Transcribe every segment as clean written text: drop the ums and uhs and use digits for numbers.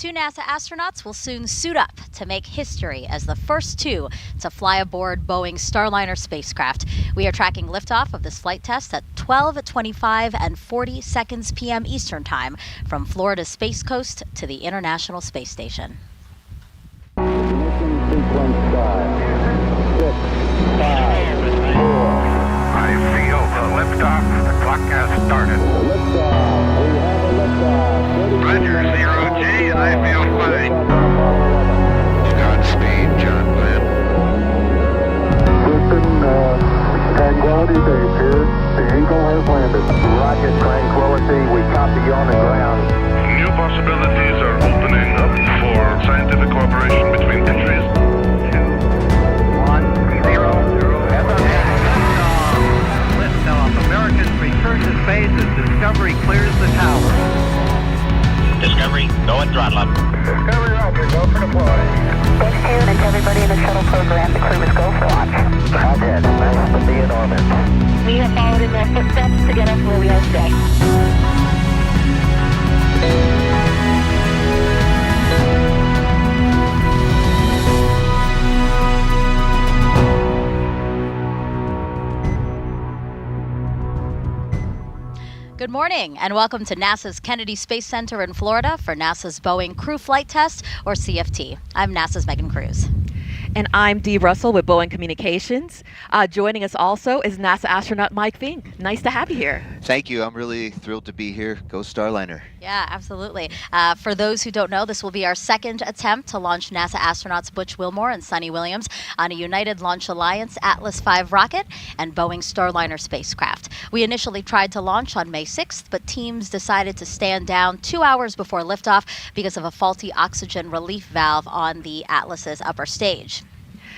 Two NASA astronauts will soon suit up to make history as the first two to fly aboard Boeing Starliner spacecraft. We are tracking liftoff of this flight test at 12:25 and 40 seconds p.m. Eastern Time from Florida's Space Coast to the International Space Station. Ignition sequence start. 6, 5, 4. I feel the liftoff. The clock has started. Liftoff. We have a liftoff. Roger, 0G, and I feel fine. Godspeed, John Glenn. Houston, Tranquility Base here. The Eagle has landed. Roger, Tranquility. We copy you on the ground. New possibilities are opening up for scientific cooperation between countries. 2, 1, 0, 0. Liftoff. Americans return to space as Discovery clears the tower. Discovery, go and throttle up. Discovery, Roger, go for deploy. Thanks to you and to everybody in the shuttle program. The crew is go for launch. Roger. Nice to be in orbit. We have followed in their footsteps to get us where we are today. Good morning and welcome to NASA's Kennedy Space Center in Florida for NASA's Boeing Crew Flight Test, or CFT. I'm NASA's Megan Cruz. And I'm Dee Russell with Boeing Communications. Joining us also is NASA astronaut Mike Fink. Nice to have you here. Thank you. I'm really thrilled to be here. Go Starliner. Yeah, absolutely. For those who don't know, this will be our second attempt to launch NASA astronauts Butch Wilmore and Suni Williams on a United Launch Alliance Atlas V rocket and Boeing Starliner spacecraft. We initially tried to launch on May 6th, but teams decided to stand down 2 hours before liftoff because of a faulty oxygen relief valve on the Atlas's upper stage.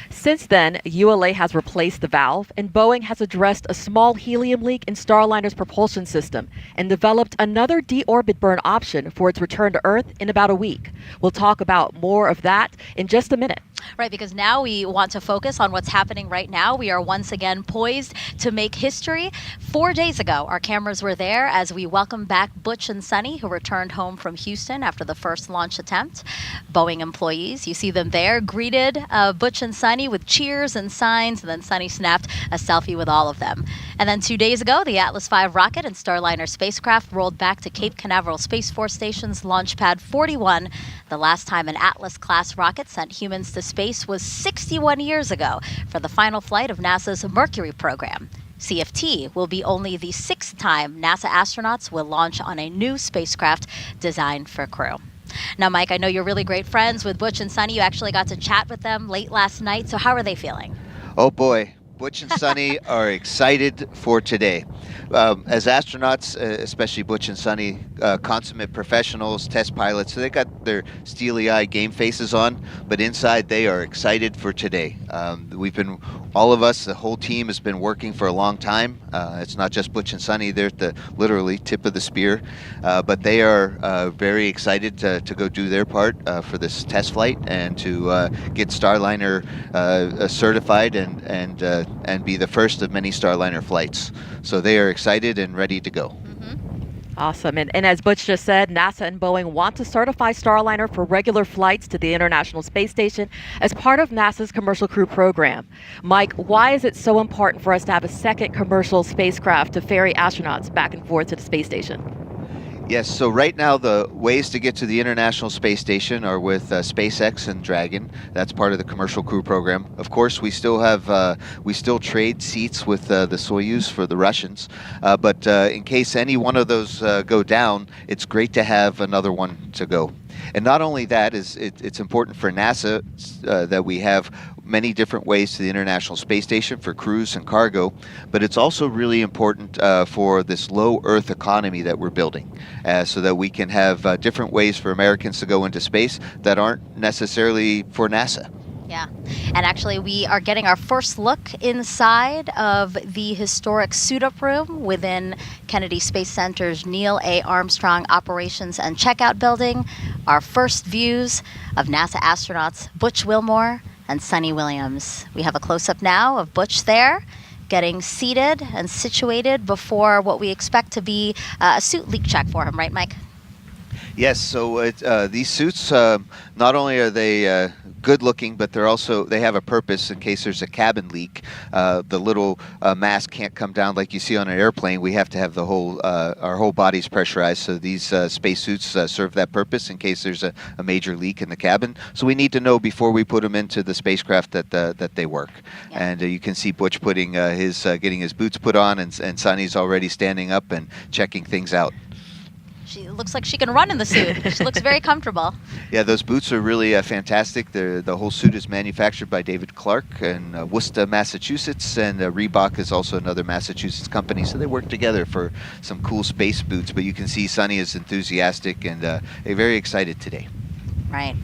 Since then, ULA has replaced the valve, and Boeing has addressed a small helium leak in Starliner's propulsion system and developed another deorbit burn option for its return to Earth in about a week. We'll talk about more of that in just a minute. Right, because now we want to focus on what's happening right now. We are once again poised to make history. 4 days ago, our cameras were there as we welcomed back Butch and Suni, who returned home from Houston after the first launch attempt. Boeing employees, you see them there, greeted Butch and Suni with cheers and signs, and then Suni snapped a selfie with all of them. And then 2 days ago, the Atlas V rocket and Starliner spacecraft rolled back to Cape Canaveral Space Force Station's Launch Pad 41. The last time an Atlas-class rocket sent humans to space was 61 years ago for the final flight of NASA's Mercury program. CFT will be only the 6th time NASA astronauts will launch on a new spacecraft designed for crew. Now, Mike, I know you're really great friends with Butch and Suni. You actually got to chat with them late last night. So how are they feeling? Oh boy, Butch and Suni are excited for today. As astronauts, especially Butch and Suni, consummate professionals, test pilots, so they got their steely-eyed game faces on, but inside they are excited for today. All of us, the whole team has been working for a long time. It's not just Butch and Suni, they're at the literally tip of the spear, but they are very excited to go do their part for this test flight and to get Starliner certified and be the first of many Starliner flights. So they are excited and ready to go. Awesome. And as Butch just said, NASA and Boeing want to certify Starliner for regular flights to the International Space Station as part of NASA's Commercial Crew program. Mike, why is it so important for us to have a second commercial spacecraft to ferry astronauts back and forth to the space station? Yes, so right now the ways to get to the International Space Station are with SpaceX and Dragon. That's part of the Commercial Crew program. Of course, we still trade seats with the Soyuz for the Russians. But in case any one of those go down, it's great to have another one to go. And not only that, it's important for NASA that we have many different ways to the International Space Station for crews and cargo, but it's also really important for this low Earth economy that we're building, so that we can have different ways for Americans to go into space that aren't necessarily for NASA. Yeah, and actually we are getting our first look inside of the historic suit-up room within Kennedy Space Center's Neil A. Armstrong Operations and Checkout Building. Our first views of NASA astronauts Butch Wilmore and Suni Williams. We have a close-up now of Butch there, getting seated and situated before what we expect to be a suit leak check for him, right, Mike? Yes, so these suits, not only are they good looking, but they have a purpose in case there's a cabin leak. The little mask can't come down like you see on an airplane. We have to have our whole bodies pressurized, so these spacesuits serve that purpose in case there's a major leak in the cabin. So we need to know before we put them into the spacecraft that they work. Yeah. And you can see Butch putting getting his boots put on, and Suni's already standing up and checking things out. She looks like she can run in the suit. She looks very comfortable. Yeah, those boots are really fantastic. The whole suit is manufactured by David Clark in Worcester, Massachusetts, and Reebok is also another Massachusetts company, so they work together for some cool space boots. But you can see Suni is enthusiastic and very excited today. Right.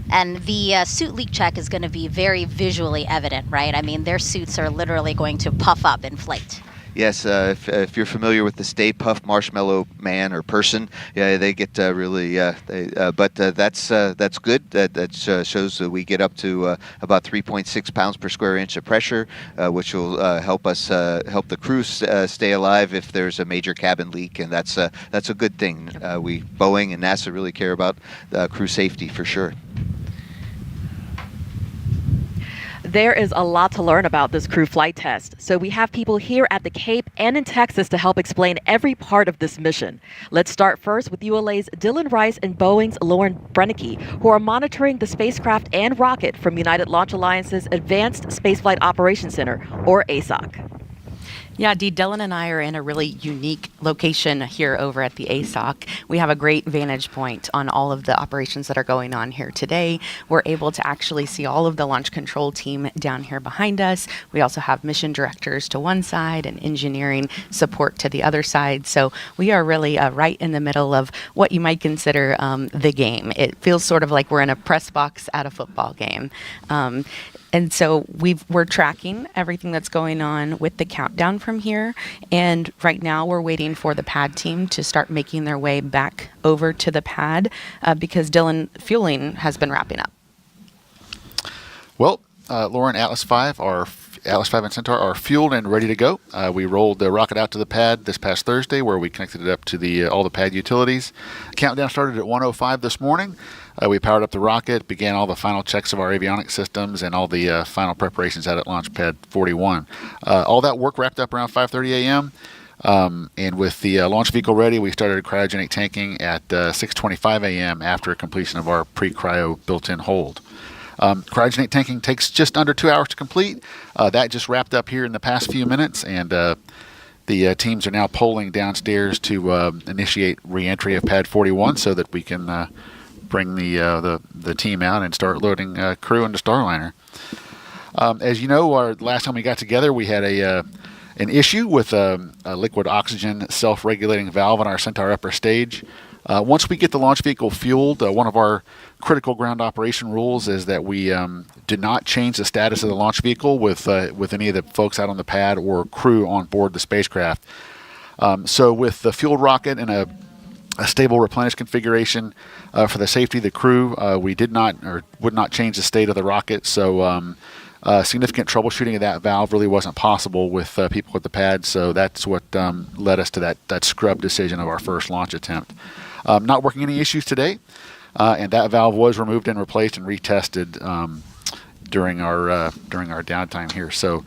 And the suit leak check is going to be very visually evident, right? I mean, their suits are literally going to puff up in flight. Yes, if you're familiar with the Stay Puft Marshmallow Man or person, yeah, they get really. But that's good. That shows that we get up to about 3.6 pounds per square inch of pressure, which will help the crew stay alive if there's a major cabin leak, and that's a good thing. Boeing and NASA really care about crew safety for sure. There is a lot to learn about this crew flight test, so we have people here at the Cape and in Texas to help explain every part of this mission. Let's start first with ULA's Dylan Rice and Boeing's Lauren Brennicke, who are monitoring the spacecraft and rocket from United Launch Alliance's Advanced Spaceflight Operations Center, or ASOC. Yeah, Dee, Dylan and I are in a really unique location here over at the ASOC. We have a great vantage point on all of the operations that are going on here today. We're able to actually see all of the launch control team down here behind us. We also have mission directors to one side and engineering support to the other side. So we are really right in the middle of what you might consider the game. It feels sort of like we're in a press box at a football game. And so we're tracking everything that's going on with the countdown from here. And right now we're waiting for the pad team to start making their way back over to the pad because Dylan, fueling has been wrapping up. Well, Lauren, Atlas V and Centaur are fueled and ready to go. We rolled the rocket out to the pad this past Thursday, where we connected it up to all the pad utilities. Countdown started at 1:05 this morning. We powered up the rocket, began all the final checks of our avionics systems, and all the final preparations out at Launch Pad 41. All that work wrapped up around 5:30 a.m. And with the launch vehicle ready, we started cryogenic tanking at 6:25 a.m. after completion of our pre-cryo built-in hold. Cryogenic tanking takes just under 2 hours to complete. That just wrapped up here in the past few minutes, and the teams are now polling downstairs to initiate re-entry of Pad 41 so that we can bring the team out and start loading crew into Starliner. As you know, last time we got together, we had an issue with a liquid oxygen self-regulating valve on our Centaur upper stage. Once we get the launch vehicle fueled, one of our critical ground operation rules is that we did not change the status of the launch vehicle with any of the folks out on the pad or crew on board the spacecraft. So with the fueled rocket and a stable replenish configuration for the safety of the crew, we did not or would not change the state of the rocket. So significant troubleshooting of that valve really wasn't possible with people at the pad. So that's what led us to that scrub decision of our first launch attempt. Not working any issues today, and that valve was removed and replaced and retested during our downtime here. So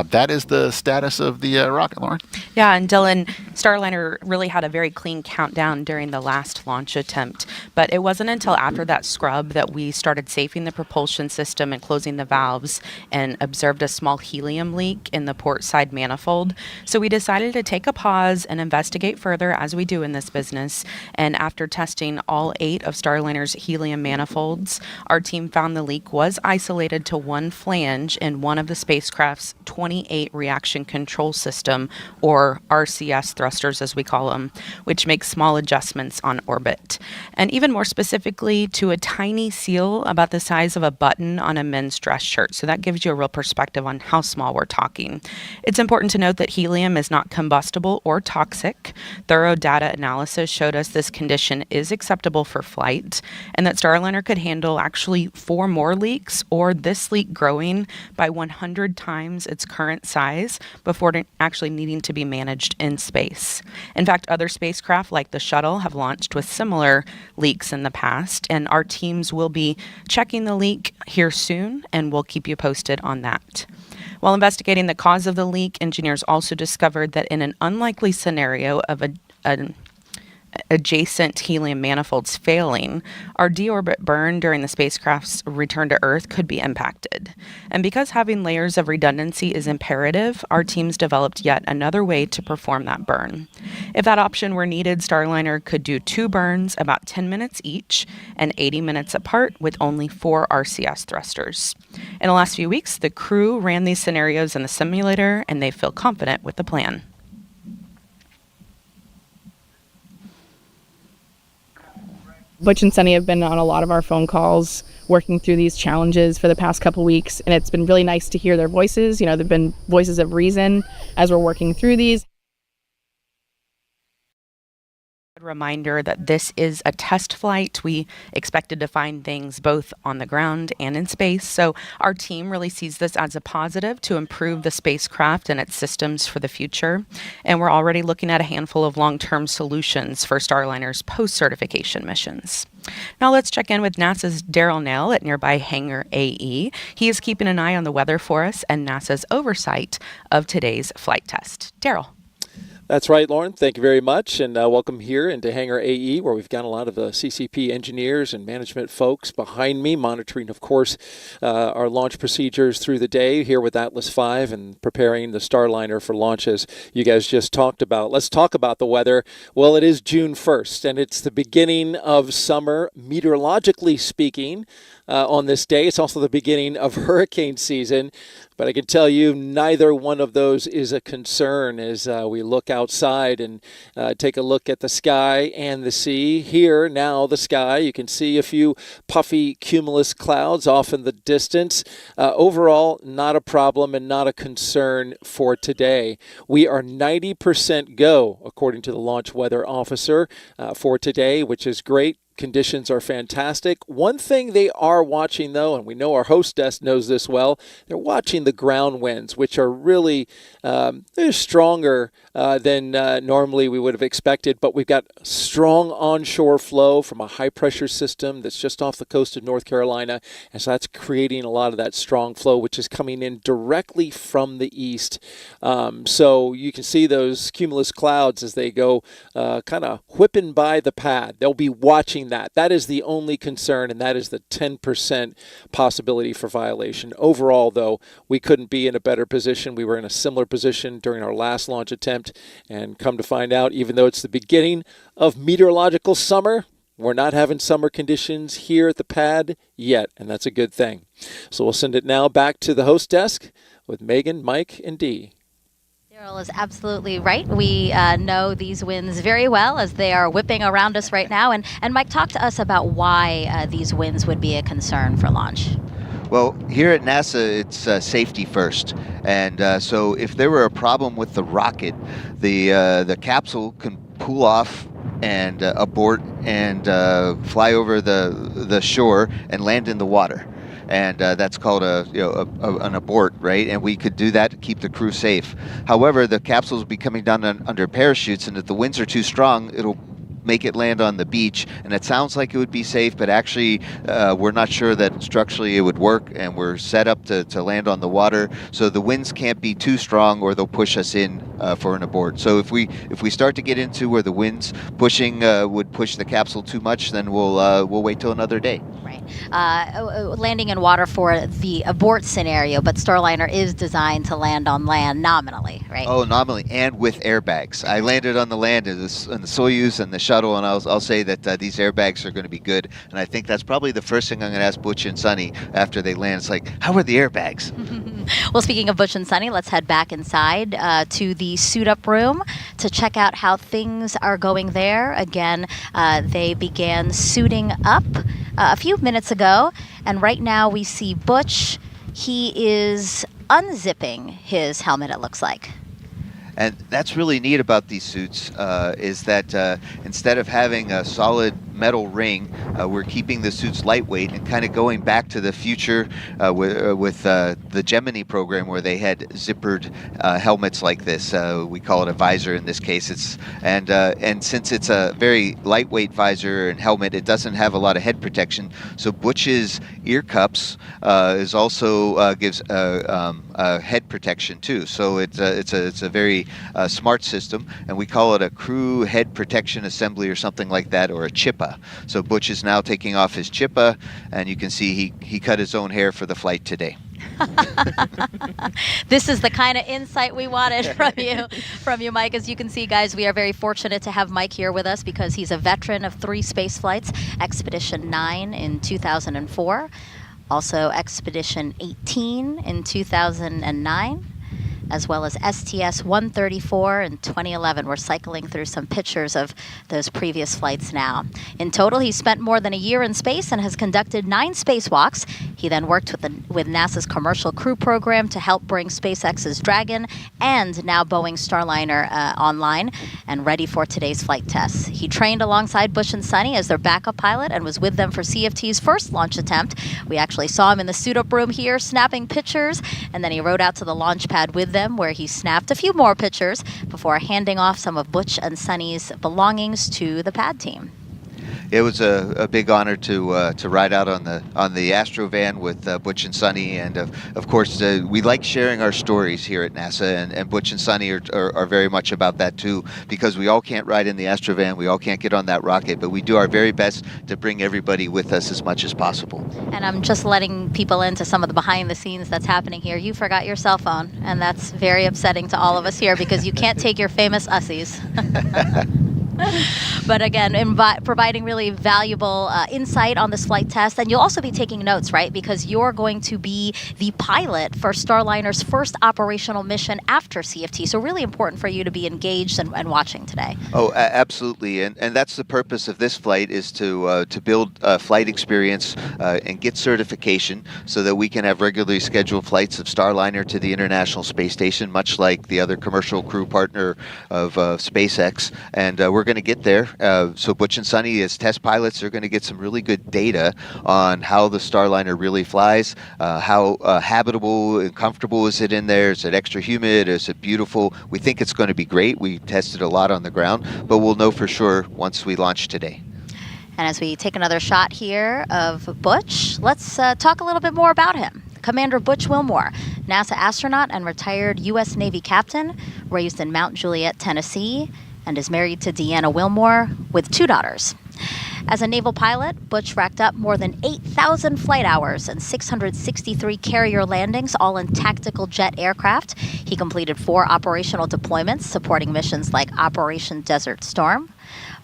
that is the status of the rocket, Lauren. Yeah, and Dylan, Starliner really had a very clean countdown during the last launch attempt, but it wasn't until after that scrub that we started safing the propulsion system and closing the valves and observed a small helium leak in the port side manifold. So we decided to take a pause and investigate further, as we do in this business. And after testing all 8 of Starliner's helium manifolds, our team found the leak was isolated to one flange in one of the spacecraft's 28 reaction control system, or RCS thrusters as we call them, which makes small adjustments on orbit. And even more specifically, to a tiny seal about the size of a button on a men's dress shirt. So that gives you a real perspective on how small we're talking. It's important to note that helium is not combustible or toxic. Thorough data analysis showed us this condition is acceptable for flight, and that Starliner could handle actually 4 more leaks, or this leak growing by 100 times its current size before actually needing to be managed in space. In fact, other spacecraft like the shuttle have launched with similar leaks in the past, and our teams will be checking the leak here soon, and we'll keep you posted on that. While investigating the cause of the leak, engineers also discovered that in an unlikely scenario of an adjacent helium manifolds failing, our deorbit burn during the spacecraft's return to Earth could be impacted. And because having layers of redundancy is imperative, our teams developed yet another way to perform that burn. If that option were needed, Starliner could do 2 burns about 10 minutes each and 80 minutes apart with only 4 RCS thrusters. In the last few weeks, the crew ran these scenarios in the simulator, and they feel confident with the plan. Butch and Suni have been on a lot of our phone calls working through these challenges for the past couple weeks, and it's been really nice to hear their voices. You know, they've been voices of reason as we're working through these. Reminder that this is a test flight. We expected to find things both on the ground and in space, so our team really sees this as a positive to improve the spacecraft and its systems for the future, and we're already looking at a handful of long-term solutions for Starliner's post-certification missions. Now let's check in with NASA's Daryl Nail at nearby Hangar AE. He is keeping an eye on the weather for us and NASA's oversight of today's flight test. Daryl. That's right, Lauren. Thank you very much, and welcome here into Hangar AE, where we've got a lot of the CCP engineers and management folks behind me, monitoring, of course, our launch procedures through the day here with Atlas V and preparing the Starliner for launch, as you guys just talked about. Let's talk about the weather. Well, it is June 1st, and it's the beginning of summer, meteorologically speaking. On this day. It's also the beginning of hurricane season, but I can tell you neither one of those is a concern as we look outside and take a look at the sky and the sea. Here now, the sky, you can see a few puffy cumulus clouds off in the distance. Overall, not a problem and not a concern for today. We are 90% go, according to the launch weather officer, for today, which is great. Conditions are fantastic. One thing they are watching, though, and we know our host desk knows this well, they're watching the ground winds, which are really they're stronger than normally we would have expected, but we've got strong onshore flow from a high-pressure system that's just off the coast of North Carolina, and so that's creating a lot of that strong flow, which is coming in directly from the east. So you can see those cumulus clouds as they go kind of whipping by the pad. They'll be watching that. That is the only concern, and that is the 10% possibility for violation. Overall, though, we couldn't be in a better position. We were in a similar position during our last launch attempt, and come to find out, even though it's the beginning of meteorological summer, we're not having summer conditions here at the pad yet, and that's a good thing. So we'll send it now back to the host desk with Megan, Mike, and Dee. Daryl is absolutely right. We know these winds very well as they are whipping around us right now. And Mike, talk to us about why these winds would be a concern for launch. Well, here at NASA, it's safety first. And so if there were a problem with the rocket, the capsule can pull off and abort and fly over the shore and land in the water. And that's called an abort, right? And we could do that to keep the crew safe. However, the capsules will be coming down under parachutes, and if the winds are too strong, it'll make it land on the beach. And it sounds like it would be safe, but actually we're not sure that structurally it would work, and we're set up to land on the water. So the winds can't be too strong or they'll push us in for an abort. So if we start to get into where the winds pushing would push the capsule too much, then we'll wait till another day. Right. Landing in water for the abort scenario, but Starliner is designed to land on land nominally, right? Oh, nominally, and with airbags. I landed on the land in the Soyuz and the shuttle, and I'll say that these airbags are going to be good. And I think that's probably the first thing I'm going to ask Butch and Suni after they land. It's like, how are the airbags? Well, speaking of Butch and Suni, let's head back inside to the suit-up room to check out how things are going there. Again, they began suiting up a few minutes ago, and right now we see Butch. He is unzipping his helmet, it looks like. And that's really neat about these suits is that instead of having a solid metal ring. We're keeping the suits lightweight and kind of going back to the future with the Gemini program, where they had zippered helmets like this. We call it a visor in this case. And since it's a very lightweight visor and helmet, it doesn't have a lot of head protection. So Butch's ear cups is also gives head protection too. So it's a very smart system, and we call it a crew head protection assembly or something like that, or a chippa. So Butch is now taking off his chippa, and you can see he cut his own hair for the flight today. This is the kind of insight we wanted from you, Mike. As you can see, guys, we are very fortunate to have Mike here with us because he's a veteran of 3 space flights, Expedition 9 in 2004, also Expedition 18 in 2009, as well as STS-134 in 2011. We're cycling through some pictures of those previous flights now. In total, he spent more than a year in space and has conducted 9 spacewalks. He then worked with NASA's Commercial Crew Program to help bring SpaceX's Dragon and now Boeing Starliner online and ready for today's flight tests. He trained alongside Butch and Suni as their backup pilot and was with them for CFT's first launch attempt. We actually saw him in the suit-up room here snapping pictures, and then he rode out to the launch pad with them, where he snapped a few more pictures before handing off some of Butch and Suni's belongings to the pad team. It was a big honor to ride out on the Astro van with Butch and Suni, and of course we like sharing our stories here at NASA, and Butch and Suni are very much about that too, because we all can't ride in the Astro van, we all can't get on that rocket, but we do our very best to bring everybody with us as much as possible. And I'm just letting people into some of the behind the scenes that's happening here. You forgot your cell phone, and that's very upsetting to all of us here because you can't take your famous ussies. But again, providing really valuable insight on this flight test. And you'll also be taking notes, right? Because you're going to be the pilot for Starliner's first operational mission after CFT. So really important for you to be engaged and watching today. Oh, absolutely. And that's the purpose of this flight, is to build a flight experience and get certification so that we can have regularly scheduled flights of Starliner to the International Space Station, much like the other commercial crew partner of SpaceX. And we're going to get there. So Butch and Suni, as test pilots, are going to get some really good data on how the Starliner really flies, how habitable and comfortable is it in there, is it extra humid, is it beautiful. We think it's going to be great. We tested a lot on the ground, but we'll know for sure once we launch today. And as we take another shot here of Butch, let's talk a little bit more about him. Commander Butch Wilmore, NASA astronaut and retired U.S. Navy captain, raised in Mount Juliet, Tennessee, and is married to Deanna Wilmore with 2 daughters. As a naval pilot, Butch racked up more than 8,000 flight hours and 663 carrier landings, all in tactical jet aircraft. He completed 4 operational deployments supporting missions like Operation Desert Storm.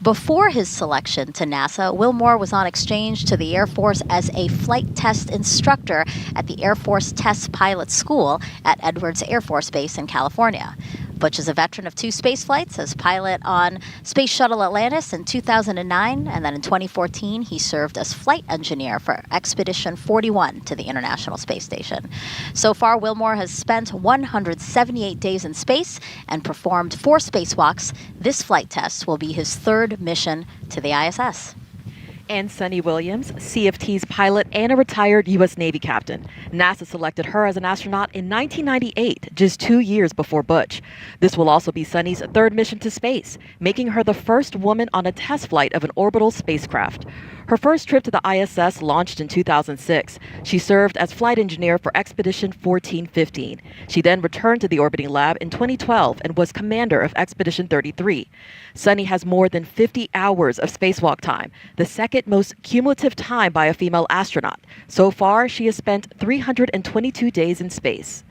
Before his selection to NASA, Wilmore was on exchange to the Air Force as a flight test instructor at the Air Force Test Pilot School at Edwards Air Force Base in California. Butch is a veteran of 2 space flights as pilot on Space Shuttle Atlantis in 2009, and then in 2014 he served as flight engineer for Expedition 41 to the International Space Station. So far, Wilmore has spent 178 days in space and performed 4 spacewalks. This flight test will be his 3rd mission to the ISS. And Suni Williams, CFT's pilot and a retired U.S. Navy captain. NASA selected her as an astronaut in 1998, just 2 years before Butch. This will also be Suni's 3rd mission to space, making her the first woman on a test flight of an orbital spacecraft. Her first trip to the ISS launched in 2006. She served as flight engineer for Expedition 1415. She then returned to the orbiting lab in 2012 and was commander of Expedition 33. Suni has more than 50 hours of spacewalk time, the second most cumulative time by a female astronaut. So far, she has spent 322 days in space.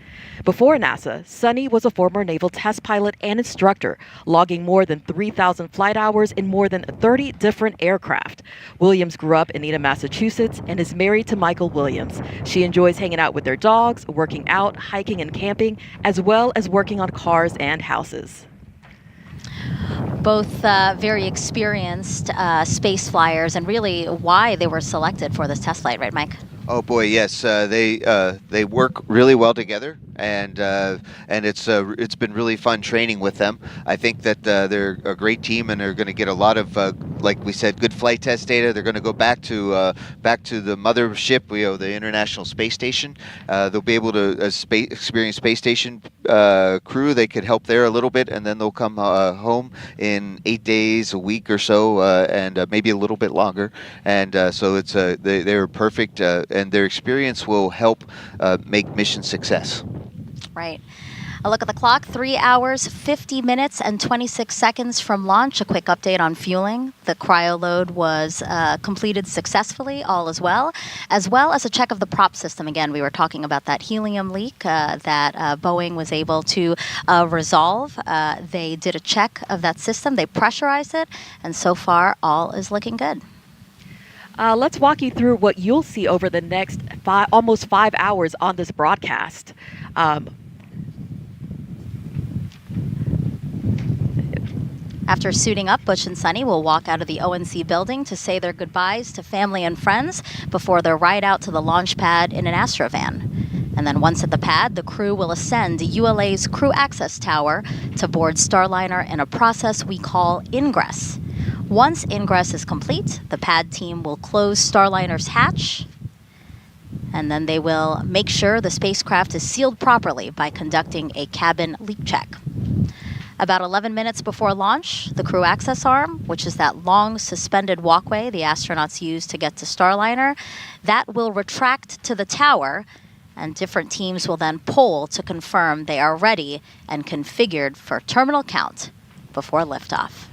Before NASA, Suni was a former naval test pilot and instructor, logging more than 3,000 flight hours in more than 30 different aircraft. Williams grew up in Enid, Massachusetts, and is married to Michael Williams. She enjoys hanging out with their dogs, working out, hiking, and camping, as well as working on cars and houses. Both very experienced space flyers, and really why they were selected for this test flight, right, Mike? Oh boy, yes. They work really well together. and it's been really fun training with them. I think that they're a great team, and they're going to get a lot of, like we said, good flight test data. They're going to go back to the mothership, the International Space Station. They'll be able to experience space station crew. They could help there a little bit, and then they'll come home in 8 days, a week or so, and maybe a little bit longer. And so it's they're perfect, and their experience will help make mission success. Right. A look at the clock, 3 hours, 50 minutes, and 26 seconds from launch. A quick update on fueling. The cryo load was completed successfully, all as well as a check of the prop system. Again, we were talking about that helium leak that Boeing was able to resolve. They did a check of that system. They pressurized it, and so far, all is looking good. Let's walk you through what you'll see over the next almost 5 hours on this broadcast. After suiting up, Butch and Suni will walk out of the ONC building to say their goodbyes to family and friends before their ride out to the launch pad in an Astrovan. And then once at the pad, the crew will ascend ULA's Crew Access Tower to board Starliner in a process we call ingress. Once ingress is complete, the pad team will close Starliner's hatch, and then they will make sure the spacecraft is sealed properly by conducting a cabin leak check. About 11 minutes before launch, the crew access arm, which is that long suspended walkway the astronauts use to get to Starliner, that will retract to the tower, and different teams will then poll to confirm they are ready and configured for terminal count before liftoff.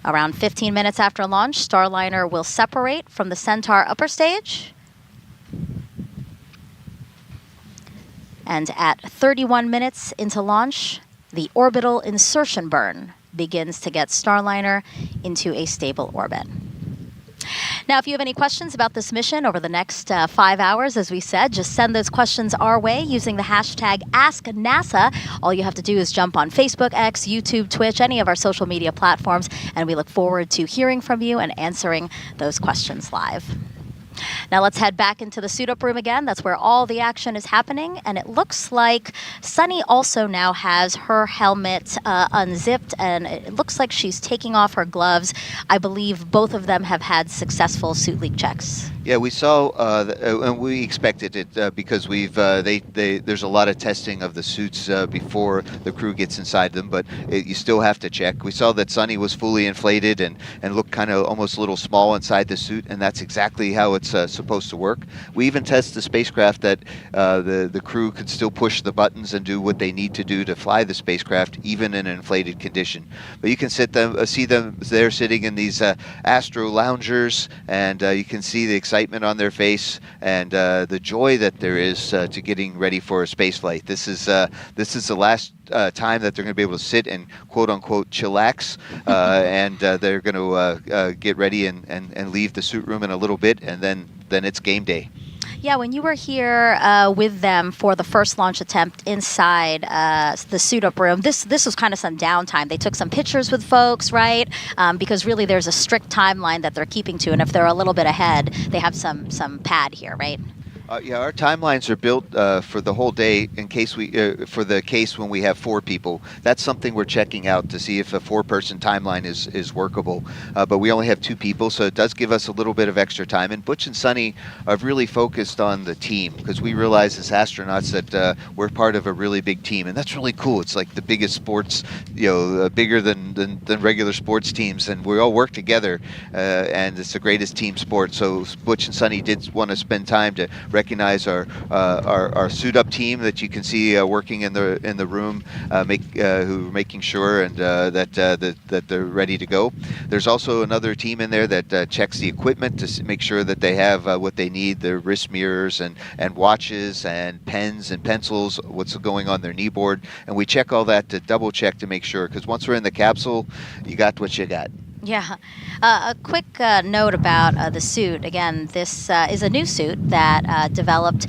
Around 15 minutes after launch, Starliner will separate from the Centaur upper stage. And at 31 minutes into launch, the orbital insertion burn begins to get Starliner into a stable orbit. Now, if you have any questions about this mission over the next 5 hours, as we said, just send those questions our way using the hashtag AskNASA. All you have to do is jump on Facebook, X, YouTube, Twitch, any of our social media platforms, and we look forward to hearing from you and answering those questions live. Now let's head back into the suit-up room again. That's where all the action is happening. And it looks like Suni also now has her helmet unzipped, and it looks like she's taking off her gloves. I believe both of them have had successful suit leak checks. Yeah, we saw, and we expected it because there's a lot of testing of the suits before the crew gets inside them, but you still have to check. We saw that Suni was fully inflated and looked kind of almost a little small inside the suit, and that's exactly how it's supposed to work. We even test the spacecraft that the crew could still push the buttons and do what they need to do to fly the spacecraft, even in an inflated condition. But you can see them there sitting in these Astro loungers, and you can see the excitement on their face and the joy that there is to getting ready for a space flight. This is the last time that they're going to be able to sit and quote unquote chillax, and they're going to get ready and leave the suit room in a little bit, and then it's game day. Yeah, when you were here with them for the first launch attempt inside the suit-up room, this was kind of some downtime. They took some pictures with folks, right? Because really there's a strict timeline that they're keeping to, and if they're a little bit ahead, they have some pad here, right? Yeah, our timelines are built for the whole day in case for the case when we have 4 people. That's something we're checking out to see if a 4-person timeline is workable. But we only have 2 people, so it does give us a little bit of extra time. And Butch and Suni have really focused on the team because we realize as astronauts that we're part of a really big team, and that's really cool. It's like the biggest sports, bigger than regular sports teams, and we all work together, and it's the greatest team sport. So Butch and Suni did want to spend time to recognize our suit-up team that you can see working in the room, who are making sure and that they're ready to go. There's also another team in there that checks the equipment to make sure that they have what they need: their wrist mirrors and watches and pens and pencils, what's going on their knee board, and we check all that to double check to make sure, because once we're in the capsule, you got what you got. Yeah. A quick note about the suit. Again, this is a new suit that developed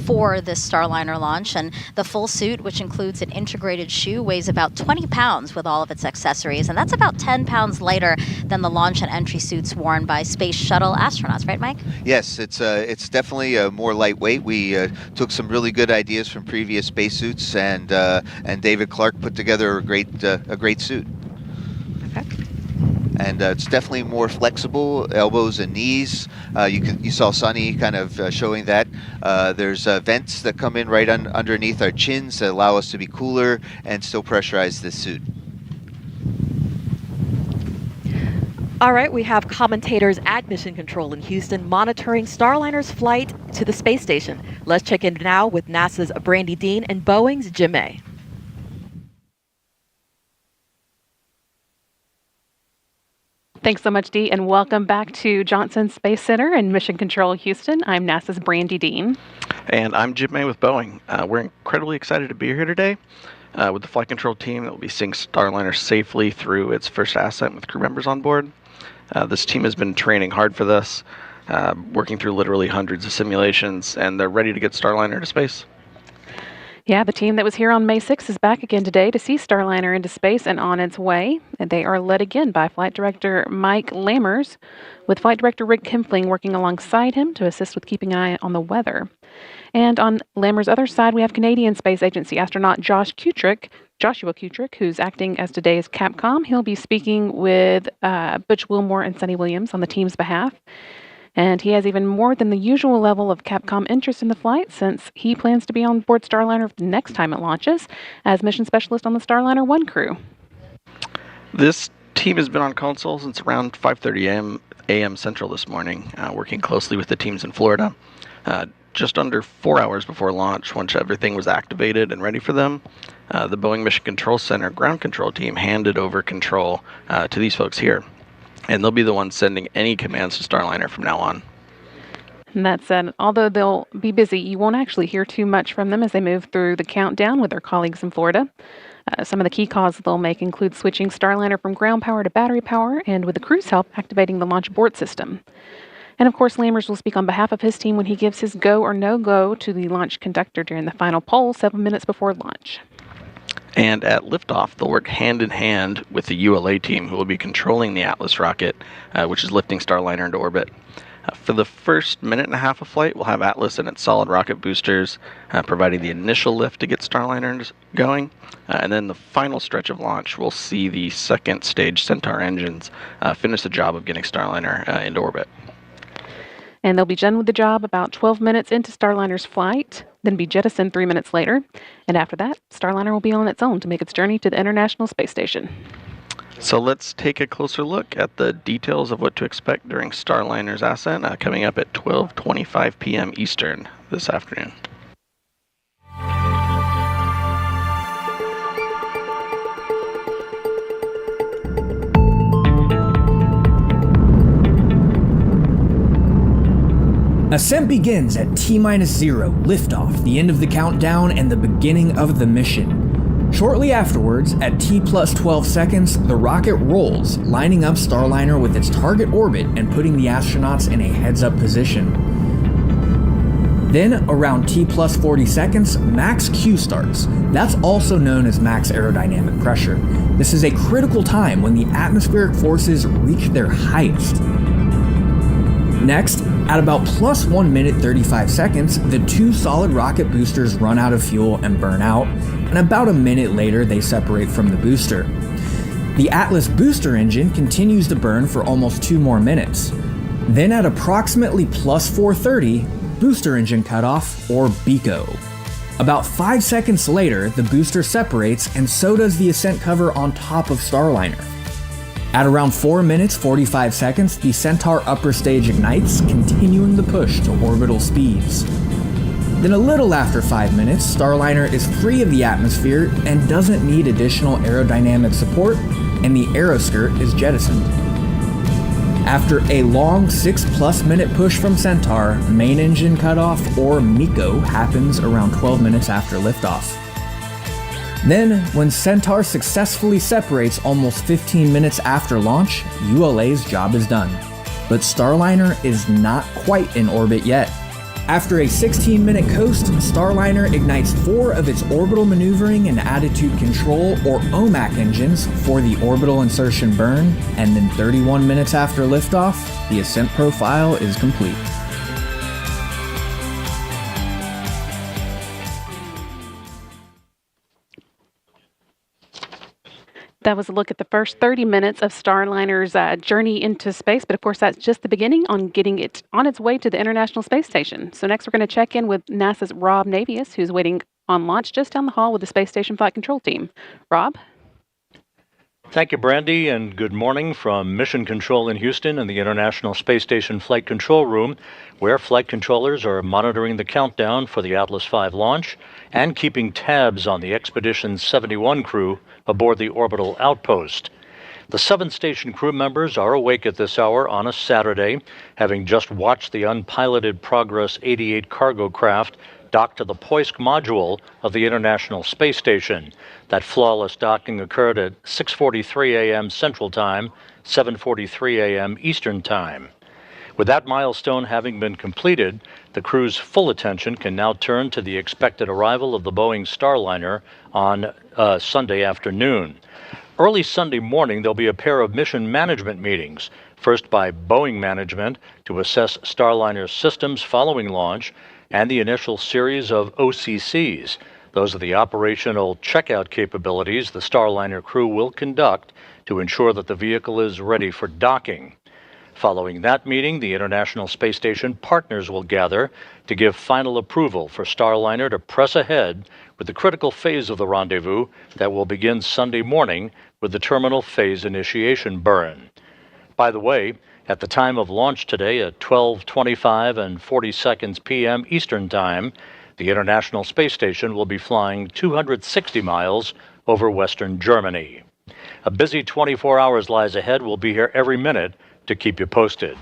for this Starliner launch. And the full suit, which includes an integrated shoe, weighs about 20 pounds with all of its accessories. And that's about 10 pounds lighter than the launch and entry suits worn by space shuttle astronauts. Right, Mike? Yes, it's definitely more lightweight. We took some really good ideas from previous spacesuits, and David Clark put together a great suit. Okay. And it's definitely more flexible, elbows and knees. You saw Suni kind of showing that. There's vents that come in right underneath our chins that allow us to be cooler and still pressurize the suit. All right, we have commentators at Mission Control in Houston monitoring Starliner's flight to the space station. Let's check in now with NASA's Brandy Dean and Boeing's Jim May. Thanks so much, Dee, and welcome back to Johnson Space Center in Mission Control, Houston. I'm NASA's Brandy Dean. And I'm Jim May with Boeing. We're incredibly excited to be here today with the flight control team that will be seeing Starliner safely through its first ascent with crew members on board. This team has been training hard for this, working through literally hundreds of simulations, and they're ready to get Starliner to space. Yeah, the team that was here on May 6th is back again today to see Starliner into space and on its way. And they are led again by Flight Director Mike Lammers, with Flight Director Rick Kempfling working alongside him to assist with keeping an eye on the weather. And on Lammers' other side, we have Canadian Space Agency astronaut Joshua Kutrick, who's acting as today's Capcom. He'll be speaking with Butch, Wilmore, and Suni Williams on the team's behalf. And he has even more than the usual level of Capcom interest in the flight, since he plans to be on board Starliner the next time it launches as mission specialist on the Starliner 1 crew. This team has been on console since around 5:30 a.m. Central this morning, working closely with the teams in Florida. Just under 4 hours before launch, once everything was activated and ready for them, the Boeing Mission Control Center ground control team handed over control to these folks here. And they'll be the ones sending any commands to Starliner from now on. And that said, although they'll be busy, you won't actually hear too much from them as they move through the countdown with their colleagues in Florida. Some of the key calls they'll make include switching Starliner from ground power to battery power, and with the crew's help, activating the launch abort system. And of course, Lammers will speak on behalf of his team when he gives his go or no-go to the launch conductor during the final poll 7 minutes before launch. And at liftoff, they'll work hand in hand with the ULA team, who will be controlling the Atlas rocket, which is lifting Starliner into orbit. For the first minute and a half of flight, we'll have Atlas and its solid rocket boosters providing the initial lift to get Starliner going. And then the final stretch of launch, we'll see the second stage Centaur engines finish the job of getting Starliner into orbit. And they'll be done with the job about 12 minutes into Starliner's flight, then be jettisoned 3 minutes later. And after that, Starliner will be on its own to make its journey to the International Space Station. So let's take a closer look at the details of what to expect during Starliner's ascent, coming up at 12:25 p.m. Eastern this afternoon. Ascent begins at T-0, liftoff, the end of the countdown, and the beginning of the mission. Shortly afterwards, at T+12 seconds, the rocket rolls, lining up Starliner with its target orbit and putting the astronauts in a heads-up position. Then, around T+40 seconds, max Q starts. That's also known as max aerodynamic pressure. This is a critical time when the atmospheric forces reach their highest. Next, at about +1 minute 35 seconds, the two solid rocket boosters run out of fuel and burn out, and about a minute later they separate from the booster. The Atlas booster engine continues to burn for almost 2 more minutes. Then at approximately +430, booster engine cutoff, or BECO. About 5 seconds later, the booster separates, and so does the ascent cover on top of Starliner. At around 4 minutes 45 seconds, the Centaur upper stage ignites, continuing the push to orbital speeds. Then a little after 5 minutes, Starliner is free of the atmosphere and doesn't need additional aerodynamic support, and the aeroskirt is jettisoned. After a long 6+ minute push from Centaur, main engine cutoff, or MECO, happens around 12 minutes after liftoff. Then, when Centaur successfully separates almost 15 minutes after launch, ULA's job is done. But Starliner is not quite in orbit yet. After a 16-minute coast, Starliner ignites 4 of its orbital maneuvering and attitude control, or OMAC engines, for the orbital insertion burn, and then 31 minutes after liftoff, the ascent profile is complete. That was a look at the first 30 minutes of Starliner's journey into space. But of course, that's just the beginning on getting it on its way to the International Space Station. So next, we're going to check in with NASA's Rob Navius, who's waiting on launch just down the hall with the Space Station Flight Control Team. Rob? Thank you, Brandy, and good morning from Mission Control in Houston and the International Space Station Flight Control Room, where flight controllers are monitoring the countdown for the Atlas V launch and keeping tabs on the Expedition 71 crew aboard the orbital outpost. The 7 station crew members are awake at this hour on a Saturday, having just watched the unpiloted Progress 88 cargo craft dock to the Poisk module of the International Space Station. That flawless docking occurred at 6:43 a.m. Central Time, 7:43 a.m. Eastern Time. With that milestone having been completed, the crew's full attention can now turn to the expected arrival of the Boeing Starliner on Sunday afternoon. Early Sunday morning, there'll be a pair of mission management meetings, first by Boeing management to assess Starliner's systems following launch, and the initial series of OCCs. Those are the operational checkout capabilities the Starliner crew will conduct to ensure that the vehicle is ready for docking. Following that meeting, the International Space Station partners will gather to give final approval for Starliner to press ahead with the critical phase of the rendezvous that will begin Sunday morning with the terminal phase initiation burn. By the way, at the time of launch today at 12:25 and 40 seconds p.m. Eastern Time, the International Space Station will be flying 260 miles over Western Germany. A busy 24 hours lies ahead. We'll be here every minute to keep you posted.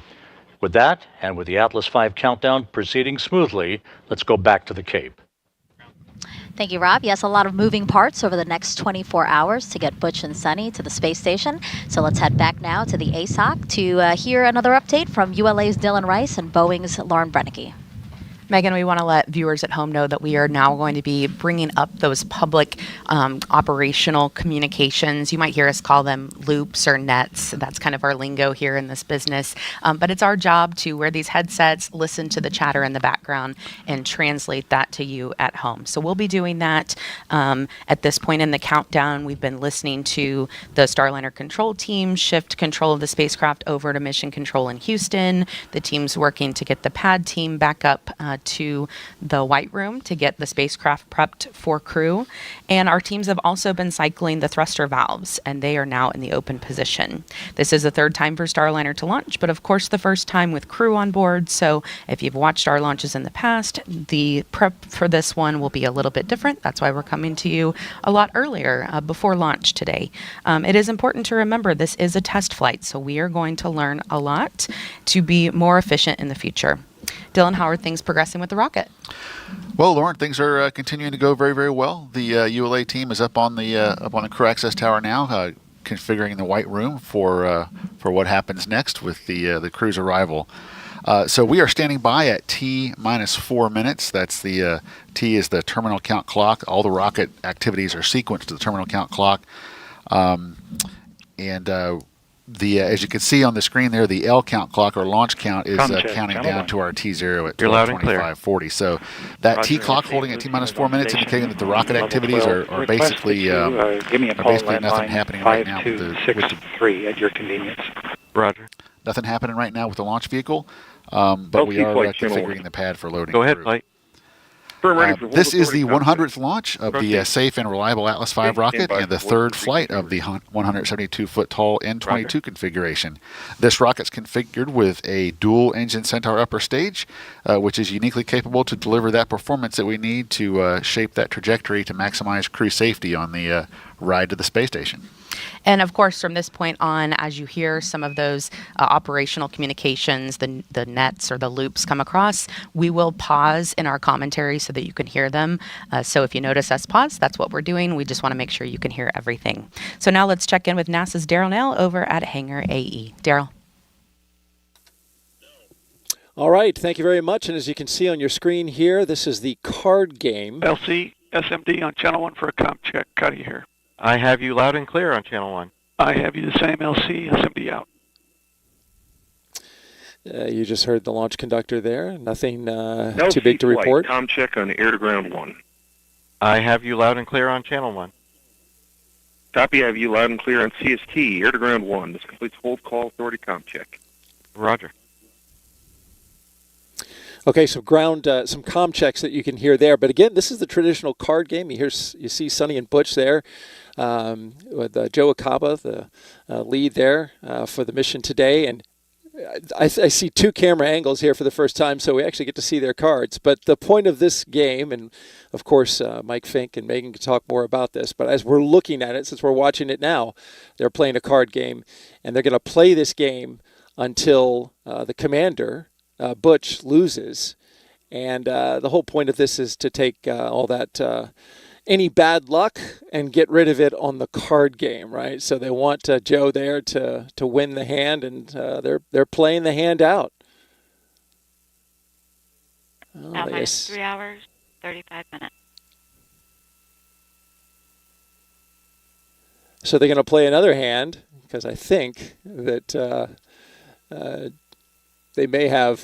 With that, and with the Atlas V countdown proceeding smoothly, let's go back to the Cape. Thank you, Rob. Yes, a lot of moving parts over the next 24 hours to get Butch and Suni to the space station. So let's head back now to the ASOC to hear another update from ULA's Dylan Rice and Boeing's Lauren Brennicke. Megan, we want to let viewers at home know that we are now going to be bringing up those public operational communications. You might hear us call them loops or nets. That's kind of our lingo here in this business. But it's our job to wear these headsets, listen to the chatter in the background, and translate that to you at home. So we'll be doing that at this point in the countdown. We've been listening to the Starliner control team shift control of the spacecraft over to Mission Control in Houston. The team's working to get the pad team back up to the White Room to get the spacecraft prepped for crew. And our teams have also been cycling the thruster valves, and they are now in the open position. This is the third time for Starliner to launch, but of course the first time with crew on board. So if you've watched our launches in the past, the prep for this one will be a little bit different. That's why we're coming to you a lot earlier before launch today. It is important to remember this is a test flight, so we are going to learn a lot to be more efficient in the future. Dylan, how are things progressing with the rocket? Well, Lauren, things are continuing to go very, very well. The ULA team is up on the crew access tower now, configuring the White Room for what happens next with the crew's arrival. So we are standing by at T minus 4 minutes. That's the T is the terminal count clock. All the rocket activities are sequenced to the terminal count clock, as you can see on the screen there, the L count clock or launch count is counting down to our T0 at 12:25:40. So that T clock holding at T minus 4 minutes, indicating that the rocket activities are basically nothing happening right now with the at your convenience. Roger. Nothing happening right now with the launch vehicle, but we are configuring the pad for loading. Go ahead, Mike. This is the 100th launch of the safe and reliable Atlas V rocket and the third flight of the 172-foot tall N-22 configuration. This rocket's configured with a dual-engine Centaur upper stage, which is uniquely capable to deliver that performance that we need to shape that trajectory to maximize crew safety on the ride to the space station. And of course, from this point on, as you hear some of those operational communications, the nets or the loops come across, we will pause in our commentary so that you can hear them. So if you notice us pause, that's what we're doing. We just want to make sure you can hear everything. So now let's check in with NASA's Daryl Nell over at Hangar AE. Daryl. All right, thank you very much. And as you can see on your screen here, this is the card game. LC SMD on channel 1 for a comp check. Cuddy here. I have you loud and clear on channel 1. I have you the same, LC SMD out. You just heard the launch conductor there. Nothing LC too big to flight, report. Com check on air to ground 1. I have you loud and clear on channel 1. Copy, I have you loud and clear on CST, air to ground 1. This completes hold call authority com check. Roger. Okay, so ground, some comm checks that you can hear there. But again, this is the traditional card game. You see Suni and Butch there with Joe Acaba, the lead there for the mission today. And I see two camera angles here for the first time, so we actually get to see their cards. But the point of this game, and of course Mike Fink and Megan can talk more about this, but as we're looking at it, since we're watching it now, they're playing a card game, and they're going to play this game until the commander, Butch, loses. And the whole point of this is to take all that any bad luck and get rid of it on the card game, right? So they want Joe there to win the hand, and they're playing the hand out. Minus 3 hours, 35 minutes. So they're going to play another hand, because I think that they may have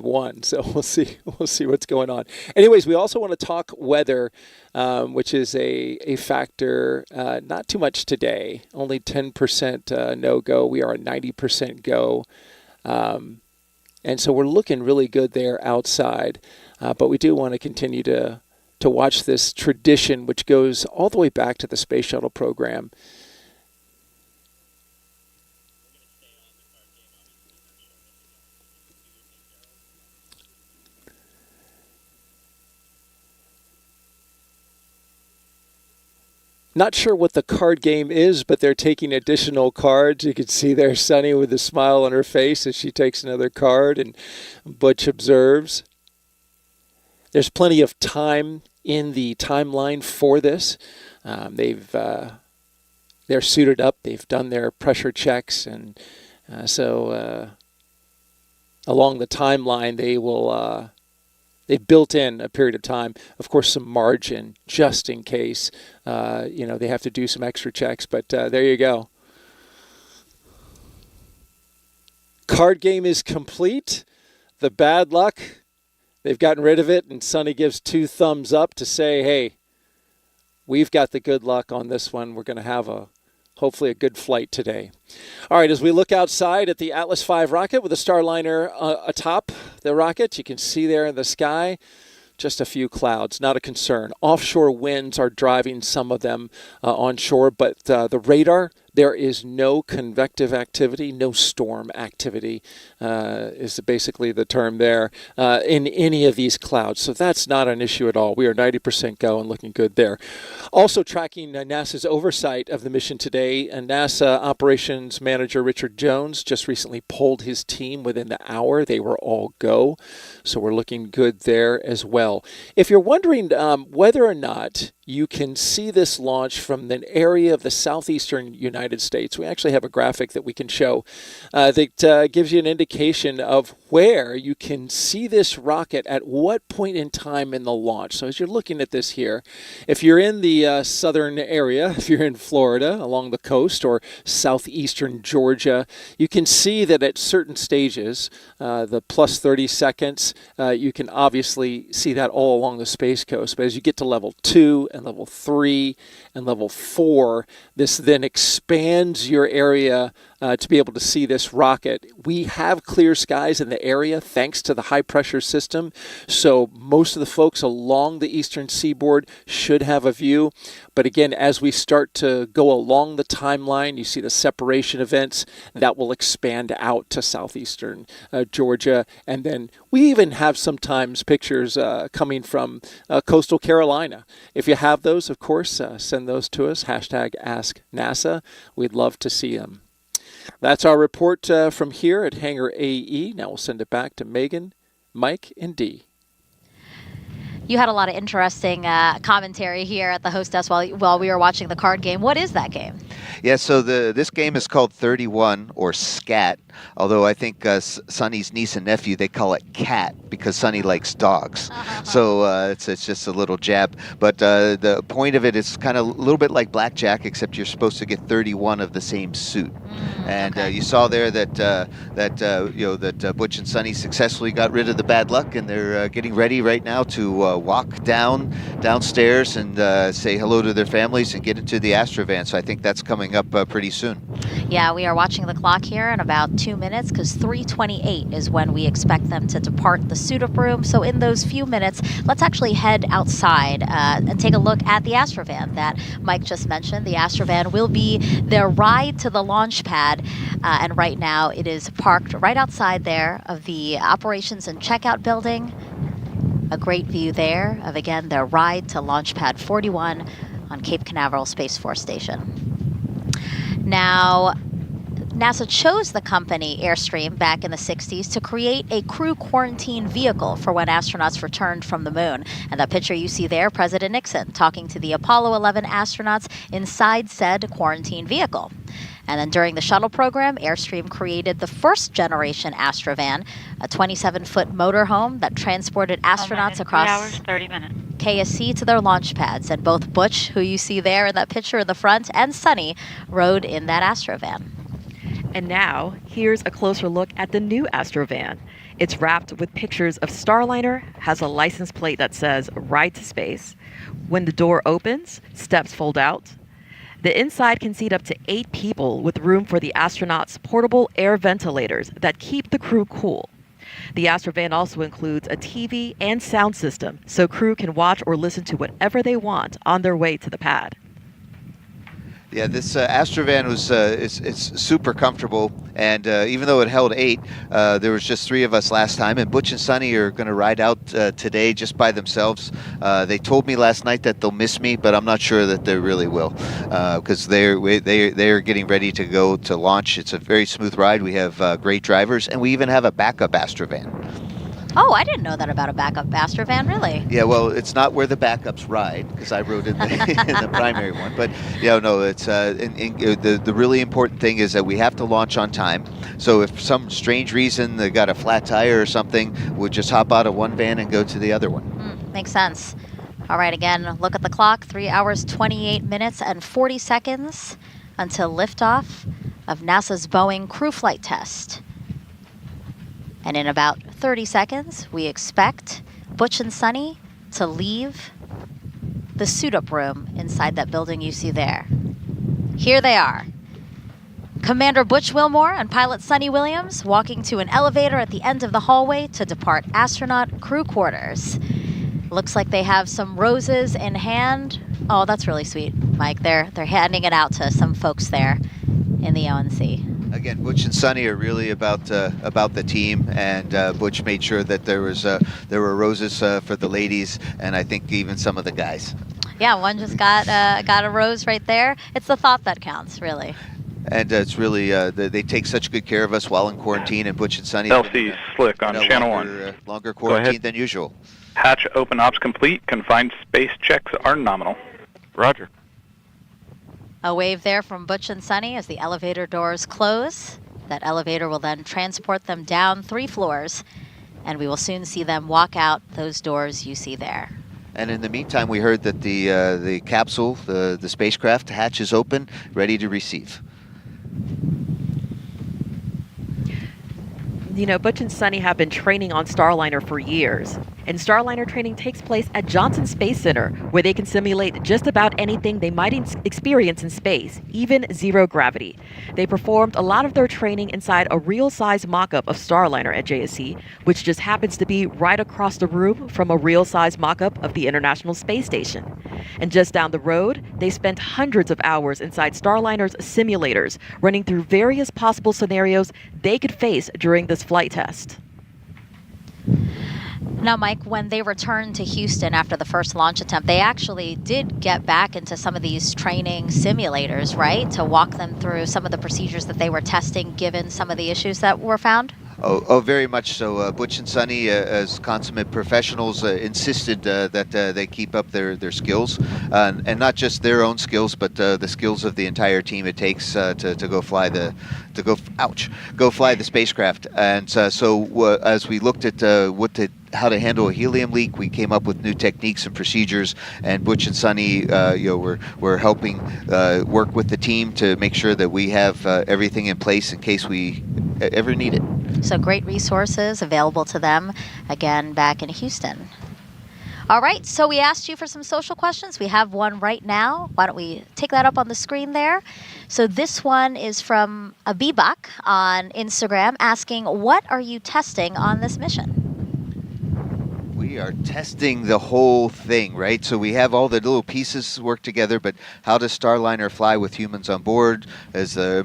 won, so we'll see what's going on. Anyways, we also want to talk weather, which is a factor. Not too much today, only 10% no-go. We are a 90% go, and so we're looking really good there outside. But we do want to continue to watch this tradition, which goes all the way back to the space shuttle program. Not sure what the card game is, but they're taking additional cards. You can see there Suni with a smile on her face as she takes another card, and Butch observes. There's plenty of time in the timeline for this. They're suited up. They've done their pressure checks, and so along the timeline, they've built in a period of time, of course, some margin just in case, they have to do some extra checks. But there you go. Card game is complete. The bad luck, they've gotten rid of it, and Suni gives 2 thumbs up to say, hey, we've got the good luck on this one. We're going to have hopefully a good flight today. All right, as we look outside at the Atlas V rocket with the Starliner atop the rocket, you can see there in the sky just a few clouds, not a concern. Offshore winds are driving some of them onshore, but the radar, there is no convective activity, no storm activity is basically the term there in any of these clouds. So that's not an issue at all. We are 90% go and looking good there. Also tracking NASA's oversight of the mission today, NASA Operations Manager Richard Jones just recently polled his team within the hour. They were all go. So we're looking good there as well. If you're wondering whether or not you can see this launch from an area of the southeastern United States, we actually have a graphic that we can show that gives you an indication of where you can see this rocket at what point in time in the launch. So as you're looking at this here, if you're in the southern area, if you're in Florida along the coast or southeastern Georgia, you can see that at certain stages, the plus 30 seconds, you can obviously see that all along the Space Coast. But as you get to level 2 and level 3 and level 4, this then expands your area to be able to see this rocket. We have clear skies in the area thanks to the high-pressure system, so most of the folks along the eastern seaboard should have a view. But again, as we start to go along the timeline, you see the separation events that will expand out to southeastern Georgia. And then we even have sometimes pictures coming from coastal Carolina. If you have those, of course, send those to us. #AskNASA. We'd love to see them. That's our report from here at Hangar AE. Now we'll send it back to Megan, Mike, and Dee. You had a lot of interesting commentary here at the host desk while we were watching the card game. What is that game? Yeah, so this game is called 31, or SCAT, although I think Sonny's niece and nephew, they call it CAT because Sonny likes dogs. So it's just a little jab. But the point of it is kind of a little bit like blackjack, except you're supposed to get 31 of the same suit. And you saw there that Butch and Sonny successfully got rid of the bad luck, and they're getting ready right now to walk downstairs and say hello to their families and get into the Astrovan. So I think that's coming up pretty soon. Yeah, we are watching the clock here in about 2 minutes because 3:28 is when we expect them to depart the suit-up room. So in those few minutes, let's actually head outside and take a look at the Astrovan that Mike just mentioned. The Astrovan will be their ride to the launch pad, and right now it is parked right outside there of the operations and checkout building. A great view there of, again, their ride to Launch Pad 41 on Cape Canaveral Space Force Station. Now, NASA chose the company Airstream back in the 60s to create a crew quarantine vehicle for when astronauts returned from the moon. And that picture you see there, President Nixon talking to the Apollo 11 astronauts inside said quarantine vehicle. And then during the shuttle program, Airstream created the first generation Astrovan, a 27-foot motorhome that transported astronauts across 3 hours, 30 minutes. KSC to their launch pads. And both Butch, who you see there in that picture in the front, and Suni rode in that Astrovan. And now, here's a closer look at the new Astrovan. It's wrapped with pictures of Starliner, has a license plate that says Ride to Space. When the door opens, steps fold out. The inside can seat up to 8 people with room for the astronauts' portable air ventilators that keep the crew cool. The Astrovan also includes a TV and sound system, so crew can watch or listen to whatever they want on their way to the pad. Yeah, this Astrovan was it's super comfortable, and even though it held 8, there was just 3 of us last time, and Butch and Suni are going to ride out today just by themselves. They told me last night that they'll miss me, but I'm not sure that they really will, because they're getting ready to go to launch. It's a very smooth ride. We have great drivers, and we even have a backup Astrovan. Oh, I didn't know that about a backup Astrovan, really. Yeah, well, it's not where the backups ride, because I rode in the, in the primary one. But, yeah, no, it's the really important thing is that we have to launch on time. So if for some strange reason they got a flat tire or something, we'll just hop out of one van and go to the other one. Makes sense. All right, again, look at the clock. 3 hours, 28 minutes, and 40 seconds until liftoff of NASA's Boeing Crew Flight Test. And in about 30 seconds, we expect Butch and Suni to leave the suit-up room inside that building you see there. Here they are. Commander Butch Wilmore and pilot Suni Williams walking to an elevator at the end of the hallway to depart astronaut crew quarters. Looks like they have some roses in hand. Oh, that's really sweet, Mike. They're handing it out to some folks there in the ONC. Again, Butch and Suni are really about the team, and Butch made sure that there were roses for the ladies, and I think even some of the guys. Yeah, one just got a rose right there. It's the thought that counts, really. And it's really they take such good care of us while in quarantine, and Butch and Suni. LC Slick on channel 1. Longer quarantine than usual. Hatch open ops complete. Confined space checks are nominal. Roger. A wave there from Butch and Suni as the elevator doors close. That elevator will then transport them down 3 floors, and we will soon see them walk out those doors you see there. And in the meantime, we heard that the capsule, the spacecraft hatch is open, ready to receive. You know, Butch and Suni have been training on Starliner for years, And Starliner training takes place at Johnson Space Center, where they can simulate just about anything they might experience in space, even zero gravity. They performed a lot of their training inside a real-size mock-up of Starliner at JSC, which just happens to be right across the room from a real-size mock-up of the International Space Station. And just down the road, they spent hundreds of hours inside Starliner's simulators, running through various possible scenarios they could face during this flight test. Now, Mike, when they returned to Houston after the first launch attempt, they actually did get back into some of these training simulators, right, to walk them through some of the procedures that they were testing given some of the issues that were found? Oh, very much so. Butch and Suni, as consummate professionals, insisted that they keep up their skills, and not just their own skills, but the skills of the entire team it takes to go fly the spacecraft. And so as we looked at how to handle a helium leak, we came up with new techniques and procedures. And Butch and Suni, we're helping work with the team to make sure that we have everything in place in case we ever need it. So great resources available to them, again, back in Houston. All right, so we asked you for some social questions. We have one right now. Why don't we take that up on the screen there? So this one is from Abibak on Instagram asking, what are you testing on this mission? We are testing the whole thing, right? So we have all the little pieces work together, but how does Starliner fly with humans on board? Is the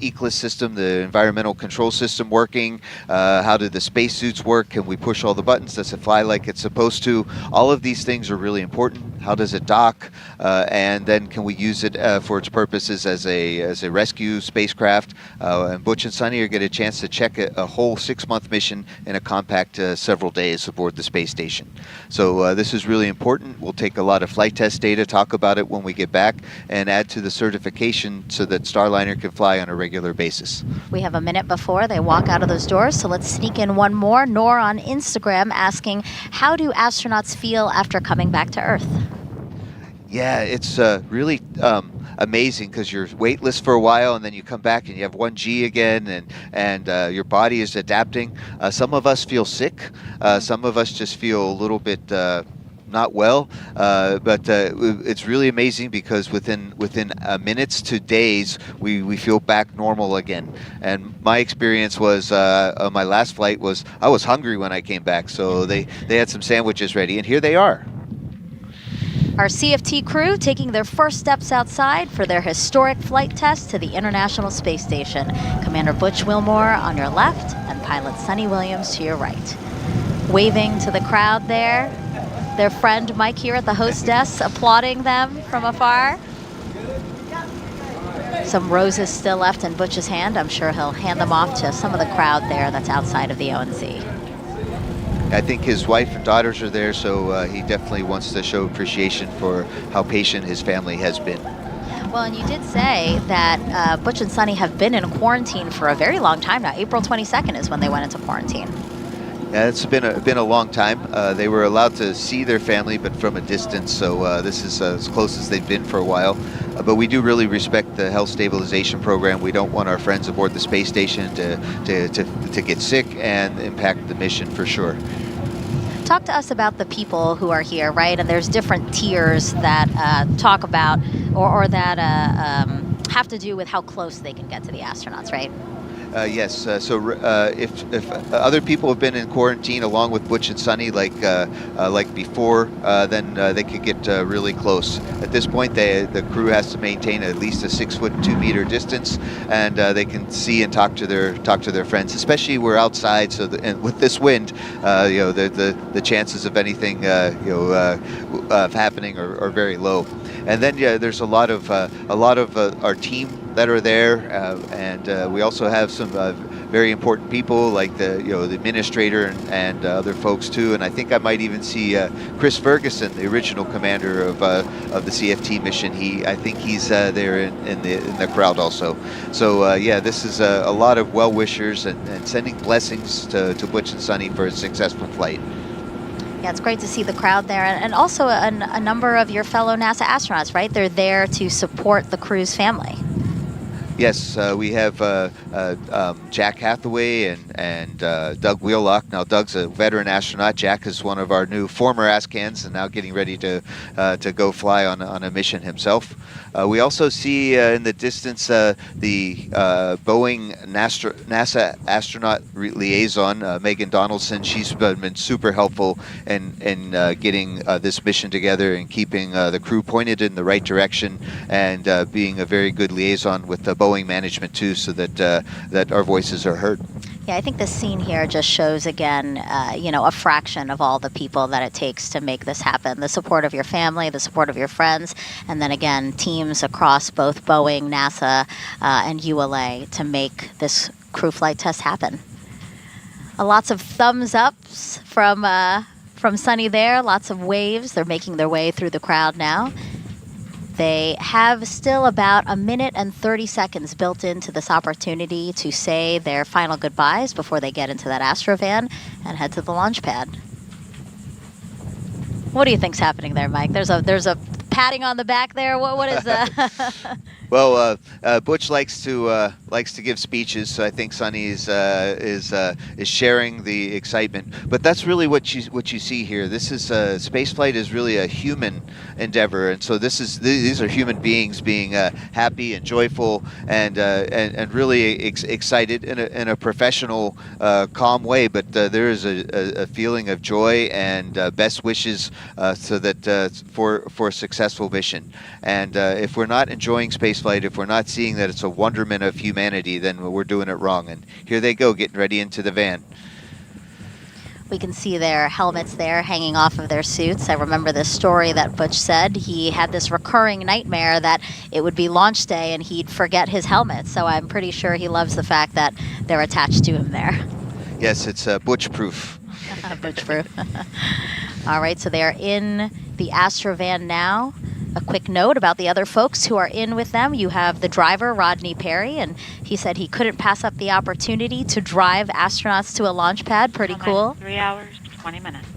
ECLIS system, the environmental control system, working? How do the spacesuits work? Can we push all the buttons? Does it fly like it's supposed to? All of these things are really important. How does it dock? And then can we use it for its purposes as a rescue spacecraft? And Butch and Suni are get a chance to check a whole 6-month mission in a compact several days aboard the space station. So this is really important. We'll take a lot of flight test data, talk about it when we get back, and add to the certification so that Starliner can fly on a regular basis. We have a minute before they walk out of those doors, so let's sneak in one more. Nor on Instagram asking, how do astronauts feel after coming back to Earth? Yeah, it's really amazing because you're weightless for a while and then you come back and you have 1G again and your body is adapting. Some of us feel sick. Some of us just feel a little bit not well, but it's really amazing because within minutes to days we feel back normal again. And my experience was on my last flight was I was hungry when I came back, so they had some sandwiches ready, and here they are. Our CFT crew taking their first steps outside for their historic flight test to the International Space Station. Commander Butch Wilmore on your left and pilot Suni Williams to your right. Waving to the crowd there. Their friend Mike here at the host desk applauding them from afar. Some roses still left in Butch's hand. I'm sure he'll hand them off to some of the crowd there that's outside of the ONC. I think his wife and daughters are there, so he definitely wants to show appreciation for how patient his family has been. Well, and you did say that Butch and Suni have been in quarantine for a very long time now. April 22nd is when they went into quarantine. Yeah, it's been a long time. They were allowed to see their family, but from a distance, so this is as close as they've been for a while. But we do really respect the health stabilization program. We don't want our friends aboard the space station to get sick and impact the mission for sure. Talk to us about the people who are here, right? And there's different tiers that talk about or that have to do with how close they can get to the astronauts, right? Yes. So if other people have been in quarantine along with Butch and Suni, like before, then they could get really close. At this point, the crew has to maintain at least a 6-foot 2-meter distance, and they can see and talk to their friends. Especially we're outside, so and with this wind, the chances of anything happening are very low. And then there's a lot of our team that are there, and we also have some very important people like the administrator and other folks too. And I think I might even see Chris Ferguson, the original commander of the CFT mission. I think he's there in the crowd also. So this is a lot of well-wishers and sending blessings to Butch and Suni for a successful flight. Yeah, it's great to see the crowd there, and also a number of your fellow NASA astronauts, right? They're there to support the crew's family. Yes, we have Jack Hathaway and Doug Wheelock. Now, Doug's a veteran astronaut. Jack is one of our new former ASCANs and now getting ready to go fly on a mission himself. We also see in the distance the Boeing NASA astronaut liaison, Megan Donaldson. She's been super helpful in getting this mission together and keeping the crew pointed in the right direction, and being a very good liaison with the Boeing management too, so that our voices are heard. Yeah, I think the scene here just shows again, a fraction of all the people that it takes to make this happen. The support of your family, the support of your friends, and then again, teams across both Boeing, NASA, and ULA to make this crew flight test happen. Lots of thumbs ups from Suni there, lots of waves. They're making their way through the crowd now. They have still about 1 minute and 30 seconds built into this opportunity to say their final goodbyes before they get into that Astrovan and head to the launch pad. What do you think's happening there, Mike? There's a patting on the back there. What is that? Well, Butch likes to give speeches, so I think Suni is sharing the excitement. But that's really what you see here. This is spaceflight is really a human endeavor, and so these are human beings being happy and joyful and really excited in a professional, calm way. But there is a feeling of joy and best wishes so that for a successful mission. And if we're not enjoying spaceflight, if we're not seeing that it's a wonderment of humanity, then we're doing it wrong. And here they go, getting ready into the van. We can see their helmets there hanging off of their suits. I remember this story that Butch said. He had this recurring nightmare that it would be launch day and he'd forget his helmet. So I'm pretty sure he loves the fact that they're attached to him there. Yes, it's Butch-proof. Butch-proof. All right, so they are in the Astrovan now. A quick note about the other folks who are in with them. You have the driver, Rodney Perry, and he said he couldn't pass up the opportunity to drive astronauts to a launch pad. Pretty cool. 3 hours, 20 minutes.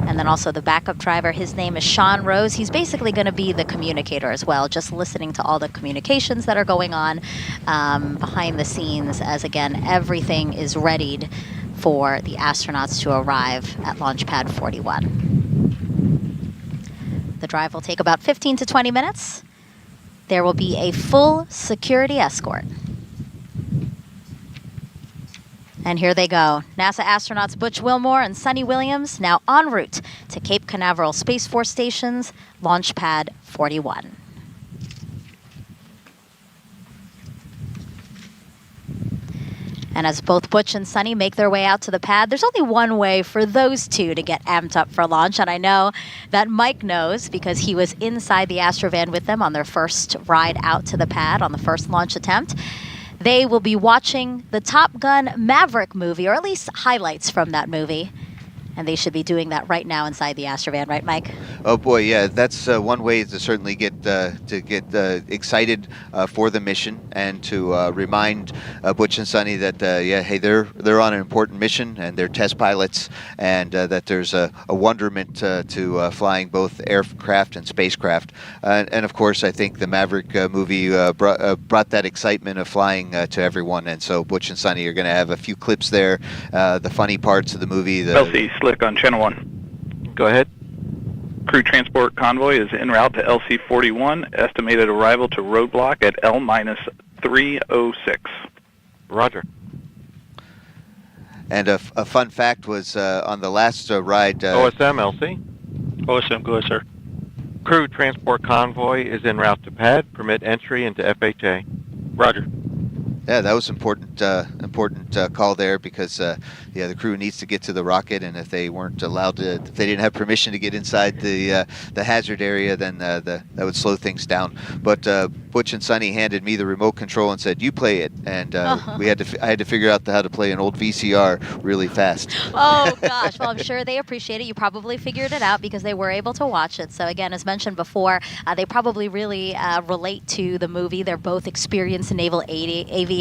And then also the backup driver, his name is Sean Rose. He's basically going to be the communicator as well, just listening to all the communications that are going on behind the scenes, as again, everything is readied for the astronauts to arrive at Launch Pad 41. The drive will take about 15 to 20 minutes. There will be a full security escort. And here they go. NASA astronauts Butch Wilmore and Suni Williams now en route to Cape Canaveral Space Force Station's Launch Pad 41. And as both Butch and Suni make their way out to the pad, there's only one way for those two to get amped up for launch. And I know that Mike knows because he was inside the Astrovan with them on their first ride out to the pad on the first launch attempt. They will be watching the Top Gun Maverick movie, or at least highlights from that movie. And they should be doing that right now inside the Astrovan, right, Mike? Oh boy, yeah, that's one way to certainly get excited for the mission, and to remind Butch and Suni that hey, they're on an important mission and they're test pilots, and that there's a wonderment to flying both aircraft and spacecraft. And of course, I think the Maverick movie brought that excitement of flying to everyone. And so Butch and Suni are going to have a few clips there, the funny parts of the movie. LC Slick on Channel 1. Go ahead. Crew transport convoy is en route to LC-41. Estimated arrival to roadblock at L-306. Roger. And a fun fact was on the last ride... OSM, LC. OSM, go ahead, sir. Crew transport convoy is en route to pad. Permit entry into FHA. Roger. Yeah, that was important call there, because the crew needs to get to the rocket, and if they weren't allowed to, if they didn't have permission to get inside the hazard area, then that would slow things down. But Butch and Suni handed me the remote control and said, "You play it," and I had to figure out how to play an old VCR really fast. Oh gosh, well I'm sure they appreciate it. You probably figured it out because they were able to watch it. So again, as mentioned before, they probably really relate to the movie. They're both experienced naval aviators.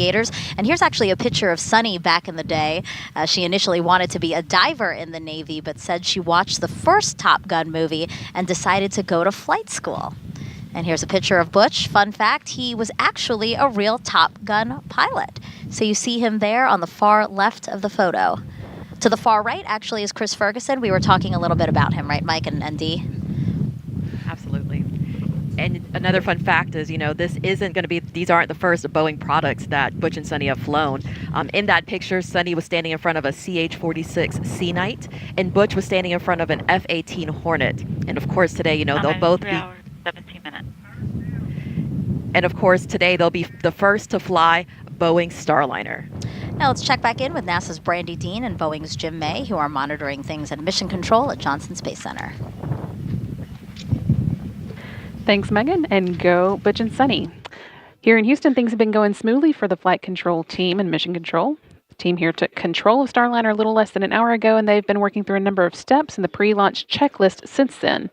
And here's actually a picture of Suni back in the day. She initially wanted to be a diver in the Navy, but said she watched the first Top Gun movie and decided to go to flight school. And here's a picture of Butch. Fun fact, he was actually a real Top Gun pilot. So you see him there on the far left of the photo. To the far right, actually, is Chris Ferguson. We were talking a little bit about him, right, Mike and Dee? Absolutely. And another fun fact is, this isn't going to be, these aren't the first Boeing products that Butch and Suni have flown. In that picture, Suni was standing in front of a CH-46 Sea Knight, and Butch was standing in front of an F-18 Hornet. And of course, today, they'll both 3 be... hours, 17 minutes. And of course, today they'll be the first to fly Boeing Starliner. Now let's check back in with NASA's Brandy Dean and Boeing's Jim May, who are monitoring things at Mission Control at Johnson Space Center. Thanks, Megan, and go Butch and Suni. Here in Houston, things have been going smoothly for the flight control team and Mission Control. The team here took control of Starliner a little less than an hour ago, and they've been working through a number of steps in the pre-launch checklist since then.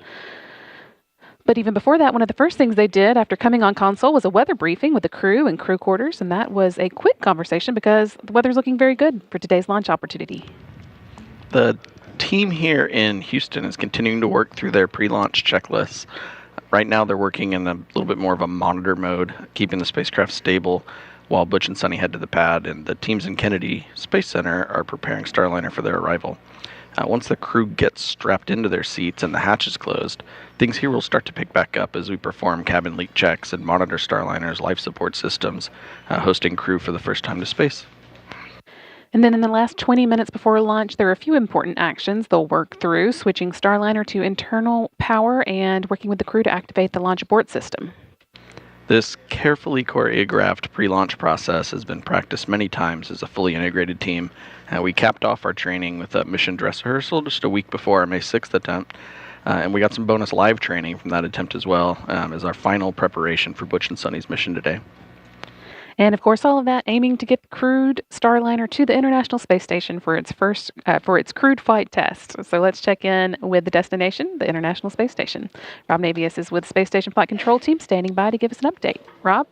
But even before that, one of the first things they did after coming on console was a weather briefing with the crew and crew quarters, and that was a quick conversation because the weather's looking very good for today's launch opportunity. The team here in Houston is continuing to work through their pre-launch checklists. Right now they're working in a little bit more of a monitor mode, keeping the spacecraft stable while Butch and Suni head to the pad, and the teams in Kennedy Space Center are preparing Starliner for their arrival. Once the crew gets strapped into their seats and the hatch is closed, things here will start to pick back up as we perform cabin leak checks and monitor Starliner's life support systems, hosting crew for the first time to space. And then in the last 20 minutes before launch, there are a few important actions they'll work through, switching Starliner to internal power and working with the crew to activate the launch abort system. This carefully choreographed pre-launch process has been practiced many times as a fully integrated team. We capped off our training with a mission dress rehearsal just a week before our May 6th attempt. And we got some bonus live training from that attempt as well as our final preparation for Butch and Suni's mission today. And of course, all of that aiming to get the crewed Starliner to the International Space Station for its crewed flight test. So let's check in with the destination, the International Space Station. Rob Navius is with the Space Station Flight Control Team, standing by to give us an update. Rob?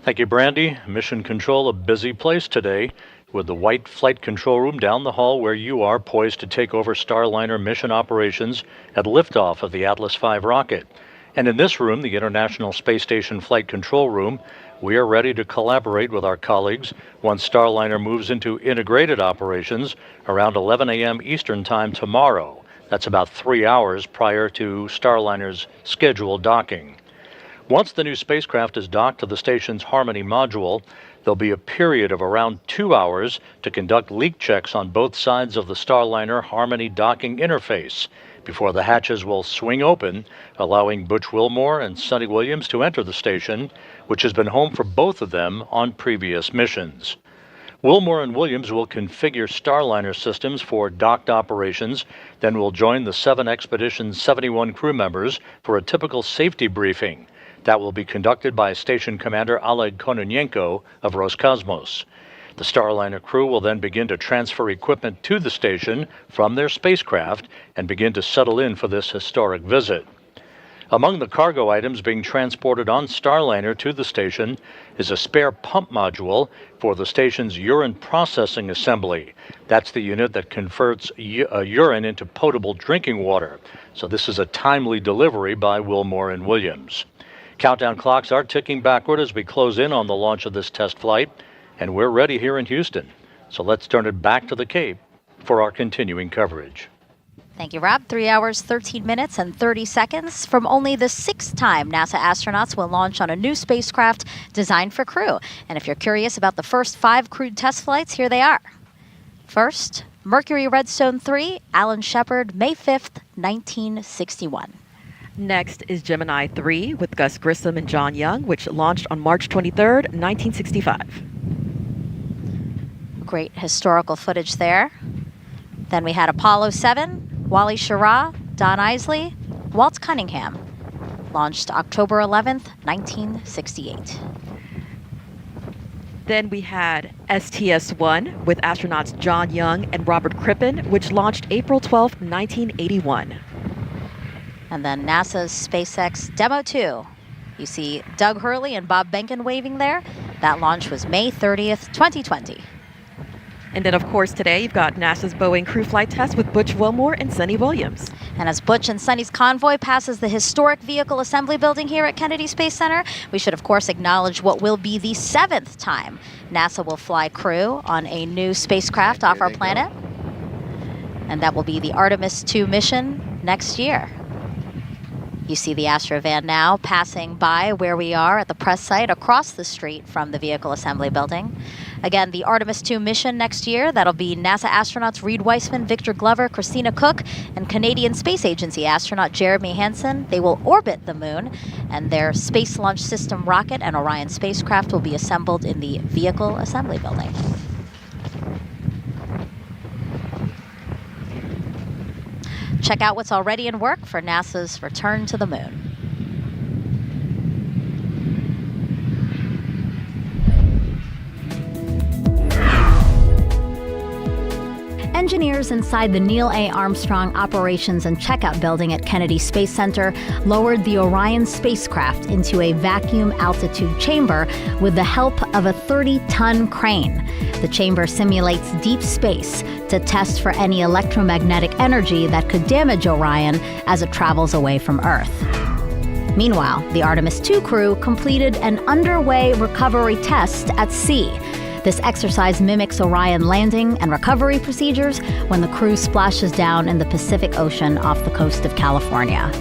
Thank you, Brandy. Mission Control, a busy place today, with the white flight control room down the hall where you are, poised to take over Starliner mission operations at liftoff of the Atlas V rocket. And in this room, the International Space Station Flight Control Room, we are ready to collaborate with our colleagues once Starliner moves into integrated operations around 11 a.m. Eastern Time tomorrow. That's about 3 hours prior to Starliner's scheduled docking. Once the new spacecraft is docked to the station's Harmony module, there'll be a period of around 2 hours to conduct leak checks on both sides of the Starliner Harmony docking interface before the hatches will swing open, allowing Butch Wilmore and Suni Williams to enter the station, which has been home for both of them on previous missions. Wilmore and Williams will configure Starliner systems for docked operations, then will join the 7 Expedition's 71 crew members for a typical safety briefing. That will be conducted by Station Commander Oleg Kononenko of Roscosmos. The Starliner crew will then begin to transfer equipment to the station from their spacecraft and begin to settle in for this historic visit. Among the cargo items being transported on Starliner to the station is a spare pump module for the station's urine processing assembly. That's the unit that converts urine into potable drinking water. So this is a timely delivery by Wilmore and Williams. Countdown clocks are ticking backward as we close in on the launch of this test flight, and we're ready here in Houston. So let's turn it back to the Cape for our continuing coverage. Thank you, Rob. 3 hours, 13 minutes, and 30 seconds from only the 6th time NASA astronauts will launch on a new spacecraft designed for crew. And if you're curious about the first 5 crewed test flights, here they are. First, Mercury Redstone 3, Alan Shepard, May 5th, 1961. Next is Gemini 3 with Gus Grissom and John Young, which launched on March 23rd, 1965. Great historical footage there. Then we had Apollo 7, Wally Schirra, Don Isley, Walt Cunningham. Launched October 11th, 1968. Then we had STS-1 with astronauts John Young and Robert Crippen, which launched April 12th, 1981. And then NASA's SpaceX Demo 2. You see Doug Hurley and Bob Behnken waving there. That launch was May 30th, 2020. And then, of course, today you've got NASA's Boeing Crew Flight Test with Butch Wilmore and Suni Williams. And as Butch and Suni's convoy passes the historic vehicle assembly building here at Kennedy Space Center, we should, of course, acknowledge what will be the 7th time NASA will fly crew on a new spacecraft off our planet. And that will be the Artemis II mission next year. You see the Astrovan now passing by where we are at the press site across the street from the vehicle assembly building. Again, the Artemis II mission next year, that'll be NASA astronauts Reed Weissman, Victor Glover, Christina Cook, and Canadian Space Agency astronaut Jeremy Hansen. They will orbit the moon, and their Space Launch System rocket and Orion spacecraft will be assembled in the vehicle assembly building. Check out what's already in work for NASA's return to the moon. Engineers inside the Neil A. Armstrong Operations and Checkout Building at Kennedy Space Center lowered the Orion spacecraft into a vacuum altitude chamber with the help of a 30-ton crane. The chamber simulates deep space to test for any electromagnetic energy that could damage Orion as it travels away from Earth. Meanwhile, the Artemis II crew completed an underway recovery test at sea. This exercise mimics Orion landing and recovery procedures when the crew splashes down in the Pacific Ocean off the coast of California.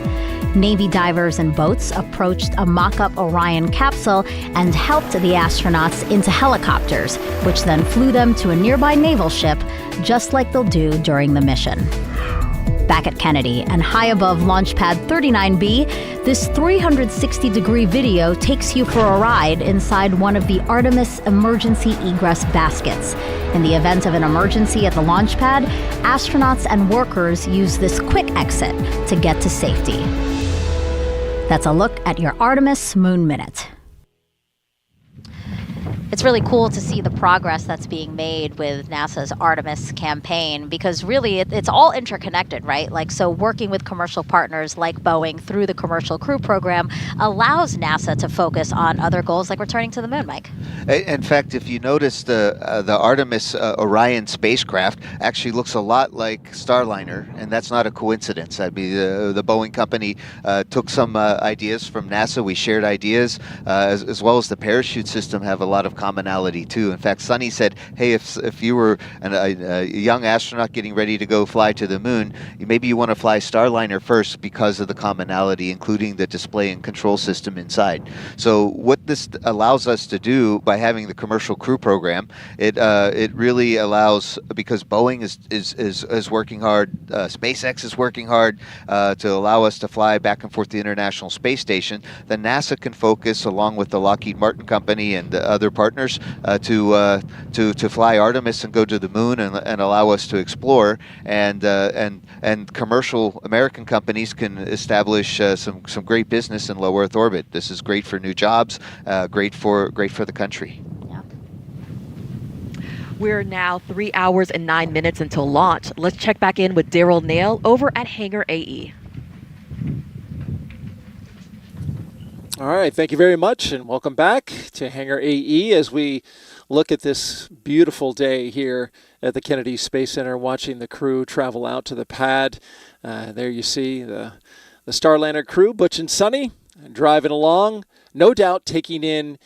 Navy divers and boats approached a mock-up Orion capsule and helped the astronauts into helicopters, which then flew them to a nearby naval ship, just like they'll do during the mission. Back at Kennedy and high above Launch Pad 39B, this 360-degree video takes you for a ride inside one of the Artemis emergency egress baskets. In the event of an emergency at the launch pad, astronauts and workers use this quick exit to get to safety. That's a look at your Artemis Moon Minute. It's really cool to see the progress that's being made with NASA's Artemis campaign, because really it's all interconnected, right? Like, so working with commercial partners like Boeing through the Commercial Crew Program allows NASA to focus on other goals like returning to the moon, Mike. In fact, if you notice, the Artemis Orion spacecraft actually looks a lot like Starliner, and that's not a coincidence. I mean, the Boeing company took some ideas from NASA. We shared ideas, as well as the parachute system have a lot of commonality too. In fact, Suni said, hey, if you were a young astronaut getting ready to go fly to the moon, maybe you want to fly Starliner first because of the commonality, including the display and control system inside. So what this allows us to do by having the Commercial Crew Program, it really allows, because Boeing is working hard, SpaceX is working hard to allow us to fly back and forth to the International Space Station, then NASA can focus, along with the Lockheed Martin company and the other partners, to fly Artemis and go to the moon and allow us to explore, and commercial American companies can establish some great business in low Earth orbit. This is great for new jobs, great for the country. We're now 3 hours and 9 minutes until launch. Let's check back in with Daryl Nail over at Hangar AE. All right, thank you very much, and welcome back to Hangar AE as we look at this beautiful day here at the Kennedy Space Center, watching the crew travel out to the pad. There you see the Starliner crew, Butch and Suni, driving along, no doubt taking in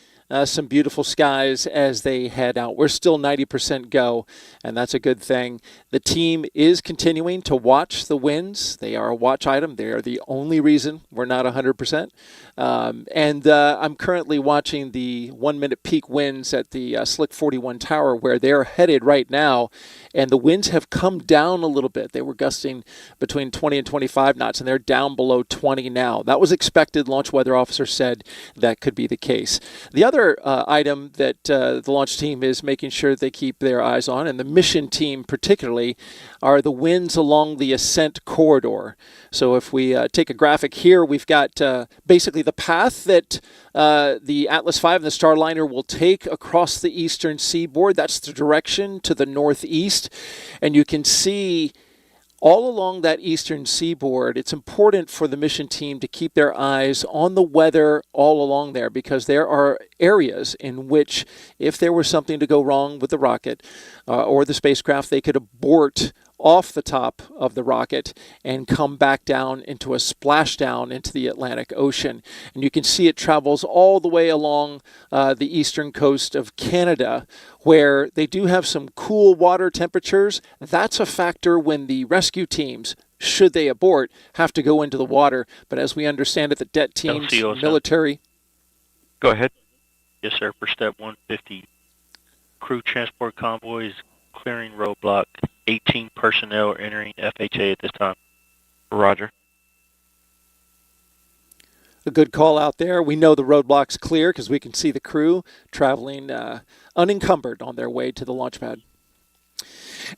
some beautiful skies as they head out. We're still 90% go, and that's a good thing. The team is continuing to watch the winds. They are a watch item. They are the only reason we're not 100%. I'm currently watching the 1-minute peak winds at the Slick 41 Tower, where they're headed right now, and the winds have come down a little bit. They were gusting between 20 and 25 knots, and they're down below 20 now. That was expected. Launch weather officer said that could be the case. The other item that the launch team is making sure they keep their eyes on, and the mission team particularly, are the winds along the ascent corridor. So if we take a graphic here, we've got basically the path that the Atlas V and the Starliner will take across the eastern seaboard. That's the direction to the northeast. And you can see all along that eastern seaboard, it's important for the mission team to keep their eyes on the weather all along there, because there are areas in which, if there was something to go wrong with the rocket or the spacecraft, they could abort off the top of the rocket and come back down into a splashdown into the Atlantic Ocean. And you can see it travels all the way along the eastern coast of Canada, where they do have some cool water temperatures. That's a factor when the rescue teams, should they abort, have to go into the water. But as we understand it, the det teams, military... Go ahead. Yes, sir. For step 150, crew transport convoy is clearing roadblock. 18 personnel are entering FHA at this time. Roger. A good call out there. We know the roadblock's clear because we can see the crew traveling unencumbered on their way to the launch pad.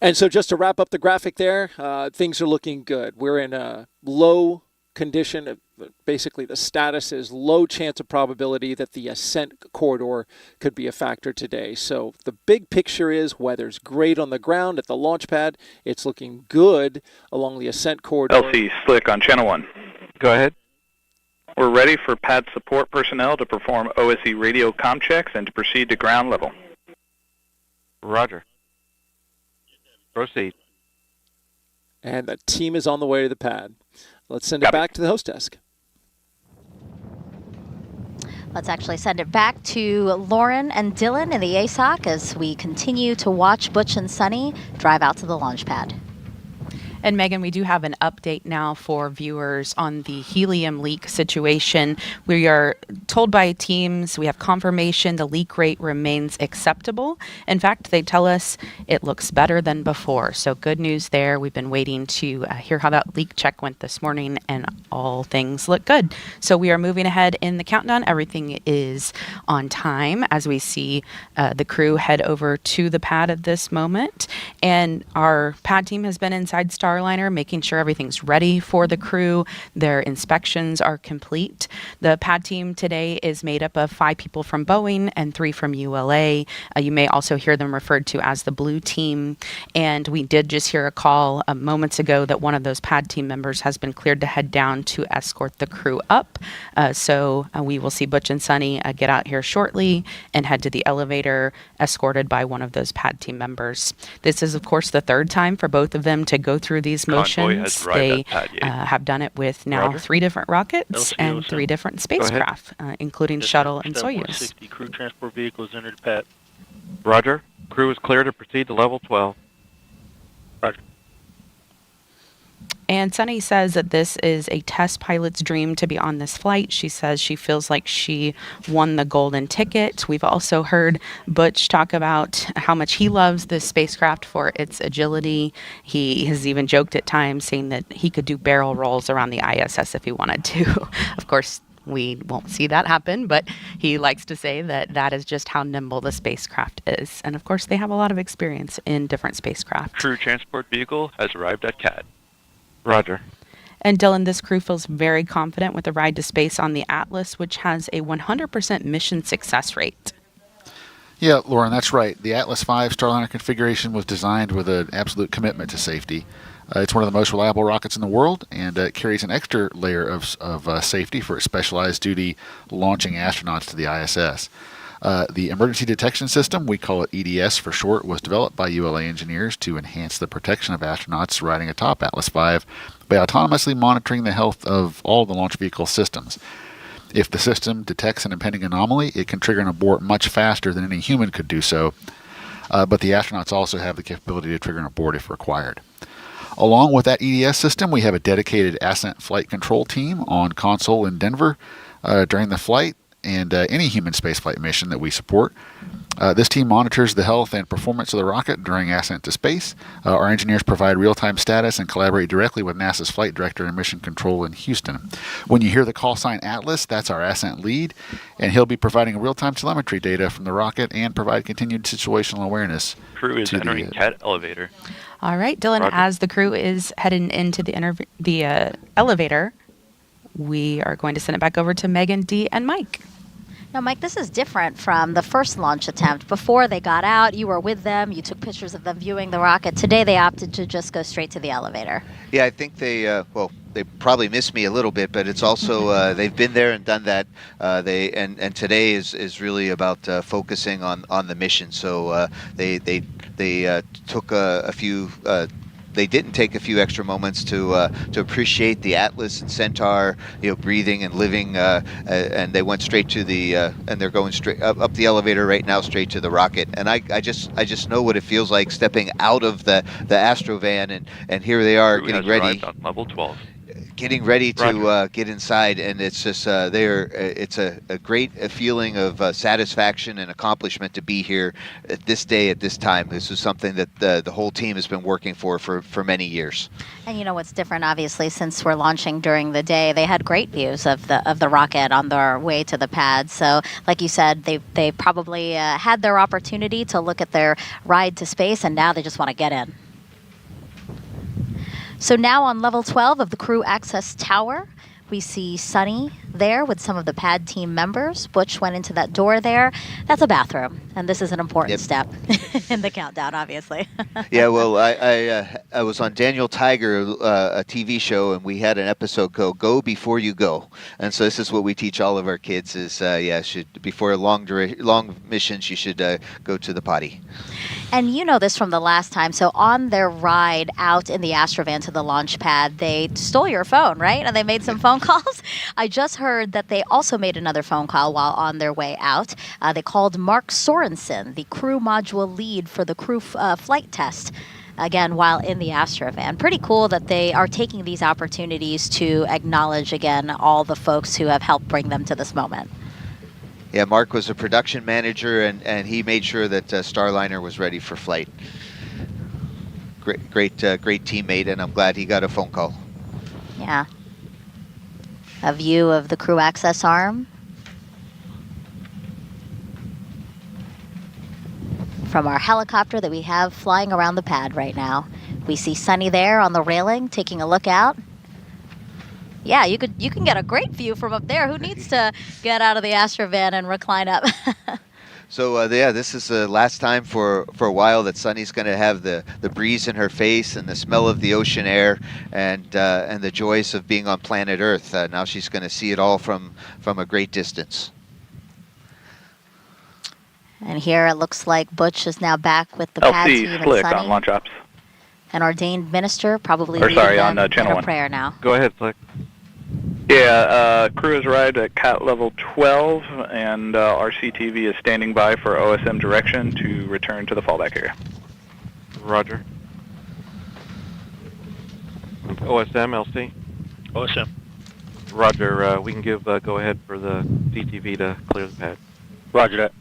And so just to wrap up the graphic there, things are looking good. We're in a low condition. Basically, the status is low chance of probability that the ascent corridor could be a factor today. So the big picture is weather's great on the ground at the launch pad. It's looking good along the ascent corridor. LC Slick on Channel 1. Go ahead. We're ready for pad support personnel to perform OSE radio comm checks and to proceed to ground level. Roger. Proceed. And the team is on the way to the pad. Let's send it back to the host desk. Let's actually send it back to Lauren and Dylan in the ASOC as we continue to watch Butch and Suni drive out to the launch pad. And Megan, we do have an update now for viewers on the helium leak situation. We are told by teams, we have confirmation the leak rate remains acceptable. In fact, they tell us it looks better than before. So good news there. We've been waiting to hear how that leak check went this morning, and all things look good. So we are moving ahead in the countdown. Everything is on time as we see the crew head over to the pad at this moment. And our pad team has been inside Starliner, making sure everything's ready for the crew. Their inspections are complete. The pad team today is made up of 5 people from Boeing and 3 from ULA. You may also hear them referred to as the blue team. And we did just hear a call moments ago that one of those pad team members has been cleared to head down to escort the crew up. So we will see Butch and Suni get out here shortly and head to the elevator, escorted by one of those pad team members. This is, of course, the 3rd time for both of them to go through these motions. They have done it with now 3 different rockets and 3 different spacecraft, including Shuttle and Soyuz. 160 crew transport vehicles entered pad. Roger. Crew is clear to proceed to level 12. Roger. And Suni says that this is a test pilot's dream to be on this flight. She says she feels like she won the golden ticket. We've also heard Butch talk about how much he loves this spacecraft for its agility. He has even joked at times saying that he could do barrel rolls around the ISS if he wanted to. Of course, we won't see that happen, but he likes to say that that is just how nimble the spacecraft is. And of course, they have a lot of experience in different spacecraft. Crew transport vehicle has arrived at CAD. Roger. And Dylan, this crew feels very confident with the ride to space on the Atlas, which has a 100% mission success rate. Yeah, Lauren, that's right. The Atlas V Starliner configuration was designed with an absolute commitment to safety. It's one of the most reliable rockets in the world, and it carries an extra layer of safety for its specialized duty launching astronauts to the ISS. The emergency detection system, we call it EDS for short, was developed by ULA engineers to enhance the protection of astronauts riding atop Atlas V by autonomously monitoring the health of all the launch vehicle systems. If the system detects an impending anomaly, it can trigger an abort much faster than any human could do so, but the astronauts also have the capability to trigger an abort if required. Along with that EDS system, we have a dedicated ascent flight control team on console in Denver during the flight and any human spaceflight mission that we support. This team monitors the health and performance of the rocket during ascent to space. Our engineers provide real-time status and collaborate directly with NASA's flight director and mission control in Houston. When you hear the call sign Atlas, that's our ascent lead, and he'll be providing real-time telemetry data from the rocket and provide continued situational awareness. Crew is entering CAD elevator. All right, Dylan, Roger. as the crew is heading into the elevator, we are going to send it back over to Megan, Dee, and Mike. Now, Mike, this is different from the first launch attempt. Before they got out, you were with them, you took pictures of them viewing the rocket. Today, they opted to just go straight to the elevator. Yeah, I think they probably miss me a little bit, but it's also they've been there and done that. And today is really about focusing on the mission. So they took a few they didn't take a few extra moments to appreciate the Atlas and Centaur, breathing and living, and they went straight to the and they're going straight up the elevator right now, straight to the rocket. And I just know what it feels like stepping out of the Astrovan, and here they are getting ready. On level 12. Getting ready to get inside, and it's just it's a great feeling of satisfaction and accomplishment to be here at this day, at this time. This is something that the whole team has been working for many years. And you know what's different, obviously, since we're launching during the day, they had great views of the rocket on their way to the pad. So, like you said, they probably had their opportunity to look at their ride to space, and now they just want to get in. So now on level 12 of the crew access tower, we see Suni there with some of the pad team members. Butch went into that door there. That's a bathroom, and this is an important step in the countdown, obviously. Yeah, well, I was on Daniel Tiger, a TV show, and we had an episode called "Go Before You Go," and so this is what we teach all of our kids: is before long missions, you should go to the potty. And you know this from the last time. So on their ride out in the Astrovan to the launch pad, they stole your phone, right? And they made some phone calls. I just heard that they also made another phone call while on their way out. They called Mark Sorensen, the crew module lead for the crew flight test, again, while in the Astrovan. Pretty cool that they are taking these opportunities to acknowledge, again, all the folks who have helped bring them to this moment. Yeah, Mark was a production manager, and he made sure that Starliner was ready for flight. Great teammate, and I'm glad he got a phone call. Yeah. A view of the crew access arm. From our helicopter that we have flying around the pad right now. We see Suni there on the railing, taking a look out. Yeah, you can get a great view from up there. Who needs to get out of the Astrovan and recline up? So this is the last time for a while that Suni's going to have the breeze in her face and the smell of the ocean air and the joys of being on planet Earth. Now she's going to see it all from a great distance. And here it looks like Butch is now back with the pad team and Slick Suni. on launch ops. An ordained minister, probably on channel 1. Prayer now. Go ahead, Slick. Yeah, crew has arrived at CAT level 12, and RCTV is standing by for OSM direction to return to the fallback area. Roger. OSM, LC? OSM. Roger, we can give go ahead for the CTV to clear the pad. Roger that.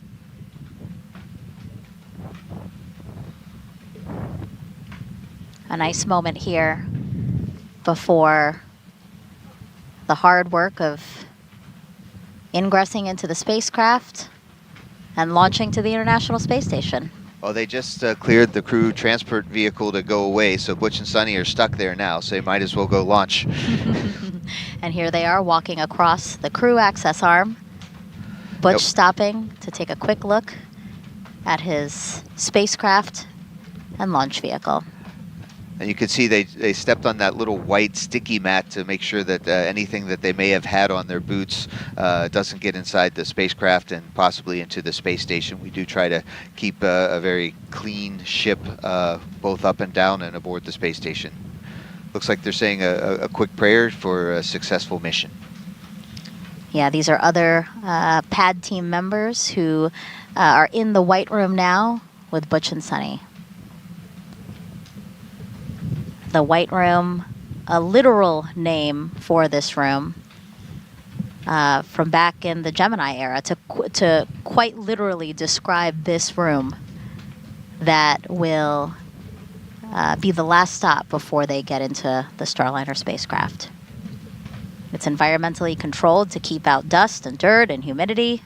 A nice moment here before the hard work of ingressing into the spacecraft and launching to the International Space Station. Well, they just cleared the crew transport vehicle to go away, so Butch and Suni are stuck there now, so they might as well go launch. And here they are walking across the crew access arm. Butch stopping to take a quick look at his spacecraft and launch vehicle. And you can see they stepped on that little white sticky mat to make sure that anything that they may have had on their boots doesn't get inside the spacecraft and possibly into the space station. We do try to keep a very clean ship both up and down and aboard the space station. Looks like they're saying a quick prayer for a successful mission. Yeah, these are other pad team members who are in the white room now with Butch and Suni. The White Room, a literal name for this room from back in the Gemini era, to quite literally describe this room that will be the last stop before they get into the Starliner spacecraft. It's environmentally controlled to keep out dust and dirt and humidity.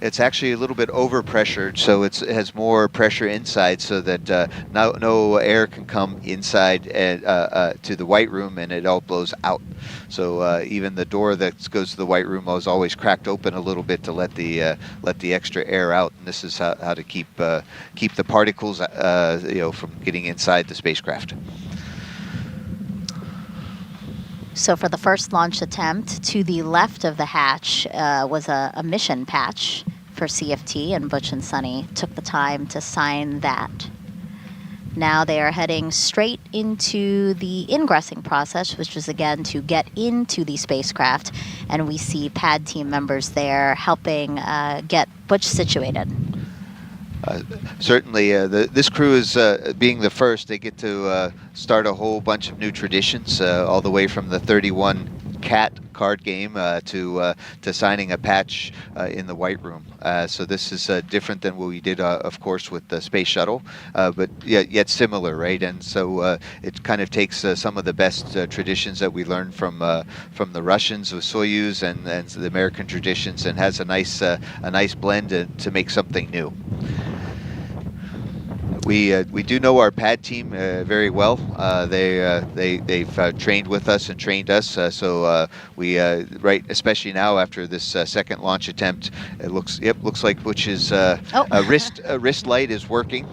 It's actually a little bit overpressured, so it has more pressure inside so that no air can come inside to the white room, and it all blows out. So even the door that goes to the white room was always cracked open a little bit to let the extra air out. And this is how to keep the particles from getting inside the spacecraft. So for the first launch attempt, to the left of the hatch was a mission patch for CFT, and Butch and Suni took the time to sign that. Now they are heading straight into the ingressing process, which is again to get into the spacecraft. And we see pad team members there helping get Butch situated. Certainly, this crew is being the first. They get to start a whole bunch of new traditions, all the way from the 31 cat card game to signing a patch in the White Room. So this is different than what we did, of course, with the Space Shuttle, but yet similar, right? And so it kind of takes some of the best traditions that we learned from the Russians with Soyuz and the American traditions, and has a nice blend to make something new. We do know our pad team very well. They've trained with us and trained us. So we especially now after this second launch attempt, it looks like Butch's wrist light is working.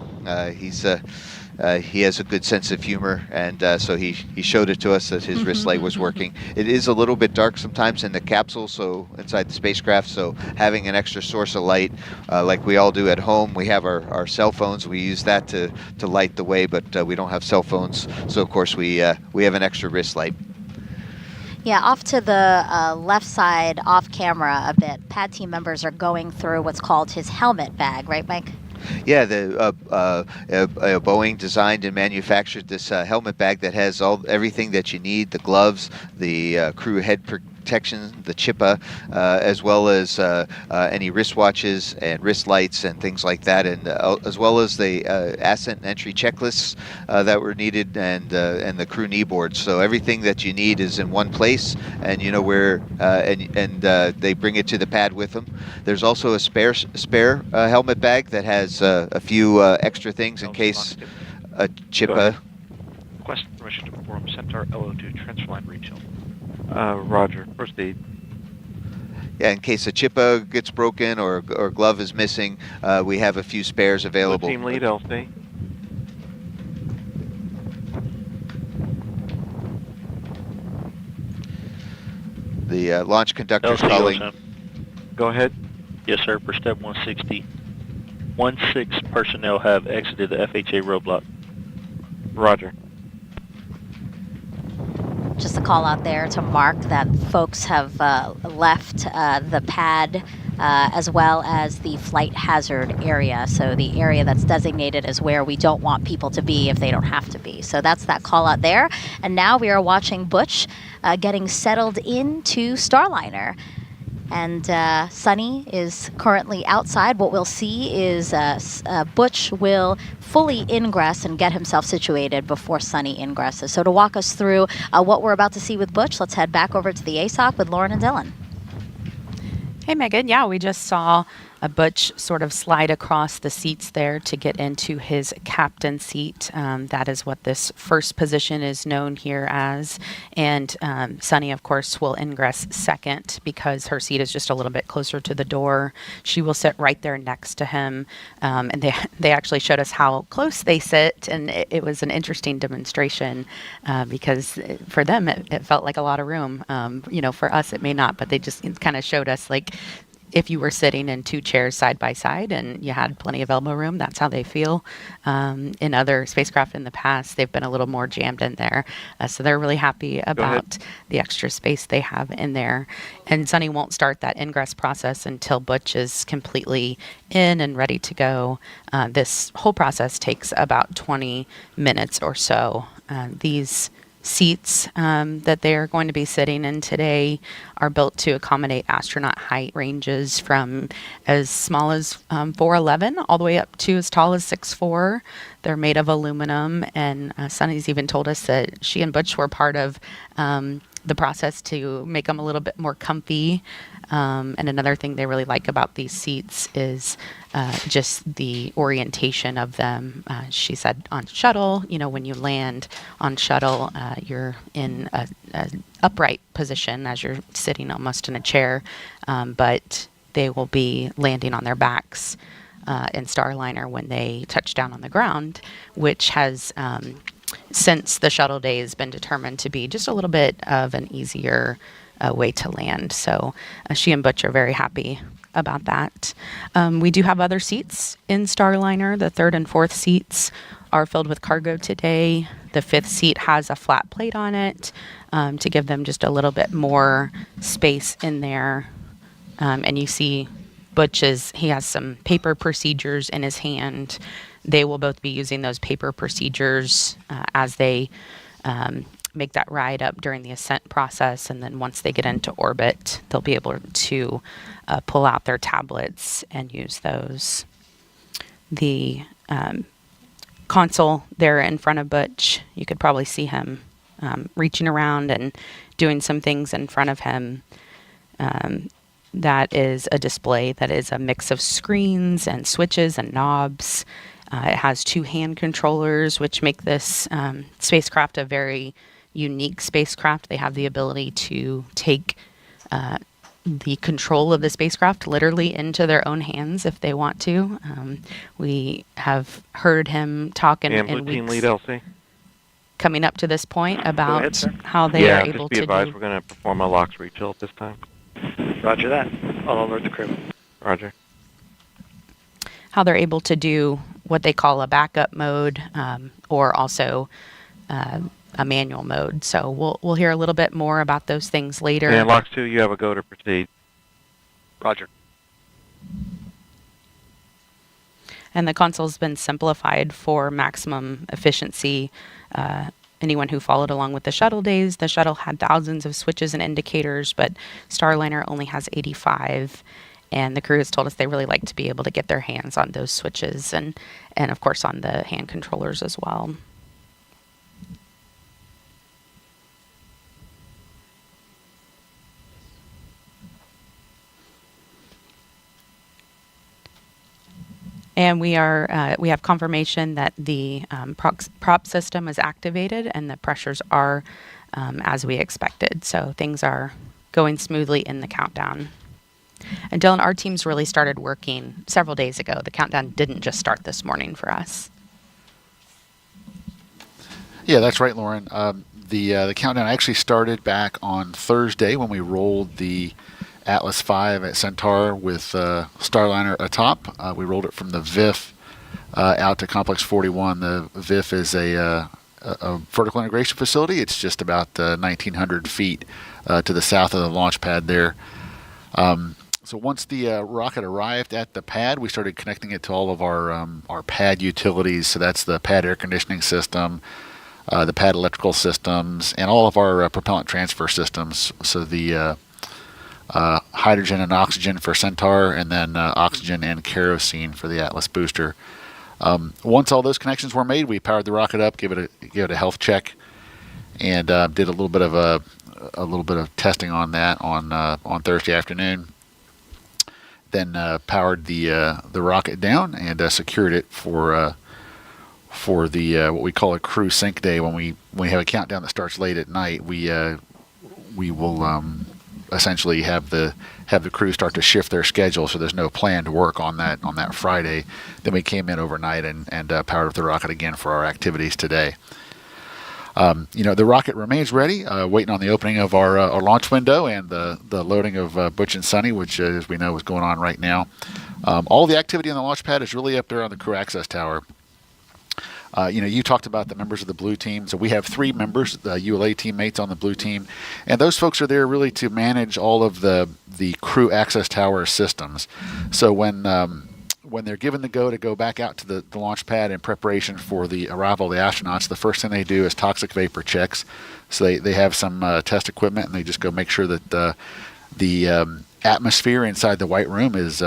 He has a good sense of humor, and so he showed it to us that his wrist light was working. It is a little bit dark sometimes in the capsule, so inside the spacecraft, so having an extra source of light, like we all do at home. We have our cell phones. We use that to light the way, but we don't have cell phones, so of course we have an extra wrist light. Yeah, off to the left side, off camera a bit, pad team members are going through what's called his helmet bag, right, Mike? Yeah, the Boeing designed and manufactured this helmet bag that has everything that you need: the gloves, the crew head protection, the chippa, as well as any wristwatches and wrist lights and things like that, and as well as the ascent and entry checklists that were needed, and the crew knee boards. So everything that you need is in one place, and you know where, and they bring it to the pad with them. There's also a spare helmet bag that has a few extra things in case a chippa. Request permission to perform Centaur LO2 transfer line retail. Roger. Proceed. Yeah, in case a chippa gets broken or glove is missing, we have a few spares available. Team lead, LC. The launch conductor's calling. Go ahead. Yes, sir. Per step 160. 16 personnel have exited the FHA roadblock. Roger. Just a call out there to mark that folks have left the pad as well as the flight hazard area. So the area that's designated as where we don't want people to be if they don't have to be. So that's that call out there. And now we are watching Butch getting settled into Starliner. And Suni is currently outside. What we'll see is Butch will fully ingress and get himself situated before Suni ingresses. So to walk us through what we're about to see with Butch, let's head back over to the ASOC with Lauren and Dylan. Hey, Megan. Yeah, we just saw a Butch sort of slide across the seats there to get into his captain seat. That is what this first position is known here as. And Suni, of course, will ingress second because her seat is just a little bit closer to the door. She will sit right there next to him. And they actually showed us how close they sit. And it was an interesting demonstration because for them, it felt like a lot of room. For us, it may not, but they just kind of showed us like, if you were sitting in two chairs side by side and you had plenty of elbow room, that's how they feel. In other spacecraft in the past, they've been a little more jammed in there. So they're really happy about the extra space they have in there. And Suni won't start that ingress process until Butch is completely in and ready to go. This whole process takes about 20 minutes or so. These seats that they are going to be sitting in today are built to accommodate astronaut height ranges from as small as 4'11" all the way up to as tall as 6'4". They're made of aluminum, and Suni's even told us that she and Butch were part of the process to make them a little bit more comfy. And another thing they really like about these seats is just the orientation of them. She said on shuttle, when you land on shuttle, you're in an upright position as you're sitting almost in a chair, but they will be landing on their backs in Starliner when they touch down on the ground, which has since the shuttle days been determined to be just a little bit of an easier way to land. So she and Butch are very happy about that. We do have other seats in Starliner. The third and fourth seats are filled with cargo today. The fifth seat has a flat plate on it to give them just a little bit more space in there. And you see Butch he has some paper procedures in his hand. They will both be using those paper procedures as they make that ride up during the ascent process. And then once they get into orbit, they'll be able to pull out their tablets and use those. The console there in front of Butch, you could probably see him reaching around and doing some things in front of him. That is a display that is a mix of screens and switches and knobs. It has 2 hand controllers, which make this spacecraft a very unique spacecraft. They have the ability to take the control of the spacecraft literally into their own hands if they want to. We have heard him talk in Blue team weeks lead LC. coming up to this point about ahead, how they are just able be to advised do. we're going to perform a LOX rechill at this time. Roger that. I'll alert the crew. Roger. How they're able to do what they call a backup mode or also a manual mode. So we'll hear a little bit more about those things later. And LOX 2, you have a go to proceed. Roger. And the console's been simplified for maximum efficiency. Anyone who followed along with the shuttle days, the shuttle had thousands of switches and indicators, but Starliner only has 85. And the crew has told us they really like to be able to get their hands on those switches and of course on the hand controllers as well. And we have confirmation that the prop system is activated and the pressures are as we expected. So things are going smoothly in the countdown. And Dylan, our team's really started working several days ago. The countdown didn't just start this morning for us. Yeah, that's right, Lauren. The countdown actually started back on Thursday when we rolled the Atlas V at Centaur with Starliner atop. We rolled it from the VIF out to Complex 41. The VIF is a vertical integration facility. It's just about 1,900 feet to the south of the launch pad there. So once the rocket arrived at the pad, we started connecting it to all of our pad utilities. So that's the pad air conditioning system, the pad electrical systems, and all of our propellant transfer systems. So the hydrogen and oxygen for Centaur, and then oxygen and kerosene for the Atlas booster. Once all those connections were made, we powered the rocket up, gave it a health check, and did a little bit of testing on that on Thursday afternoon. Then powered the rocket down and secured it for the what we call a crew sync day. When we have a countdown that starts late at night, we will essentially have the crew start to shift their schedule, so there's no planned work on that Friday. Then we came in overnight and powered up the rocket again for our activities today. The rocket remains ready, waiting on the opening of our launch window and the loading of Butch and Suni, which, as we know, is going on right now. All the activity on the launch pad is really up there on the crew access tower. You talked about the members of the blue team. So we have 3 members, the ULA teammates on the blue team, and those folks are there really to manage all of the crew access tower systems. So when they're given the go to go back out to the launch pad in preparation for the arrival of the astronauts, the first thing they do is toxic vapor checks. So they have some test equipment, and they just go make sure that the atmosphere inside the white room is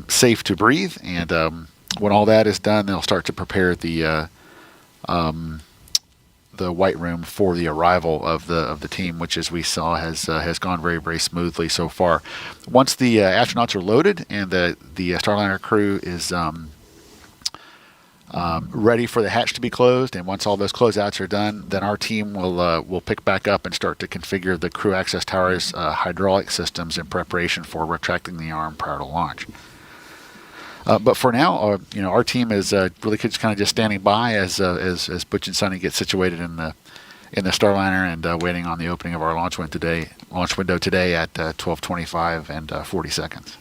safe to breathe. And when all that is done, they'll start to prepare the white room for the arrival of the team, which, as we saw, has gone very, very smoothly so far. Once the astronauts are loaded and the Starliner crew is ready for the hatch to be closed, and once all those closeouts are done, then our team will pick back up and start to configure the crew access tower's hydraulic systems in preparation for retracting the arm prior to launch. But for now, our team is really just standing by as Butch and Suni get situated in the Starliner and waiting on the opening of our launch window today at 12:25 and 40 seconds.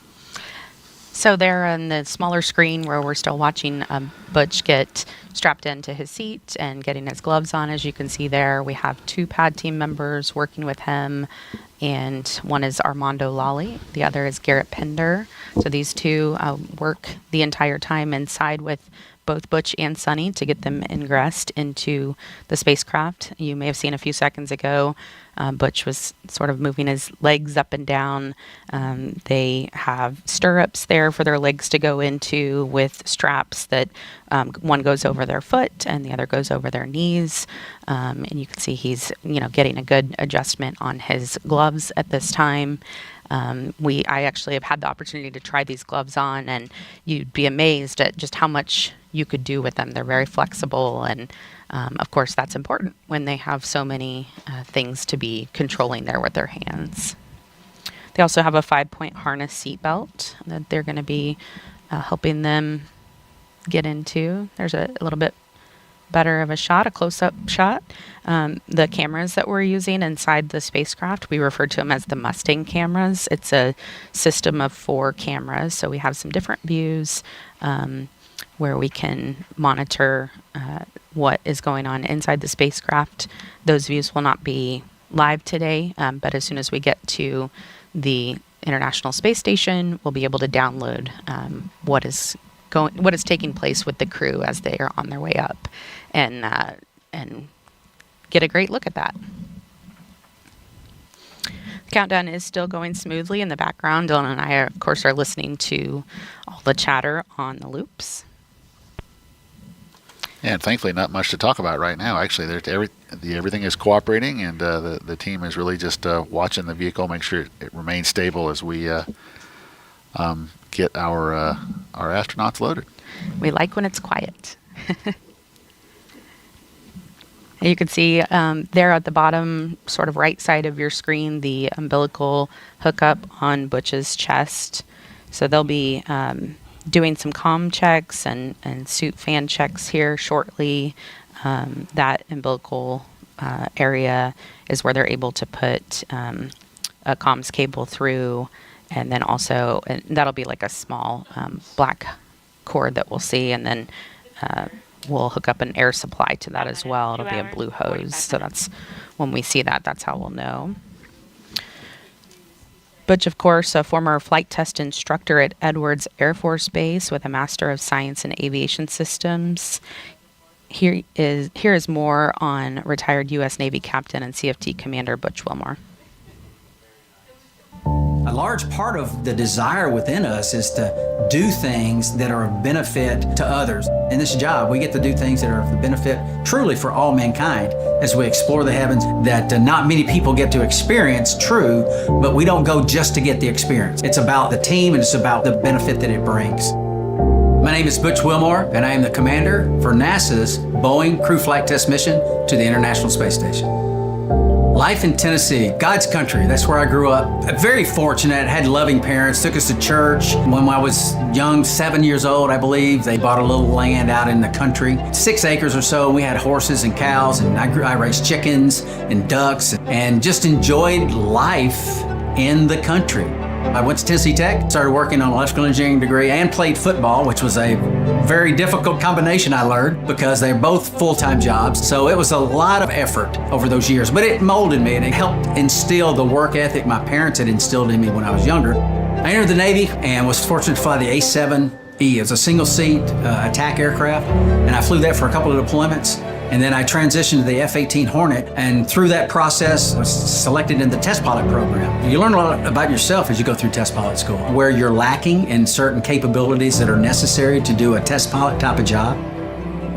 So there on the smaller screen where we're still watching Butch get strapped into his seat and getting his gloves on, as you can see there, we have 2 pad team members working with him, and one is Armando Lally, the other is Garrett Pender. So these 2 work the entire time inside with both Butch and Suni to get them ingressed into the spacecraft. You may have seen a few seconds ago, Butch was sort of moving his legs up and down. They have stirrups there for their legs to go into with straps that one goes over their foot and the other goes over their knees. And you can see he's, getting a good adjustment on his gloves at this time. I actually have had the opportunity to try these gloves on, and you'd be amazed at just how much you could do with them. They're very flexible, and of course that's important when they have so many things to be controlling there with their hands. They also have a 5-point harness seat belt that they're going to be helping them get into. There's a little bit better of a shot, a close-up shot. The cameras that we're using inside the spacecraft, we refer to them as the Mustang cameras. It's a system of 4 cameras, so we have some different views where we can monitor what is going on inside the spacecraft. Those views will not be live today, but as soon as we get to the International Space Station, we'll be able to download what is taking place with the crew as they are on their way up, and get a great look at that. The countdown is still going smoothly in the background. Dylan and I, of course, are listening to all the chatter on the loops. Yeah, and thankfully not much to talk about right now. Actually, everything is cooperating, and the team is really just watching the vehicle, make sure it remains stable as we get our astronauts loaded. We like when it's quiet. You can see there at the bottom, sort of right side of your screen, the umbilical hookup on Butch's chest. So they'll be doing some comm checks and suit fan checks here shortly. That umbilical area is where they're able to put a comms cable through, and then also, and that'll be like a small black cord that we'll see, and then we'll hook up an air supply to that as well. It'll be a blue hose, so that's when we see that, that's how we'll know. Butch, of course, a former flight test instructor at Edwards Air Force Base with a Master of Science in Aviation Systems. Here is more on retired U.S. Navy Captain and CFT Commander Butch Wilmore. A large part of the desire within us is to do things that are of benefit to others. In this job, we get to do things that are of benefit truly for all mankind as we explore the heavens that not many people get to experience, true, but we don't go just to get the experience. It's about the team and it's about the benefit that it brings. My name is Butch Wilmore, and I am the commander for NASA's Boeing Crew Flight Test mission to the International Space Station. Life in Tennessee, God's country, that's where I grew up. Very fortunate, had loving parents, took us to church. When I was young, 7 years old, I believe, they bought a little land out in the country, 6 acres or so. We had horses and cows, and I raised chickens and ducks, and just enjoyed life in the country. I went to Tennessee Tech, started working on an electrical engineering degree, and played football, which was a very difficult combination, I learned, because they're both full-time jobs. So it was a lot of effort over those years, but it molded me and it helped instill the work ethic my parents had instilled in me when I was younger. I entered the Navy and was fortunate to fly the A-7E. It was a single-seat attack aircraft, and I flew that for a couple of deployments. And then I transitioned to the F-18 Hornet, and through that process, was selected in the test pilot program. You learn a lot about yourself as you go through test pilot school, where you're lacking in certain capabilities that are necessary to do a test pilot type of job.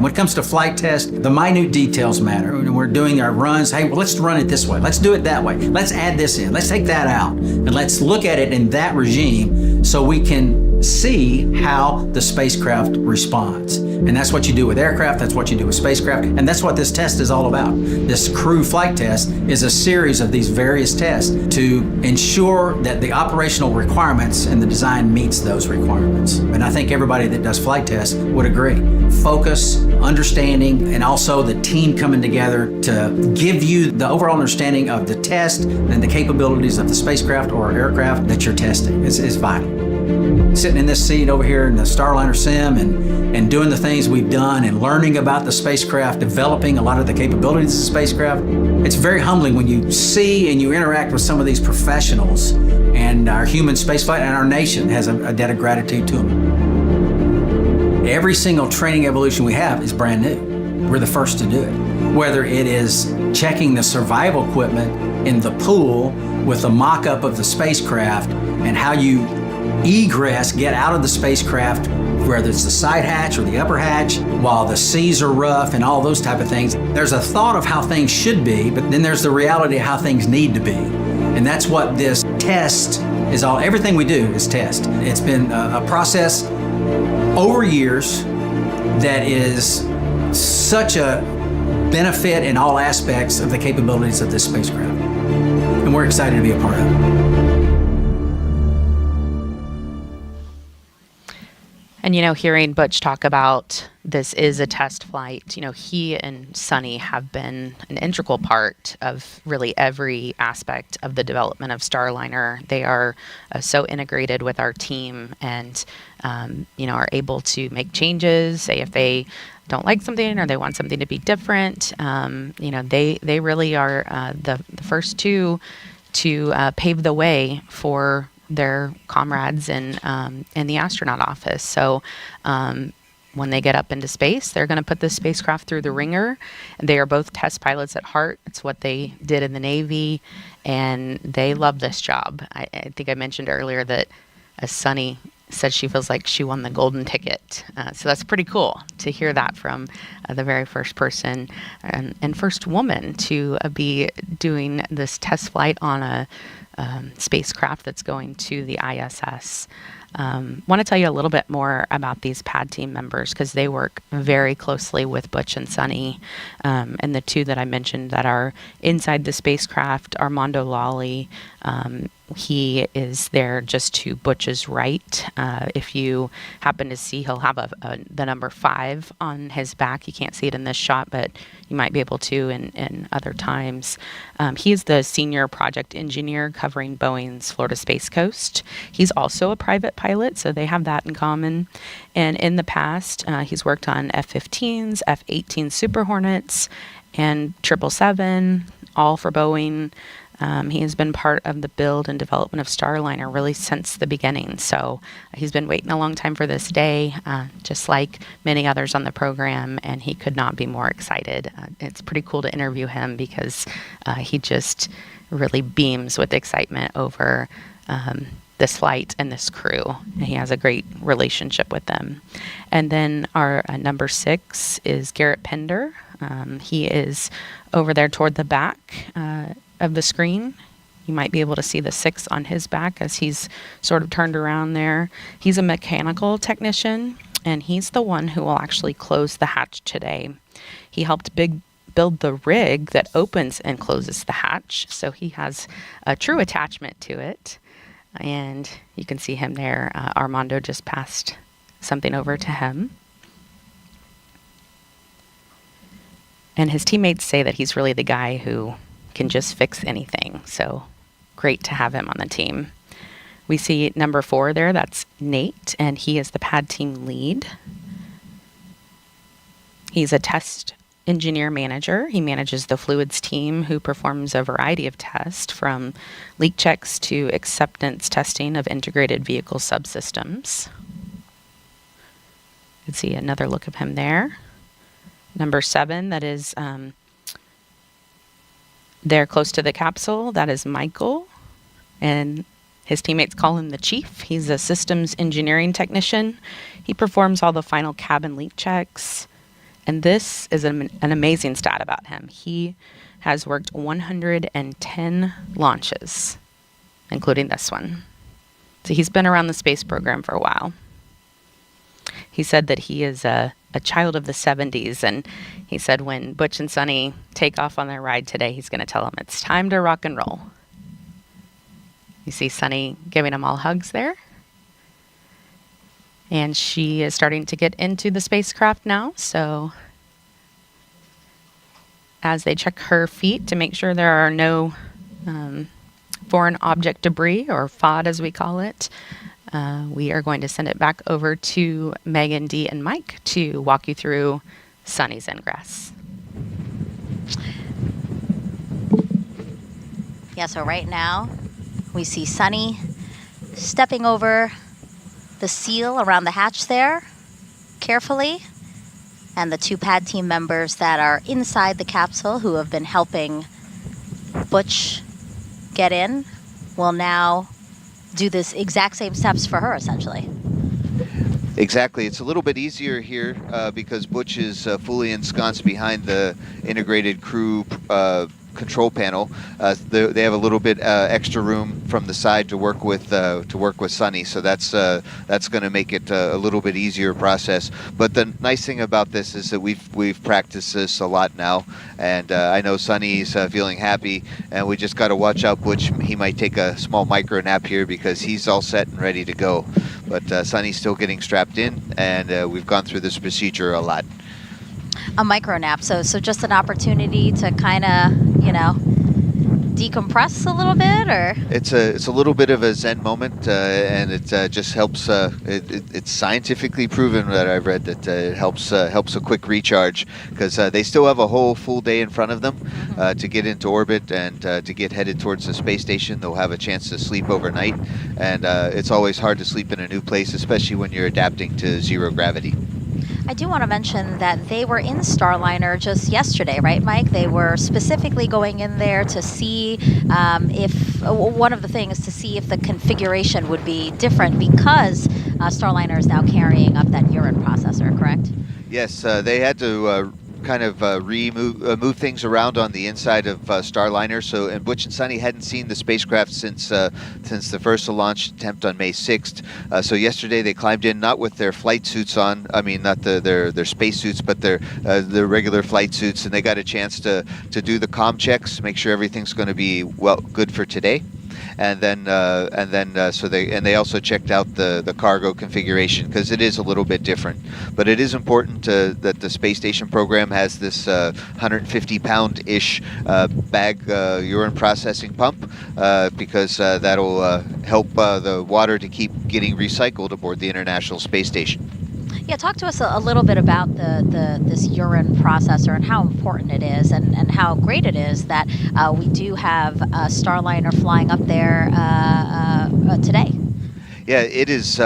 When it comes to flight test, the minute details matter. When we're doing our runs, hey, well, let's run it this way. Let's do it that way. Let's add this in. Let's take that out. And let's look at it in that regime so we can see how the spacecraft responds. And that's what you do with aircraft, that's what you do with spacecraft, and that's what this test is all about. This crew flight test is a series of these various tests to ensure that the operational requirements and the design meets those requirements. And I think everybody that does flight tests would agree. Focus, understanding, and also the team coming together to give you the overall understanding of the test and the capabilities of the spacecraft or aircraft that you're testing is vital. Sitting in this seat over here in the Starliner sim and doing the things we've done and learning about the spacecraft, developing a lot of the capabilities of the spacecraft, it's very humbling when you see and you interact with some of these professionals, and our human spaceflight and our nation has a debt of gratitude to them. Every single training evolution we have is brand new. We're the first to do it. Whether it is checking the survival equipment in the pool with a mock-up of the spacecraft and how you egress, get out of the spacecraft, whether it's the side hatch or the upper hatch, while the seas are rough and all those type of things. There's a thought of how things should be, but then there's the reality of how things need to be. And that's what this test is all. Everything we do is test. It's been a process over years that is such a benefit in all aspects of the capabilities of this spacecraft. And we're excited to be a part of it. And, hearing Butch talk about this is a test flight, he and Suni have been an integral part of really every aspect of the development of Starliner. They are so integrated with our team and, are able to make changes, say if they don't like something or they want something to be different. They really are the first two to pave the way for their comrades in the astronaut office. So when they get up into space, they're going to put the spacecraft through the ringer. They are both test pilots at heart. It's what they did in the Navy, and they love this job. I think I mentioned earlier that Suni said she feels like she won the golden ticket. So that's pretty cool to hear that from the very first person and first woman to be doing this test flight on a spacecraft that's going to the ISS. Want to tell you a little bit more about these pad team members because they work very closely with Butch and Suni. And the two that I mentioned that are inside the spacecraft, Armando Lawley, he is there just to Butch's right. If you happen to see, he'll have the number 5 on his back. You can't see it in this shot, but you might be able to in other times. He is the senior project engineer covering Boeing's Florida Space Coast. He's also a private pilot, so they have that in common. And in the past, he's worked on F-15s, F-18 Super Hornets, and 777, all for Boeing. He has been part of the build and development of Starliner really since the beginning. So he's been waiting a long time for this day, just like many others on the program, and he could not be more excited. It's pretty cool to interview him because he just really beams with excitement over this flight and this crew. And he has a great relationship with them. And then our number 6 is Garrett Pender. He is over there toward the back of the screen. You might be able to see the 6 on his back as he's sort of turned around there. He's a mechanical technician, and he's the one who will actually close the hatch today. He helped build the rig that opens and closes the hatch, so he has a true attachment to it. And you can see him there. Armando just passed something over to him. And his teammates say that he's really the guy who can just fix anything. So great to have him on the team. We see number 4 there. That's Nate, and he is the pad team lead. He's a test engineer manager. He manages the fluids team who performs a variety of tests from leak checks to acceptance testing of integrated vehicle subsystems. You can see another look of him there. Number 7, that is there close to the capsule, that is Michael, and his teammates call him the Chief. He's a systems engineering technician. He performs all the final cabin leak checks, and this is an amazing stat about him. He has worked 110 launches, including this one. So he's been around the space program for a while. He said that he is a child of the 70s, and he said when Butch and Suni take off on their ride today, he's going to tell them it's time to rock and roll. You see Suni giving them all hugs there. And she is starting to get into the spacecraft now, so as they check her feet to make sure there are no foreign object debris, or FOD as we call it, we are going to send it back over to Megan, Dee, and Mike to walk you through Suni's ingress. Yeah, so right now we see Suni stepping over the seal around the hatch there carefully, and the 2 pad team members that are inside the capsule who have been helping Butch get in will now do this exact same steps for her, essentially. Exactly. It's a little bit easier here because Butch is fully ensconced behind the integrated crew control panel. They have a little bit extra room from the side to work with Suni, so that's going to make it a little bit easier process. But the nice thing about this is that we've practiced this a lot now, and I know Suni's feeling happy, and we just got to watch out Butch. He might take a small micro nap here because he's all set and ready to go. But Suni's still getting strapped in, and we've gone through this procedure a lot. A micro nap, so just an opportunity to kind of, decompress a little bit, or? It's a little bit of a Zen moment, and it just helps. It's scientifically proven that I've read that it helps a quick recharge because they still have a whole full day in front of them to get into orbit and to get headed towards the space station. They'll have a chance to sleep overnight, and it's always hard to sleep in a new place, especially when you're adapting to zero gravity. I do want to mention that they were in Starliner just yesterday, right, Mike? They were specifically going in there to see if one of the things to see if the configuration would be different because Starliner is now carrying up that urine processor, correct? Yes, they had to kind of move things around on the inside of Starliner. So, and Butch and Suni hadn't seen the spacecraft since the first launch attempt on May 6th. So yesterday they climbed in not with their flight suits on. I mean, not their space suits, but their regular flight suits, and they got a chance to do the comm checks, make sure everything's going to be good for today. And then they also checked out the cargo configuration because it is a little bit different. But it is important that the space station program has this 150-pound-ish bag urine processing pump because that'll help the water to keep getting recycled aboard the International Space Station. Yeah, talk to us a little bit about this urine processor and how important it is and how great it is that we do have Starliner flying up there today. Yeah, it is.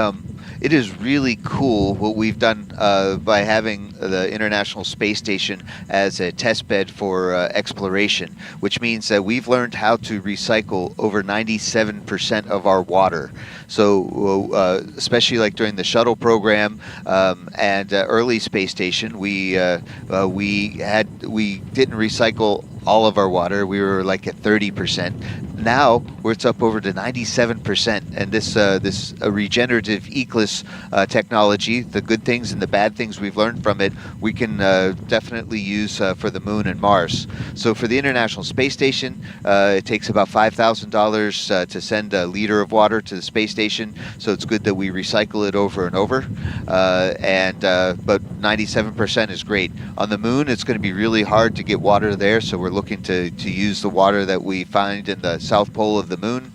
It is really cool what we've done by having the International Space Station as a test bed for exploration, which means that we've learned how to recycle over 97% of our water. So especially like during the shuttle program and early space station, we didn't recycle all of our water. We were like at 30%. Now it's up over to 97%, and this regenerative ECLS technology, the good things and the bad things we've learned from it, we can definitely use for the Moon and Mars. So for the International Space Station, it takes about $5,000 to send a liter of water to the space station. So it's good that we recycle it over and over. But 97% is great. On the Moon, it's going to be really hard to get water there, so we're looking to use the water that we find in the south pole of the Moon.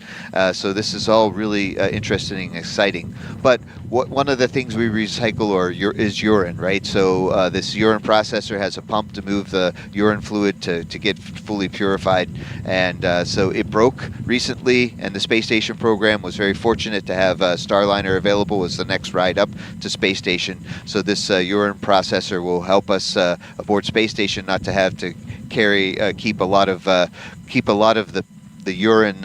So this is all really interesting and exciting. But one of the things we recycle is urine, right? So this urine processor has a pump to move the urine fluid to get fully purified. And so it broke recently, and the space station program was very fortunate to have Starliner available as the next ride up to space station. So this urine processor will help us aboard space station not to have to keep a lot of the urine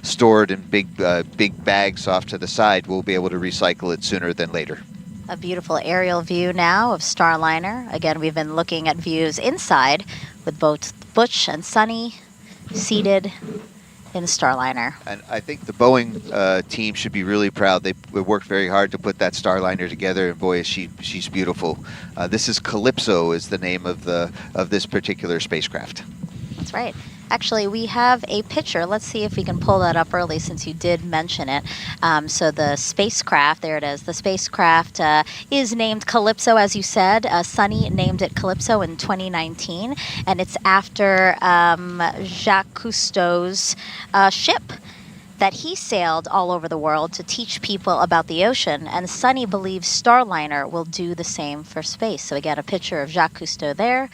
stored in big bags off to the side. We'll be able to recycle it sooner than later. A beautiful aerial view now of Starliner. Again, we've been looking at views inside with both Butch and Suni seated in Starliner. And I think the Boeing team should be really proud. They worked very hard to put that Starliner together, and boy, she's beautiful. This is Calypso, is the name of this particular spacecraft. That's right. Actually, we have a picture. Let's see if we can pull that up early since you did mention it. So the spacecraft, there it is. The spacecraft is named Calypso, as you said. Suni named it Calypso in 2019, and it's after Jacques Cousteau's ship. that he sailed all over the world to teach people about the ocean, and Suni believes Starliner will do the same for space. So again, a picture of Jacques Cousteau there.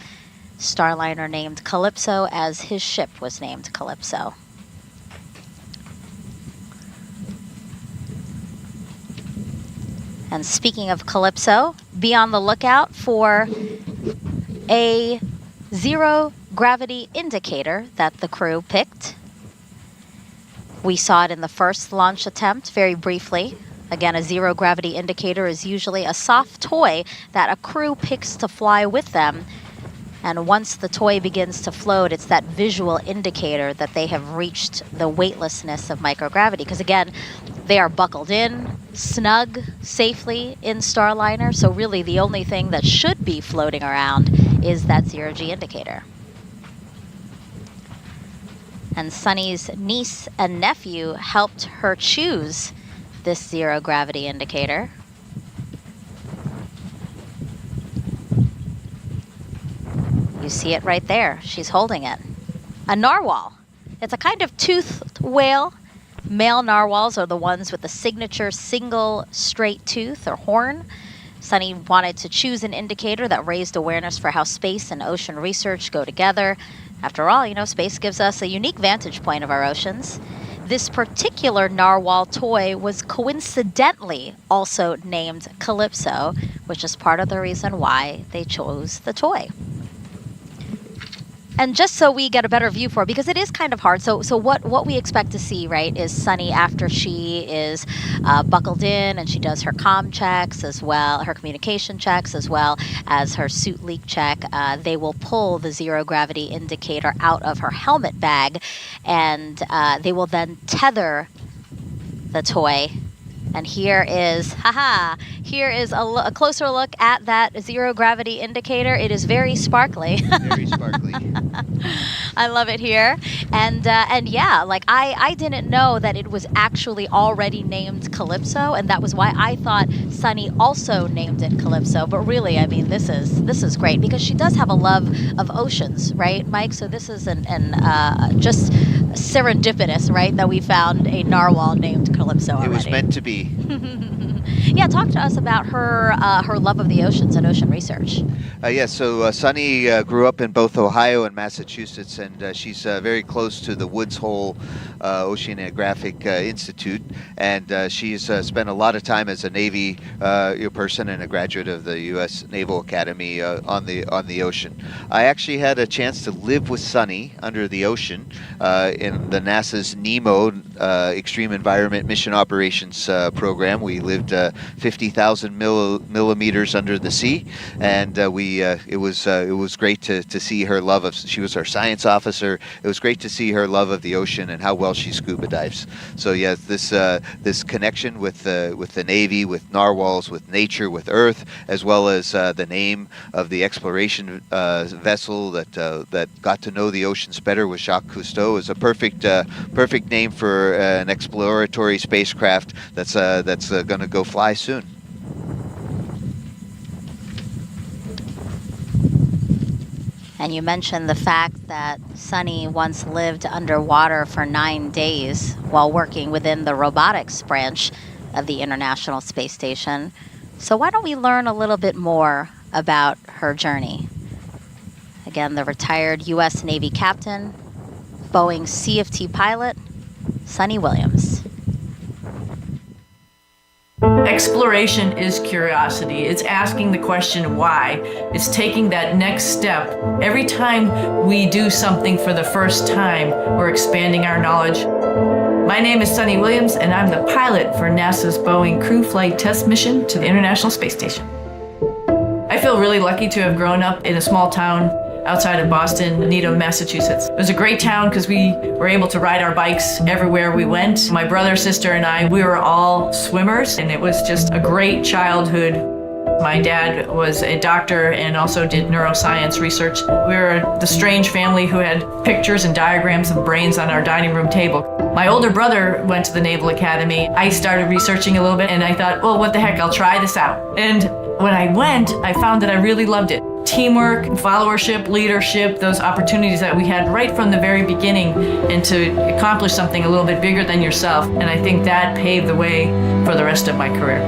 Starliner named Calypso as his ship was named Calypso. And speaking of Calypso, be on the lookout for a zero gravity indicator that the crew picked. We saw it in the first launch attempt very briefly. Again, a zero gravity indicator is usually a soft toy that a crew picks to fly with them. And once the toy begins to float, it's that visual indicator that they have reached the weightlessness of microgravity. Because again, they are buckled in, snug, safely in Starliner. So really the only thing that should be floating around is that zero-G indicator. And Suni's niece and nephew helped her choose this zero gravity indicator. You see it right there. She's holding it. A narwhal. It's a kind of toothed whale. Male narwhals are the ones with the signature single straight tooth or horn. Suni wanted to choose an indicator that raised awareness for how space and ocean research go together. After all, you know, space gives us a unique vantage point of our oceans. This particular narwhal toy was coincidentally also named Calypso, which is part of the reason why they chose the toy. And just so we get a better view for it, because it is kind of hard. So what we expect to see, right, is Suni after she is buckled in and she does her comm checks as well, her communication checks as well as her suit leak check. They will pull the zero gravity indicator out of her helmet bag, and they will then tether the toy. And here is, here is a closer look at that zero gravity indicator. It is very sparkly. Very sparkly. I love it here. And yeah, like I didn't know that it was actually already named Calypso, and that was why I thought Suni also named it Calypso. But really, I mean, this is great because she does have a love of oceans, right, Mike? So this is just serendipitous, right, that we found a narwhal named Calypso already. It was meant to be. Yeah, talk to us about her love of the oceans and ocean research. So Suni grew up in both Ohio and Massachusetts, and she's very close to the Woods Hole Oceanographic Institute, and she's spent a lot of time as a Navy person and a graduate of the U.S. Naval Academy on the ocean. I actually had a chance to live with Suni under the ocean in the NASA's NEMO Extreme Environment Mission Operations program. We lived 50,000 millimeters under the sea, and it was great to see her love of. She was our science officer. It was great to see her love of the ocean and how well she scuba dives. So yeah, this connection with the Navy, with narwhals, with nature, with Earth, as well as the name of the exploration vessel that got to know the oceans better with Jacques Cousteau is a perfect name for an exploratory spacecraft that's going to go fly soon. And you mentioned the fact that Suni once lived underwater for 9 days while working within the robotics branch of the International Space Station. So why don't we learn a little bit more about her journey? Again, the retired U.S. Navy captain, Boeing CFT pilot, Suni Williams. Exploration is curiosity. It's asking the question why. It's taking that next step. Every time we do something for the first time, we're expanding our knowledge. My name is Suni Williams, and I'm the pilot for NASA's Boeing Crew Flight Test mission to the International Space Station. I feel really lucky to have grown up in a small town outside of Boston, Needham, Massachusetts. It was a great town because we were able to ride our bikes everywhere we went. My brother, sister, and I, we were all swimmers, and it was just a great childhood. My dad was a doctor and also did neuroscience research. We were the strange family who had pictures and diagrams of brains on our dining room table. My older brother went to the Naval Academy. I started researching a little bit, and I thought, well, what the heck, I'll try this out. And when I went, I found that I really loved it. teamwork, followership, leadership, those opportunities that we had right from the very beginning, and to accomplish something a little bit bigger than yourself. And I think that paved the way for the rest of my career.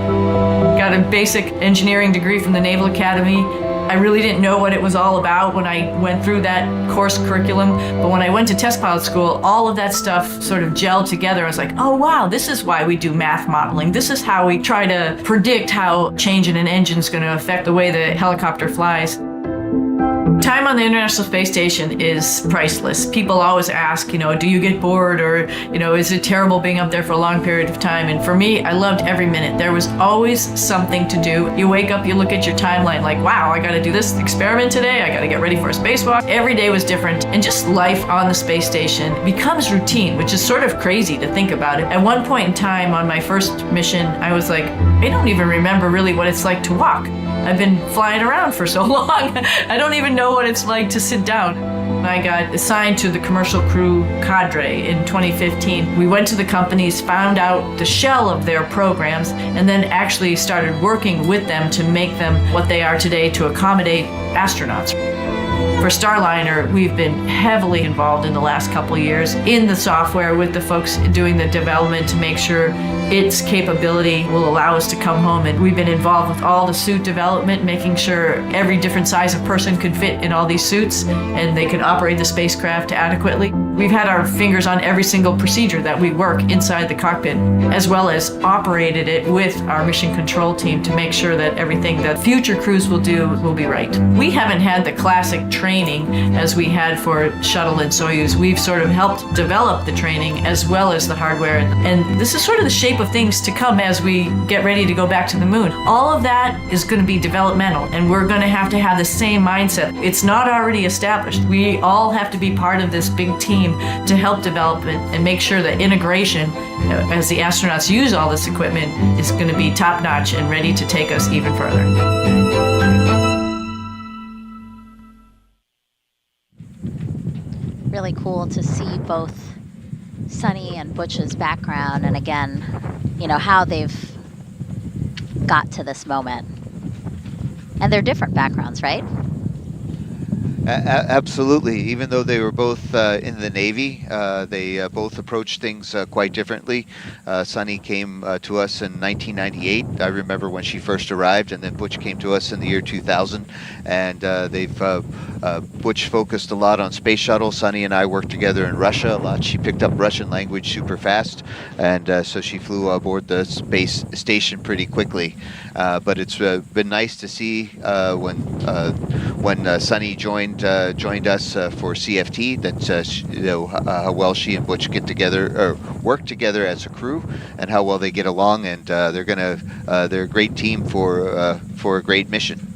Got a basic engineering degree from the Naval Academy. I really didn't know what it was all about when I went through that course curriculum, but when I went to test pilot school, all of that stuff sort of gelled together. I was like, oh wow, this is why we do math modeling. This is how we try to predict how change in an engine is going to affect the way the helicopter flies. Time on the International Space Station is priceless. People always ask, do you get bored, or, is it terrible being up there for a long period of time? And for me, I loved every minute. There was always something to do. You wake up, you look at your timeline like, wow, I got to do this experiment today. I got to get ready for a spacewalk. Every day was different. And just life on the space station becomes routine, which is sort of crazy to think about it. At one point in time on my first mission, I was like, I don't even remember really what it's like to walk. I've been flying around for so long. I don't even know what it's like to sit down. I got assigned to the commercial crew cadre in 2015. We went to the companies, found out the shell of their programs, and then actually started working with them to make them what they are today to accommodate astronauts. For Starliner, we've been heavily involved in the last couple of years in the software with the folks doing the development to make sure its capability will allow us to come home. And we've been involved with all the suit development, making sure every different size of person could fit in all these suits and they could operate the spacecraft adequately. We've had our fingers on every single procedure that we work inside the cockpit, as well as operated it with our mission control team to make sure that everything that future crews will do will be right. We haven't had the classic training as we had for Shuttle and Soyuz. We've sort of helped develop the training as well as the hardware. And this is sort of the shape of things to come as we get ready to go back to the moon. All of that is going to be developmental, and we're going to have the same mindset. It's not already established. We all have to be part of this big team to help develop it and make sure that integration, as the astronauts use all this equipment, is going to be top-notch and ready to take us even further. Really cool to see both Suni and Butch's background, and again, how they've got to this moment. And they're different backgrounds, right? Absolutely. Even though they were both in the Navy, they both approached things quite differently. Suni came to us in 1998. I remember when she first arrived, and then Butch came to us in the year 2000. And Butch focused a lot on space shuttle. Suni and I worked together in Russia a lot. She picked up Russian language super fast, and so she flew aboard the space station pretty quickly. But it's been nice to see when Suni joined us for CFT, that how well she and Butch get together or work together as a crew, and how well they get along, and they're a great team for a great mission.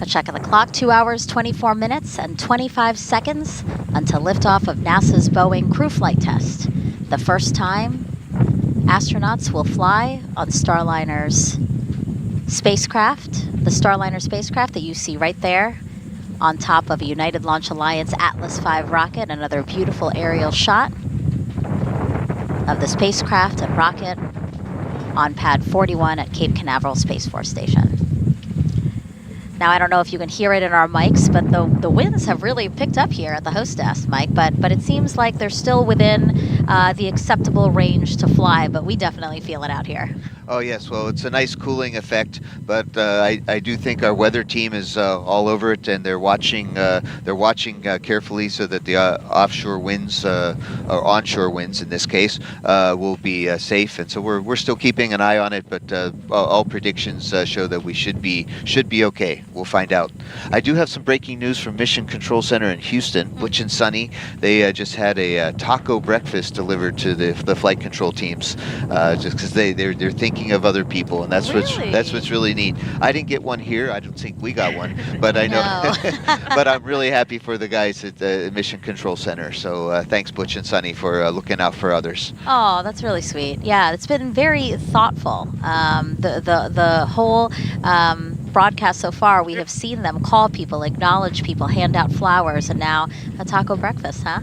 A check of the clock, 2 hours, 24 minutes, and 25 seconds until liftoff of NASA's Boeing Crew Flight Test. The first time astronauts will fly on Starliner's spacecraft, the Starliner spacecraft that you see right there on top of a United Launch Alliance Atlas V rocket. Another beautiful aerial shot of the spacecraft and rocket on pad 41 at Cape Canaveral Space Force Station. Now, I don't know if you can hear it in our mics, but the winds have really picked up here at the host desk, Mike, but it seems like they're still within the acceptable range to fly, but we definitely feel it out here. Oh yes, well it's a nice cooling effect, but I do think our weather team is all over it, and they're watching carefully so that the offshore winds or onshore winds in this case will be safe, and so we're still keeping an eye on it, but all predictions show that we should be okay. We'll find out. I do have some breaking news from Mission Control Center in Houston. Butch and Suni, they just had a taco breakfast delivered to the flight control teams, just because they're thinking of other people, and that's what's really neat. I didn't get one here. I don't think we got one, but I know. But I'm really happy for the guys at the Mission Control Center. So thanks, Butch and Suni, for looking out for others. Oh, that's really sweet. Yeah, it's been very thoughtful. The whole broadcast so far, we have seen them call people, acknowledge people, hand out flowers, and now a taco breakfast, huh?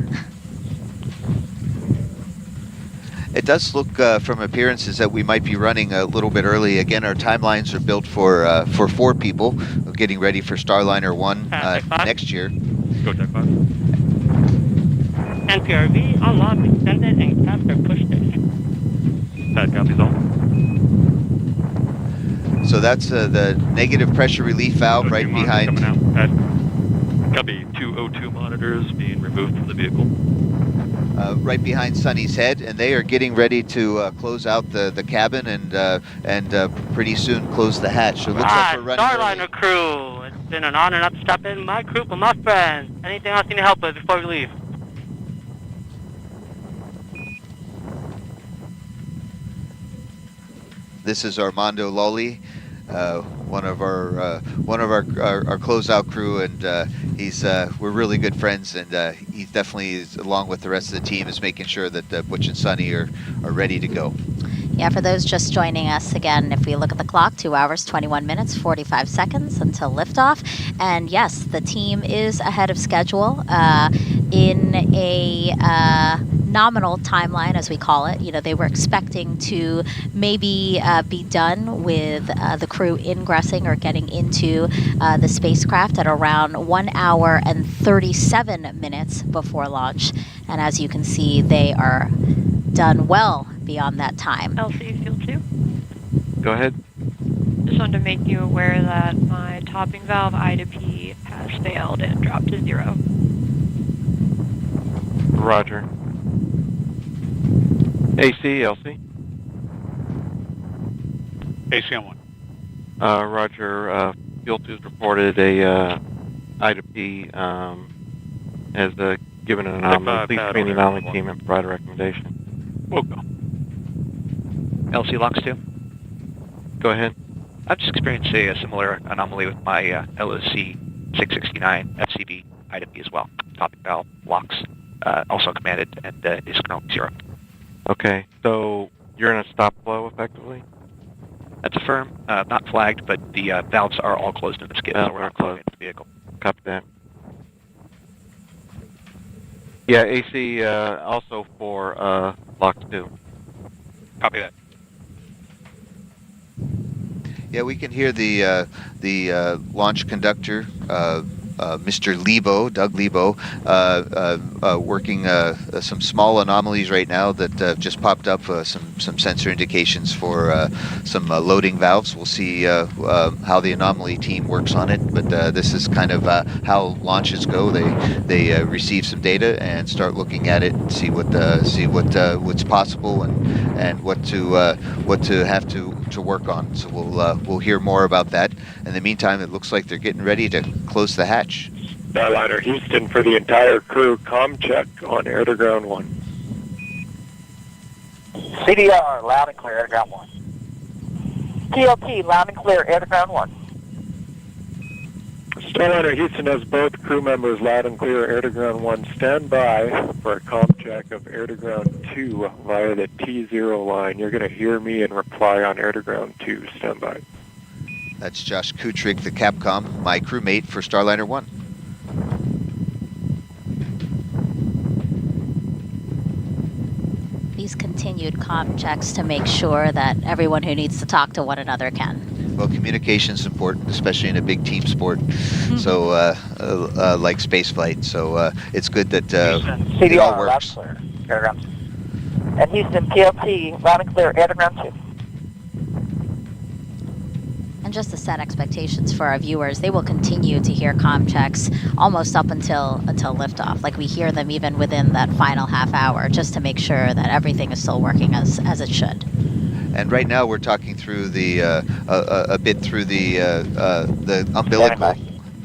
It does look from appearances that we might be running a little bit early. Again, our timelines are built for 4 people, getting ready for Starliner 1 next year. Go check 5. NPRV, all logs extended and caps are pushed in. Pad copies all. So that's the negative pressure relief valve right behind. Coming out. Pad. Copy 2 O2 monitors being removed from the vehicle. Right behind Suni's head, and they are getting ready to close out the cabin and pretty soon close the hatch. So it looks like we're running Starliner crew, it's been an honor not to stop in my group with my friends. Anything else you need help with before we leave? This is Armando Lolly, one of our closeout crew, and we're really good friends, and he definitely is, along with the rest of the team, is making sure that Butch and Suni are ready to go. Yeah, for those just joining us, again, if we look at the clock, 2 hours, 21 minutes, 45 seconds until liftoff. And yes, the team is ahead of schedule in a nominal timeline, as we call it. You know, they were expecting to maybe be done with the crew ingressing or getting into the spacecraft at around 1 hour and 37 minutes before launch. And as you can see, they are done well beyond that time. LC Fuel 2. Go ahead. Just wanted to make you aware that my topping valve I to P has failed and dropped to 0. Roger. AC, LC. AC on 1. Roger. Fuel 2's reported a I to P has given an anomaly. Please screen the anomaly team and provide a recommendation. We'll go. LC Locks 2. Go ahead. I've just experienced a similar anomaly with my LOC 669 FCB I to P as well. Topping valve locks also commanded and is currently 0. Okay, so you're in a stop flow effectively? That's a firm, not flagged, but the valves are all closed in the skid, so we're not closed into the vehicle. Copy that. Yeah, AC also for Locks 2. Copy that. Yeah, we can hear the launch conductor, Mr. Lebo, Doug Lebo, working some small anomalies right now that just popped up, some sensor indications for some loading valves. We'll see how the anomaly team works on it, but this is kind of how launches go. They receive some data and start looking at it and see what's possible and what to have to work on. So we'll hear more about that. In the meantime, it looks like they're getting ready to close the hatch. Starliner Houston for the entire crew, comm check on air to ground 1. CDR, loud and clear, air to ground 1. TLT, loud and clear, air to ground 1. Starliner Houston has both crew members loud and clear, air to ground 1. Stand by for a comm check of air to ground 2 via the T0 line. You're going to hear me and reply on air to ground 2. Stand by. That's Josh Kutrig, the Capcom, my crewmate for Starliner 1. These continued comm checks to make sure that everyone who needs to talk to one another can. Well, communication is important, especially in a big team sport, so like spaceflight. So it's good that it all works. Loud and clear, air to ground 2. And Houston, TLT, loud and clear, air to ground 2. And just to set expectations for our viewers, they will continue to hear comm checks almost up until liftoff. Like we hear them even within that final half hour, just to make sure that everything is still working as it should. And right now we're talking through a bit through the umbilical,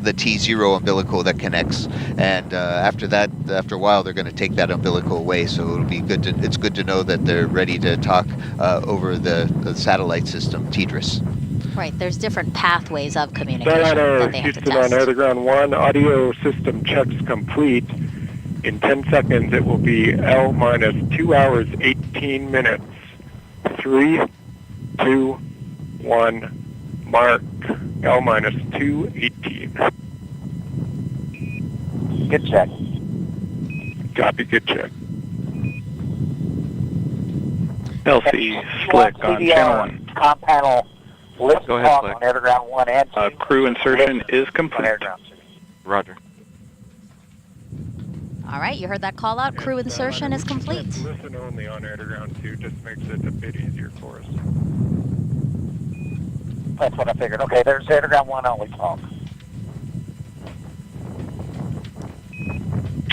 the T0 umbilical that connects, and after a while they're going to take that umbilical away. So it'll be good. It's good to know that they're ready to talk over the satellite system, TDRS. Right, there's different pathways of communication Starliner that they have to Houston test. on air to ground 1, audio system checks complete. In 10 seconds it will be L minus 2 hours 18 minutes. 3, 2, 1, mark. L minus 2:18. Good check. Copy, good check. LC Slick on channel 1. Com panel lift Go ahead, off Slick. on Airground 1 and 2. Crew insertion is complete. Roger. All right, you heard that call out. Crew insertion is complete. Listen only on Airground 2 just makes it a bit easier for us. That's what I figured. Okay, there's Airground 1 only talk.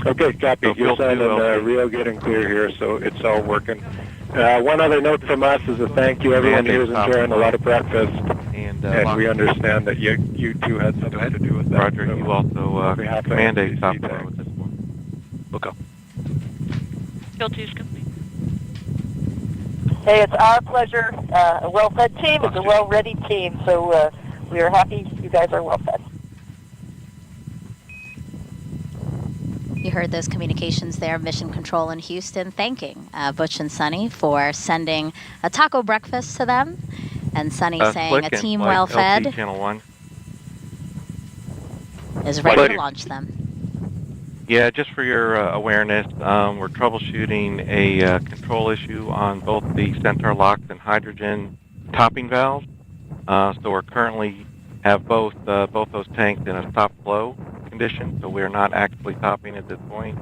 Okay, copy. So You're field two, sounding LC. real good and clear here, so it's all working. One other note from us is a thank you. Everyone here is enjoying a lot of breakfast, and we understand that you two had something to do with that. Roger, so you also command a stop below with this one. We'll go. Field 2 is complete. Hey, it's our pleasure. A well-fed team is a well-ready team, so we are happy you guys are well-fed. You heard those communications there, Mission Control in Houston, thanking Butch and Suni for sending a taco breakfast to them, and Suni saying Slick a and team Flight well fed LT Channel 1. is ready to launch them. Yeah, just for your awareness, we're troubleshooting a control issue on both the Centaur locks and hydrogen topping valves. So we're currently have both those tanks in a stop flow condition, so we're not actually topping at this point.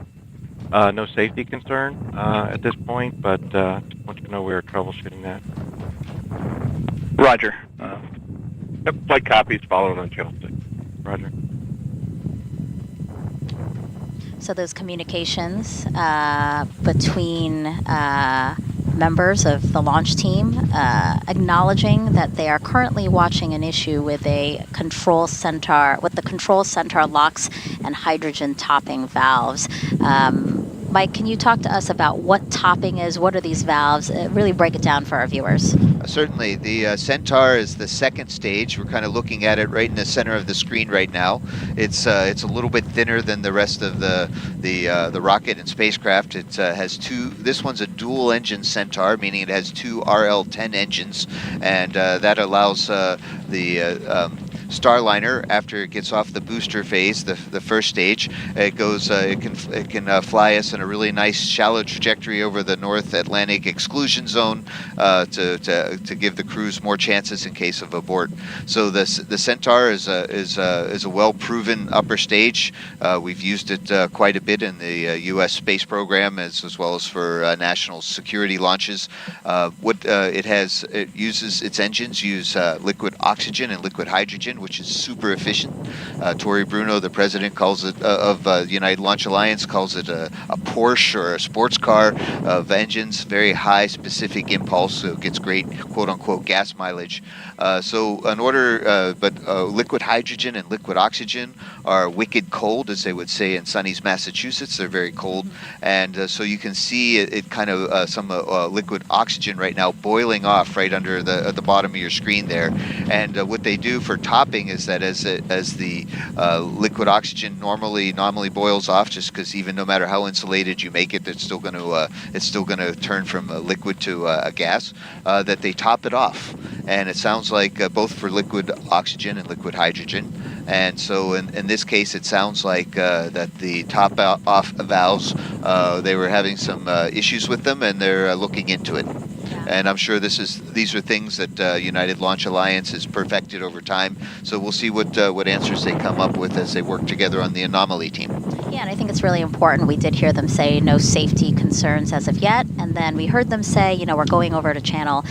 No safety concern at this point, but just want you to know we're troubleshooting that. Roger. Flight copies following on channel 6. Roger. So those communications between members of the launch team acknowledging that they are currently watching an issue with the control center locks and hydrogen topping valves. Mike, can you talk to us about what topping is? What are these valves? Really break it down for our viewers. Certainly. The Centaur is the second stage. We're kind of looking at it right in the center of the screen right now. It's a little bit thinner than the rest of the rocket and spacecraft. It has two. This one's a dual engine Centaur, meaning it has two RL-10 engines, and that allows the Starliner, after it gets off the booster phase, the first stage, it can fly us in a really nice shallow trajectory over the North Atlantic exclusion zone to give the crews more chances in case of abort. So the Centaur is a well-proven upper stage. We've used it quite a bit in the U.S. space program as well as for national security launches. Its engines use liquid oxygen and liquid hydrogen, which is super efficient. Tory Bruno, the president of United Launch Alliance, calls it a Porsche or a sports car of engines, very high specific impulse, so it gets great quote-unquote gas mileage. Liquid hydrogen and liquid oxygen are wicked cold, as they would say in Suni's Massachusetts. They're very cold, and so you can see it kind of some liquid oxygen right now boiling off right under at the bottom of your screen there. And what they do for topping is that as the liquid oxygen normally boils off, just because even no matter how insulated you make it, it's still going to turn from a liquid to a gas. That they top it off, and it sounds like both for liquid oxygen and liquid hydrogen. And so in this case, it sounds like that the top off valves, they were having some issues with them, and they're looking into it. And I'm sure these are things that United Launch Alliance has perfected over time. So we'll see what answers they come up with as they work together on the anomaly team. Yeah, and I think it's really important. We did hear them say no safety concerns as of yet, and then we heard them say, we're going over to channel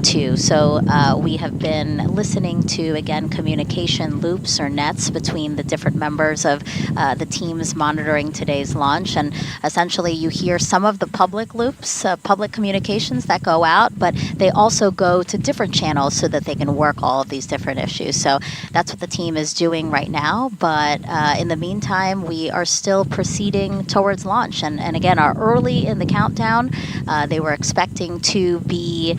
2. So we have been listening to, again, communication loops or nets between the different members of the teams monitoring today's launch, and essentially you hear some of the public loops, public communications that go out, but they also go to different channels so that they can work all of these different issues. So that's what the team is doing right now, but in the meantime, we are still proceeding towards launch, and again, are early in the countdown. They were expecting to be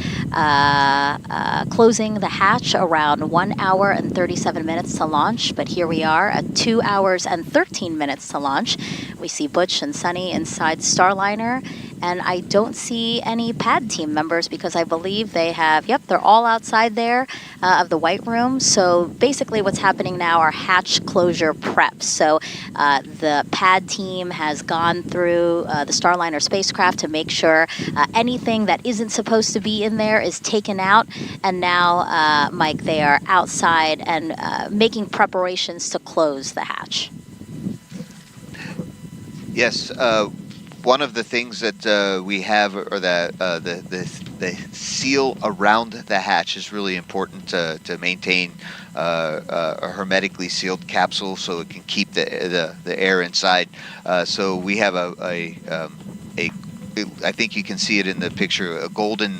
closing the hatch around 1 hour and 37 minutes to launch, but here we are at 2 hours and 13 minutes to launch. We see Butch and Suni inside Starliner, and I don't see any pad team members because I believe they have, yep, they're all outside there of the white room. So basically what's happening now are hatch closure preps. So the pad team has gone through the Starliner spacecraft to make sure anything that isn't supposed to be in there is taken out. And now, Mike, they are outside and making preparations to close the hatch. Yes, one of the things that we have, or the seal around the hatch, is really important to maintain a hermetically sealed capsule so it can keep the air inside. So we have I think you can see it in the picture, a golden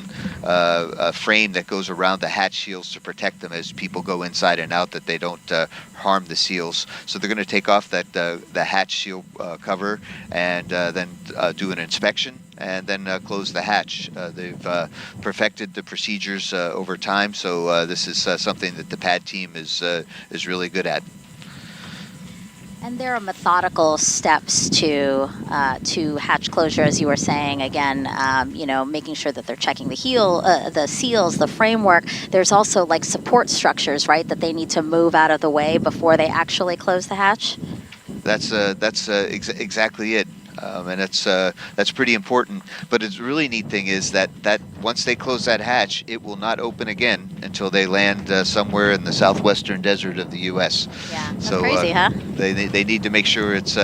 frame that goes around the hatch seals to protect them as people go inside and out, that they don't harm the seals. So they're going to take off the hatch seal cover and then do an inspection and then close the hatch. They've perfected the procedures over time, so this is something that the pad team is really good at. And there are methodical steps to hatch closure, as you were saying. Again, making sure that they're checking the seals, the framework. There's also like support structures, right, that they need to move out of the way before they actually close the hatch. That's exactly it. And that's pretty important. But the really neat thing is that once they close that hatch, it will not open again until they land somewhere in the southwestern desert of the U.S. Yeah, that's so crazy, huh? They need to make sure it's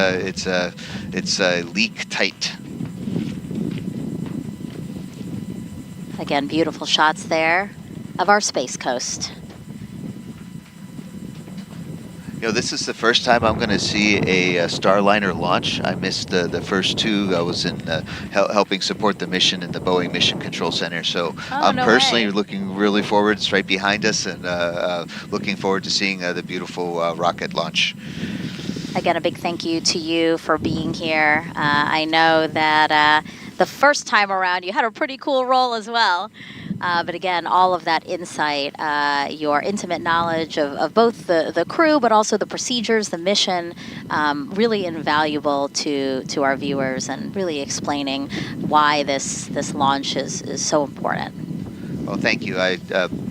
leak tight. Again, beautiful shots there of our Space Coast. This is the first time I'm going to see a Starliner launch. I missed the first two. I was in helping support the mission in the Boeing Mission Control Center. So I'm personally looking really forward. It's right behind us, and looking forward to seeing the beautiful rocket launch. Again, a big thank you to you for being here. I know that the first time around you had a pretty cool role as well. But again, all of that insight, your intimate knowledge of both the crew, but also the procedures, the mission, really invaluable to our viewers, and really explaining why this launch is so important. Well, thank you. I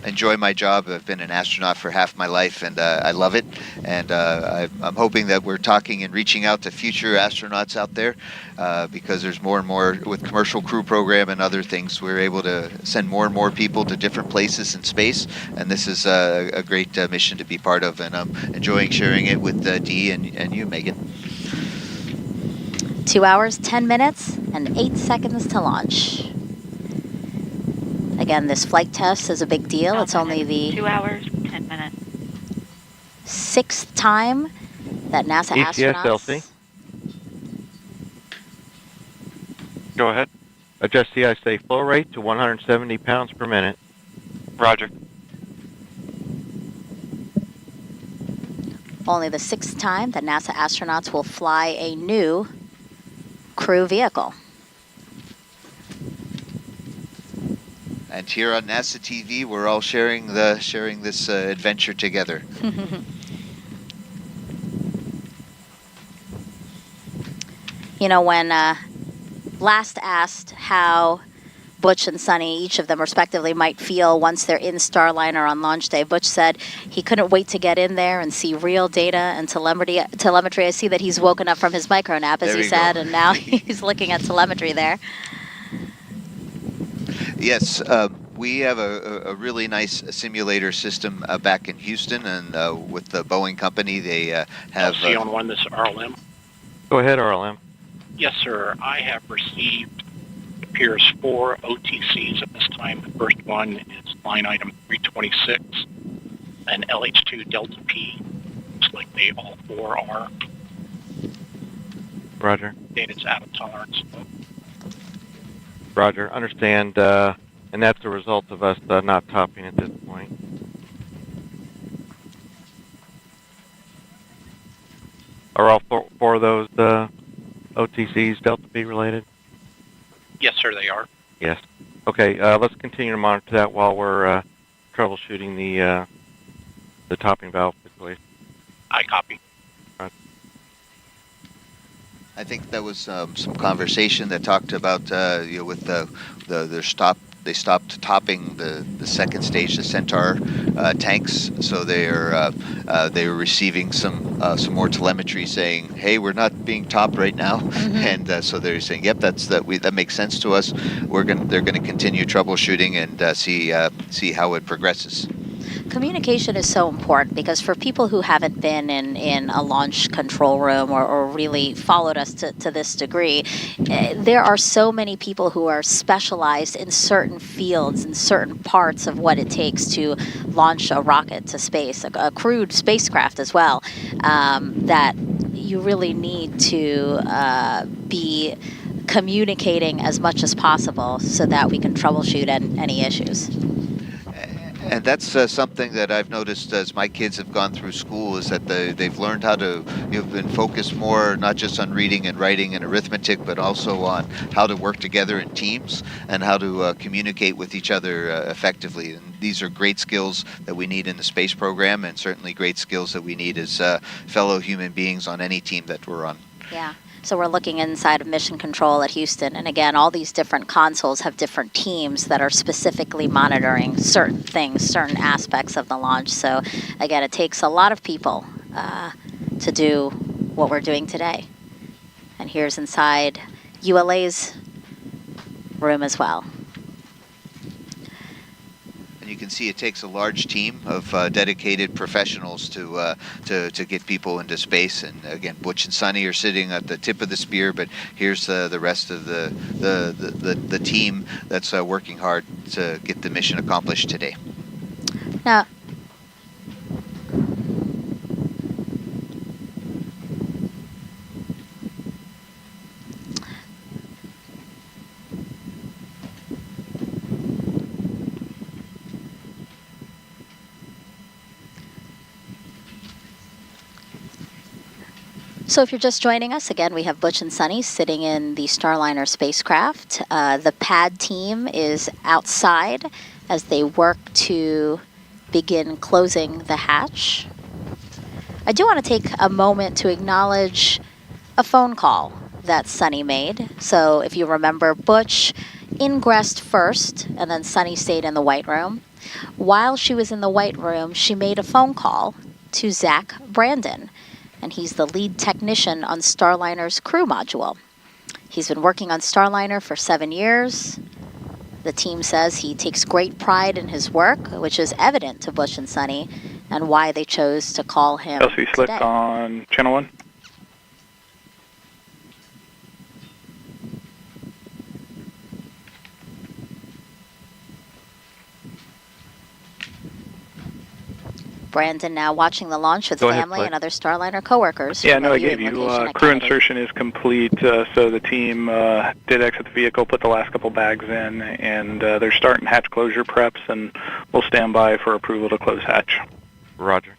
enjoy my job. I've been an astronaut for half my life, and I love it. And I'm hoping that we're talking and reaching out to future astronauts out there, because there's more and more with commercial crew program and other things. We're able to send more and more people to different places in space, and this is a great mission to be part of. And I'm enjoying sharing it with Dee and you, Megan. 2 hours, 10 minutes, and 8 seconds to launch. Again, this flight test is a big deal. It's only the 2 hours, 10 minutes. 6th time that NASA astronauts... ETS, Go ahead. Adjust the ISA flow rate to 170 pounds per minute. Roger. Only the 6th time that NASA astronauts will fly a new crew vehicle. And here on NASA TV, we're all sharing this adventure together. When last asked how Butch and Suni, each of them respectively, might feel once they're in Starliner on launch day, Butch said he couldn't wait to get in there and see real data and telemetry. I see that he's woken up from his micro nap, as he said, and now he's looking at telemetry there. Yes, we have a really nice simulator system back in Houston, and with the Boeing company, they have... LC on one, this is RLM. Go ahead, RLM. Yes, sir. I have received, it appears, 4 OTCs at this time. The first one is line item 326, and LH2 Delta P. Looks like they all 4 are. Roger. Data's out of tolerance. Roger. Understand, and that's the result of us not topping at this point. Are all 4 of those OTCs Delta P related? Yes, sir, they are. Yes. Okay, let's continue to monitor that while we're troubleshooting the topping valve situation. I copy. Right. I think that was some conversation that talked about with they stopped topping the second stage, the Centaur tanks, so they were receiving some more telemetry saying, hey, we're not being topped right now, and so they're saying, yep, that makes sense to us. They're going to continue troubleshooting and see how it progresses. Communication is so important because for people who haven't been in a launch control room or really followed us to this degree, there are so many people who are specialized in certain fields and certain parts of what it takes to launch a rocket to space, a crewed spacecraft as well, that you really need to be communicating as much as possible so that we can troubleshoot any issues. And that's something that I've noticed as my kids have gone through school, is that they've learned how to been focused more not just on reading and writing and arithmetic, but also on how to work together in teams and how to communicate with each other effectively. And these are great skills that we need in the space program, and certainly great skills that we need as fellow human beings on any team that we're on. Yeah. So we're looking inside of Mission Control at Houston, and again, all these different consoles have different teams that are specifically monitoring certain things, certain aspects of the launch. So again, it takes a lot of people to do what we're doing today. And here's inside ULA's room as well. You can see it takes a large team of dedicated professionals to get people into space. And again, Butch and Suni are sitting at the tip of the spear, but here's the rest of the team that's working hard to get the mission accomplished today. Now, so if you're just joining us, again, we have Butch and Suni sitting in the Starliner spacecraft. The pad team is outside as they work to begin closing the hatch. I do want to take a moment to acknowledge a phone call that Suni made. So if you remember, Butch ingressed first, and then Suni stayed in the white room. While she was in the white room, she made a phone call to Zach Brandon, and he's the lead technician on Starliner's crew module. He's been working on Starliner for 7 years. The team says he takes great pride in his work, which is evident to Butch and Suni, and why they chose to call him LC Slick today. on channel 1. Brandon now watching the launch with family and other Starliner coworkers. Yeah, no, I gave you crew insertion is complete, so the team did exit the vehicle, put the last couple bags in, and they're starting hatch closure preps, and we'll stand by for approval to close hatch. Roger.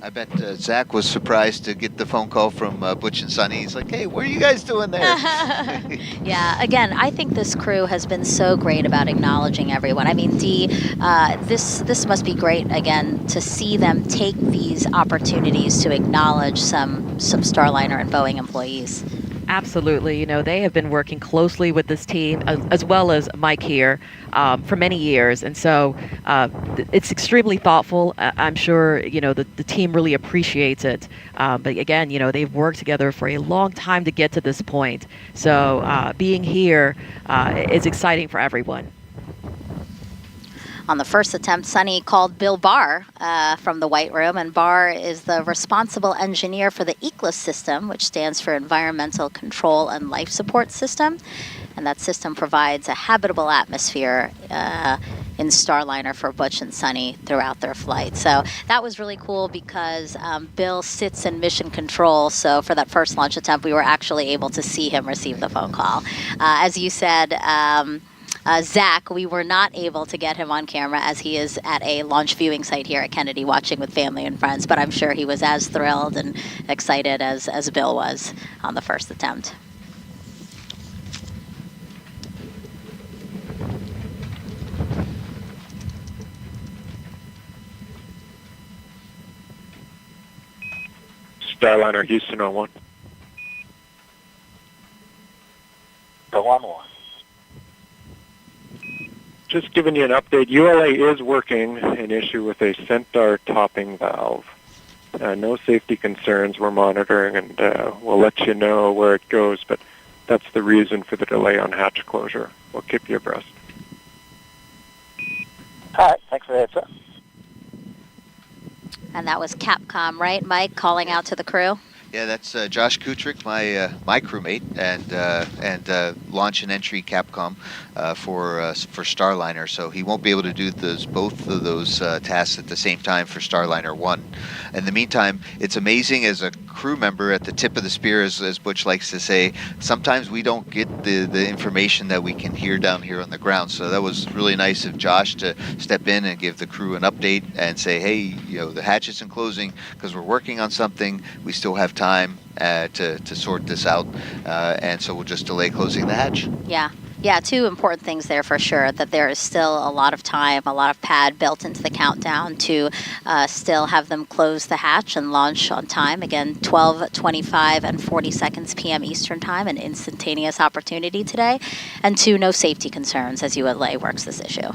I bet Zach was surprised to get the phone call from Butch and Suni. He's like, hey, what are you guys doing there? Yeah, again, I think this crew has been so great about acknowledging everyone. I mean, Dee, this must be great, again, to see them take these opportunities to acknowledge some Starliner and Boeing employees. Absolutely. You know, they have been working closely with this team, as well as Mike here, for many years. And so it's extremely thoughtful. I'm sure, you know, the team really appreciates it. But again, you know, they've worked together for a long time to get to this point. So being here is exciting for everyone. On the first attempt, Suni called Bill Barr from the White Room, and Barr is the responsible engineer for the ECLS system, which stands for Environmental Control and Life Support System. And that system provides a habitable atmosphere in Starliner for Butch and Suni throughout their flight. So that was really cool because Bill sits in mission control. So for that first launch attempt, we were actually able to see him receive the phone call. As you said, Zach, we were not able to get him on camera as he is at a launch viewing site here at Kennedy watching with family and friends, but I'm sure he was as thrilled and excited as Bill was on the first attempt. Starliner, Houston 01. Go on more. Just giving you an update. ULA is working an issue with a Centaur topping valve. No safety concerns. We're monitoring, and we'll let you know where it goes, but that's the reason for the delay on hatch closure. We'll keep you abreast. All right, thanks for the heads up. And that was Capcom, right, Mike, calling out to the crew? Yeah, that's Josh Kutrick, my crewmate, and launch and entry Capcom for Starliner. So he won't be able to do both of those tasks at the same time for Starliner 1. In the meantime, it's amazing as a crew member at the tip of the spear, as Butch likes to say. Sometimes we don't get the information that we can hear down here on the ground. So that was really nice of Josh to step in and give the crew an update and say, hey, the hatch isn't closing because we're working on something. We still have time to sort this out, and so we'll just delay closing the hatch. Yeah, two important things there for sure, that there is still a lot of time, a lot of pad built into the countdown to still have them close the hatch and launch on time. Again, 12:25 and 40 seconds p.m. Eastern Time, an instantaneous opportunity today. And two, no safety concerns as ULA works this issue.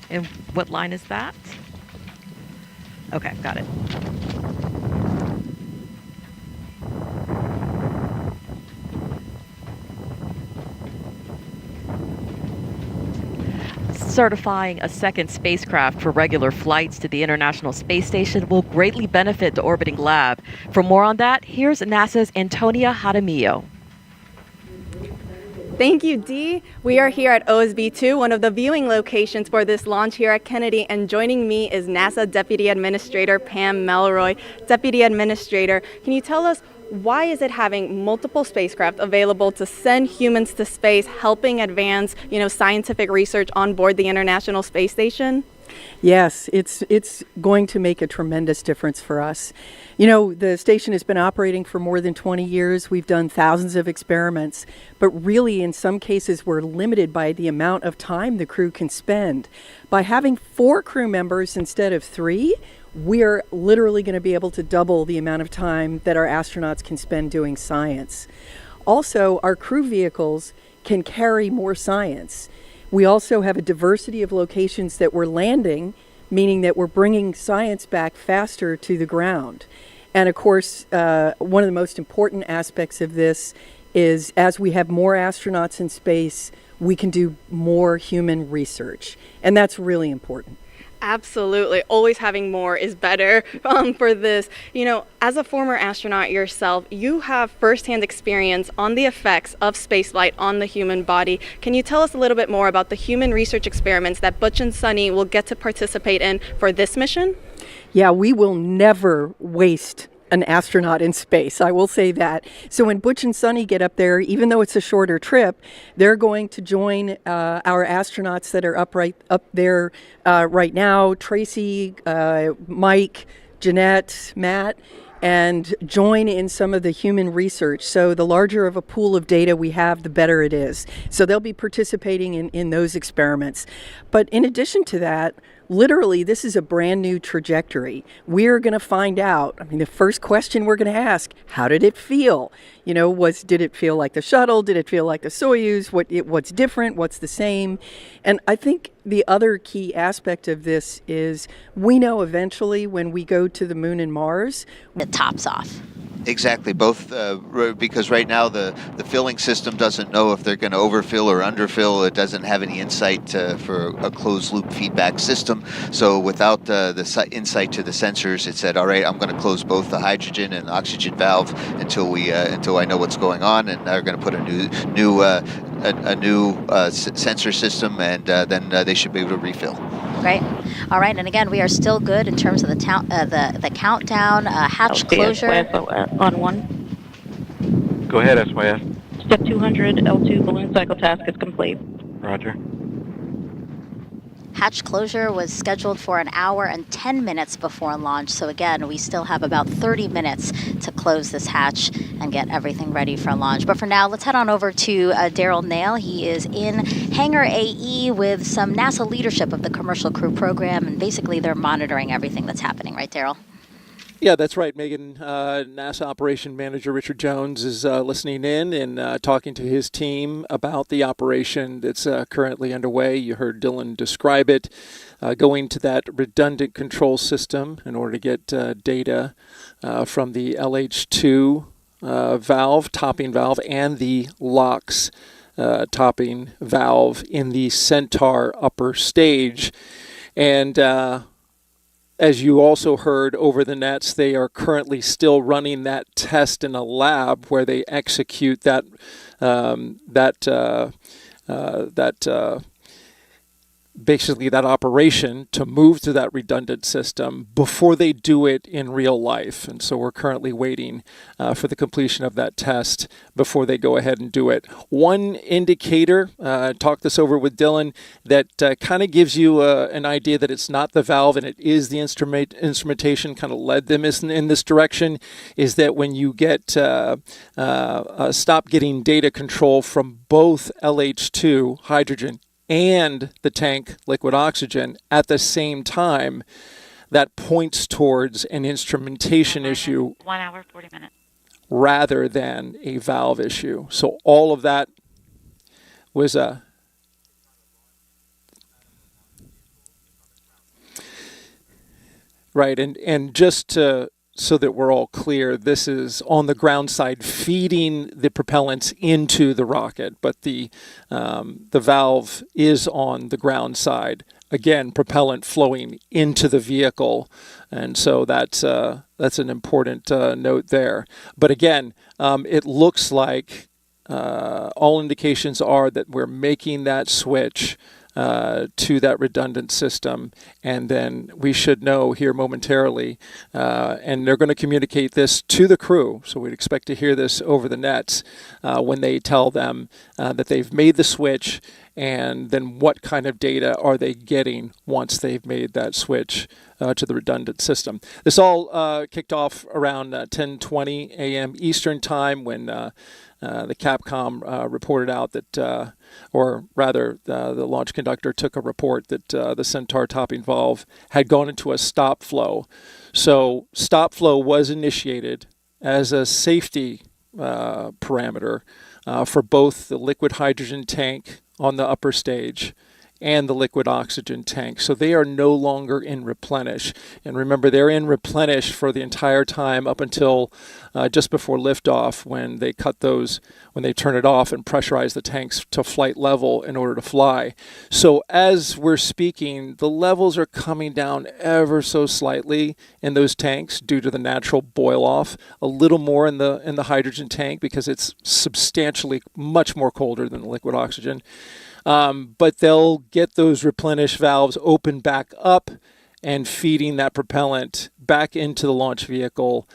And what line is that? Okay, got it. Certifying a second spacecraft for regular flights to the International Space Station will greatly benefit the orbiting lab. For more on that, here's NASA's Antonia Jaramillo. Thank you, Dee. We are here at OSB-2, one of the viewing locations for this launch here at Kennedy, and joining me is NASA Deputy Administrator Pam Melroy. Deputy Administrator, can you tell us why is it having multiple spacecraft available to send humans to space, helping advance, scientific research on board the International Space Station? Yes, it's going to make a tremendous difference for us. The station has been operating for more than 20 years. We've done thousands of experiments, but really in some cases we're limited by the amount of time the crew can spend. By having 4 crew members instead of 3, we're literally going to be able to double the amount of time that our astronauts can spend doing science. Also, our crew vehicles can carry more science. We also have a diversity of locations that we're landing, meaning that we're bringing science back faster to the ground. And of course, one of the most important aspects of this is as we have more astronauts in space, we can do more human research. And that's really important. Absolutely. Always having more is better for this. As a former astronaut yourself, you have firsthand experience on the effects of spaceflight on the human body. Can you tell us a little bit more about the human research experiments that Butch and Suni will get to participate in for this mission? Yeah, we will never waste an astronaut in space. I will say that. So when Butch and Suni get up there, even though it's a shorter trip, they're going to join our astronauts that are up there right now, Tracy, Mike, Jeanette, Matt, and join in some of the human research. So the larger of a pool of data we have, the better it is. So they'll be participating in those experiments. But in addition to that, literally, this is a brand new trajectory. We're going to find out. The first question we're going to ask, how did it feel? Did it feel like the shuttle? Did it feel like the Soyuz? What's different? What's the same? And I think the other key aspect of this is we know eventually when we go to the moon and Mars, it tops off. Exactly, both because right now the filling system doesn't know if they're going to overfill or underfill. It doesn't have any insight for a closed loop feedback system. So without the insight to the sensors, it said, all right, I'm going to close both the hydrogen and oxygen valve until I know what's going on, and they're going to put a new a new sensor system, and then they should be able to refill. Great. All right, and again, we are still good in terms of the countdown, hatch closure. On 1. Go ahead, SYS. Step 200, L2 balloon cycle task is complete. Roger. Hatch closure was scheduled for an hour and 10 minutes before launch. So again, we still have about 30 minutes to close this hatch and get everything ready for launch. But for now, let's head on over to Daryl Nail. He is in Hangar AE with some NASA leadership of the Commercial Crew Program, and basically they're monitoring everything that's happening, right, Daryl? Yeah, that's right, Megan. NASA Operation Manager Richard Jones is listening in and talking to his team about the operation that's currently underway. You heard Dylan describe it, going to that redundant control system in order to get data from the LH2 valve, topping valve, and the LOX topping valve in the Centaur upper stage. And as you also heard over the nets, they are currently still running that test in a lab where they execute basically that operation to move to that redundant system before they do it in real life. And so we're currently waiting for the completion of that test before they go ahead and do it. One indicator, talked this over with Dylan, that kind of gives you an idea that it's not the valve and it is the instrumentation, kind of led them in this direction, is that when you get stop getting data control from both LH2 hydrogen and the tank liquid oxygen at the same time, that points towards an instrumentation issue 1 hour, 40 minutes. rather than a valve issue. So all of that was a right, and just to so that we're all clear, this is on the ground side feeding the propellants into the rocket, but the valve is on the ground side. Again, propellant flowing into the vehicle, and so that's an important note there. But again, it looks like all indications are that we're making that switch to that redundant system, and then we should know here momentarily, and they're going to communicate this to the crew, so we'd expect to hear this over the nets when they tell them that they've made the switch, and then what kind of data are they getting once they've made that switch to the redundant system. This all kicked off around 10:20 a.m. Eastern Time when the Capcom reported out that, or rather the launch conductor took a report that the Centaur topping valve had gone into a stop flow. So stop flow was initiated as a safety parameter for both the liquid hydrogen tank on the upper stage and the liquid oxygen tank. So they are no longer in replenish. And remember, they're in replenish for the entire time up until just before liftoff, when they cut those, when they turn it off and pressurize the tanks to flight level in order to fly. So as we're speaking, the levels are coming down ever so slightly in those tanks due to the natural boil off, a little more in the hydrogen tank because it's substantially much more colder than the liquid oxygen. But they'll get those replenish valves open back up and feeding that propellant back into the launch vehicle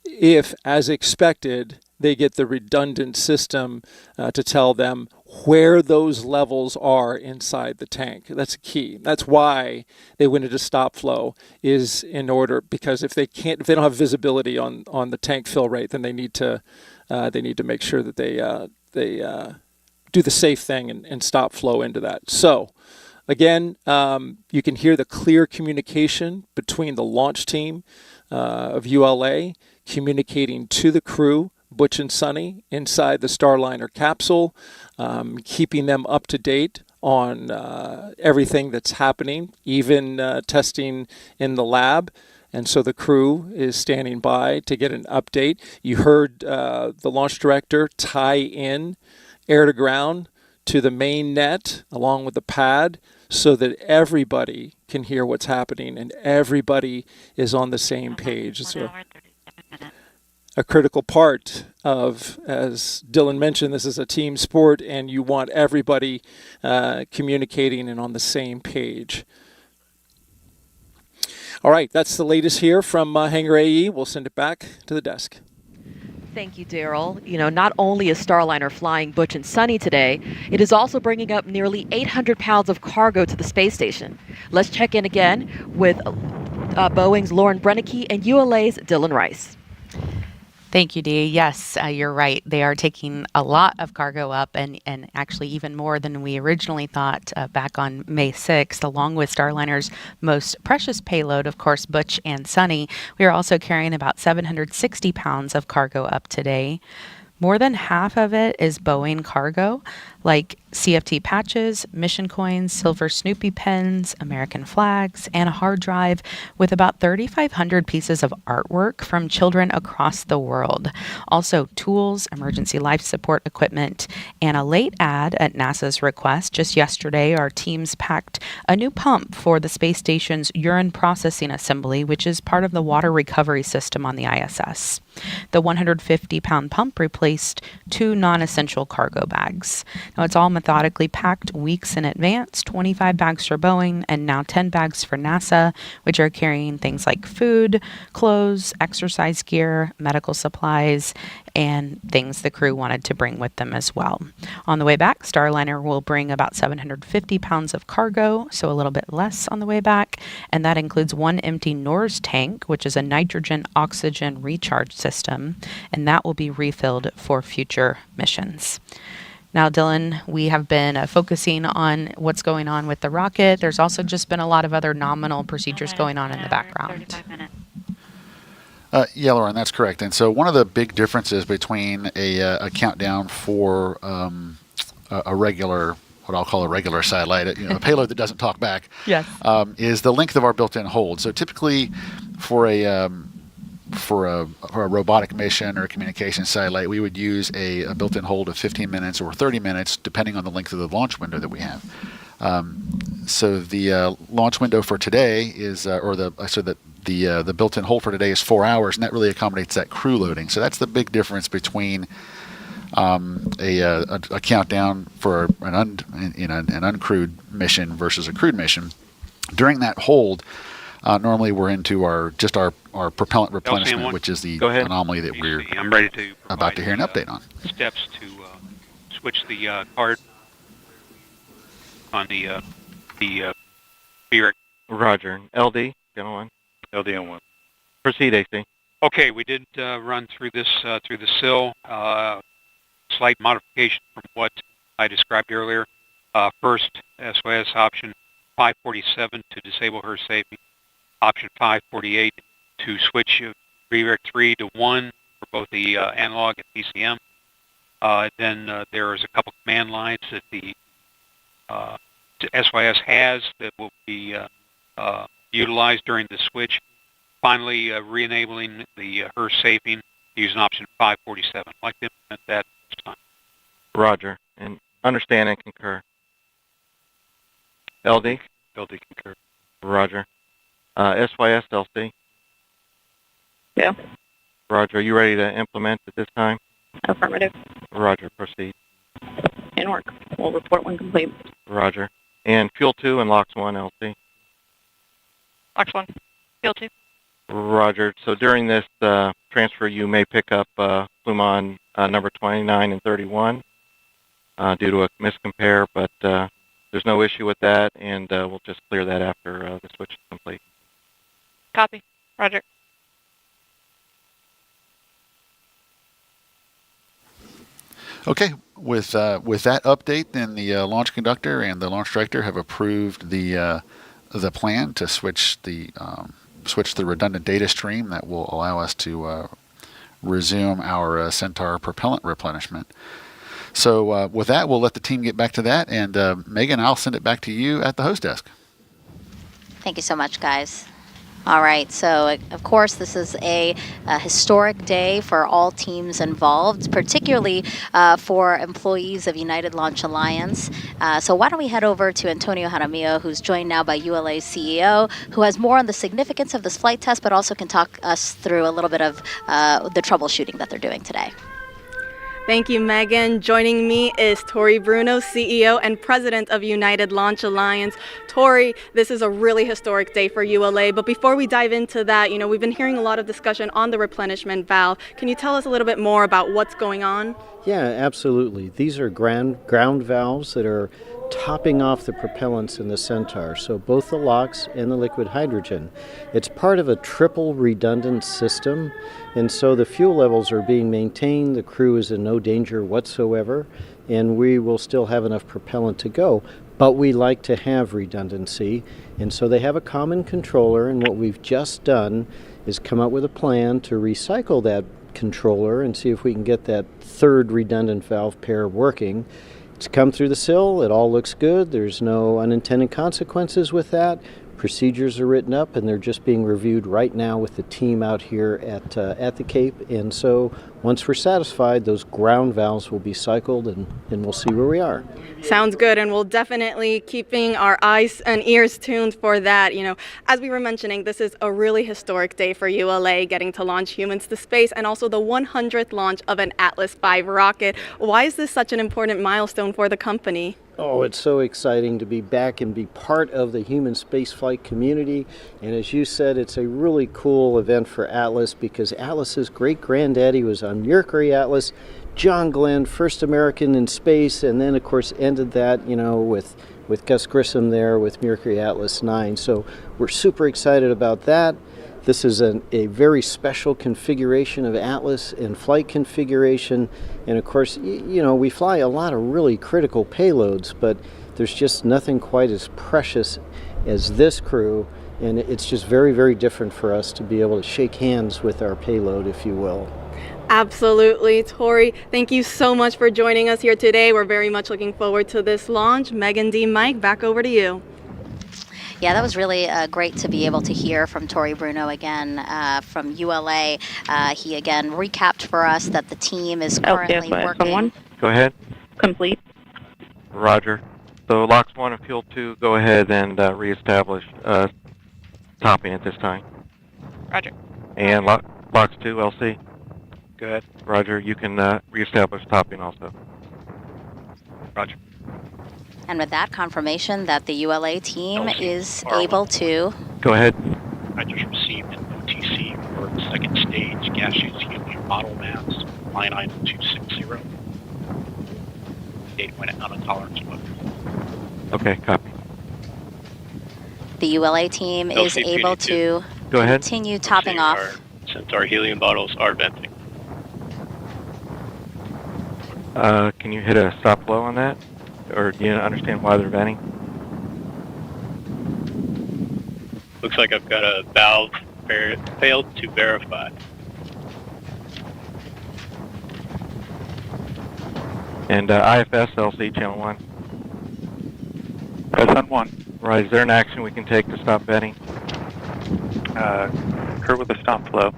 if, as expected, they get the redundant system to tell them where those levels are inside the tank. That's key. That's why they went into stop flow, is in order, because if they don't have visibility on the tank fill rate, then they need to make sure that they do the safe thing and stop flow into that. So again, you can hear the clear communication between the launch team of ULA communicating to the crew, Butch and Suni, inside the Starliner capsule, keeping them up to date on everything that's happening, even testing in the lab. And so the crew is standing by to get an update. You heard the launch director tie in air to ground to the main net along with the pad so that everybody can hear what's happening and everybody is on the same page. So, a critical part of, as Dylan mentioned, this is a team sport, and you want everybody communicating and on the same page. All right, that's the latest here from Hangar AE. We'll send it back to the desk. Thank you, Daryl. You know, not only is Starliner flying Butch and Suni today, it is also bringing up nearly 800 pounds of cargo to the space station. Let's check in again with Boeing's Lauren Brennicke and ULA's Dylan Rice. Thank you, Dee. Yes, you're right. They are taking a lot of cargo up, and actually even more than we originally thought back on May 6th, along with Starliner's most precious payload, of course, Butch and Suni. We are also carrying about 760 pounds of cargo up today. More than half of it is Boeing cargo, like CFT patches, mission coins, silver Snoopy pens, American flags, and a hard drive with about 3,500 pieces of artwork from children across the world. Also tools, emergency life support equipment, and a late ad at NASA's request. Just yesterday, our teams packed a new pump for the space station's urine processing assembly, which is part of the water recovery system on the ISS. The 150-pound pump replaced 2 non-essential cargo bags. Now, it's all methodically packed weeks in advance, 25 bags for Boeing and now 10 bags for NASA, which are carrying things like food, clothes, exercise gear, medical supplies, and things the crew wanted to bring with them as well. On the way back, Starliner will bring about 750 pounds of cargo, so a little bit less on the way back, and that includes 1 empty NORS tank, which is a nitrogen-oxygen recharge system, and that will be refilled for future missions. Now, Dylan, we have been focusing on what's going on with the rocket. There's also just been a lot of other nominal procedures going on in the background. Yeah, Lauren, that's correct. And so one of the big differences between a countdown for a regular, what I'll call a regular satellite, a payload that doesn't talk back, yes, is the length of our built-in hold. So typically, for a robotic mission or a communication satellite, we would use a built-in hold of 15 minutes or 30 minutes, depending on the length of the launch window that we have. So the launch window for today is, the built-in hold for today is 4 hours, and that really accommodates that crew loading. So that's the big difference between a countdown for an uncrewed mission versus a crewed mission. During that hold, normally we're into our propellant replenishment, which is the anomaly that we're about to hear an update on. Steps to switch the card on the BREC. Roger. LD, gentlemen. LD on 1. Proceed, AC. Okay, we did run through this through the SIL. Slight modification from what I described earlier. First, SOS option 547 to disable her safety. Option 548 to switch BREC 3 to 1 for both the analog and PCM. Then there is a couple command lines that the SYS has that will be utilized during the switch. Finally, re-enabling the her safing using option 547. I'd like to implement that this time. Roger. And understand and concur. LD? LD concur. Roger. SYS LC? Yeah. Roger. Are you ready to implement at this time? Affirmative. Roger. Proceed. In work. We'll report when complete. Roger. And Fuel 2 and LOX 1 LC? LOX 1. Fuel 2. Roger. So during this transfer, you may pick up plume on number 29 and 31 due to a miscompare, but there's no issue with that, and we'll just clear that after the switch is complete. Copy. Roger. Okay, with that update, then the launch conductor and the launch director have approved the plan to switch the redundant data stream that will allow us to resume our Centaur propellant replenishment. So with that, we'll let the team get back to that, and Megan, I'll send it back to you at the host desk. Thank you so much, guys. All right, so of course this is a historic day for all teams involved, particularly for employees of United Launch Alliance. So why don't we head over to Antonio Jaramillo, who's joined now by ULA's CEO, who has more on the significance of this flight test, but also can talk us through a little bit of the troubleshooting that they're doing today. Thank you, Megan. Joining me is Tori Bruno, CEO and President of United Launch Alliance. Tori, this is a really historic day for ULA, but before we dive into that, we've been hearing a lot of discussion on the replenishment valve. Can you tell us a little bit more about what's going on? Yeah, absolutely. These are ground valves that are topping off the propellants in the Centaur, so both the LOX and the liquid hydrogen. It's part of a triple redundant system, and so the fuel levels are being maintained, the crew is in no danger whatsoever, and we will still have enough propellant to go. But we like to have redundancy, and so they have a common controller, and what we've just done is come up with a plan to recycle that controller and see if we can get that third redundant valve pair working. It's come through the sill, it all looks good, there's no unintended consequences with that. Procedures are written up and they're just being reviewed right now with the team out here at the Cape, and so once we're satisfied, those ground valves will be cycled and we'll see where we are. Sounds good, and we'll definitely keeping our eyes and ears tuned for that. As we were mentioning, this is a really historic day for ULA, getting to launch humans to space and also the 100th launch of an Atlas V rocket. Why is this such an important milestone for the company? Oh, it's so exciting to be back and be part of the human spaceflight community. And as you said, it's a really cool event for Atlas because Atlas's great-granddaddy was on Mercury Atlas. John Glenn, first American in space, and then, of course, ended that, with Gus Grissom there with Mercury Atlas 9. So we're super excited about that. This is a very special configuration of Atlas and flight configuration. And of course, we fly a lot of really critical payloads, but there's just nothing quite as precious as this crew. And it's just very, very different for us to be able to shake hands with our payload, if you will. Absolutely. Tori, thank you so much for joining us here today. We're very much looking forward to this launch. Megan D. Mike, back over to you. Yeah, that was really great to be able to hear from Tori Bruno again from ULA. He again recapped for us that the team is currently working. Go ahead. Complete. Roger. So LOX 1 and Fuel 2, go ahead and reestablish topping at this time. Roger. And LOX 2, LC. Go ahead. Roger, you can reestablish topping also. Roger. And with that confirmation that the ULA team is able to... Go ahead. I just received an OTC for the second stage gaseous helium model mass, line item 260. Data went out of tolerance mode. Okay, copy. The ULA team is able to Go ahead. Continue topping off. Since our helium bottles are venting. Can you hit a stop flow on that? Or do you understand why they're venting? Looks like I've got a valve failed to verify. And IFS LC channel 1. Press on 1. Right, is there an action we can take to stop venting? Occur with a stop flow.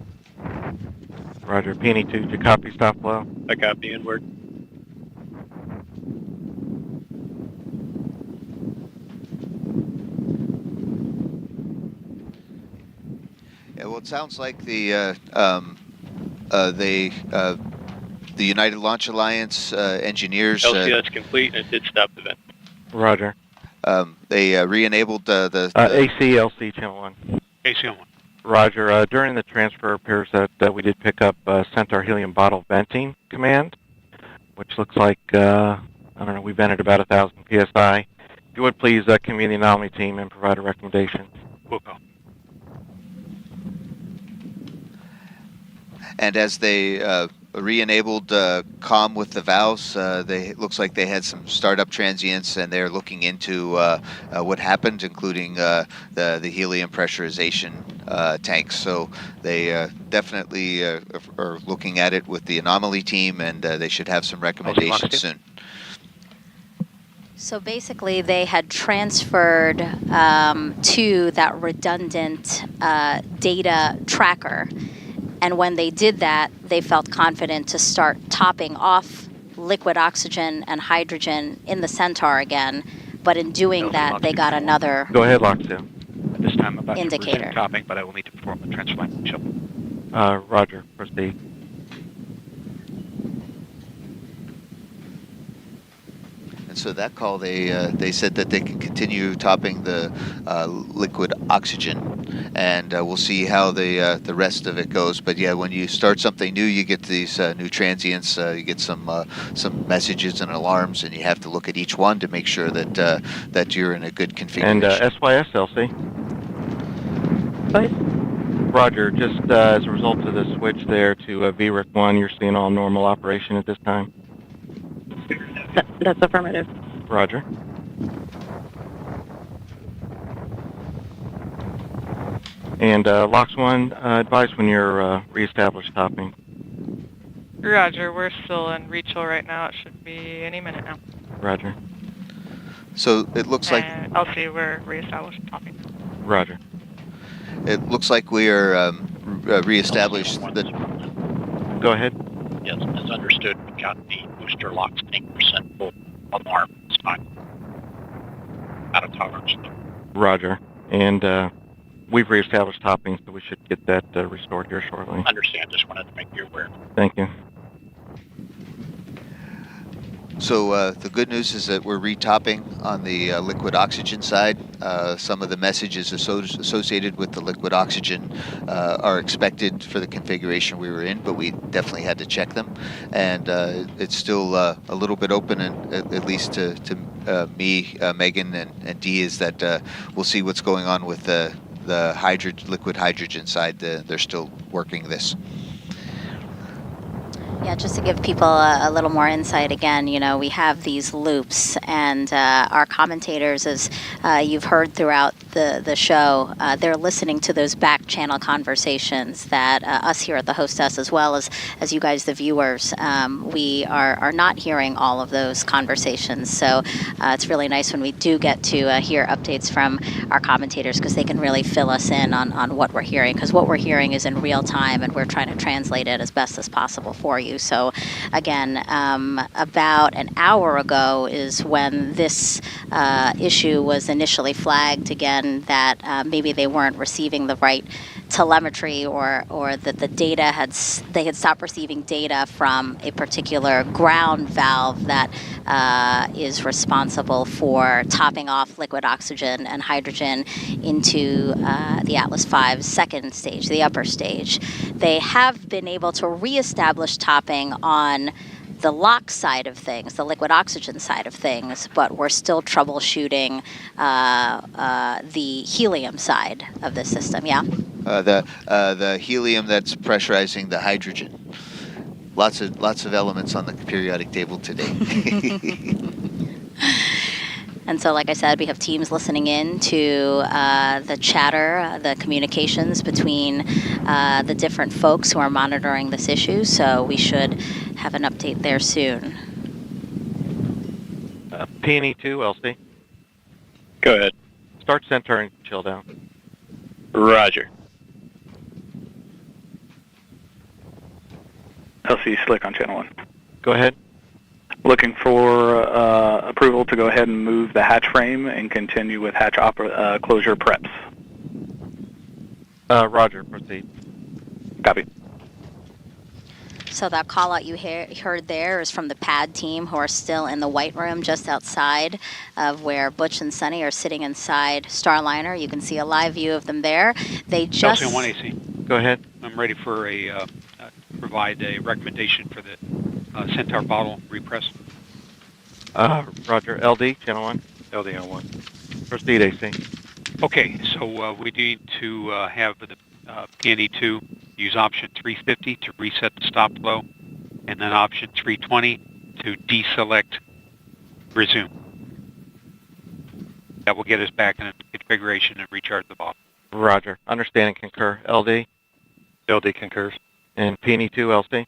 Roger, Peony 2, did you copy stop flow? I copy inward. Yeah, well, it sounds like the United Launch Alliance engineers. LC, that's complete, and it did stop the vent. Roger. They re-enabled the ACLC channel 1. ACL 1. Roger. During the transfer, it appears that we did pick up Centaur helium bottle venting command, which looks like, I don't know, we vented about 1,000 psi. If you would please convene the anomaly team and provide a recommendation. We'll go. And as they re-enabled comm with the valves, looks like they had some startup transients, and they're looking into what happened, including the helium pressurization tanks. So they definitely are looking at it with the anomaly team, and they should have some recommendations soon. So basically, they had transferred to that redundant data tracker. And when they did that, they felt confident to start topping off liquid oxygen and hydrogen in the Centaur again. But in doing that, they got another Go ahead, Loxdale. At this time, I'm about to indicator. resume topping, but I will need to perform the transfer line shuffle. Roger, proceed. And so that call, they said that they can continue topping the liquid oxygen, and we'll see how the rest of it goes. But yeah, when you start something new, you get these new transients, you get some messages and alarms, and you have to look at each one to make sure that that you're in a good configuration. And SYS, LC. Roger, just as a result of the switch there to VRIC 1, you're seeing all normal operation at this time? That's affirmative. Roger. And LOX 1, advise when you're reestablished topping. Roger, we're still in Reachel right now. It should be any minute now. Roger. So it looks like... LC, we're reestablished topping. Roger. It looks like we are reestablished. Go ahead. Yes, as understood, we got the booster LOX 10% full alarm this time. Out of tolerance. Roger. And we've reestablished topping, so we should get that restored here shortly. Understand, just wanted to make you aware. Thank you. So the good news is that we're retopping on the liquid oxygen side. Some of the messages associated with the liquid oxygen are expected for the configuration we were in, but we definitely had to check them. And it's still a little bit open, and at least to me, Megan, and Dee, is that we'll see what's going on with the liquid hydrogen side. They're still working this. Yeah, just to give people a little more insight, again, we have these loops, and our commentators, as you've heard throughout the show, they're listening to those back channel conversations that us here at the hostess, as well as you guys, the viewers, we are not hearing all of those conversations. So it's really nice when we do get to hear updates from our commentators, because they can really fill us in on what we're hearing, because what we're hearing is in real time, and we're trying to translate it as best as possible for you. So again, about an hour ago is when this issue was initially flagged again, that maybe they weren't receiving the right telemetry, or that the data they had stopped receiving data from a particular ground valve that is responsible for topping off liquid oxygen and hydrogen into the Atlas V's second stage, the upper stage. They have been able to reestablish topping on the LOX side of things, the liquid oxygen side of things, but we're still troubleshooting the helium side of the system, yeah? The helium that's pressurizing the hydrogen. Lots of elements on the periodic table today. And so, like I said, we have teams listening in to the chatter, the communications between the different folks who are monitoring this issue. So we should have an update there soon. PNE2, LC. Go ahead. Start center and chill down. Roger. LC Slick on channel 1. Go ahead. Looking for approval to go ahead and move the hatch frame and continue with hatch closure preps. Roger, proceed. Copy. So that call out you heard there is from the pad team, who are still in the white room just outside of where Butch and Suni are sitting inside Starliner. You can see a live view of them there. They just... LC 1 AC. Go ahead. I'm ready for provide a recommendation for the Centaur bottle repress. Roger. LD, channel 1. LD on 1. Proceed, AC. Okay, so we need to have the PNE2 use option 350 to reset the stop flow, and then option 320 to deselect resume. That will get us back in configuration and recharge the bottle. Roger. Understand and concur. LD? LD concurs. And PNE2, LC?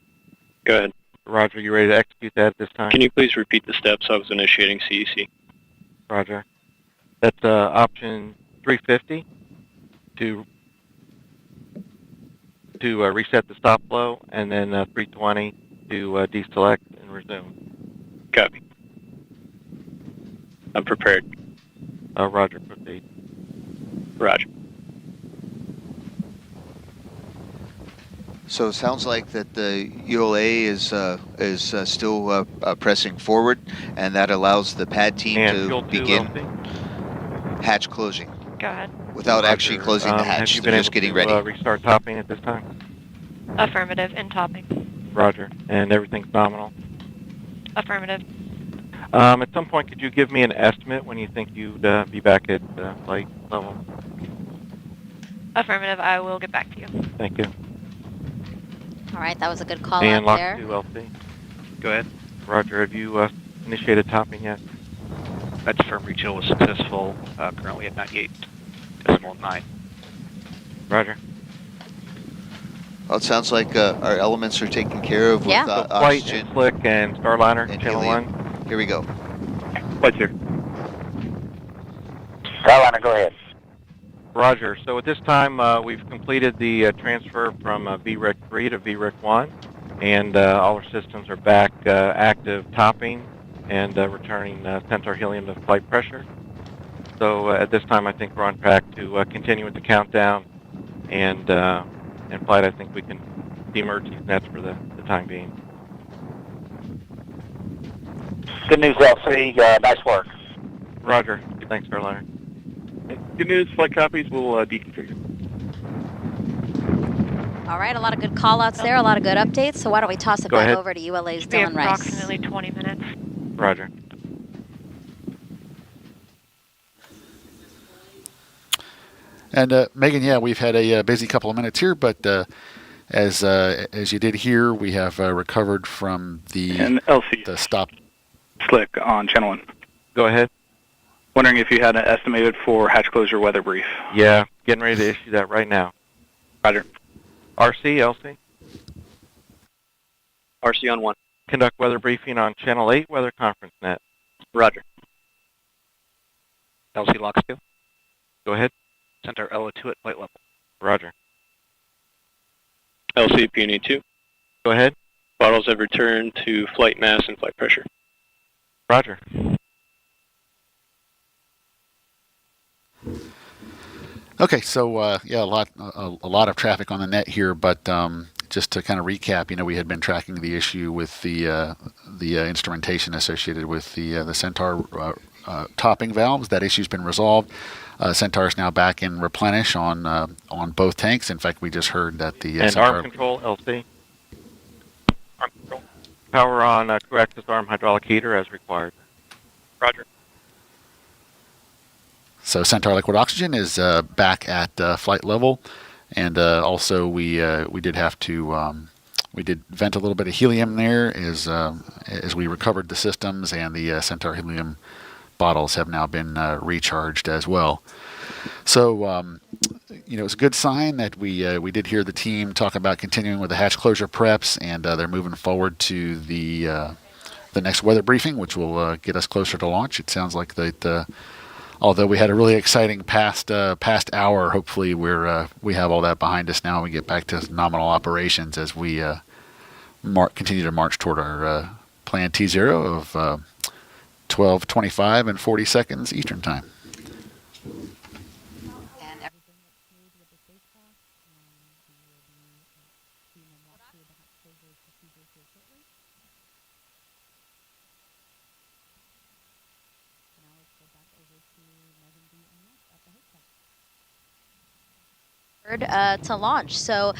Go ahead. Roger, you ready to execute that at this time? Can you please repeat the steps? I was initiating CEC. Roger. That's option 350 to reset the stop flow, and then 320 to deselect and resume. Copy. I'm prepared. Roger, proceed. Roger. So it sounds like that the ULA is still pressing forward, and that allows the pad team to begin hatch closing. Go ahead. Without actually closing the hatch, have you they're been just getting able to ready. restart topping at this time? Affirmative, and topping. Roger. And everything's nominal? Affirmative. At some point, could you give me an estimate when you think you'd be back at flight level? Affirmative, I will get back to you. Thank you. All right, that was a good call And out lock there. 2 LC. Go ahead. Roger, have you initiated topping yet? That's firm reach was successful, currently at 98.9. Roger. Well, it sounds like our elements are taken care of with Flight, oxygen. Slick, and Starliner, and channel helium. 1. Here we go. Flight, sir. Starliner, go ahead. Roger. So at this time, we've completed the transfer from VRIC 3 to VRIC 1, and all our systems are back active topping and returning Centaur helium to flight pressure. So at this time, I think we're on track to continue with the countdown, and in flight, I think we can demerge these nets for the time being. Good news, LC. Nice work. Roger. Thanks, Starliner. Good news, flight copies will deconfigure. All right, a lot of good call-outs there, a lot of good updates. So why don't we toss it Go back ahead. over to ULA's Should be Dylan Rice. approximately 20 minutes. Roger. And Megan, yeah, we've had a busy couple of minutes here, but as you did hear, we have recovered from And LC. the stop. Slick on channel 1. Go ahead. Wondering if you had an estimated for hatch closure weather brief. Yeah, getting ready to issue that right now. Roger. RC, LC. RC on 1. Conduct weather briefing on Channel 8 Weather Conference Net. Roger. LC locks 2. Go ahead. Centaur LO2 at flight level. Roger. LC Peony 2. Go ahead. Bottles have returned to flight mass and flight pressure. Roger. Okay, so yeah, a lot of traffic on the net here, but just to kind of recap, we had been tracking the issue with the instrumentation associated with the Centaur topping valves. That issue's been resolved. Centaur is now back in replenish on both tanks. In fact, we just heard that the And Centaur arm control, LC. Arm control. Power on crew access arm hydraulic heater as required. Roger. So Centaur liquid oxygen is back at flight level, and also we did have to we did vent a little bit of helium there as we recovered the systems, and the Centaur helium bottles have now been recharged as well. So it's a good sign that we did hear the team talk about continuing with the hatch closure preps, and they're moving forward to the next weather briefing, which will get us closer to launch. It sounds like that. Although we had a really exciting past hour, hopefully we have all that behind us now, and we get back to nominal operations as we continue to march toward our plan T0 of 12:25 and 40 seconds Eastern Time. To launch. So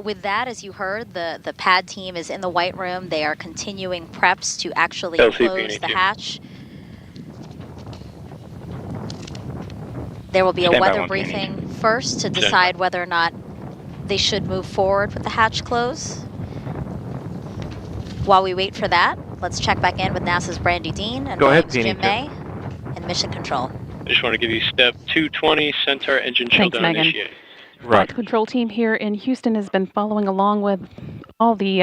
with that, as you heard, the pad team is in the white room. They are continuing preps to actually close the hatch. There will be a weather briefing first to decide whether or not they should move forward with the hatch close. While we wait for that, let's check back in with NASA's Brandy Dean and Boeing's Jim May and Mission Control. I just want to give you step 220, Centaur engine shutdown initiated. Flight control team here in Houston has been following along with all the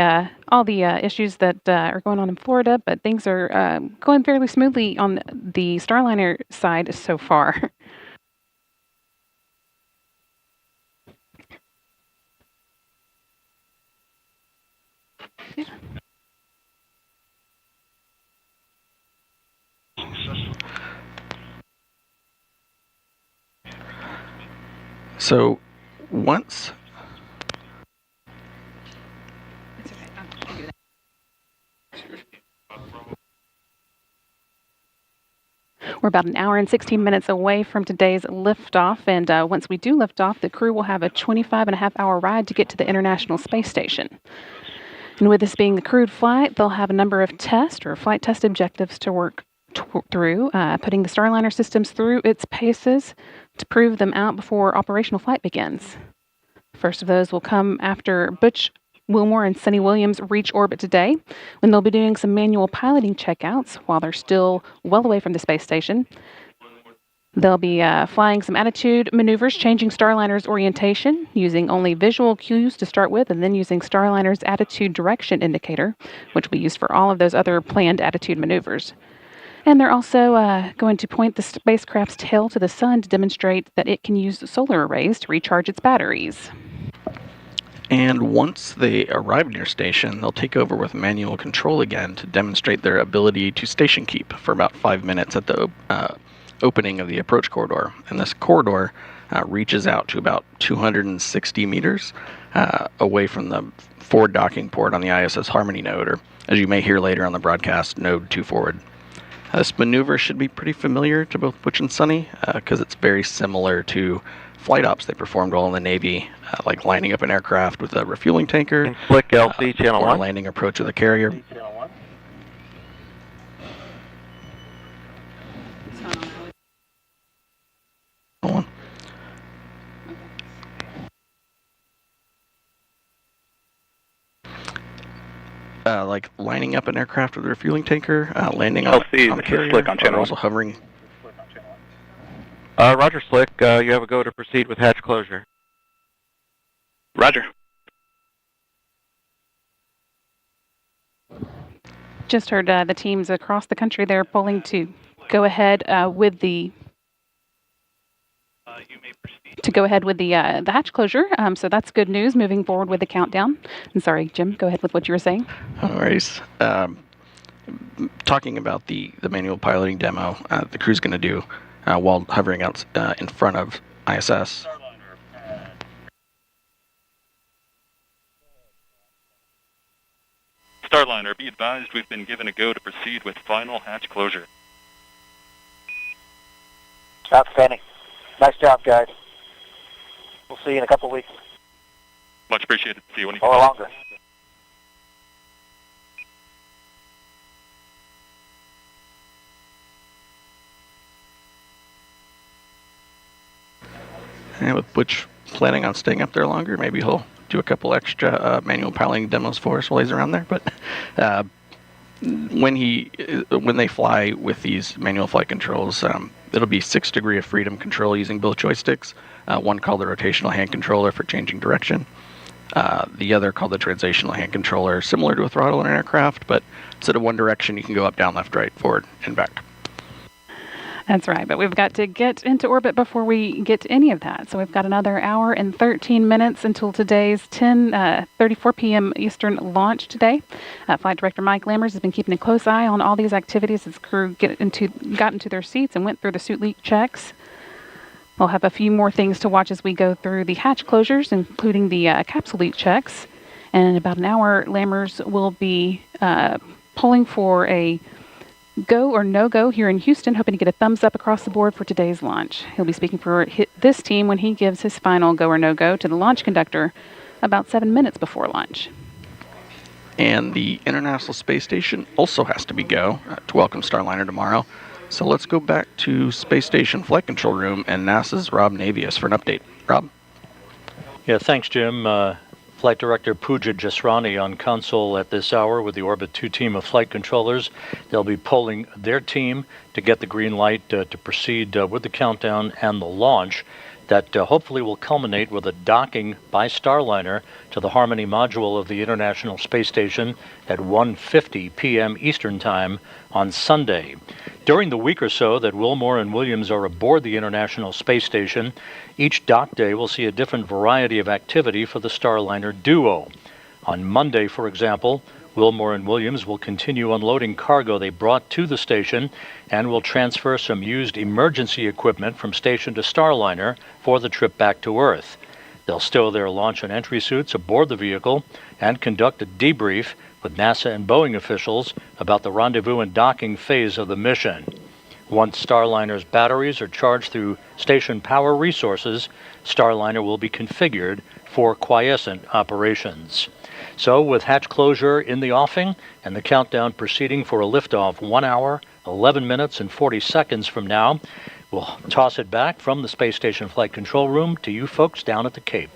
issues that are going on in Florida, but things are going fairly smoothly on the Starliner side so far. So once We're about an hour and 16 minutes away from today's liftoff, and once we do lift off, the crew will have a 25-and-a-half-hour ride to get to the International Space Station. And with this being the crewed flight, they'll have a number of test or flight test objectives to work through, putting the Starliner systems through its paces to prove them out before operational flight begins. First of those will come after Butch, Wilmore, and Suni Williams reach orbit today, when they'll be doing some manual piloting checkouts while they're still well away from the space station. They'll be flying some attitude maneuvers, changing Starliner's orientation, using only visual cues to start with, and then using Starliner's attitude direction indicator, which will be used for all of those other planned attitude maneuvers. And they're also going to point the spacecraft's tail to the sun to demonstrate that it can use solar arrays to recharge its batteries. And once they arrive near station, they'll take over with manual control again to demonstrate their ability to station keep for about 5 minutes at the opening of the approach corridor. And this corridor reaches out to about 260 meters away from the forward docking port on the ISS Harmony node, or as you may hear later on the broadcast, node 2 forward. This maneuver should be pretty familiar to both Butch and Suni because it's very similar to flight ops they performed while in the Navy, like lining up an aircraft with a refueling tanker, and Slick LC channel or 1. a landing approach with a carrier. Like lining up an aircraft with a refueling tanker, landing on a carrier, Slick on channel or also hovering. Roger, Slick. You have a go to proceed with hatch closure. Roger. Just heard the teams across the country, they're pulling to go ahead with the hatch closure. So that's good news moving forward with the countdown. And sorry, Jim, go ahead with what you were saying. No worries. Talking about the manual piloting demo the crew's going to do while hovering out in front of ISS. Starliner, be advised we've been given a go to proceed with final hatch closure. Outstanding. Nice job, guys. We'll see you in a couple of weeks. Much appreciated. See you when you Or longer. And with Butch planning on staying up there longer, maybe he'll do a couple extra manual piloting demos for us while he's around there. But when they fly with these manual flight controls, it'll be 6 degree of freedom control using both joysticks. One called the rotational hand controller for changing direction. The other called the translational hand controller, similar to a throttle in an aircraft, but instead of one direction, you can go up, down, left, right, forward, and back. That's right, but we've got to get into orbit before we get to any of that. So we've got another hour and 13 minutes until today's 10:34 p.m. Eastern launch today. Flight Director Mike Lammers has been keeping a close eye on all these activities as crew got into their seats and went through the suit leak checks. We'll have a few more things to watch as we go through the hatch closures, including the capsule leak checks. And in about an hour, Lammers will be polling for a go or no-go here in Houston, hoping to get a thumbs up across the board for today's launch. He'll be speaking for this team when he gives his final go or no-go to the launch conductor about 7 minutes before launch. And the International Space Station also has to be go to welcome Starliner tomorrow. So let's go back to Space Station Flight Control Room and NASA's Rob Navius for an update. Rob? Yeah, thanks, Jim. Flight Director Pooja Jasrani on console at this hour with the Orbit 2 team of flight controllers. They'll be polling their team to get the green light to proceed with the countdown and the launch. that hopefully will culminate with a docking by Starliner to the Harmony module of the International Space Station at 1:50 p.m. Eastern Time on Sunday. During the week or so that Wilmore and Williams are aboard the International Space Station, each dock day will see a different variety of activity for the Starliner duo. On Monday, for example, Wilmore and Williams will continue unloading cargo they brought to the station and will transfer some used emergency equipment from station to Starliner for the trip back to Earth. They'll stow their launch and entry suits aboard the vehicle and conduct a debrief with NASA and Boeing officials about the rendezvous and docking phase of the mission. Once Starliner's batteries are charged through station power resources, Starliner will be configured for quiescent operations. So, with hatch closure in the offing and the countdown proceeding for a liftoff 1 hour, 11 minutes, and 40 seconds from now, we'll toss it back from the Space Station Flight Control Room to you folks down at the Cape.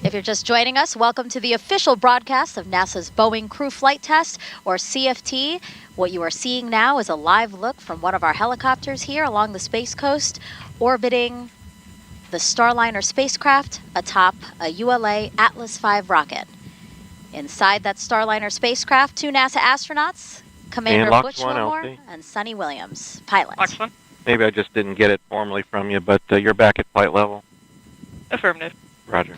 If you're just joining us, welcome to the official broadcast of NASA's Boeing Crew Flight Test, or CFT. What you are seeing now is a live look from one of our helicopters here along the Space Coast, orbiting the Starliner spacecraft atop a ULA Atlas V rocket. Inside that Starliner spacecraft, 2 NASA astronauts, Commander Butch Wilmore and Suni Williams, pilots. Maybe I just didn't get it formally from you, but you're back at flight level. Affirmative. Roger.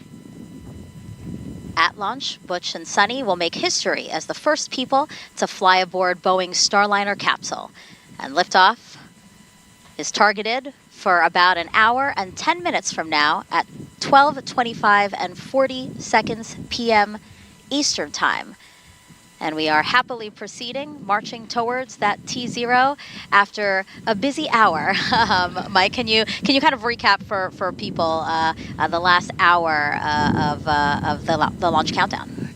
At launch, Butch and Suni will make history as the first people to fly aboard Boeing's Starliner capsule. And liftoff is targeted for about an hour and 10 minutes from now at 12:25 and 40 seconds p.m. Eastern Time. And we are happily proceeding, marching towards that T0 after a busy hour. Mike, can you kind of recap for people the last hour of the launch countdown?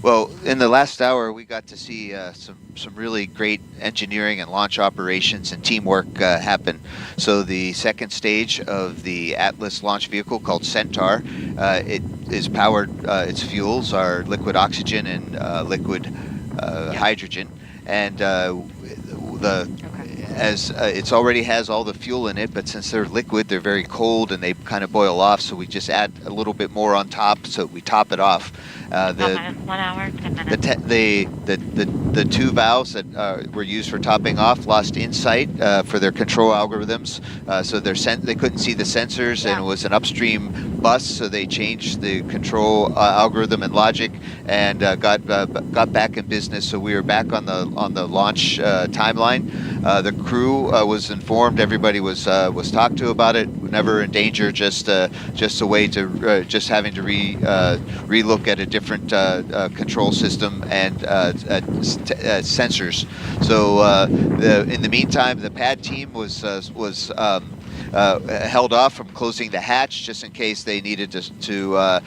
Well, in the last hour, we got to see some really great engineering and launch operations and teamwork happen. So the second stage of the Atlas launch vehicle, called Centaur, it is powered, its fuels are liquid oxygen and liquid hydrogen. And it's already has all the fuel in it, but since they're liquid, they're very cold and they kind of boil off, so we just add a little bit more on top, so we top it off. -1 hour, 10 minutes. The 2 valves that were used for topping off lost insight for their control algorithms, so they couldn't see the sensors, and it was an upstream bus, so they changed the control algorithm and logic and got back in business. So we were back on the launch timeline. The crew was informed. Everybody was talked to about it. Never in danger. Just a way to just having to relook at a different control system and sensors. So in the meantime, the pad team was held off from closing the hatch just in case they needed to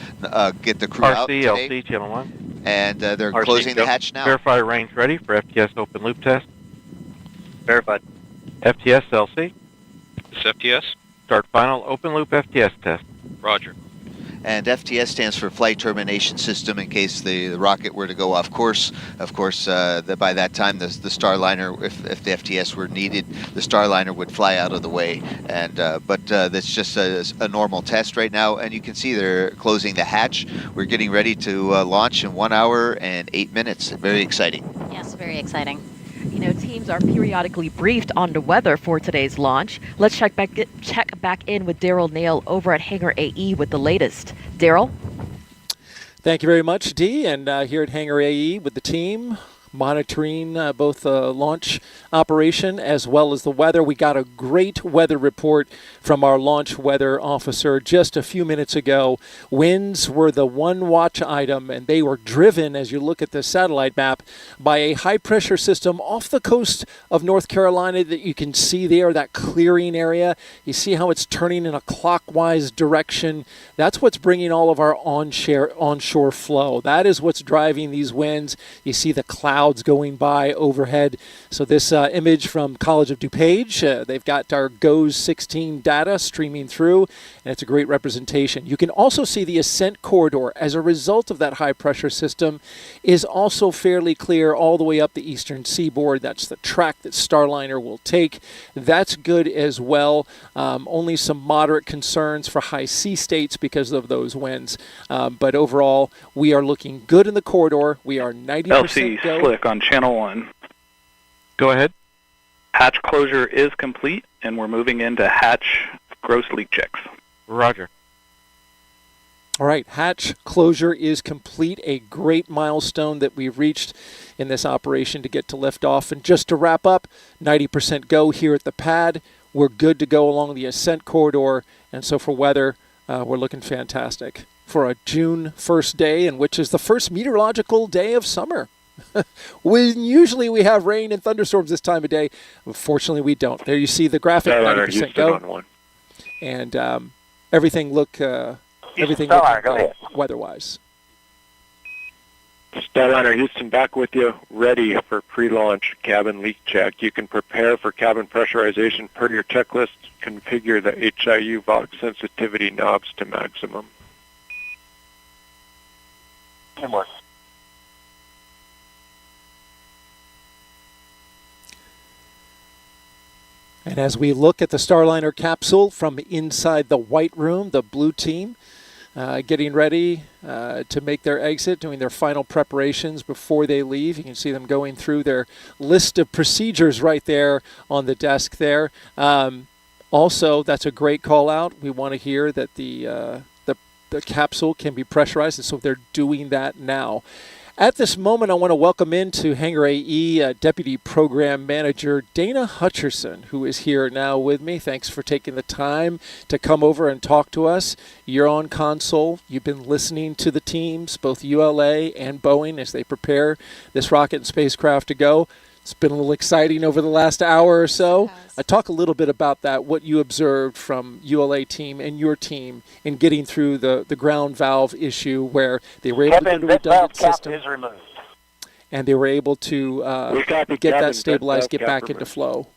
get the crew out today. LC, Channel 1. And they're RC, closing the hatch now. Verify range ready for FTS open loop test. Verified. FTS LC. This FTS? Start final open loop FTS test. Roger. And FTS stands for Flight Termination System, in case the rocket were to go off course. Of course, by that time, the Starliner, if the FTS were needed, the Starliner would fly out of the way. And but that's just a normal test right now. And you can see they're closing the hatch. We're getting ready to launch in 1 hour and 8 minutes. Very exciting. Yes, very exciting. You know, teams are periodically briefed on the weather for today's launch. Let's check back in with Daryl Nail over at Hangar AE with the latest. Daryl? Thank you very much, Dee. And here at Hangar AE with the team, monitoring both the launch operation as well as the weather. We got a great weather report from our launch weather officer just a few minutes ago. Winds were the one watch item, and they were driven, as you look at the satellite map, by a high-pressure system off the coast of North Carolina that you can see there, that clearing area. You see how it's turning in a clockwise direction. That's what's bringing all of our onshore flow. That is what's driving these winds. You see the clouds clouds going by overhead. So this image from College of DuPage, they've got our GOES 16 data streaming through, and it's a great representation. You can also see the ascent corridor as a result of that high pressure system is also fairly clear all the way up the eastern seaboard. That's the track that Starliner will take. That's good as well. Only some moderate concerns for high sea states because of those winds. But overall, we are looking good in the corridor. We are 90% LC go. Slick on channel 1. Go ahead. Hatch closure is complete, and we're moving into hatch gross leak checks. Roger. All right, hatch closure is complete, a great milestone that we've reached in this operation to get to liftoff. And just to wrap up, 90% go here at the pad. We're good to go along the ascent corridor, and so for weather, we're looking fantastic for a June 1st day, and which is the first meteorological day of summer. Usually we have rain and thunderstorms this time of day. Unfortunately, we don't. There you see the graphic, 90% go. And everything look weather-wise. Starliner Houston back with you, ready for pre-launch cabin leak check. You can prepare for cabin pressurization per your checklist. Configure the HIU valve sensitivity knobs to maximum. Teamwork. And as we look at the Starliner capsule from inside the white room, the blue team getting ready to make their exit, doing their final preparations before they leave. You can see them going through their list of procedures right there on the desk there. Also, that's a great call out. We want to hear that the capsule can be pressurized, and so they're doing that now. At this moment, I want to welcome into Hangar AE Deputy Program Manager Dana Hutcherson, who is here now with me. Thanks for taking the time to come over and talk to us. You're on console. You've been listening to the teams, both ULA and Boeing, as they prepare this rocket and spacecraft to go. It's been a little exciting over the last hour or so. Talk a little bit about that, what you observed from ULA team and your team in getting through the ground valve issue where they were able to do a redundant system. Is removed. And they were able to get that stabilized, get back into flow.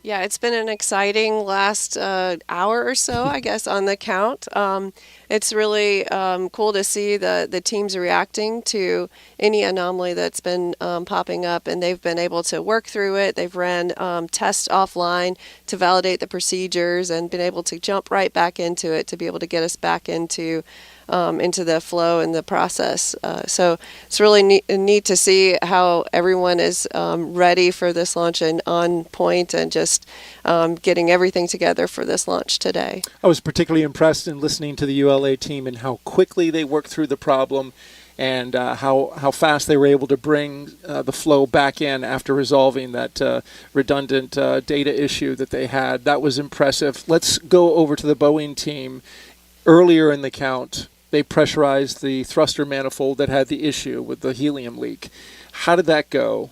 Yeah, it's been an exciting last hour or so, I guess, on the count. It's really cool to see the teams reacting to any anomaly that's been popping up, and they've been able to work through it. They've ran tests offline to validate the procedures and been able to jump right back into it to be able to get us back into the flow and the process. So it's really neat to see how everyone is ready for this launch and on point and just getting everything together for this launch today. I was particularly impressed in listening to the ULA team and how quickly they worked through the problem and how fast they were able to bring the flow back in after resolving that redundant data issue that they had. That was impressive. Let's go over to the Boeing team. Earlier in the count, they pressurized the thruster manifold that had the issue with the helium leak. How did that go?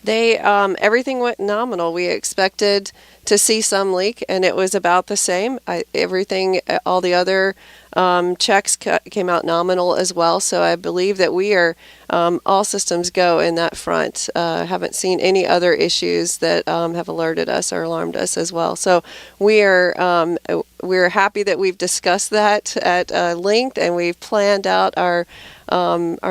They everything went nominal. We expected to see some leak, and it was about the same. All the other checks came out nominal as well. So I believe that we are all systems go in that front. Haven't seen any other issues that have alerted us or alarmed us as well. So we're happy that we've discussed that at length, and we've planned out our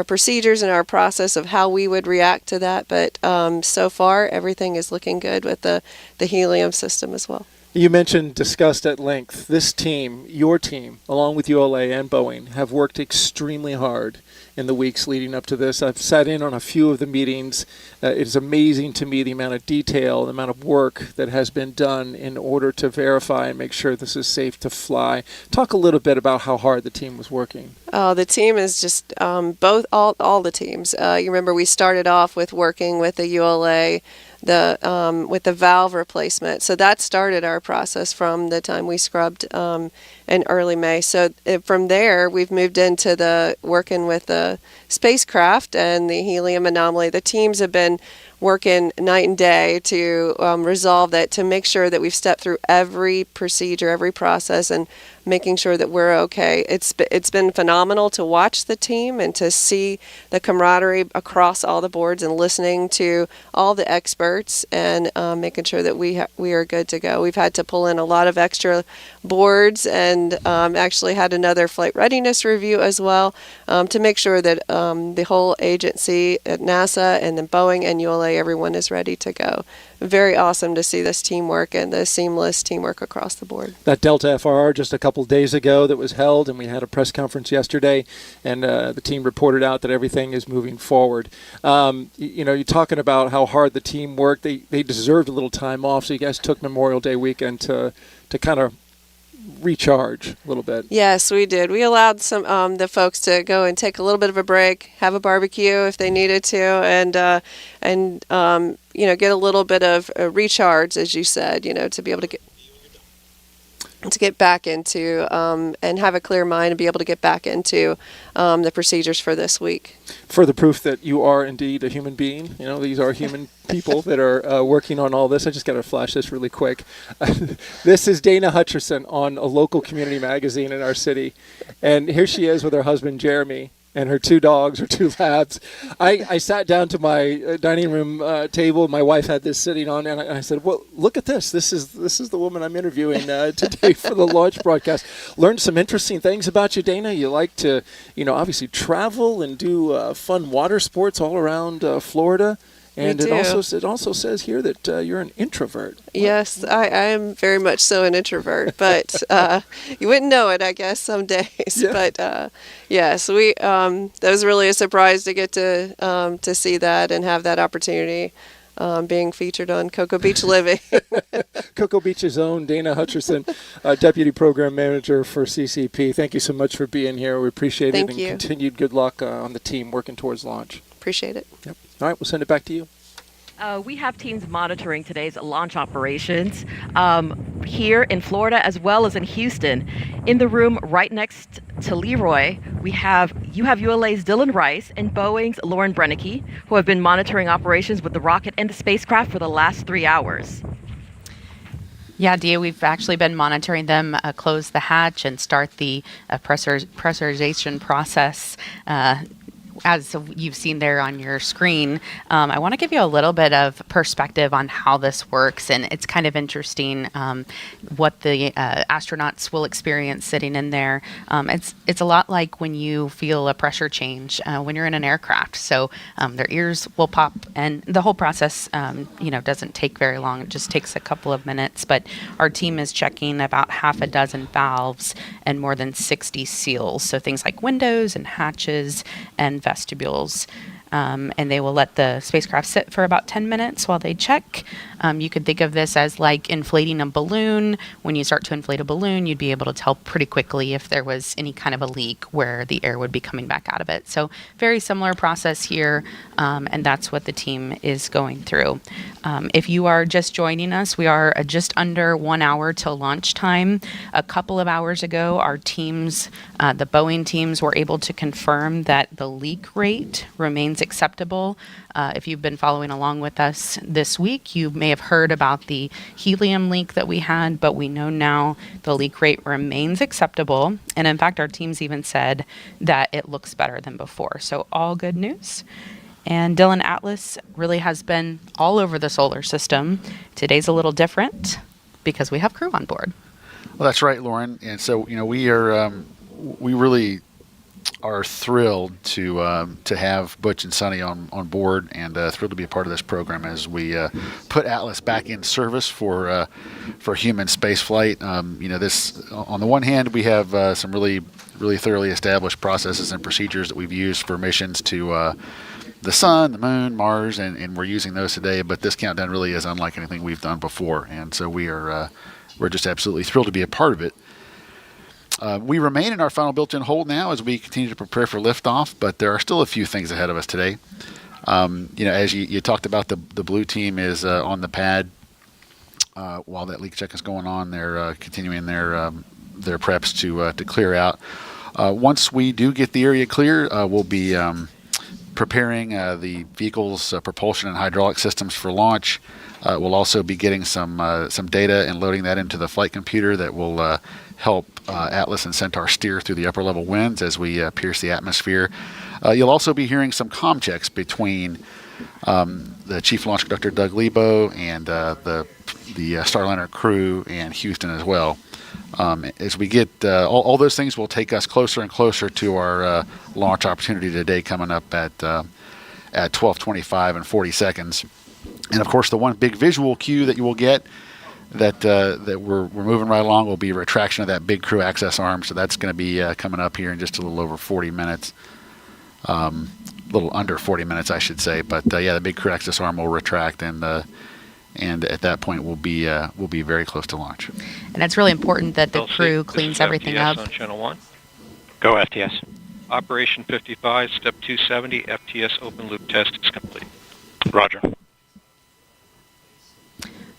procedures and our process of how we would react to that. But so far, everything is looking good with the helium system as well. You mentioned discussed at length. This team, your team, along with ULA and Boeing, have worked extremely hard in the weeks leading up to this. I've sat in on a few of the meetings. It is amazing to me the amount of detail, the amount of work that has been done in order to verify and make sure this is safe to fly. Talk a little bit about how hard the team was working. Oh, the team is just all the teams. You remember we started off with working with the ULA, with the valve replacement. So that started our process from the time we scrubbed in early May. So from there, we've moved into the working with the spacecraft and the helium anomaly. The teams have been working night and day to resolve that, to make sure that we've stepped through every procedure, every process, and making sure that we're okay. It's been phenomenal to watch the team and to see the camaraderie across all the boards and listening to all the experts and making sure that we are good to go. We've had to pull in a lot of extra boards and actually had another flight readiness review as well to make sure that the whole agency at NASA and then Boeing and ULA, everyone is ready to go. Very awesome to see this teamwork and the seamless teamwork across the board. That Delta FRR just a couple days ago that was held, and we had a press conference yesterday, and the team reported out that everything is moving forward. You're talking about how hard the team worked. They deserved a little time off, so you guys took Memorial Day weekend to kind of recharge a little bit. Yes, we did. We allowed some the folks to go and take a little bit of a break, have a barbecue if they needed to, and get a little bit of a recharge, as you said, to be able to get back into and have a clear mind and be able to get back into the procedures for this week. Further proof that you are indeed a human being. These are human people that are working on all this. I just got to flash this really quick. This is Dana Hutcherson on a local community magazine in our city. And here she is with her husband, Jeremy, and her two dogs, her two labs. I sat down to my dining room table. My wife had this sitting on, and I said, "Well, look at this. This is the woman I'm interviewing today for the launch broadcast." Learned some interesting things about you, Dana. You like to, obviously travel and do fun water sports all around Florida. And it also says here that you're an introvert. Yes, I am very much so an introvert, but you wouldn't know it, I guess, some days. Yeah. But yes, that was really a surprise to get to see that and have that opportunity. Being featured on Cocoa Beach Living. Cocoa Beach's own Dana Hutcherson, Deputy Program Manager for CCP. Thank you so much for being here. We appreciate it. And continued good luck on the team working towards launch. Appreciate it. Yep. All right, we'll send it back to you. We have teams monitoring today's launch operations here in Florida as well as in Houston. In the room right next to Leroy, you have ULA's Dylan Rice and Boeing's Lauren Brennicke, who have been monitoring operations with the rocket and the spacecraft for the last 3 hours. Yeah, Dia, we've actually been monitoring them close the hatch and start the pressurization process. As you've seen there on your screen, I want to give you a little bit of perspective on how this works, and it's kind of interesting what the astronauts will experience sitting in there. It's a lot like when you feel a pressure change when you're in an aircraft. So their ears will pop, and the whole process, doesn't take very long. It just takes a couple of minutes. But our team is checking about half a dozen valves and more than 60 seals. So things like windows and hatches and vestibules. And they will let the spacecraft sit for about 10 minutes while they check. You could think of this as like inflating a balloon. When you start to inflate a balloon, you'd be able to tell pretty quickly if there was any kind of a leak where the air would be coming back out of it. So very similar process here, and that's what the team is going through. If you are just joining us, we are just under 1 hour till launch time. A couple of hours ago, our teams, the Boeing teams, were able to confirm that the leak rate remains acceptable. If you've been following along with us this week, you may have heard about the helium leak that we had, but we know now the leak rate remains acceptable. And in fact, our teams even said that it looks better than before. So all good news. And Dylan, Atlas really has been all over the solar system. Today's a little different because we have crew on board. Well, that's right, Lauren. And so, we really are thrilled to have Butch and Suni on board, and thrilled to be a part of this program as we put Atlas back in service for human space flight. This on the one hand, we have some really thoroughly established processes and procedures that we've used for missions to the sun, the moon, Mars, and we're using those today. But this countdown really is unlike anything we've done before, and so we're just absolutely thrilled to be a part of it. We remain in our final built-in hold now as we continue to prepare for liftoff, but there are still a few things ahead of us today. As you talked about, the blue team is on the pad while that leak check is going on. They're continuing their preps to clear out. Once we do get the area clear, we'll be preparing the vehicle's propulsion and hydraulic systems for launch. We'll also be getting some data and loading that into the flight computer that will help Atlas and Centaur steer through the upper level winds as we pierce the atmosphere. You'll also be hearing some comm checks between the Chief Launch Conductor Doug Lebo and the Starliner crew and Houston as well. As we get all those things will take us closer and closer to our launch opportunity today, coming up at 12:25 and 40 seconds. And of course, the one big visual cue that you will get that we're moving right along will be a retraction of that big crew access arm. So that's going to be coming up here in just a little over 40 minutes. A little under 40 minutes, I should say. But yeah, the big crew access arm will retract, and at that point we'll be very close to launch. And it's really important that the crew cleans everything FTS up. on channel 1. Go FTS. Operation 55, step 270, FTS open loop test is complete. Roger.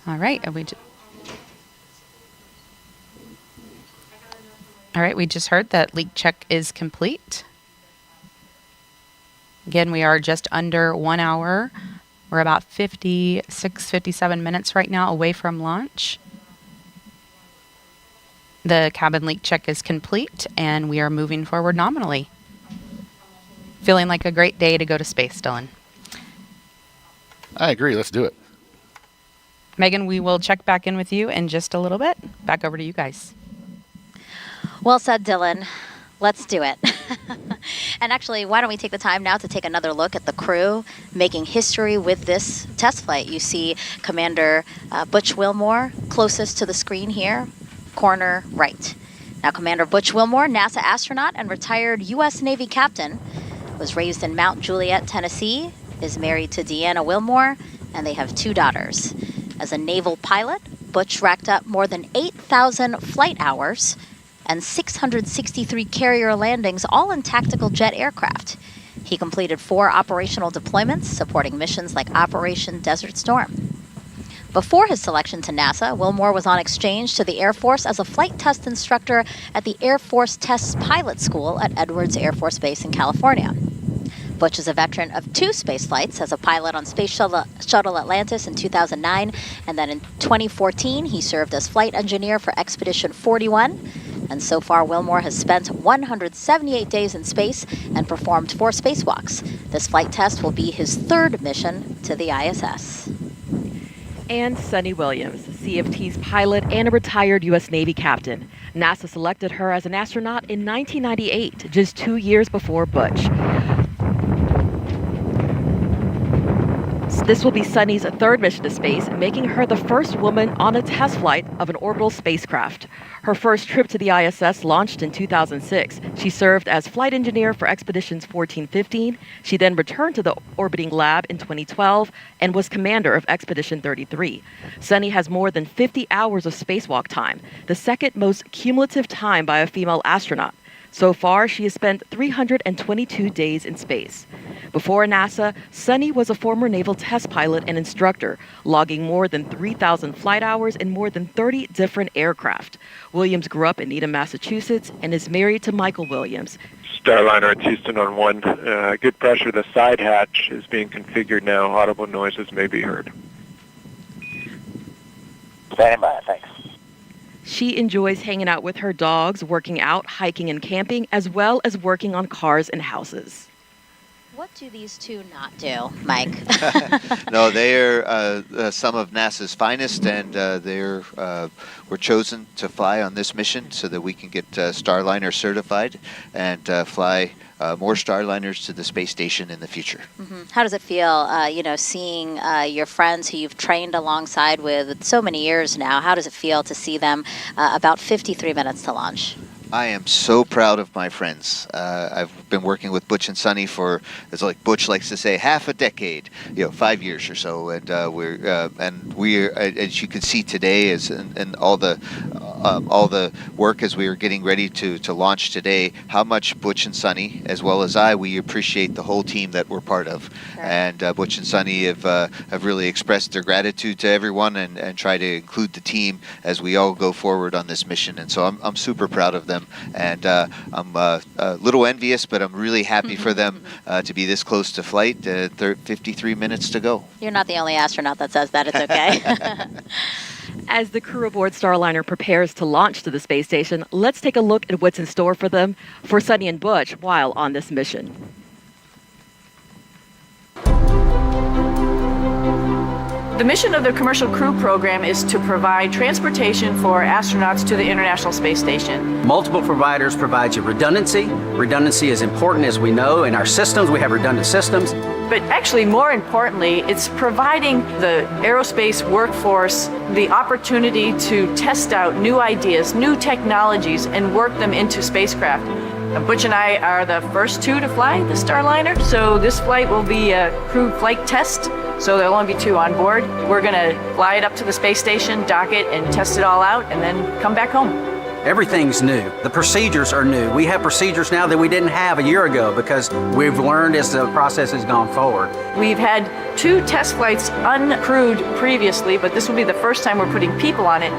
All right. All right, we just heard that leak check is complete. Again, we are just under 1 hour. We're about 56, 57 minutes right now away from launch. The cabin leak check is complete, and we are moving forward nominally. Feeling like a great day to go to space, Dylan. I agree. Let's do it. Megan, we will check back in with you in just a little bit. Back over to you guys. Well said, Dylan. Let's do it. And actually, why don't we take the time now to take another look at the crew making history with this test flight. You see Commander Butch Wilmore closest to the screen here, corner right. Now, Commander Butch Wilmore, NASA astronaut and retired U.S. Navy captain, was raised in Mount Juliet, Tennessee, is married to Deanna Wilmore, and they have 2 daughters. As a naval pilot, Butch racked up more than 8,000 flight hours and 663 carrier landings, all in tactical jet aircraft. He completed 4 operational deployments supporting missions like Operation Desert Storm. Before his selection to NASA, Wilmore was on exchange to the Air Force as a flight test instructor at the Air Force Test Pilot School at Edwards Air Force Base in California. Butch is a veteran of 2 space flights as a pilot on Space Shuttle Atlantis in 2009, and then in 2014 he served as flight engineer for Expedition 41. And so far, Wilmore has spent 178 days in space and performed 4 spacewalks. This flight test will be his 3rd mission to the ISS. And Suni Williams, CFT's pilot and a retired U.S. Navy captain. NASA selected her as an astronaut in 1998, just 2 years before Butch. This will be Suni's 3rd mission to space, making her the first woman on a test flight of an orbital spacecraft. Her first trip to the ISS launched in 2006. She served as flight engineer for Expeditions 14-15. She then returned to the orbiting lab in 2012 and was commander of Expedition 33. Suni has more than 50 hours of spacewalk time, the 2nd most cumulative time by a female astronaut. So far, she has spent 322 days in space. Before NASA, Suni was a former naval test pilot and instructor, logging more than 3,000 flight hours in more than 30 different aircraft. Williams grew up in Needham, Massachusetts, and is married to Michael Williams. Starliner at Houston on 1. Good pressure. The side hatch is being configured now. Audible noises may be heard. Standing by, thanks. She enjoys hanging out with her dogs, working out, hiking and camping, as well as working on cars and houses. What do these 2 not do, Mike? No, they are some of NASA's finest, and were chosen to fly on this mission so that we can get Starliner certified and fly more Starliners to the space station in the future. Mm-hmm. How does it feel, seeing your friends who you've trained alongside with so many years now? How does it feel to see them about 53 minutes to launch? I am so proud of my friends. I've been working with Butch and Suni for, as like Butch likes to say, half a decade, 5 years or so, and we're as you can see today, and all the all the work as we were getting ready to launch today, how much Butch and Suni, as well as we appreciate the whole team that we're part of. Sure. And Butch and Suni have really expressed their gratitude to everyone and try to include the team as we all go forward on this mission. And so I'm super proud of them, and I'm a little envious, but I'm really happy for them to be this close to flight. 53 minutes to go. You're not the only astronaut that says that. It's okay. As the crew aboard Starliner prepares to launch to the space station, let's take a look at what's in store for them, for Suni and Butch, while on this mission. The mission of the Commercial Crew Program is to provide transportation for astronauts to the International Space Station. Multiple providers provide you redundancy. Redundancy is important, as we know. In our systems, we have redundant systems. But actually, more importantly, it's providing the aerospace workforce the opportunity to test out new ideas, new technologies, and work them into spacecraft. Butch and I are the first two to fly the Starliner, so this flight will be a crew flight test, so there'll only be two on board. We're going to fly it up to the space station, dock it, and test it all out, and then come back home. Everything's new. The procedures are new. We have procedures now that we didn't have a year ago because we've learned as the process has gone forward. We've had 2 test flights uncrewed previously, but this will be the first time we're putting people on it.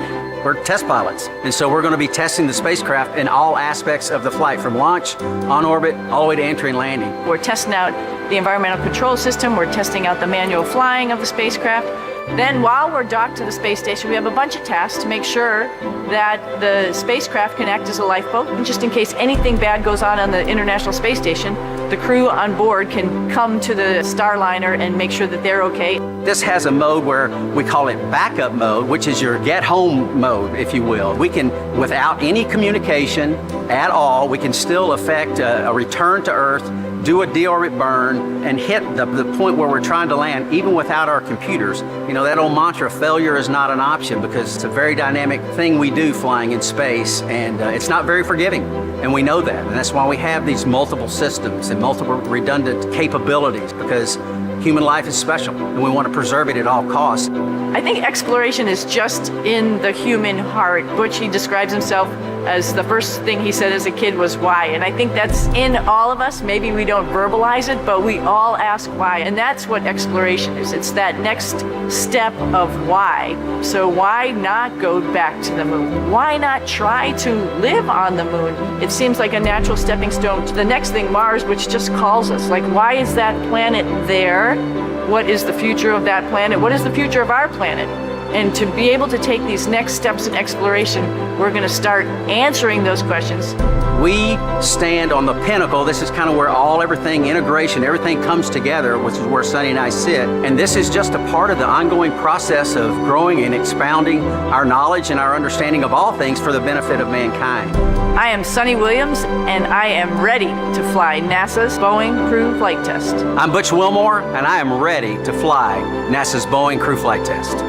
We're test pilots, and so we're going to be testing the spacecraft in all aspects of the flight, from launch, on orbit, all the way to entry and landing. We're testing out the environmental control system, we're testing out the manual flying of the spacecraft. Then while we're docked to the space station, we have a bunch of tasks to make sure that the spacecraft can act as a lifeboat. And just in case anything bad goes on the International Space Station, the crew on board can come to the Starliner and make sure that they're okay. This has a mode where we call it backup mode, which is your get home mode, if you will. We can, without any communication at all, we can still effect a return to Earth, do a deorbit burn, and hit the point where we're trying to land, even without our computers. You know, that old mantra, failure is not an option, because it's a very dynamic thing we do flying in space, and it's not very forgiving, and we know that. And that's why we have these multiple systems and multiple redundant capabilities, because human life is special, and we want to preserve it at all costs. I think exploration is just in the human heart. Butch, he describes himself as the first thing he said as a kid was why. And I think that's in all of us. Maybe we don't verbalize it, but we all ask why. And that's what exploration is. It's that next step of why. So why not go back to the moon? Why not try to live on the moon? It seems like a natural stepping stone to the next thing, Mars, which just calls us. Like, why is that planet there? What is the future of that planet? What is the future of our planet? And to be able to take these next steps in exploration, we're going to start answering those questions. We stand on the pinnacle. This is kind of where everything, integration, everything comes together, which is where Suni and I sit. And this is just a part of the ongoing process of growing and expounding our knowledge and our understanding of all things for the benefit of mankind. I am Suni Williams, and I am ready to fly NASA's Boeing Crew Flight Test. I'm Butch Wilmore, and I am ready to fly NASA's Boeing Crew Flight Test.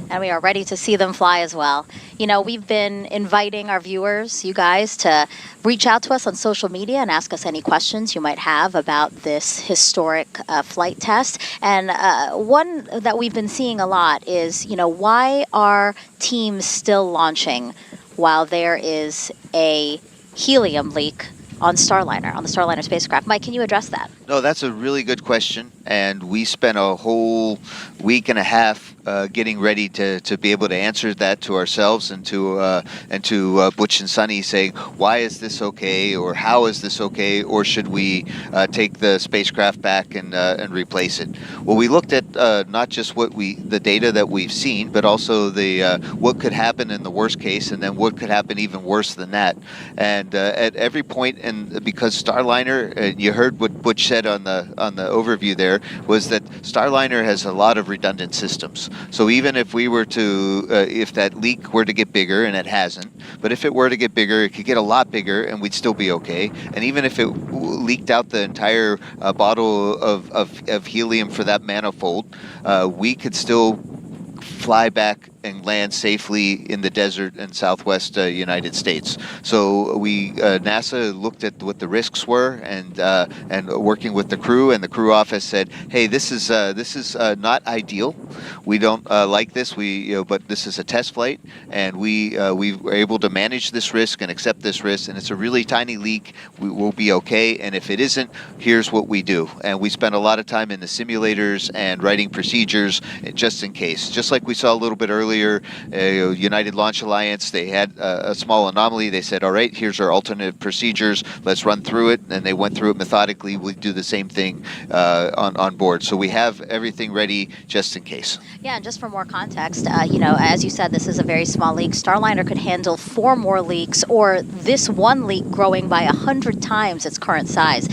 And we are ready to see them fly as well. You know, we've been inviting our viewers, you guys, to reach out to us on social media and ask us any questions you might have about this historic flight test. And one that we've been seeing a lot is, you know, why are teams still launching while there is a helium leak on Starliner, on the Starliner spacecraft? Mike, can you address that? No, that's a really good question, and we spent a whole week and a half getting ready to be able to answer that to ourselves and to Butch and Suni, saying, why is this okay, or how is this okay, or should we take the spacecraft back and replace it? Well, we looked at not just the data that we've seen, but also the what could happen in the worst case, and then what could happen even worse than that. And at every point, and because Starliner, you heard what Butch said on the overview there, was that Starliner has a lot of redundant systems. So even if we were to, if that leak were to get bigger, and it hasn't, but if it were to get bigger, it could get a lot bigger, and we'd still be okay. And even if it leaked out the entire bottle of helium for that manifold, we could still fly back and land safely in the desert in southwest United States. So NASA looked at what the risks were, and working with the crew, and the crew office said, hey, this is not ideal. We don't like this. But this is a test flight, and we were able to manage this risk and accept this risk. And it's a really tiny leak. We will be okay. And if it isn't, here's what we do. And we spent a lot of time in the simulators and writing procedures just in case. Just like we saw a little bit earlier, United Launch Alliance, they had a small anomaly. They said, all right, here's our alternative procedures. Let's run through it. And they went through it methodically. We do the same thing on board. So we have everything ready just in case. Yeah, and just for more context, as you said, this is a very small leak. Starliner could handle 4 more leaks, or this one leak growing by 100 times its current size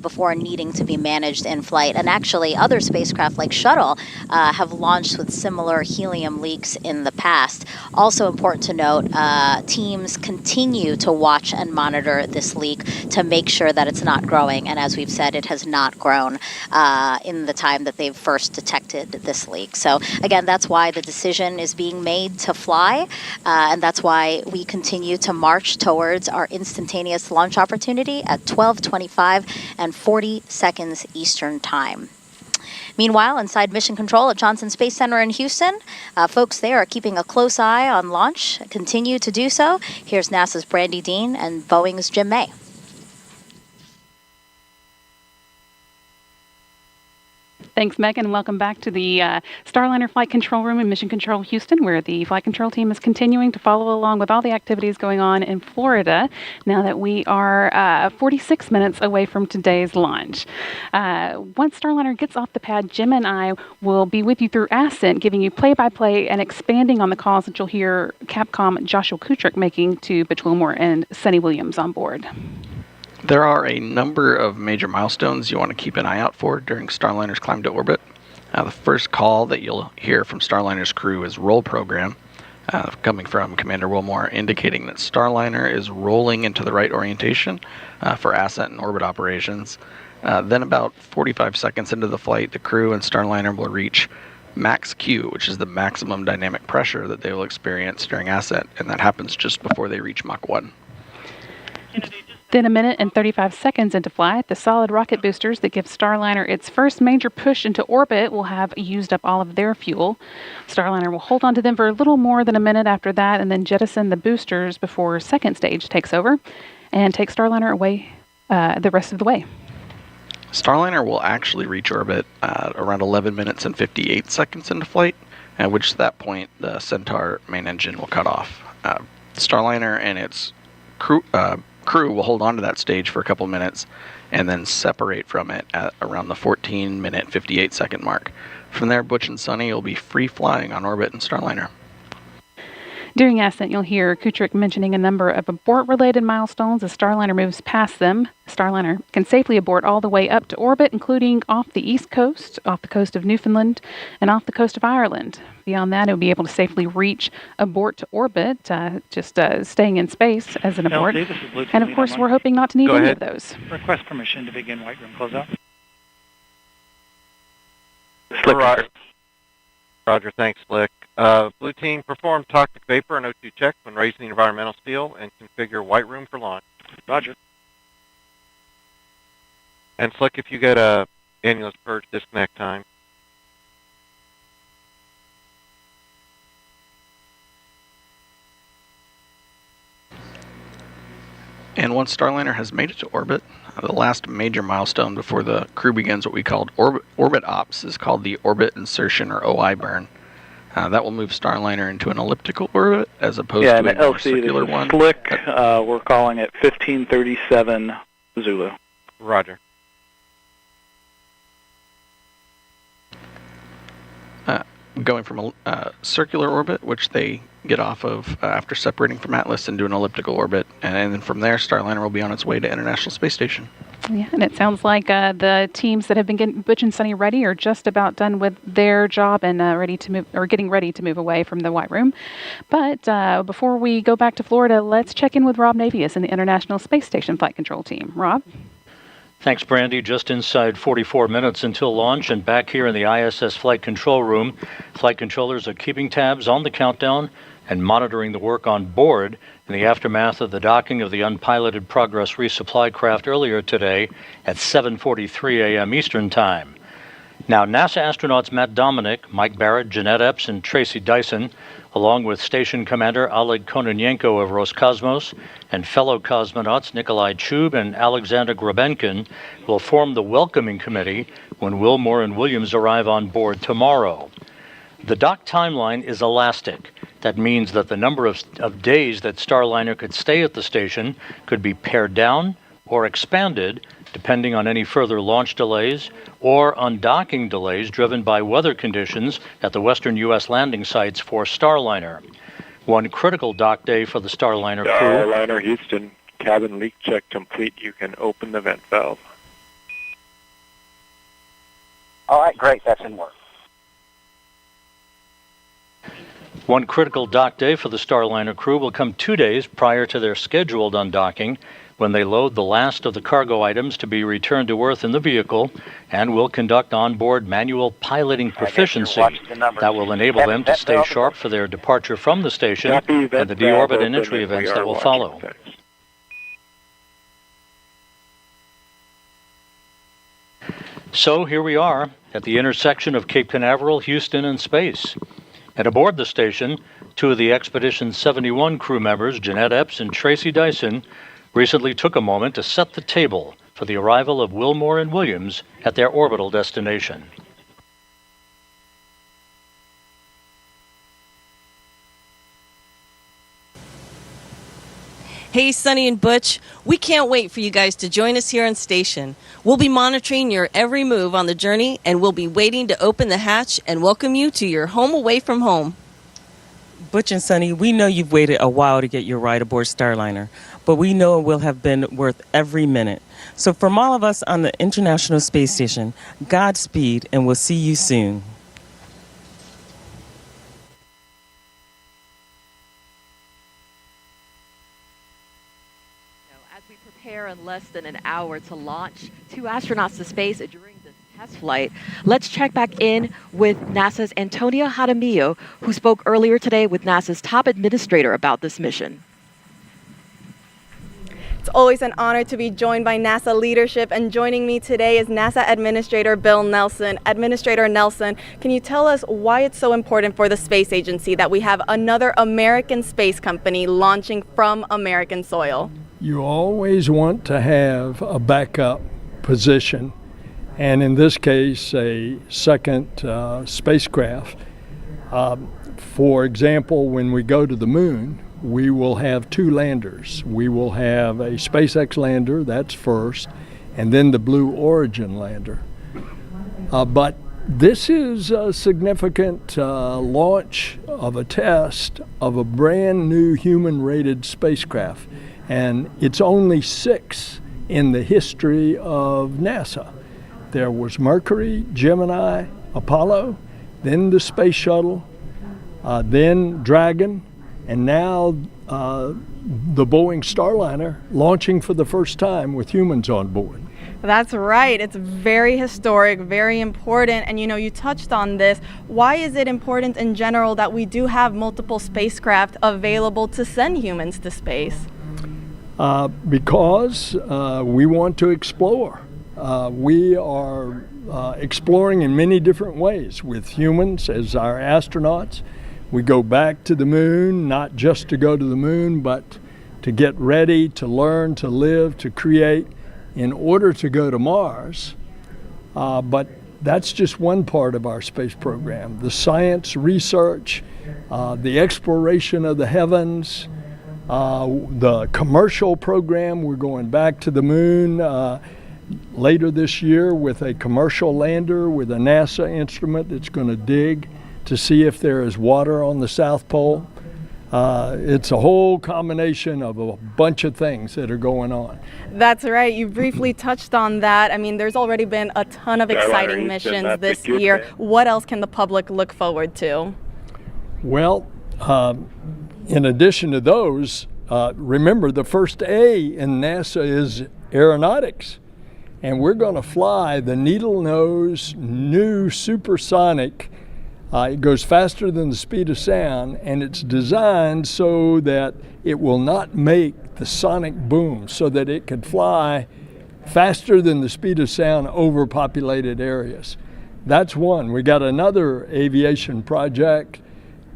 before needing to be managed in flight. And actually, other spacecraft like Shuttle have launched with similar helium leaks in the past. Also important to note, teams continue to watch and monitor this leak to make sure that it's not growing. And as we've said, it has not grown in the time that they've first detected this leak. So again, that's why the decision is being made to fly, and that's why we continue to march towards our instantaneous launch opportunity at 12:25 and 40 seconds Eastern Time. Meanwhile, inside Mission Control at Johnson Space Center in Houston, folks there are keeping a close eye on launch, continue to do so. Here's NASA's Brandy Dean and Boeing's Jim May. Thanks, Megan, and welcome back to the Starliner Flight Control Room in Mission Control Houston, where the flight control team is continuing to follow along with all the activities going on in Florida now that we are 46 minutes away from today's launch. Once Starliner gets off the pad, Jim and I will be with you through Ascent, giving you play-by-play and expanding on the calls that you'll hear Capcom Joshua Kutrick making to Butch Wilmore and Suni Williams on board. There are a number of major milestones you want to keep an eye out for during Starliner's climb to orbit. The first call that you'll hear from Starliner's crew is roll program, coming from Commander Wilmore, indicating that Starliner is rolling into the right orientation for ascent and orbit operations. Then about 45 seconds into the flight, the crew and Starliner will reach max Q, which is the maximum dynamic pressure that they will experience during ascent, and that happens just before they reach Mach 1. Then 1 minute and 35 seconds into flight, the solid rocket boosters that give Starliner its first major push into orbit will have used up all of their fuel. Starliner will hold on to them for a little more than 1 minute after that, and then jettison the boosters before second stage takes over and take Starliner away the rest of the way. Starliner will actually reach orbit around 11 minutes and 58 seconds into flight, at which at that point the Centaur main engine will cut off. Starliner and its crew will hold on to that stage for a couple minutes and then separate from it at around the 14-minute, 58-second mark. From there, Butch and Suni will be free flying on orbit in Starliner. During Ascent, you'll hear Kutrick mentioning a number of abort-related milestones as Starliner moves past them. Starliner can safely abort all the way up to orbit, including off the east coast, off the coast of Newfoundland, and off the coast of Ireland. Beyond that, it will be able to safely reach abort to orbit, just staying in space as an abort. And of course, we're hoping not to need any of those. Request permission to begin white room closeout. Roger, thanks, Slick. Blue team, perform toxic vapor and O2 checks when raising environmental seal and configure white room for launch. Roger. And Slick, if you get a annulus purge disconnect time. And once Starliner has made it to orbit, the last major milestone before the crew begins what we called orbit ops is called the orbit insertion, or OI burn. That will move Starliner into an elliptical orbit as opposed to a more circular one. Slick, we're calling it 1537 Zulu. Roger. Going from a circular orbit, which they get off of after separating from Atlas, into an elliptical orbit, and then from there, Starliner will be on its way to International Space Station. Yeah, and it sounds like the teams that have been getting Butch and Suni ready are just about done with their job and ready to move, or getting ready to move away from the white room. But before we go back to Florida, let's check in with Rob Navius and the International Space Station Flight Control Team. Rob? Thanks, Brandy. Just inside 44 minutes until launch, and back here in the ISS flight control room, flight controllers are keeping tabs on the countdown and monitoring the work on board in the aftermath of the docking of the unpiloted Progress resupply craft earlier today at 7:43 a.m. Eastern Time. Now, NASA astronauts Matt Dominic, Mike Barrett, Jeanette Epps, and Tracy Dyson, along with Station Commander Oleg Kononenko of Roscosmos and fellow cosmonauts Nikolai Chub and Alexander Grabenkin, will form the welcoming committee when Wilmore and Williams arrive on board tomorrow. The dock timeline is elastic. That means that the number of days that Starliner could stay at the station could be pared down or expanded depending on any further launch delays or undocking delays driven by weather conditions at the western U.S. landing sites for Starliner. One critical dock day for the Starliner crew. Starliner Houston, cabin leak check complete. You can open the vent valve. All right, great. That's in work. One critical dock day for the Starliner crew will come 2 days prior to their scheduled undocking, when they load the last of the cargo items to be returned to Earth in the vehicle and will conduct onboard manual piloting proficiency that will enable them to stay sharp for their departure from the station and the deorbit and entry events that will follow. So here we are at the intersection of Cape Canaveral, Houston, and space. And aboard the station, two of the Expedition 71 crew members, Jeanette Epps and Tracy Dyson, recently took a moment to set the table for the arrival of Wilmore and Williams at their orbital destination. Hey, Suni and Butch, we can't wait for you guys to join us here on station. We'll be monitoring your every move on the journey, and we'll be waiting to open the hatch and welcome you to your home away from home. Butch and Suni, we know you've waited a while to get your ride aboard Starliner, but we know it will have been worth every minute. So from all of us on the International Space Station, Godspeed, and we'll see you soon. As we prepare in less than an hour to launch two astronauts to space during this test flight, let's check back in with NASA's Antonio Jaramillo, who spoke earlier today with NASA's top administrator about this mission. It's always an honor to be joined by NASA leadership, and joining me today is NASA Administrator Bill Nelson. Administrator Nelson, can you tell us why it's so important for the space agency that we have another American space company launching from American soil? You always want to have a backup position, and in this case, a second spacecraft. For example, when we go to the moon, we will have two landers. We will have a SpaceX lander, that's first, and then the Blue Origin lander. But this is a significant launch of a test of a brand new human-rated spacecraft, and it's only 6 in the history of NASA. There was Mercury, Gemini, Apollo, then the Space Shuttle, then Dragon, and now the Boeing Starliner launching for the first time with humans on board. That's right. It's very historic, very important. And you touched on this. Why is it important in general that we do have multiple spacecraft available to send humans to space? Because we want to explore. We are exploring in many different ways with humans as our astronauts. We go back to the moon, not just to go to the moon, but to get ready, to learn, to live, to create in order to go to Mars. But that's just one part of our space program. The science, research, the exploration of the heavens, the commercial program. We're going back to the moon later this year with a commercial lander with a NASA instrument that's going to dig to see if there is water on the South Pole. It's a whole combination of a bunch of things that are going on. That's right. You briefly touched on that. I mean, there's already been a ton of exciting missions this year. What else can the public look forward to? Well, in addition to those, remember the first A in NASA is aeronautics. and we're going to fly the needle nose new supersonic. It goes faster than the speed of sound, and it's designed so that it will not make the sonic boom, so that it could fly faster than the speed of sound over populated areas. That's one. We got another aviation project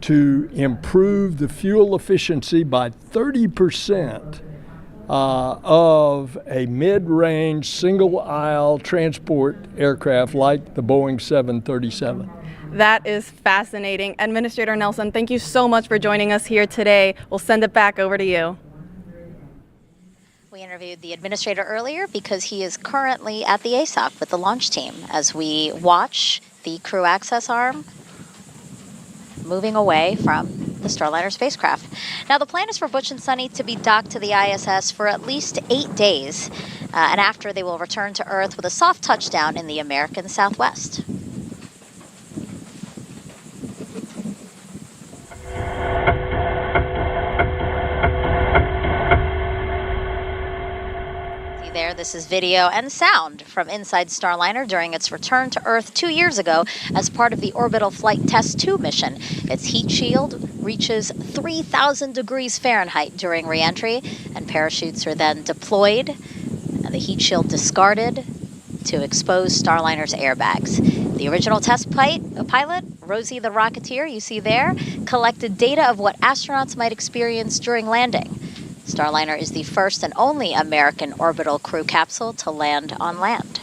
to improve the fuel efficiency by 30% of a mid-range single-aisle transport aircraft like the Boeing 737. That is fascinating. Administrator Nelson, thank you so much for joining us here today. We'll send it back over to you. We interviewed the administrator earlier because he is currently at the ASOC with the launch team as we watch the crew access arm moving away from the Starliner spacecraft. Now, the plan is for Butch and Suni to be docked to the ISS for at least 8 days, and after they will return to Earth with a soft touchdown in the American Southwest. There, this is video and sound from inside Starliner during its return to Earth 2 years ago as part of the Orbital Flight Test 2 mission. Its heat shield reaches 3,000 degrees Fahrenheit during re-entry, and parachutes are then deployed and the heat shield discarded to expose Starliner's airbags. The original test pilot, Rosie the Rocketeer, you see there, collected data of what astronauts might experience during landing. Starliner is the first and only American orbital crew capsule to land on land.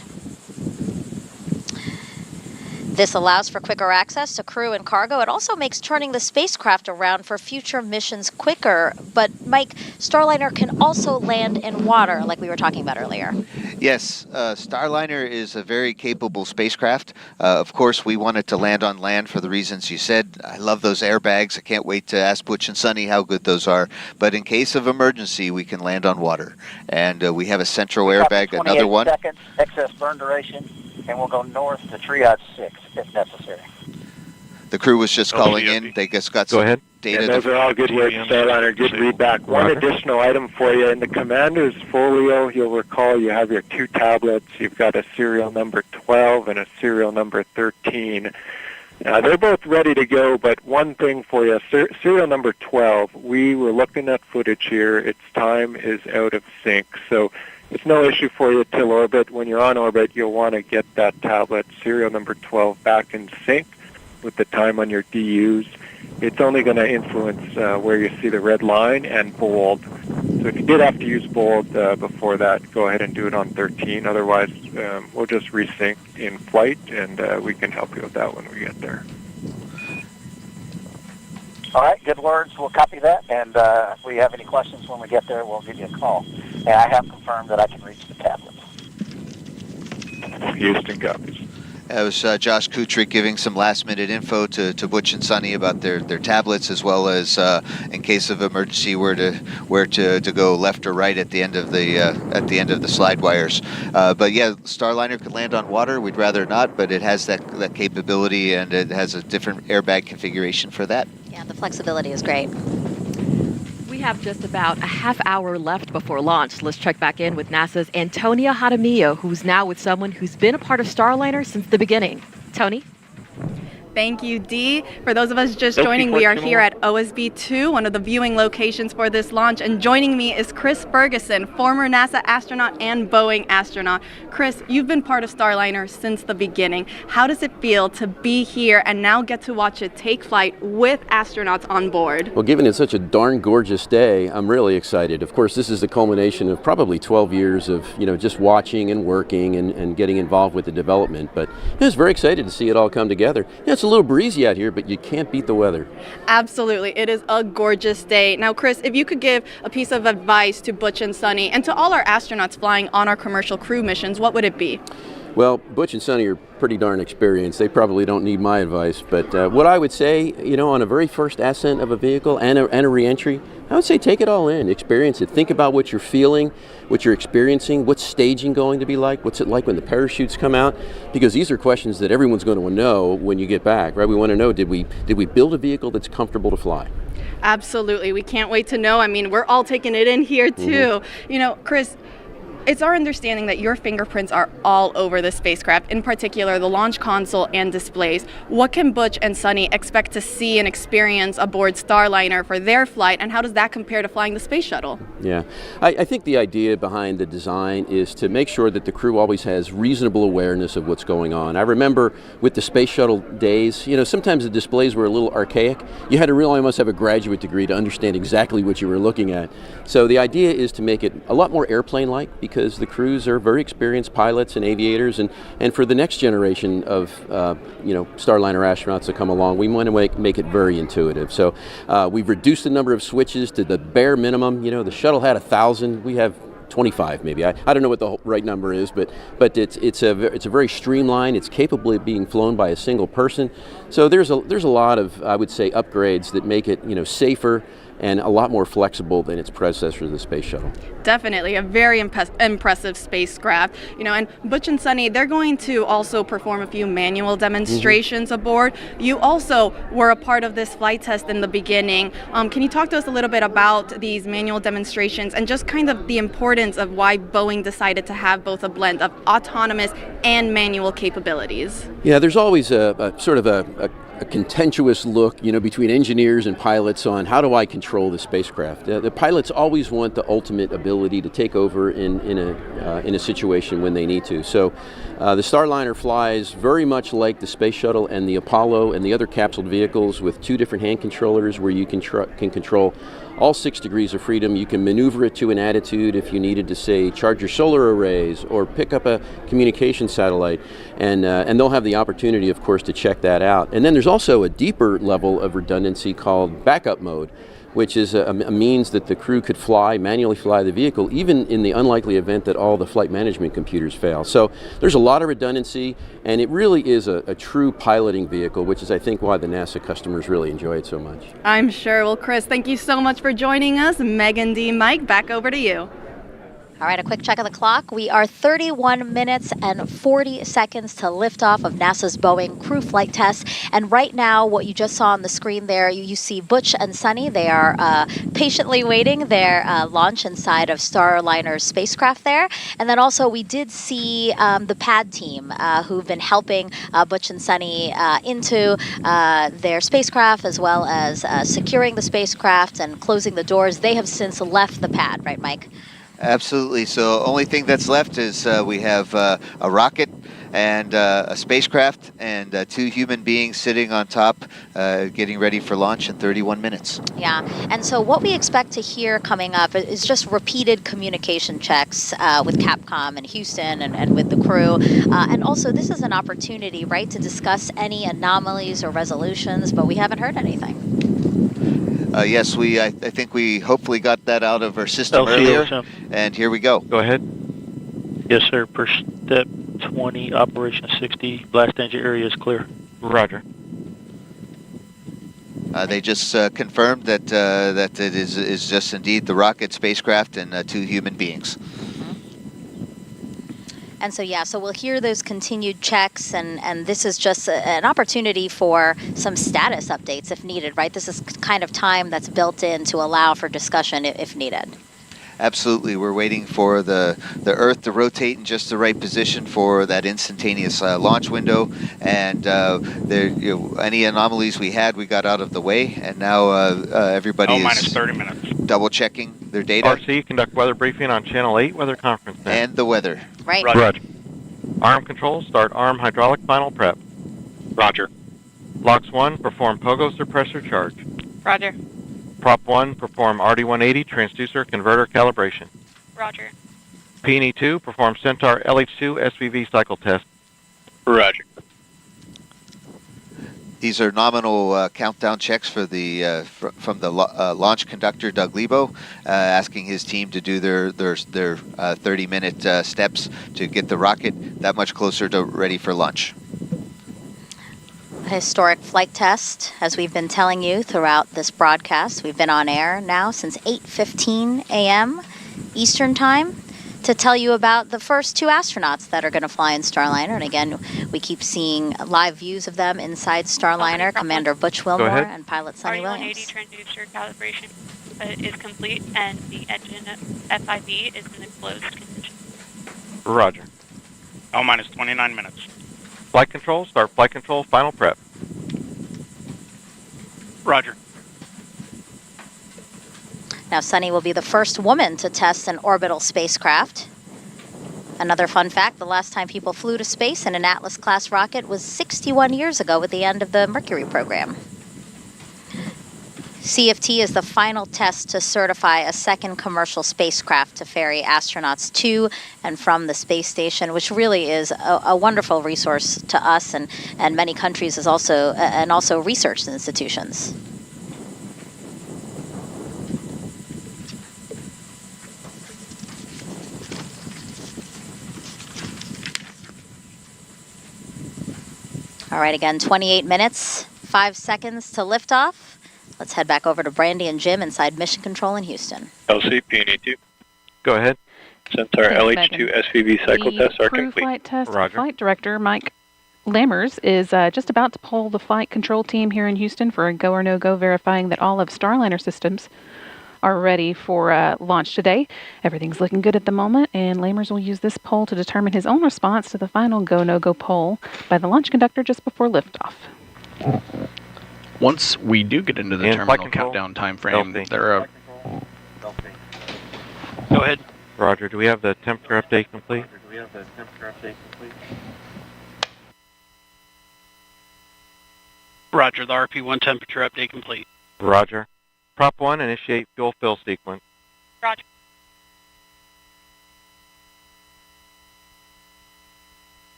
This allows for quicker access to crew and cargo. It also makes turning the spacecraft around for future missions quicker. But, Mike, Starliner can also land in water, like we were talking about earlier. Yes, Starliner is a very capable spacecraft. Of course, we want it to land on land for the reasons you said. I love those airbags. I can't wait to ask Butch and Suni how good those are. But in case of emergency, we can land on water. And we have a central airbag, another one. 28 seconds, excess burn duration, and we'll go north to triage 6 if necessary. The crew was just calling in. They just got some data. And those are all good words, Starliner. Good read back. One additional item for you. In the commander's folio, you'll recall you have your 2 tablets. You've got a serial number 12 and a serial number 13. They're both ready to go, but one thing for you. Serial number 12, we were looking at footage here. Its time is out of sync. So it's no issue for you till orbit. When you're on orbit, you'll want to get that tablet, serial number 12, back in sync with the time on your DUs. It's only going to influence where you see the red line and bold. So if you did have to use bold before that, go ahead and do it on 13. Otherwise, we'll just resync in flight, and we can help you with that when we get there. All right, good words. We'll copy that, and if we have any questions when we get there, we'll give you a call. And I have confirmed that I can reach the tablets. Houston copies. That was Josh Kutrick giving some last-minute info to Butch and Suni about their tablets, as well as in case of emergency where to go left or right at the end of the slide wires. But yeah, Starliner could land on water. We'd rather not, but it has that capability, and it has a different airbag configuration for that. Yeah, the flexibility is great. We have just about a half hour left before launch. Let's check back in with NASA's Antonia Jaramillo, who's now with someone who's been a part of Starliner since the beginning. Tony? Thank you, Dee. For those of us just joining, we are here at OSB-2, one of the viewing locations for this launch. And joining me is Chris Ferguson, former NASA astronaut and Boeing astronaut. Chris, you've been part of Starliner since the beginning. How does it feel to be here and now get to watch it take flight with astronauts on board? Well, given it's such a darn gorgeous day, I'm really excited. Of course, this is the culmination of probably 12 years of, just watching and working and getting involved with the development. But I was very excited to see it all come together. It's a little breezy out here, but you can't beat the weather. Absolutely. It is a gorgeous day. Now, Chris, if you could give a piece of advice to Butch and Suni and to all our astronauts flying on our commercial crew missions, what would it be? Well, Butch and Suni are pretty darn experienced. They probably don't need my advice, but what I would say, on a very first ascent of a vehicle and a re-entry, I would say take it all in, experience it. Think about what you're feeling, what you're experiencing, what's staging going to be like, what's it like when the parachutes come out, because these are questions that everyone's going to know when you get back, right? We want to know, did we build a vehicle that's comfortable to fly? Absolutely. We can't wait to know. I mean, we're all taking it in here too. Mm-hmm. Chris, it's our understanding that your fingerprints are all over the spacecraft, in particular the launch console and displays. What can Butch and Suni expect to see and experience aboard Starliner for their flight, and how does that compare to flying the space shuttle? Yeah, I think the idea behind the design is to make sure that the crew always has reasonable awareness of what's going on. I remember with the space shuttle days, you know, sometimes the displays were a little archaic. You had to really almost have a graduate degree to understand exactly what you were looking at. So the idea is to make it a lot more airplane-like, because the crews are very experienced pilots and aviators, and for the next generation of Starliner astronauts to come along, we want to make it very intuitive. So we've reduced the number of switches to the bare minimum. You know, the shuttle had 1,000. We have 25 maybe. I don't know what the right number is, but it's a very streamlined. It's capable of being flown by a single person. So there's a lot of, I would say, upgrades that make it, you know, safer and a lot more flexible than its predecessor, the space shuttle. Definitely a very impressive spacecraft. You know, and Butch and Suni, they're going to also perform a few manual demonstrations aboard. You also were a part of this flight test in the beginning. Can you talk to us a little bit about these manual demonstrations and just kind of the importance of why Boeing decided to have both a blend of autonomous and manual capabilities? Yeah, there's always a sort of a contentious look, you know, between engineers and pilots on how do I control the spacecraft. The pilots always want the ultimate ability to take over in a situation when they need to. So the Starliner flies very much like the space shuttle and the Apollo and the other capsule vehicles, with two different hand controllers where you can control all 6 degrees of freedom. You can maneuver it to an attitude if you needed to, say, charge your solar arrays or pick up a communication satellite, and they'll have the opportunity, of course, to check that out. And then there's also a deeper level of redundancy called backup mode, which is a means that the crew could manually fly the vehicle, even in the unlikely event that all the flight management computers fail. So there's a lot of redundancy, and it really is a true piloting vehicle, which is, I think, why the NASA customers really enjoy it so much. I'm sure. Well, Chris, thank you so much for joining us. Megan D. Mike, back over to you. All right, a quick check of the clock. We are 31 minutes and 40 seconds to liftoff of NASA's Boeing Crew Flight Test. And right now, what you just saw on the screen there, you see Butch and Suni. They are patiently waiting their launch inside of Starliner's spacecraft there. And then also, we did see the pad team who've been helping Butch and Suni into their spacecraft, as well as securing the spacecraft and closing the doors. They have since left the pad, right, Mike? Absolutely. So only thing that's left is we have a rocket and a spacecraft and 2 human beings sitting on top getting ready for launch in 31 minutes. Yeah, and so what we expect to hear coming up is just repeated communication checks with Capcom in Houston and with the crew. And also, this is an opportunity, right, to discuss any anomalies or resolutions, but we haven't heard anything. Yes, I think we hopefully got that out of our system earlier, and here we go. Go ahead. Yes, sir. Per step 20, operation 60, blast engine area is clear. Roger. They just confirmed that that it is just indeed the rocket, spacecraft, and 2 human beings. And so, yeah, so we'll hear those continued checks, and this is just an opportunity for some status updates if needed, right? This is kind of time that's built in to allow for discussion if needed. Absolutely. We're waiting for the Earth to rotate in just the right position for that instantaneous launch window. And any anomalies we had, we got out of the way. And now everybody is 30 minutes. Double checking their data. RC, conduct weather briefing on Channel 8 weather conference. And the weather. Right. Roger. Arm control, start arm hydraulic final prep. Roger. LOX 1, perform pogo suppressor charge. Roger. Prop 1, perform RD-180 transducer converter calibration. Roger. P&E 2, perform Centaur LH2 SVV cycle test. Roger. These are nominal countdown checks for the from the launch conductor, Doug Lebo, asking his team to do their 30-minute steps to get the rocket that much closer to ready for launch. A historic flight test, as we've been telling you throughout this broadcast. We've been on air now since 8:15 a.m. Eastern Time to tell you about the first 2 astronauts that are going to fly in Starliner. And again, we keep seeing live views of them inside Starliner. Commander Butch Wilmore and pilot Suni Williams. RD-180 transducer calibration is complete, and the engine FIV is in a closed condition. Roger. L minus 29 minutes. Flight control, start flight control, final prep. Roger. Now, Suni will be the first woman to test an orbital spacecraft. Another fun fact, the last time people flew to space in an Atlas-class rocket was 61 years ago with the end of the Mercury program. CFT is the final test to certify a second commercial spacecraft to ferry astronauts to and from the space station, which really is a wonderful resource to us and many countries and also research institutions. All right, again, 28 minutes, 5 seconds to liftoff. Let's head back over to Brandy and Jim inside Mission Control in Houston. LC, PNE2. Go ahead. Centaur LH2 SVB cycle tests are Crew complete. Flight Test Roger. Flight Director Mike Lammers is just about to poll the flight control team here in Houston for a go or no-go, verifying that all of Starliner systems are ready for launch today. Everything's looking good at the moment, and Lammers will use this poll to determine his own response to the final go-no-go poll by the launch conductor just before liftoff. Once we do get into the terminal countdown time frame, there are... Go ahead. Roger. Do we have the temperature update complete? Roger, the RP1 temperature update complete. Roger. Prop 1, initiate fuel fill sequence. Roger.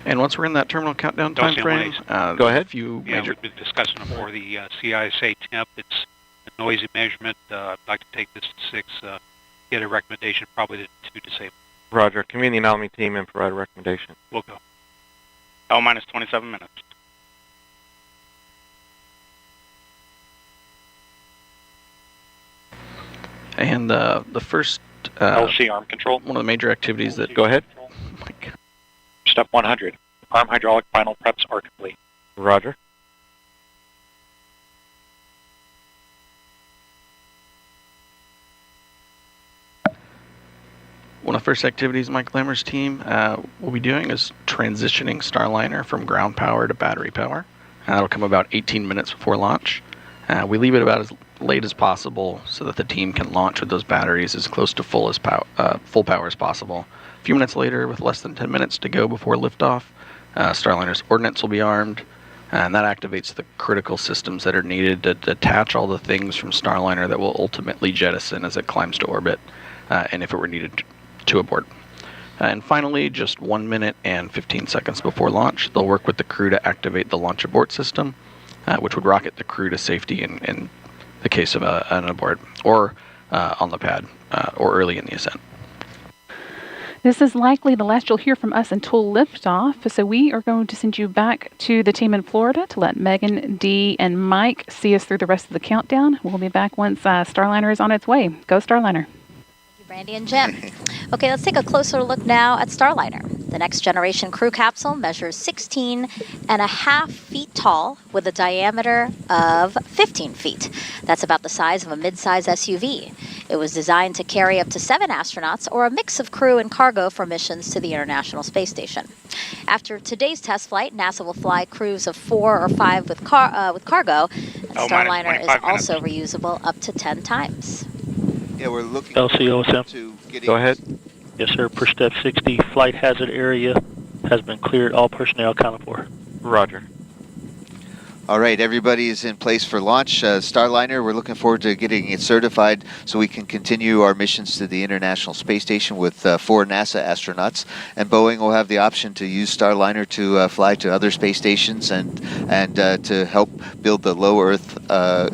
And once we're in that terminal countdown time frame, go ahead. Yeah, we've been discussing before the CISA temp. It's a noisy measurement. I'd like to take this to 6, get a recommendation probably to disable. Roger. Convene the anomaly team and provide a recommendation. We'll go. L minus 27 minutes. And the first... LC arm control. One of the major activities that... Go ahead. Step 100. Arm hydraulic final preps are complete. Roger. One of the first activities Mike Lammer's team will be doing is transitioning Starliner from ground power to battery power. That'll come about 18 minutes before launch. We leave it about as late as possible so that the team can launch with those batteries as close to full power as possible. A few minutes later, with less than 10 minutes to go before liftoff, Starliner's ordnance will be armed, and that activates the critical systems that are needed to detach all the things from Starliner that will ultimately jettison as it climbs to orbit, and if it were needed to abort. And finally, just 1 minute and 15 seconds before launch, they'll work with the crew to activate the launch abort system, which would rocket the crew to safety in the case of an abort, or on the pad, or early in the ascent. This is likely the last you'll hear from us until liftoff, so we are going to send you back to the team in Florida to let Megan, Dee, and Mike see us through the rest of the countdown. We'll be back once Starliner is on its way. Go Starliner. Brandy and Jim. Okay, let's take a closer look now at Starliner. The next generation crew capsule measures 16.5 feet tall with a diameter of 15 feet. That's about the size of a mid-size SUV. It was designed to carry up to 7 astronauts or a mix of crew and cargo for missions to the International Space Station. After today's test flight, NASA will fly crews of 4 or 5 with cargo. And Starliner is also reusable up to 10 times. Yeah, we're looking LCOSM. to getting... Go ahead. Yes, sir. Per step 60, flight hazard area has been cleared. All personnel accounted for. Roger. All right, everybody is in place for launch. Starliner, we're looking forward to getting it certified so we can continue our missions to the International Space Station with 4 NASA astronauts. And Boeing will have the option to use Starliner to fly to other space stations and to help build the low Earth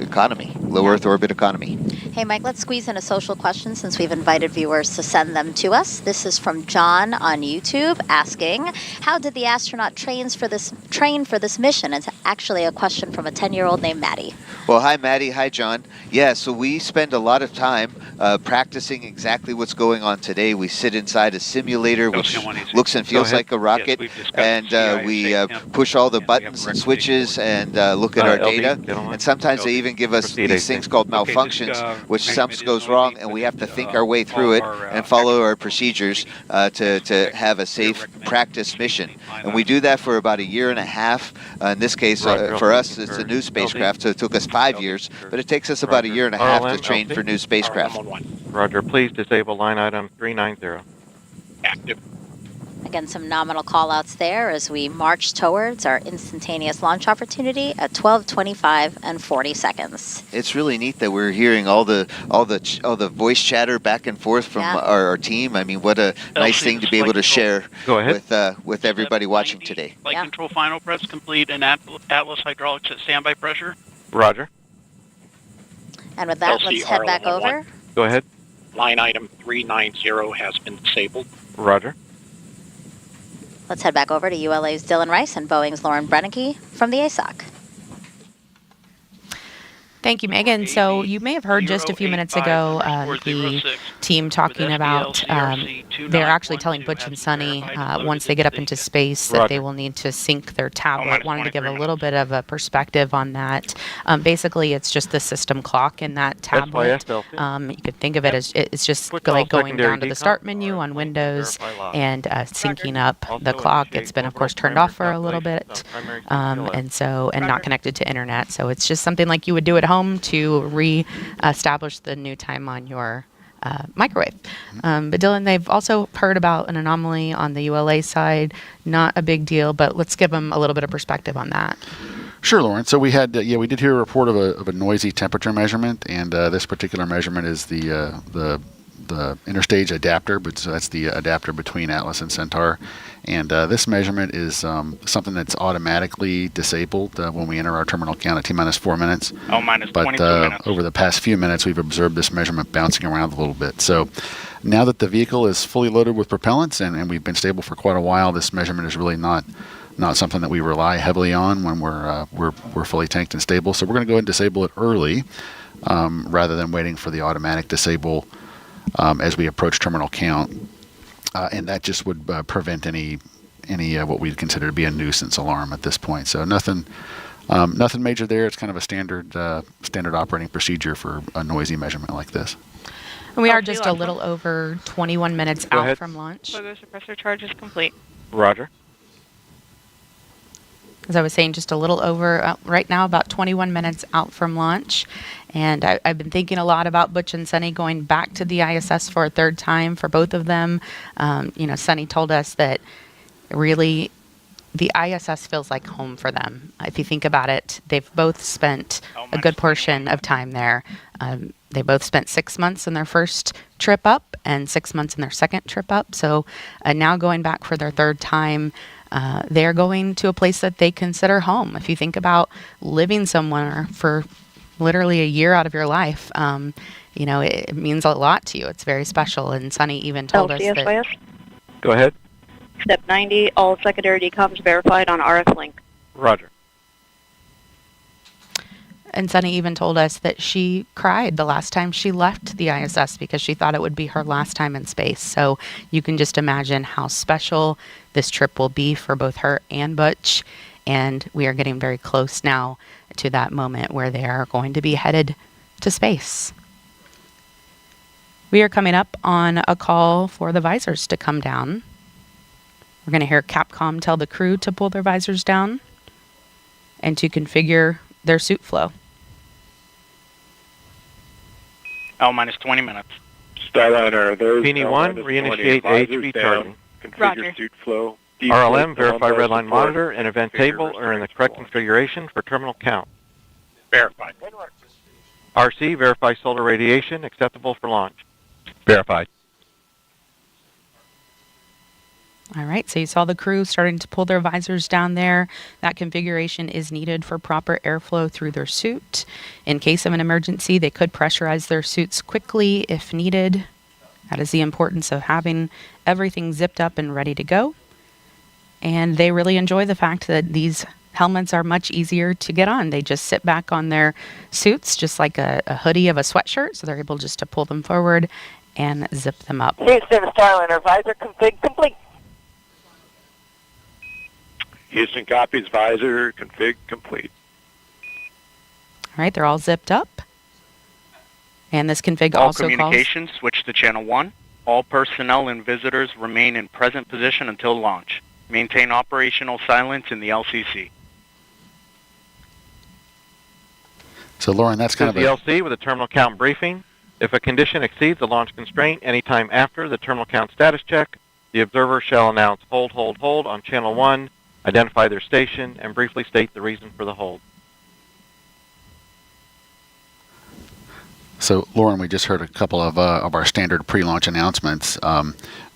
economy, low Earth orbit economy. Hey, Mike, let's squeeze in a social question since we've invited viewers to send them to us. This is from John on YouTube asking, how did the astronaut train for this mission? It's actually a question from a 10-year-old named Maddie. Well, hi, Maddie. Hi, John. Yeah, so we spend a lot of time practicing exactly what's going on today. We sit inside a simulator, which looks and feels like a rocket, and we push all the buttons and switches and look at our data. And sometimes they even give us these things called malfunctions, which something goes wrong, and we have to think our way through it and follow our procedures to have a safe practice mission. And we do that for about a year and a half. In this case, for us, it's a new spacecraft, so it took us 5 years, but it takes us about a year and a half to train for new spacecraft. Roger, please disable line item 390. Active. Again, some nominal call-outs there as we march towards our instantaneous launch opportunity at 12:25 and 40 seconds. It's really neat that we're hearing all the voice chatter back and forth from our team. I mean, what a nice thing to be able to share with everybody watching today. Flight control final press complete and Atlas hydraulics at standby pressure. Roger. And with that, let's head back over. Go ahead. Line item 390 has been disabled. Roger. Let's head back over to ULA's Dylan Rice and Boeing's Lauren Brennicke from the ASOC. Thank you, Megan. So you may have heard just a few minutes ago the team talking about they're actually telling Butch and Suni once they get up into space that they will need to sync their tablet. Wanted to give a little bit of a perspective on that. Basically, it's just the system clock in that tablet. You could think of it as it's just like going down to the start menu on Windows and syncing up the clock. It's been, of course, turned off for a little bit, and not connected to internet. So it's just something like you would do at home to re-establish the new time on your microwave. But Dylan, they've also heard about an anomaly on the ULA side. Not a big deal, but let's give them a little bit of perspective on that. Sure, Lauren. So we had, we did hear a report of a noisy temperature measurement, and this particular measurement is the interstage adapter, but so that's the adapter between Atlas and Centaur. And this measurement is something that's automatically disabled when we enter our terminal count at T-minus 4 minutes. Minus but 22 minutes. Over the past few minutes, we've observed this measurement bouncing around a little bit. So now that the vehicle is fully loaded with propellants and we've been stable for quite a while, this measurement is really not something that we rely heavily on when we're fully tanked and stable. So we're going to go ahead and disable it early rather than waiting for the automatic disable as we approach terminal count. And that just would prevent any what we'd consider to be a nuisance alarm at this point. So nothing major there. It's kind of a standard operating procedure for a noisy measurement like this. And we are just a little over 21 minutes out from launch. So the suppressor charge is complete. Roger. As I was saying, just a little over, right now, about 21 minutes out from launch. And I've been thinking a lot about Butch and Suni going back to the ISS for a third time for both of them. Suni told us that really the ISS feels like home for them. If you think about it, they've both spent a good portion of time there. They both spent 6 months in their first trip up and 6 months in their second trip up. So now going back for their third time, they're going to a place that they consider home. If you think about living somewhere for literally a year out of your life, it means a lot to you. It's very special. And Suni even told us that... Go ahead. Step 90, all secondary decoms verified on RF link. Roger. And Suni even told us that she cried the last time she left the ISS because she thought it would be her last time in space. So you can just imagine how special this trip will be for both her and Butch. And we are getting very close now to that moment where they are going to be headed to space. We are coming up on a call for the visors to come down. We're going to hear Capcom tell the crew to pull their visors down and to configure their suit flow. Minus 20 minutes. Starliner, there's P1, reinitiate AHP charging. Configure suit flow. RLM, verify redline monitor and event table are in the correct configuration for terminal count. Verified. RC, verify solar radiation, acceptable for launch. Verified. All right, so you saw the crew starting to pull their visors down there. That configuration is needed for proper airflow through their suit. In case of an emergency, they could pressurize their suits quickly if needed. That is the importance of having everything zipped up and ready to go. And they really enjoy the fact that these helmets are much easier to get on. They just sit back on their suits, just like a hoodie of a sweatshirt, so they're able just to pull them forward and zip them up. Houston, Starliner, visor config complete. Houston copies, visor config complete. All right, they're all zipped up. And this config All also calls... communications switch to channel 1. All personnel and visitors remain in present position until launch. Maintain operational silence in the LCC. So, Lauren, that's kind of the LC with a terminal count briefing. If a condition exceeds the launch constraint anytime after the terminal count status check, the observer shall announce hold, hold, hold on channel 1, identify their station, and briefly state the reason for the hold. So, Lauren, we just heard a couple of our standard pre-launch announcements.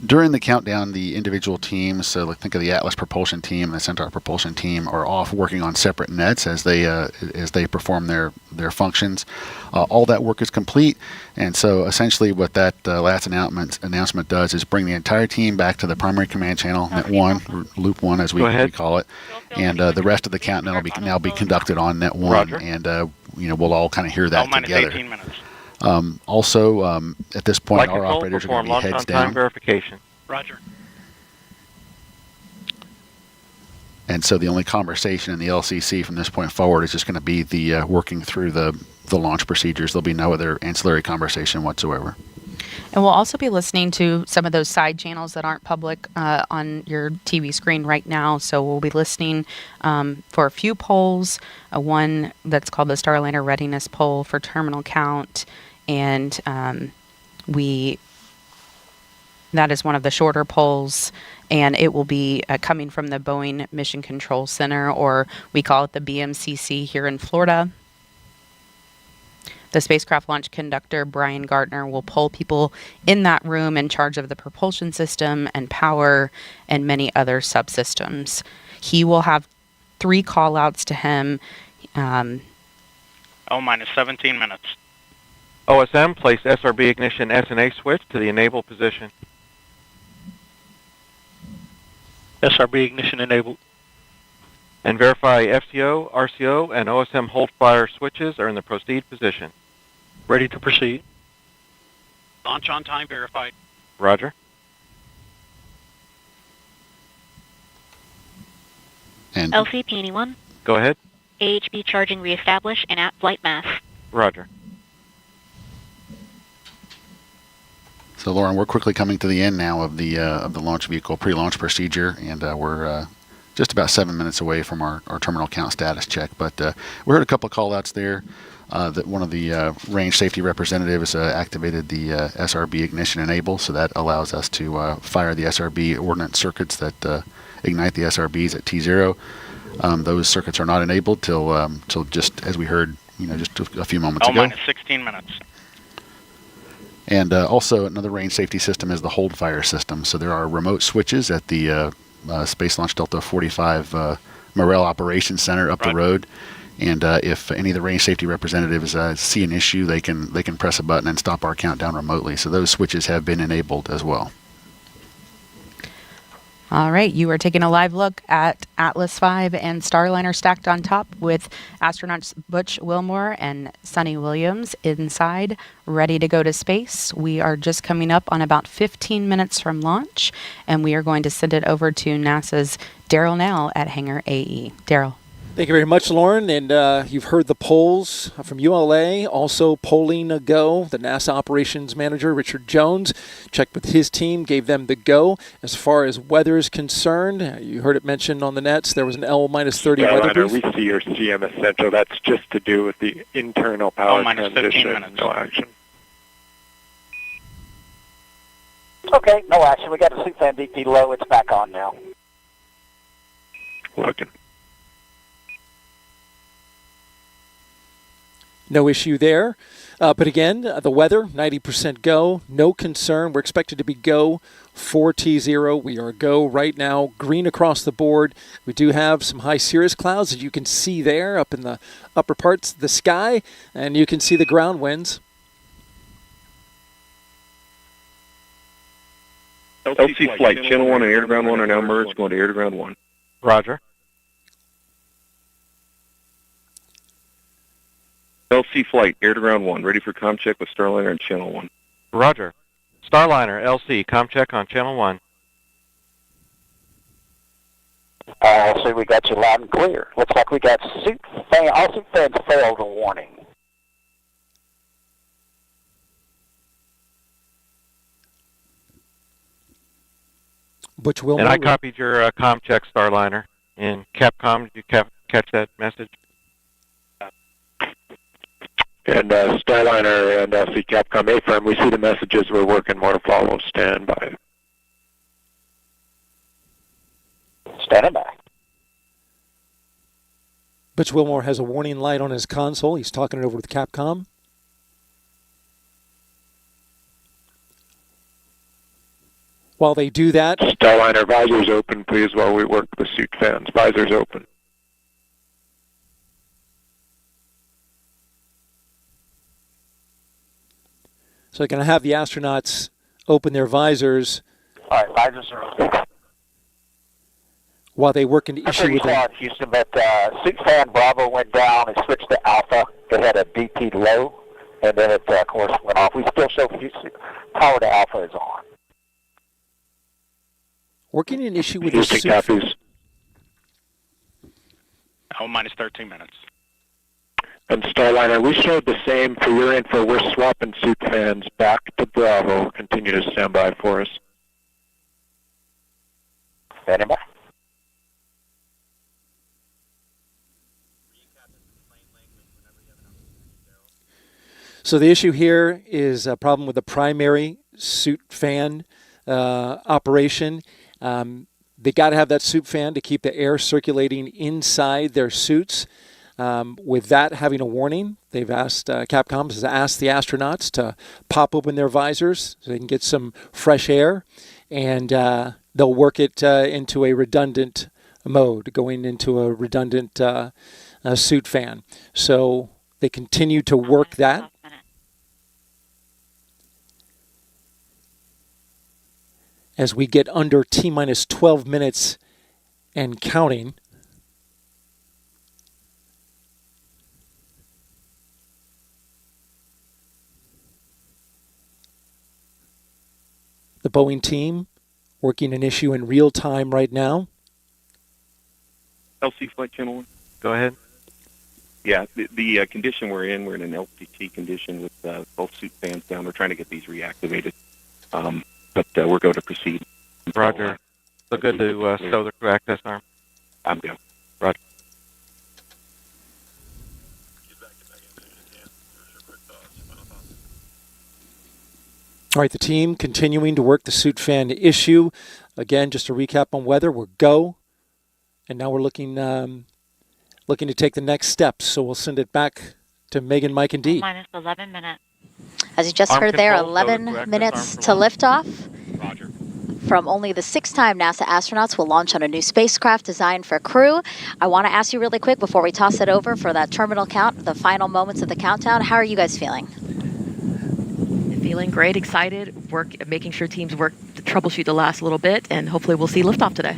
During the countdown, the individual teams, so like think of the Atlas propulsion team and the Centaur propulsion team, are off working on separate nets as they perform their functions. All that work is complete, and so essentially what that last announcement does is bring the entire team back to the primary command channel, net 1, or loop 1 as we call it, and the rest of the countdown will now be conducted on net 1, Roger. And we'll all kind of hear that together. 18 minutes. Also, at this point, our operators are going to be heads down. Verification. Roger. And so the only conversation in the LCC from this point forward is just going to be the working through the launch procedures. There'll be no other ancillary conversation whatsoever. And we'll also be listening to some of those side channels that aren't public on your TV screen right now. So we'll be listening for a few polls, one that's called the Starliner Readiness Poll for terminal count. And that is one of the shorter polls, and it will be coming from the Boeing Mission Control Center, or we call it the BMCC here in Florida. The spacecraft launch conductor, Brian Gardner, will poll people in that room in charge of the propulsion system and power and many other subsystems. He will have 3 call-outs to him. minus 17 minutes. OSM, place SRB ignition SNA switch to the enable position. SRB ignition enabled. And verify FCO, RCO, and OSM hold fire switches are in the proceed position. Ready to proceed. Launch on time verified. Roger. And LCP-1. Go ahead. AHB charging reestablish and at flight mass. Roger. So, Lauren, we're quickly coming to the end now of the launch vehicle pre-launch procedure, and we're just about 7 minutes away from our terminal count status check. But we heard a couple of call-outs there. That one of the range safety representatives activated the SRB ignition enable, so that allows us to fire the SRB ordnance circuits that ignite the SRBs at T0. Those circuits are not enabled till just as we heard, just a few moments ago. minus 16 minutes. And also another range safety system is the hold fire system. So there are remote switches at the Space Launch Delta 45 Morel Operations Center up the road. And if any of the range safety representatives see an issue, they can press a button and stop our countdown remotely. So those switches have been enabled as well. All right, you are taking a live look at Atlas V and Starliner stacked on top with astronauts Butch Wilmore and Suni Williams inside, ready to go to space. We are just coming up on about 15 minutes from launch, and we are going to send it over to NASA's Daryl Nell at Hangar AE. Daryl. Thank you very much, Lauren. And you've heard the polls from ULA. Also polling a go. The NASA operations manager, Richard Jones, checked with his team, gave them the go. As far as weather is concerned, you heard it mentioned on the nets, there was an L-30 weather brief. We see your CM Essential. That's just to do with the internal power minus 15 transition. minutes. No action. Okay, no action. We got the suit fan DP low. It's back on now. Looking. No issue there. But again, the weather, 90% go. No concern. We're expected to be go for T0. We are go right now. Green across the board. We do have some high cirrus clouds that you can see there up in the upper parts of the sky. And you can see the ground winds. LC flight, channel 1 and air to ground 1 are now merged, going to air to ground 1. Roger. LC flight, air to ground 1, ready for comm check with Starliner and channel 1. Roger. Starliner, LC, comm check on channel 1. So we got you loud and clear. Looks like we got all suit fans failed a warning. Butch Wilmore. And I copied your comm check, Starliner. And Capcom, did you catch that message? And Starliner and LC Capcom A-Firm, we see the messages. We're working. More to follow. Stand by. Standing by. Butch Wilmore has a warning light on his console. He's talking it over with Capcom. While they do that... Starliner, visors open, please, while we work the suit fans. Visors open. So they're going to have the astronauts open their visors. All right, visors are open. While they work an issue with them. Houston, but suit fan Bravo went down and switched to Alpha. It had a DP low, and then it, of course, went off. We still show power to Alpha is on. Working an issue with Houston the suit. copies. minus 13 minutes. And Starliner, we showed the same for your info. We're swapping suit fans back to Bravo. Continue to stand by for us. Standing by. So the issue here is a problem with the primary suit fan operation. They got to have that suit fan to keep the air circulating inside their suits. With that having a warning, they've asked, Capcom has asked the astronauts to pop open their visors so they can get some fresh air, and they'll work it into a redundant mode, going into a redundant suit fan. So they continue to work that. As we get under T-minus 12 minutes and counting. The Boeing team working an issue in real time right now. LC Flight Channel 1. Go ahead. Yeah, the condition we're in an LCT condition with both suit fans down. We're trying to get these reactivated. But we're going to proceed. Roger. So good to stow the crew access arm. I'm good. Roger. All right, the team continuing to work the suit fan issue. Again, just to recap on weather, we're go. And now we're looking to take the next steps. So we'll send it back to Megan, Mike, and Dee. Minus 11 minutes. As you just heard there, 11 minutes to liftoff. Roger. From only the 6th-time NASA astronauts will launch on a new spacecraft designed for crew. I want to ask you really quick before we toss it over for that terminal count, the final moments of the countdown. How are you guys feeling? Feeling great, excited, making sure teams work to troubleshoot the last little bit, and hopefully we'll see liftoff today.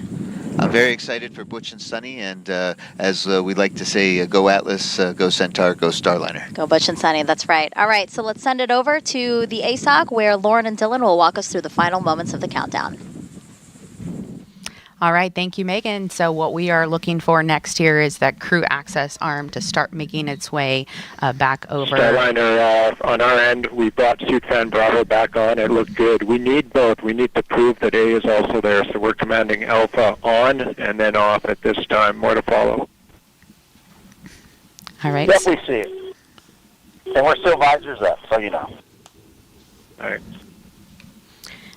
I'm very excited for Butch and Suni, and as we like to say, go Atlas, go Centaur, go Starliner. Go Butch and Suni, that's right. All right, so let's send it over to the ASOC, where Lauren and Dylan will walk us through the final moments of the countdown. All right, thank you, Megan. So what we are looking for next here is that crew access arm to start making its way back over. Starliner, on our end, we brought suit fan Bravo back on. It looked good. We need both. We need to prove that A is also there, so we're commanding Alpha on and then off at this time. More to follow. All right. Yep, we see it. And we're still visors up, so you know. All right.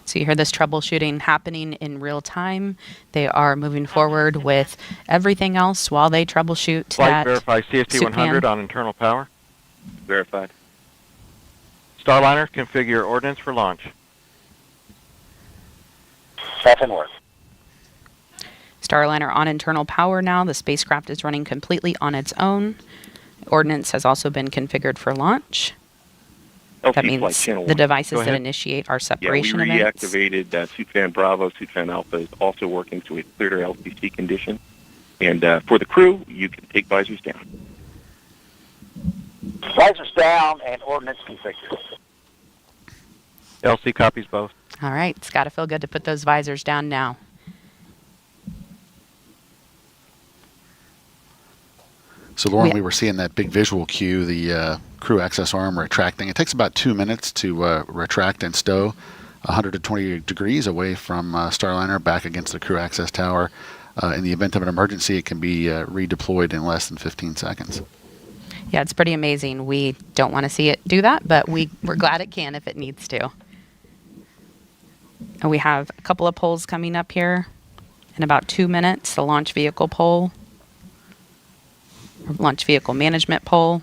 So you hear this troubleshooting happening in real time. They are moving forward with everything else while they troubleshoot Flight that verify CFT 100 pan. on internal power. Verified. Starliner, configure ordnance for launch. That's in work. Starliner on internal power now. The spacecraft is running completely on its own. Ordnance has also been configured for launch. That means the devices that initiate our separation events. Yeah, we reactivated suit fan Bravo. Suit fan Alpha is also working to a clear LCC condition. And for the crew, you can take visors down. Visors down and ordnance configured. LC copies both. All right, it's got to feel good to put those visors down now. So, Lauren, we were seeing that big visual cue, the crew access arm retracting. It takes about 2 minutes to retract and stow. 120 degrees away from Starliner back against the crew access tower. In the event of an emergency, it can be redeployed in less than 15 seconds. Yeah, it's pretty amazing. We don't want to see it do that, but we're glad it can if it needs to. And we have a couple of polls coming up here in about 2 minutes. The launch vehicle poll, launch vehicle management poll.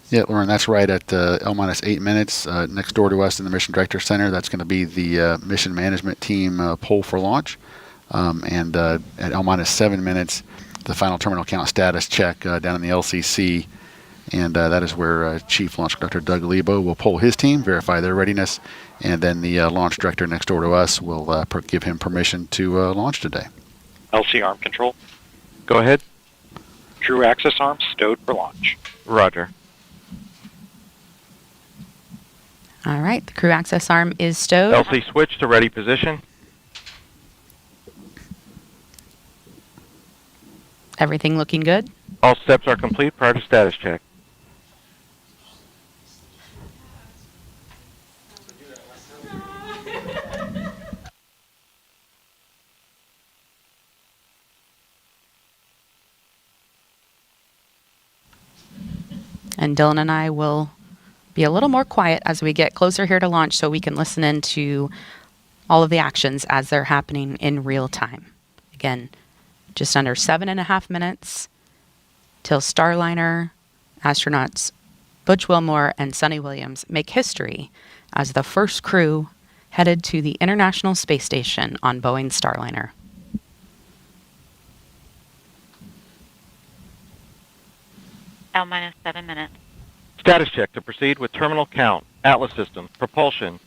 Yeah, Lauren, that's right at L-8 minutes. Next door to us in the Mission Director Center, that's going to be the mission management team poll for launch. And at L-7 minutes, the final terminal count status check down in the LCC. And that is where Chief Launch Director Doug Lebo will poll his team, verify their readiness, and then the launch director next door to us will give him permission to launch today. LC arm control. Go ahead. Crew access arm stowed for launch. Roger. All right, the crew access arm is stowed. LC switch to ready position. Everything looking good? All steps are complete prior to status check. And Dylan and I will be a little more quiet as we get closer here to launch so we can listen in to all of the actions as they're happening in real time. Again, just under 7.5 minutes till Starliner astronauts Butch Wilmore and Suni Williams make history as the first crew headed to the International Space Station on Boeing Starliner. L-7 minutes. Status check to proceed with terminal count, Atlas systems, propulsion,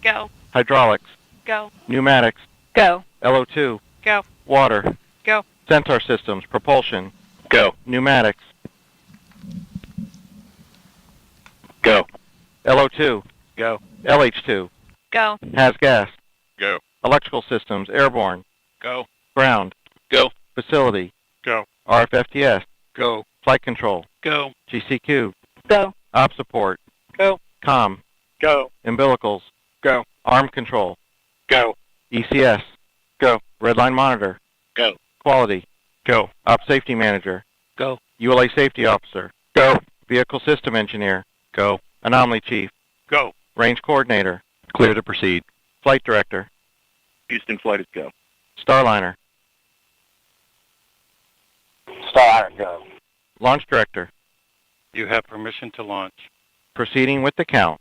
Go. hydraulics, Go. pneumatics, Go. LO2, Go. water, Go. sensor systems, propulsion, go, pneumatics, Go. LO2, Go. LH2, Go. has gas, Go. electrical systems, airborne, Go. ground, Go. facility, Go. RFFTS, Go. flight control, Go. GCQ, Go. op support, Go. comm, Go. umbilicals, Go. arm control, Go. ECS, Go. redline monitor, Go. quality, Go. op safety manager, Go. ULA safety officer, Go. vehicle system engineer, Go. anomaly chief, Go. range coordinator, Clear to proceed. flight director, Houston flight is go. Starliner, Starliner, go. launch director, You have permission to launch. proceeding with the count.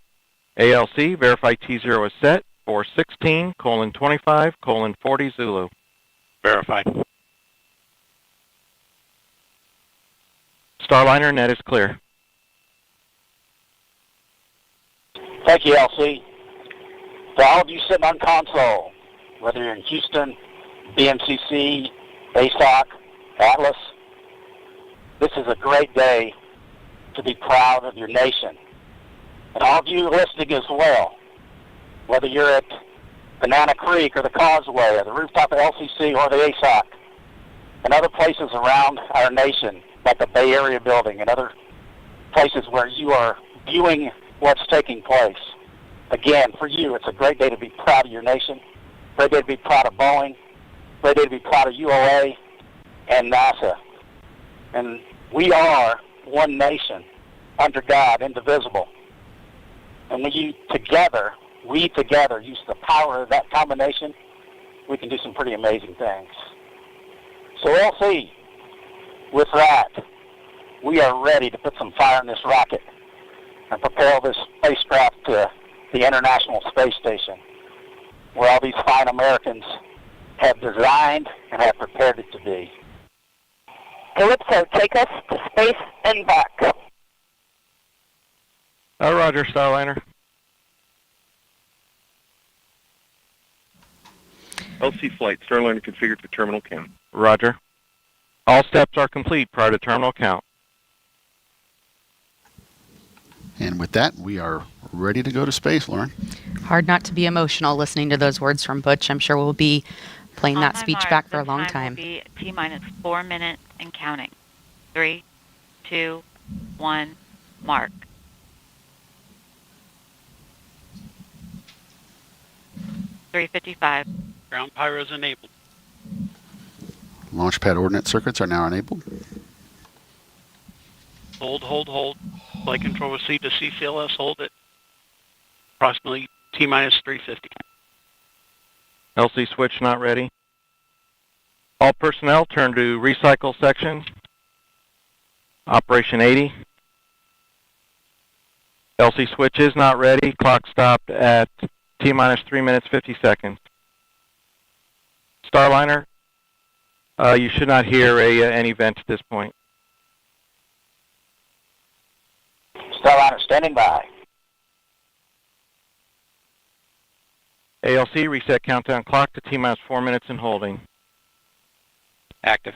ALC, verify T0 is set for 16:25:40 Zulu. Verified. Starliner net is clear. Thank you, LC. To all of you sitting on console, whether you're in Houston, BMCC, ASOC, Atlas, this is a great day to be proud of your nation. And all of you listening as well, whether you're at Banana Creek or the Causeway or the rooftop of LCC or the ASOC and other places around our nation, like the Bay Area building and other places where you are viewing what's taking place. Again, for you, it's a great day to be proud of your nation, great day to be proud of Boeing, great day to be proud of ULA and NASA. And we are one nation under God, indivisible. And when we together use the power of that combination, we can do some pretty amazing things. So LC, with that, we are ready to put some fire in this rocket and propel this spacecraft to the International Space Station, where all these fine Americans have designed and have prepared it to be. Calypso, take us to space and back. Roger, Starliner. LC flight, Starliner configured for terminal count. Roger. All steps are complete prior to terminal count. And with that, we are ready to go to space, Lauren. Hard not to be emotional listening to those words from Butch. I'm sure we'll be playing On that my speech mark, back for the a long Will time. be T-minus 4 minutes and counting. 3, 2, 1, mark. 355. Ground pyros enabled. Launch pad ordnance circuits are now enabled. Hold. Flight control received a CCLS. Hold it. Approximately T-minus 350. LC switch not ready. All personnel turn to recycle section. Operation 80. LC switch is not ready. Clock stopped at T-minus 3 minutes 50 seconds. Starliner, you should not hear any vent at this point. Starliner standing by. ALC, reset countdown clock to T-minus 4 minutes and holding. Active.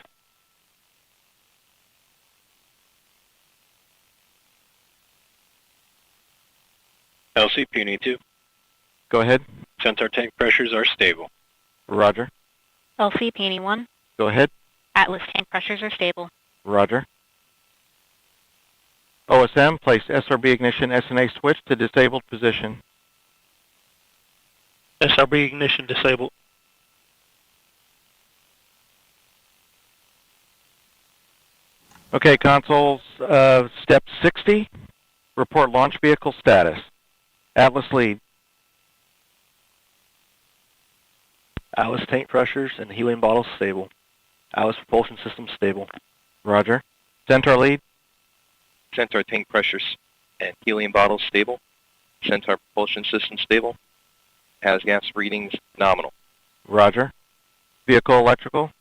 LC Puny 2. Go ahead. Centaur tank pressures are stable. Roger. LC Peony 1. Go ahead. Atlas tank pressures are stable. Roger. OSM, place SRB ignition SNA switch to disabled position. SRB ignition disabled. Okay, consoles, step 60, report launch vehicle status. Atlas lead. Atlas tank pressures and helium bottles stable. Atlas propulsion system stable. Roger. Centaur lead. Centaur tank pressures and helium bottles stable. Centaur propulsion system stable. Has gas readings nominal. Roger. Vehicle electrical.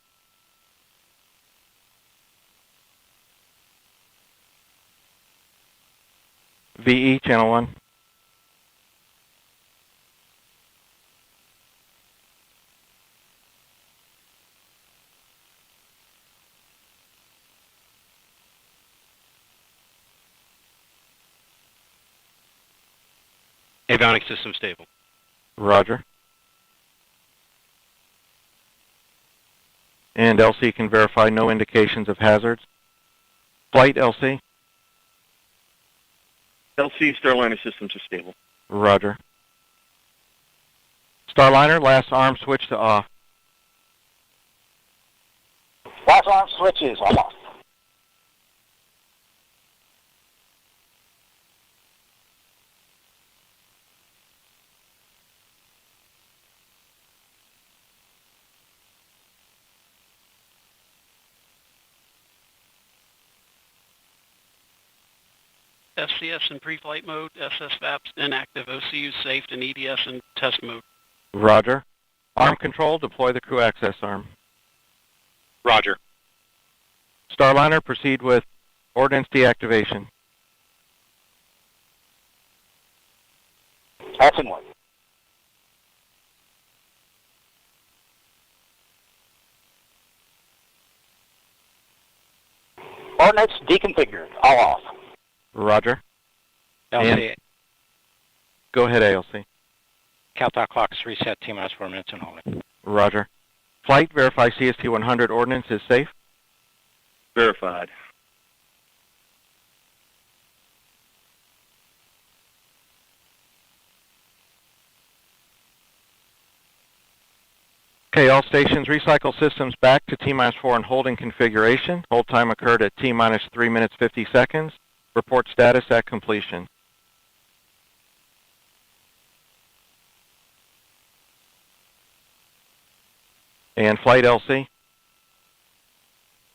VE channel 1. Avionics system stable. Roger. And LC can verify no indications of hazards. Flight LC. LC Starliner systems are stable. Roger. Starliner, last arm switch to off. Last arm switches off. FCS in pre-flight mode, SSVAPs inactive, OCU safe, and EDS in test mode. Roger. Arm control, deploy the crew access arm. Roger. Starliner, proceed with ordnance deactivation. Action 1. Ordnance deconfigured. All off. Roger. LC. And go ahead, ALC. Countdown clocks reset T-minus 4 minutes and holding. Roger. Flight, verify CST 100 ordnance is safe. Verified. Okay, all stations, recycle systems back to T-minus 4 and holding configuration. Hold time occurred at T-minus 3 minutes 50 seconds. Report status at completion. And flight LC.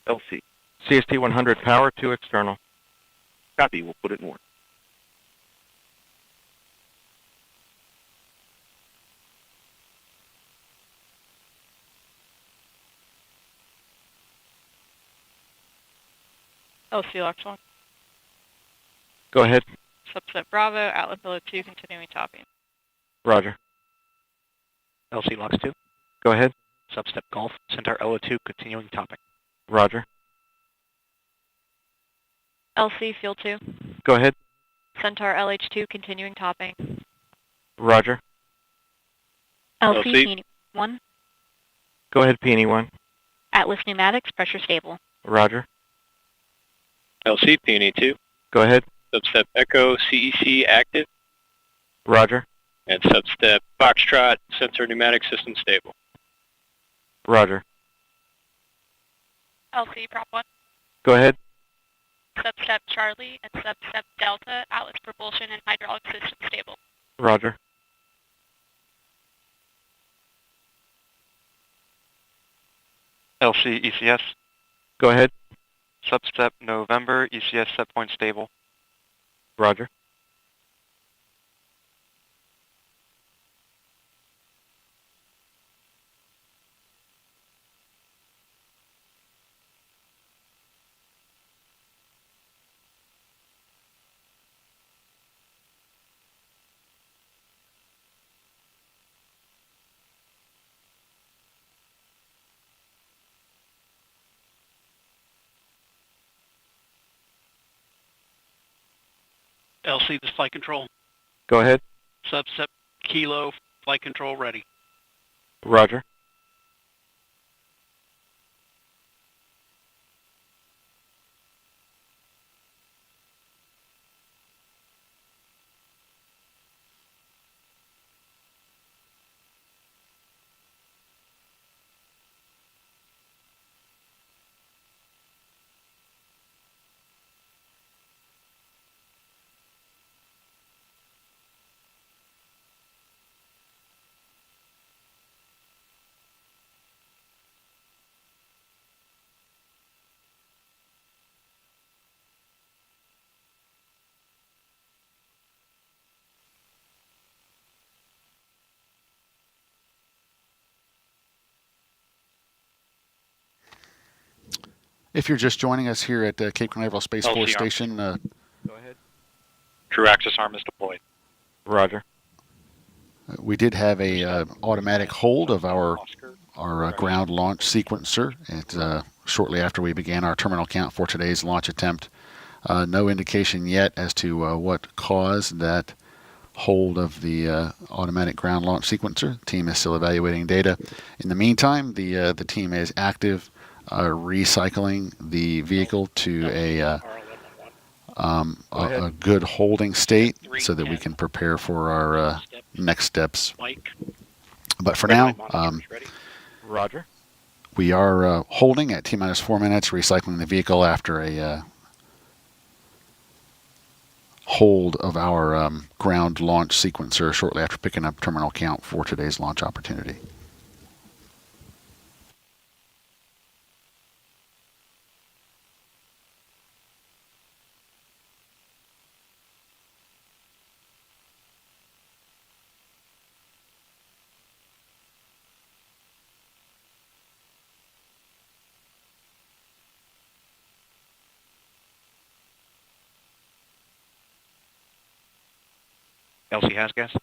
LC. CST 100 power to external. Copy. We'll put it in order. LC Lock 1. Go ahead. Subset Bravo, Atlas Pillar 2, continuing topping. Roger. LC locks 2. Go ahead. Substep Golf, Centaur LO2, continuing topic. Roger. LC Field 2. Go ahead. Centaur LH2, continuing topping. Roger. LC LC. Peony 1. Go ahead, Peony 1. Atlas Pneumatics, pressure stable. Roger. LC Peony 2. Go ahead. Substep Echo CEC active. Roger. And substep Foxtrot, sensor pneumatic system stable. Roger. LC Prop 1. Go ahead. Substep Charlie and substep Delta, Atlas propulsion and hydraulic system stable. Roger. LC ECS. Go ahead. Substep November, ECS set point stable. Roger. LC, this flight control. Go ahead. Substep Kilo, flight control ready. Roger. If you're just joining us here at Cape Canaveral Space Force Station. Go ahead. True axis arm is deployed. Roger. We did have a automatic hold of our ground launch sequencer shortly after we began our terminal count for today's launch attempt. No indication yet as to what caused that hold of the automatic ground launch sequencer. The team is still evaluating data. In the meantime, the team is active recycling the vehicle to a good holding state so that we can prepare for our next steps. But for now, Roger. We are holding at T-minus 4 minutes, recycling the vehicle after a hold of our ground launch sequencer shortly after picking up terminal count for today's launch opportunity. LC has gas.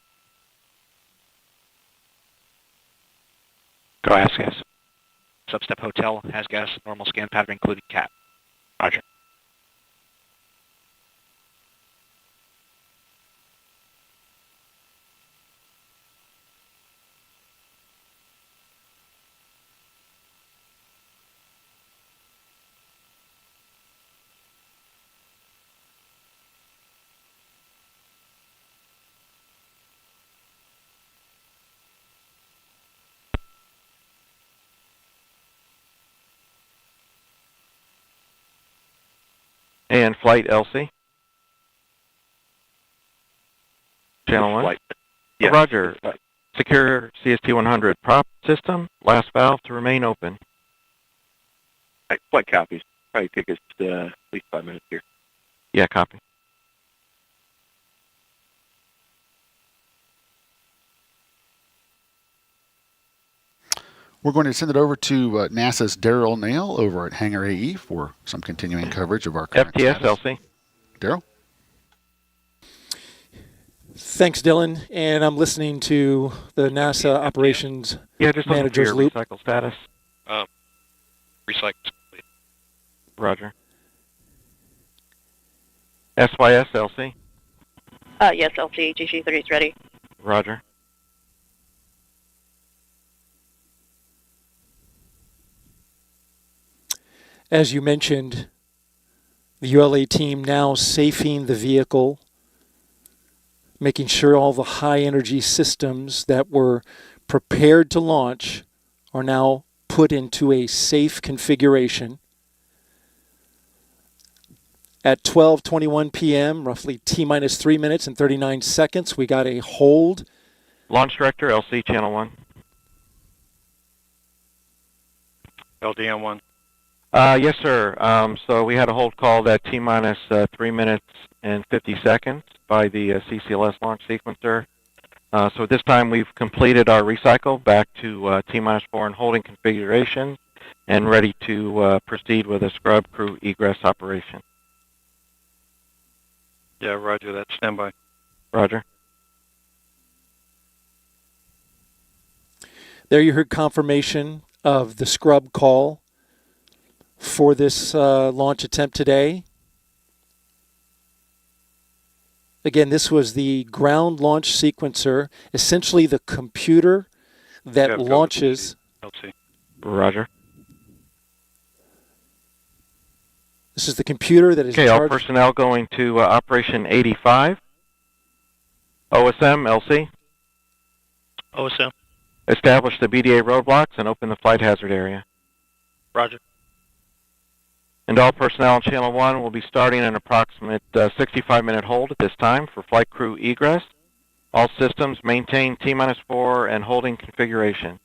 Go has gas. Substep Hotel has gas. Normal scan pattern including cat. Roger. And flight LC. Channel 1. Flight. Yes. Roger. Secure CST-100 prop system. Last valve to remain open. Flight copies. Probably take us at least 5 minutes here. Yeah, copy. We're going to send it over to NASA's Daryl Nail over at Hangar AE for some continuing coverage of our current FTS status. LC. Daryl? Thanks, Dylan. And I'm listening to the NASA operations manager's loop. Recycle status. Recycle. Roger. SYS LC. Yes, LC, GC3 is ready. Roger. As you mentioned, the ULA team now safing the vehicle, making sure all the high energy systems that were prepared to launch are now put into a safe configuration. At 12:21 p.m., roughly T-minus 3 minutes and 39 seconds, we got a hold. Launch Director, LC Channel 1. LDM1. Yes, sir. So we had a hold call at T-minus 3 minutes and 50 seconds by the CCLS launch sequencer. So at this time, we've completed our recycle back to T-minus 4 and holding configuration and ready to proceed with a scrub crew egress operation. Yeah, roger that. Stand by. Roger. There you heard confirmation of the scrub call for this launch attempt today. Again, this was the ground launch sequencer, essentially the computer that launches. Roger. This is the computer that is Okay, all personnel going to Operation 85. OSM, LC. OSM. Establish the BDA roadblocks and open the flight hazard area. Roger. And all personnel on Channel 1 will be starting an approximate 65-minute hold at this time for flight crew egress. All systems maintain T-minus 4 and holding configuration.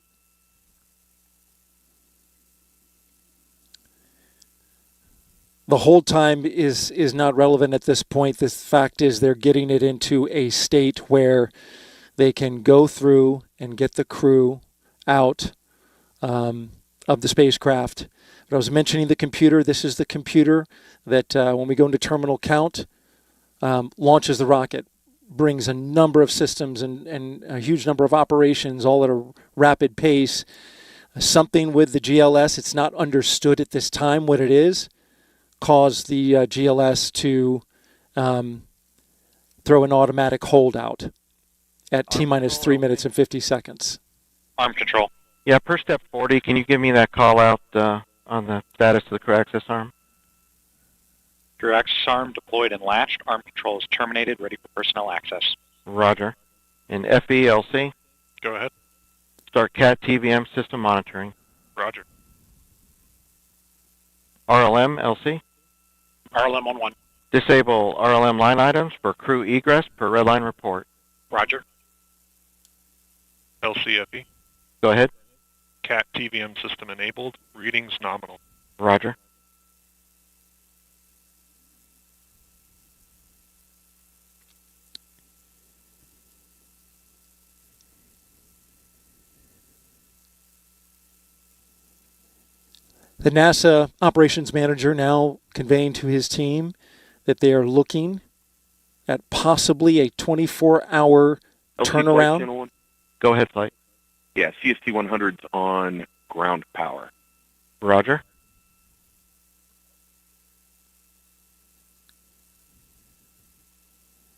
The hold time is not relevant at this point. The fact is they're getting it into a state where they can go through and get the crew out of the spacecraft. But I was mentioning the computer. This is the computer that when we go into terminal count, launches the rocket, brings a number of systems and a huge number of operations all at a rapid pace. Something with the GLS, it's not understood at this time what it is, caused the GLS to throw an automatic holdout at T-minus 3 minutes and 50 seconds. Arm control. Yeah, per step 40, can you give me that call out on the status of the crew access arm? Crew access arm deployed and latched. Arm control is terminated, ready for personnel access. Roger. And FELC? Go ahead. Start CAT TVM system monitoring. Roger. RLM, LC? RLM 11. Disable RLM line items for crew egress per red line report. Roger. LCFE. Go ahead. CAT TVM system enabled. Readings nominal. Roger. The NASA operations manager now conveying to his team that they are looking at possibly a 24-hour turnaround. Go ahead, flight. Yeah, CST 100's on ground power. Roger.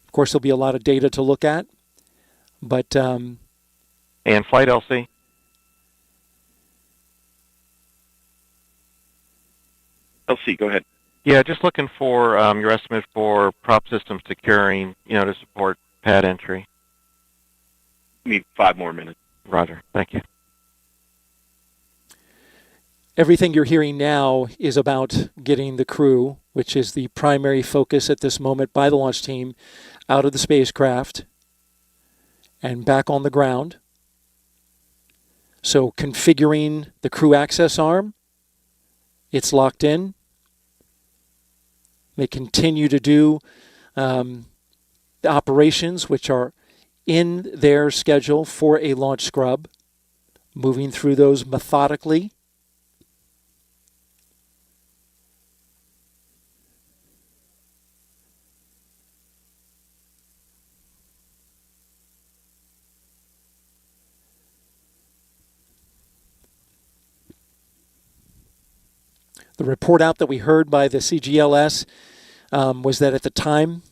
Of course, there'll be a lot of data to look at, but... And flight LC? LC, go ahead. Yeah, just looking for your estimate for prop system securing, to support pad entry. Need 5 more minutes. Roger. Thank you. Everything you're hearing now is about getting the crew, which is the primary focus at this moment by the launch team, out of the spacecraft and back on the ground. So configuring the crew access arm, it's locked in. They continue to do the operations, which are in their schedule for a launch scrub, moving through those methodically. The report out that we heard by the CGLS was that at the time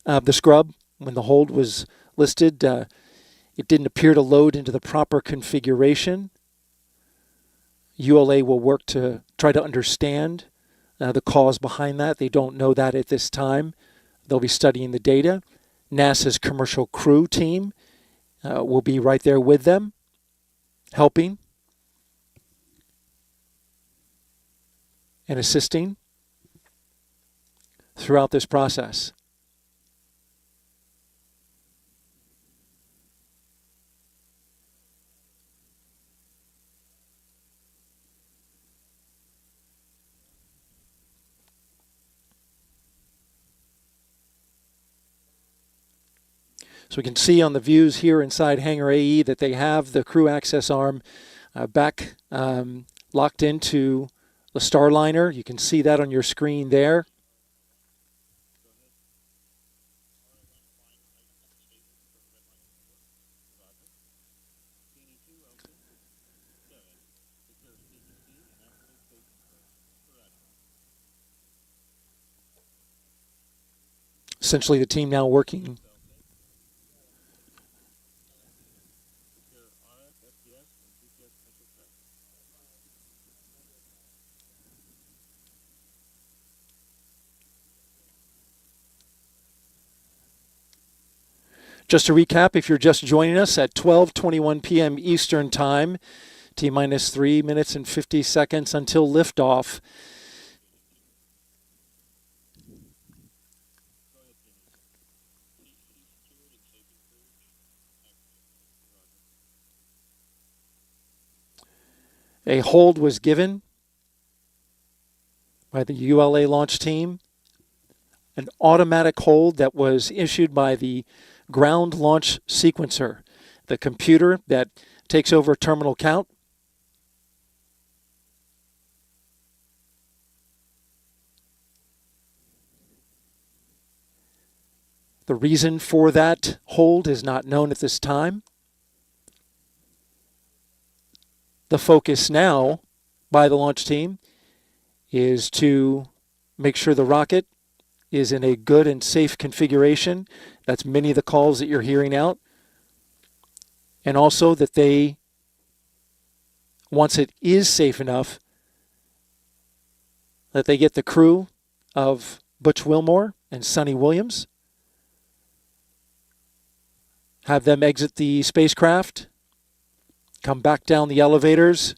of the scrub, when the hold was listed, it didn't appear to load into the proper configuration. ULA will work to try to understand the cause behind that. They don't know that at this time. They'll be studying the data NASA's commercial crew team will be right there with them, helping and assisting throughout this process. So we can see on the views here inside Hangar AE that they have the crew access arm back locked into the Starliner. You can see that on your screen there. Essentially the team now working Just to recap, if you're just joining us at 12:21 p.m. Eastern Time, T-minus 3 minutes and 50 seconds until liftoff. A hold was given by the ULA launch team, an automatic hold that was issued by the ground launch sequencer, the computer that takes over terminal count. The reason for that hold is not known at this time. The focus now by the launch team is to make sure the rocket is in a good and safe configuration. That's many of the calls that you're hearing out. And also that they, once it is safe enough, that they get the crew of Butch Wilmore and Suni Williams, have them exit the spacecraft, come back down the elevators,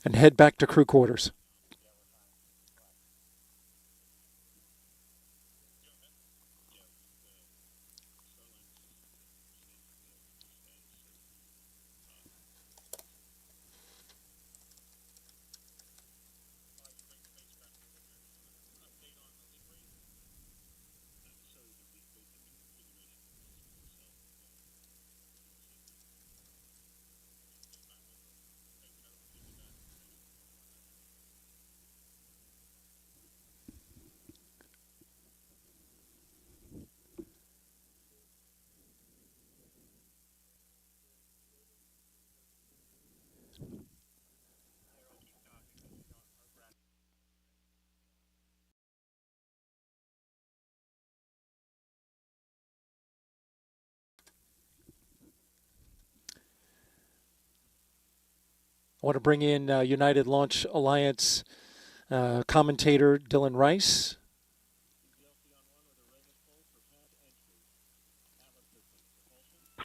and head back to crew quarters. I want to bring in United Launch Alliance commentator Dylan Rice.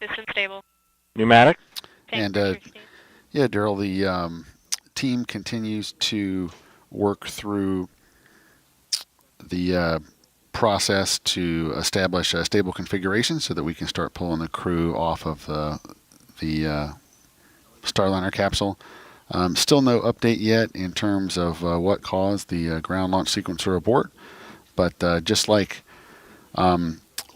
System stable. Pneumatic. And yeah, Daryl, the team continues to work through the process to establish a stable configuration so that we can start pulling the crew off of the Starliner capsule. Still no update yet in terms of what caused the ground launch sequencer abort, but just like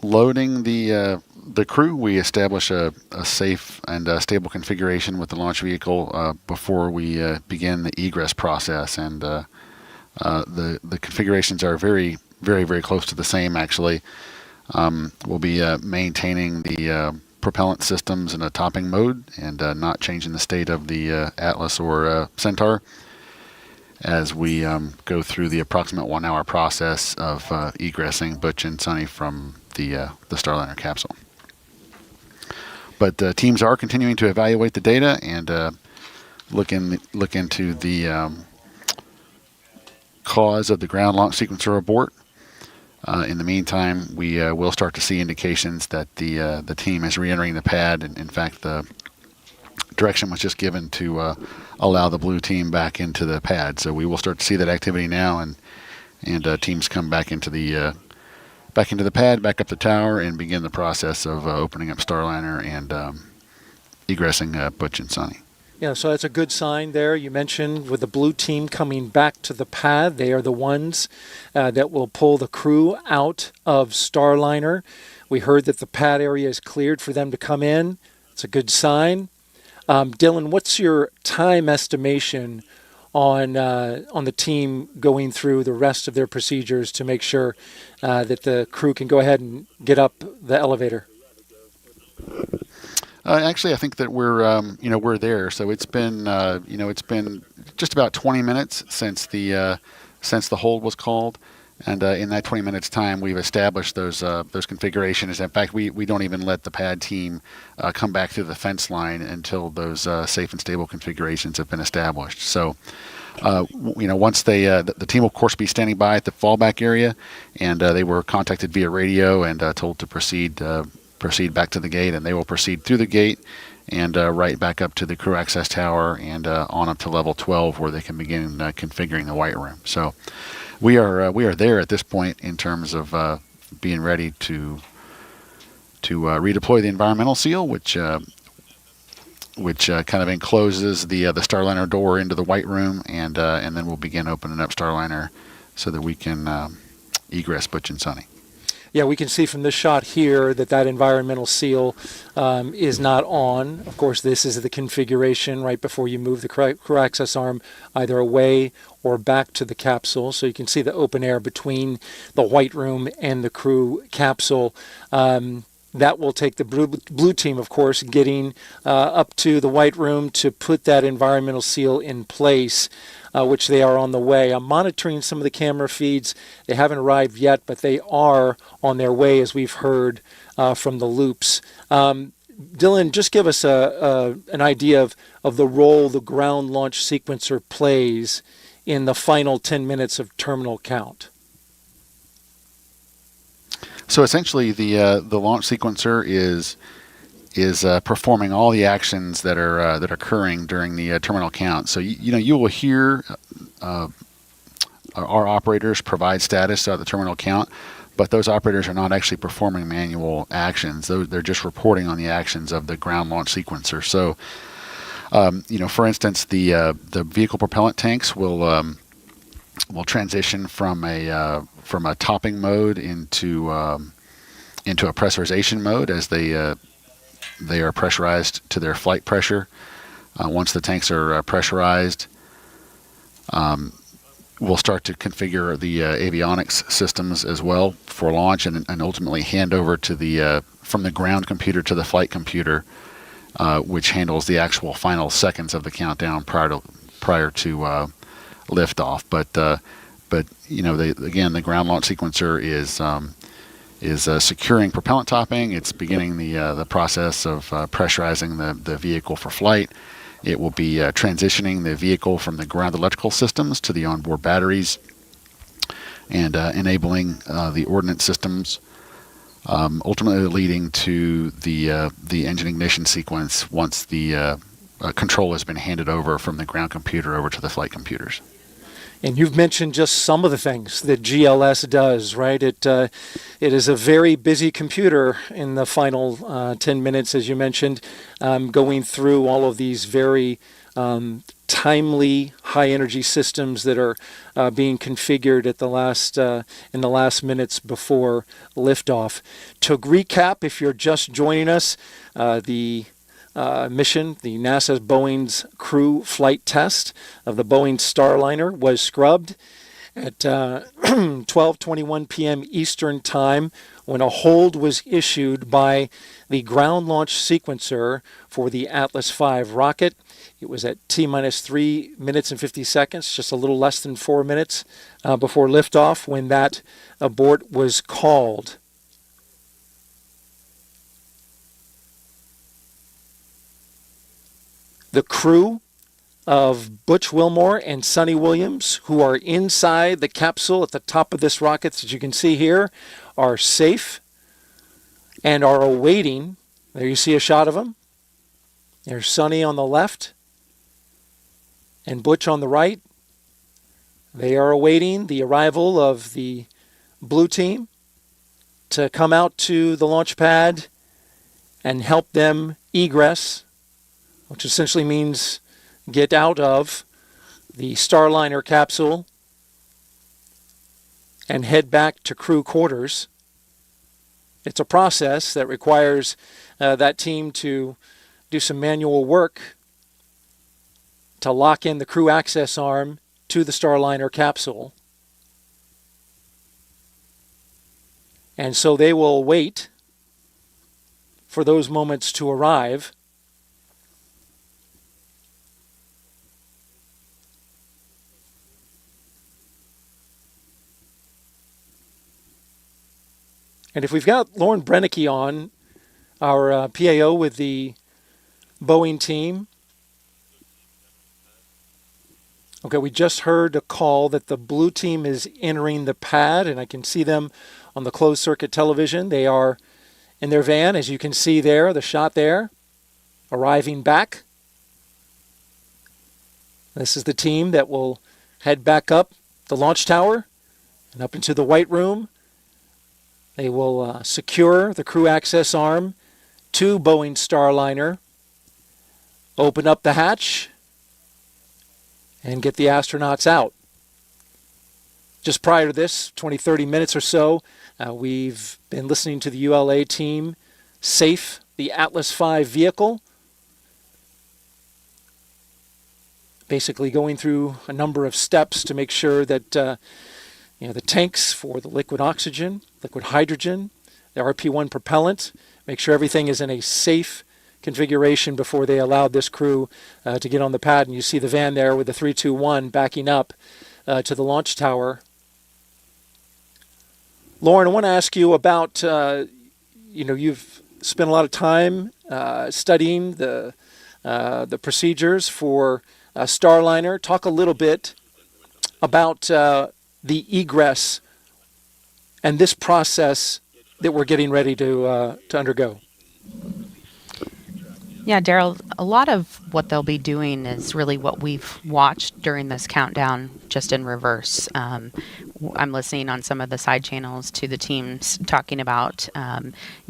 loading the crew, we establish a safe and stable configuration with the launch vehicle before we begin the egress process, and the configurations are very, very, very close to the same actually. We'll be maintaining the propellant systems in a topping mode and not changing the state of the Atlas or Centaur as we go through the approximate 1 hour process of egressing Butch and Suni from the Starliner capsule. But teams are continuing to evaluate the data and look into the cause of the ground launch sequencer abort. In the meantime, we will start to see indications that the team is re-entering the pad. And in fact, the direction was just given to allow the blue team back into the pad. So we will start to see that activity now, and teams come back into the pad, back up the tower, and begin the process of opening up Starliner and egressing Butch and Suni. Yeah, so that's a good sign there. You mentioned with the blue team coming back to the pad, they are the ones that will pull the crew out of Starliner. We heard that the pad area is cleared for them to come in. It's a good sign. Dylan, what's your time estimation on the team going through the rest of their procedures to make sure that the crew can go ahead and get up the elevator? Actually, I think that we're there. So it's been just about 20 minutes since the hold was called, and in that 20 minutes time, we've established those configurations. In fact, we don't even let the pad team come back through the fence line until those safe and stable configurations have been established. So, once the team will of course be standing by at the fallback area, and they were contacted via radio and told to proceed back to the gate, and they will proceed through the gate and right back up to the crew access tower and on up to level 12, where they can begin configuring the white room. So we are there at this point in terms of being ready to redeploy the environmental seal, which kind of encloses the Starliner door into the white room, and then we'll begin opening up Starliner so that we can egress Butch and Suni. Yeah, we can see from this shot here that environmental seal is not on. Of course, this is the configuration right before you move the crew access arm either away or back to the capsule. So you can see the open air between the white room and the crew capsule. That will take the blue team, of course, getting up to the white room to put that environmental seal in place, which they are on the way. I'm monitoring some of the camera feeds. They haven't arrived yet, but they are on their way, as we've heard from the loops. Dylan, just give us an idea of the role the ground launch sequencer plays in the final 10 minutes of terminal count. So essentially, the launch sequencer is performing all the actions that are occurring during the terminal count. So you will hear our operators provide status throughout the terminal count, but those operators are not actually performing manual actions. They're just reporting on the actions of the ground launch sequencer. So, for instance, the vehicle propellant tanks will transition from a topping mode into a pressurization mode as they are pressurized to their flight pressure. Once the tanks are pressurized, we'll start to configure the avionics systems as well for launch, and ultimately hand over to from the ground computer to the flight computer, which handles the actual final seconds of the countdown prior to liftoff. But the ground launch sequencer is securing propellant topping. It's beginning the process of pressurizing the vehicle for flight. It will be transitioning the vehicle from the ground electrical systems to the onboard batteries, and enabling the ordnance systems, ultimately leading to the engine ignition sequence once the control has been handed over from the ground computer over to the flight computers. And you've mentioned just some of the things that GLS does, right? It is a very busy computer in the final 10 minutes, as you mentioned, going through all of these very timely high-energy systems that are being configured at in the last minutes before liftoff. To recap, if you're just joining us, the mission, the NASA's Boeing's Crew Flight Test of the Boeing Starliner was scrubbed at 12:21 p.m. Eastern Time when a hold was issued by the ground launch sequencer for the Atlas V rocket. It was at T-minus 3 minutes and 50 seconds, just a little less than 4 minutes before liftoff when that abort was called. The crew of Butch Wilmore and Suni Williams, who are inside the capsule at the top of this rocket, as you can see here, are safe and are awaiting. There you see a shot of them. There's Suni on the left and Butch on the right. They are awaiting the arrival of the blue team to come out to the launch pad and help them egress, which essentially means get out of the Starliner capsule and head back to crew quarters. It's a process that requires that team to do some manual work to lock in the crew access arm to the Starliner capsule. And so they will wait for those moments to arrive. And if we've got Lauren Brennicke on, our PAO with the Boeing team. Okay, we just heard a call that the blue team is entering the pad, and I can see them on the closed circuit television. They are in their van, as you can see there, the shot there, arriving back. This is the team that will head back up the launch tower and up into the white room. They will secure the crew access arm to Boeing Starliner, open up the hatch, and get the astronauts out. Just prior to this, 20, 30 minutes or so, we've been listening to the ULA team safe the Atlas V vehicle, basically going through a number of steps to make sure that the tanks for the liquid oxygen, liquid hydrogen, the RP-1 propellant, make sure everything is in a safe configuration before they allowed this crew to get on the pad. And you see the van there with the 321 backing up to the launch tower. Lauren, I want to ask you about, you've spent a lot of time studying the procedures for Starliner. Talk a little bit about the egress and this process that we're getting ready to undergo. Yeah, Daryl, a lot of what they'll be doing is really what we've watched during this countdown, just in reverse. I'm listening on some of the side channels to the teams talking about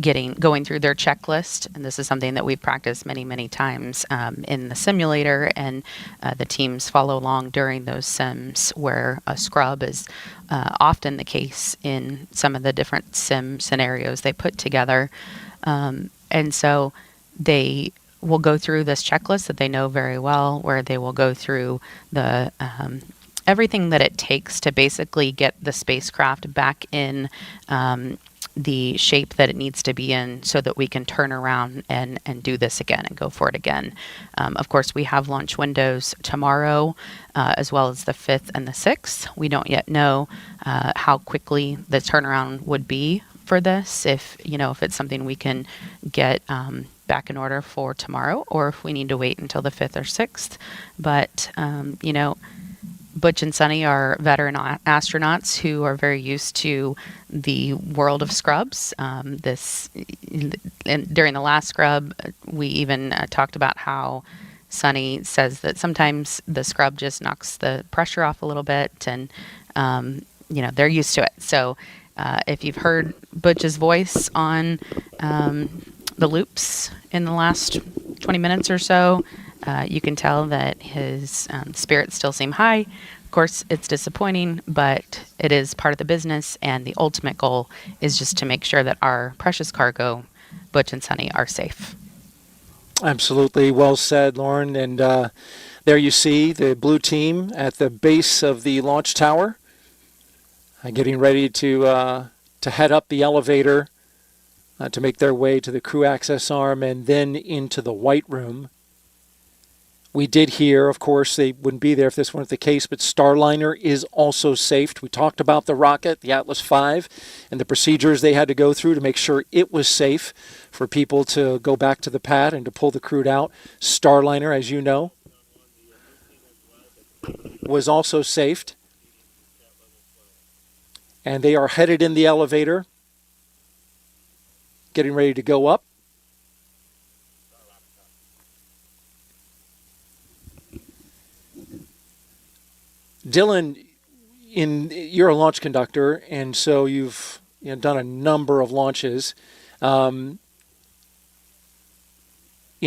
going through their checklist, and this is something that we've practiced many, many times in the simulator, and the teams follow along during those sims where a scrub is often the case in some of the different sim scenarios they put together. And so they will go through this checklist that they know very well, where they will go through the everything that it takes to basically get the spacecraft back in the shape that it needs to be in so that we can turn around and do this again and go for it again. Of course, we have launch windows tomorrow, as well as the 5th and the 6th. We don't yet know how quickly the turnaround would be for this, if it's something we can get back in order for tomorrow, or if we need to wait until the 5th or 6th. But, Butch and Suni are veteran astronauts who are very used to the world of scrubs. During the last scrub, we even talked about how Suni says that sometimes the scrub just knocks the pressure off a little bit, and, they're used to it. So if you've heard Butch's voice on the loops in the last 20 minutes or so, you can tell that his spirits still seem high. Of course, it's disappointing, but it is part of the business, and the ultimate goal is just to make sure that our precious cargo, Butch and Suni, are safe. Absolutely. Well said, Lauren. And there you see the blue team at the base of the launch tower, getting ready to head up the elevator to make their way to the crew access arm and then into the white room. We did hear, of course, they wouldn't be there if this weren't the case, but Starliner is also safed. We talked about the rocket, the Atlas V, and the procedures they had to go through to make sure it was safe for people to go back to the pad and to pull the crew out. Starliner, as you know, was also safed. And they are headed in the elevator, getting ready to go up. Dylan, you're a launch conductor, and so you've done a number of launches. In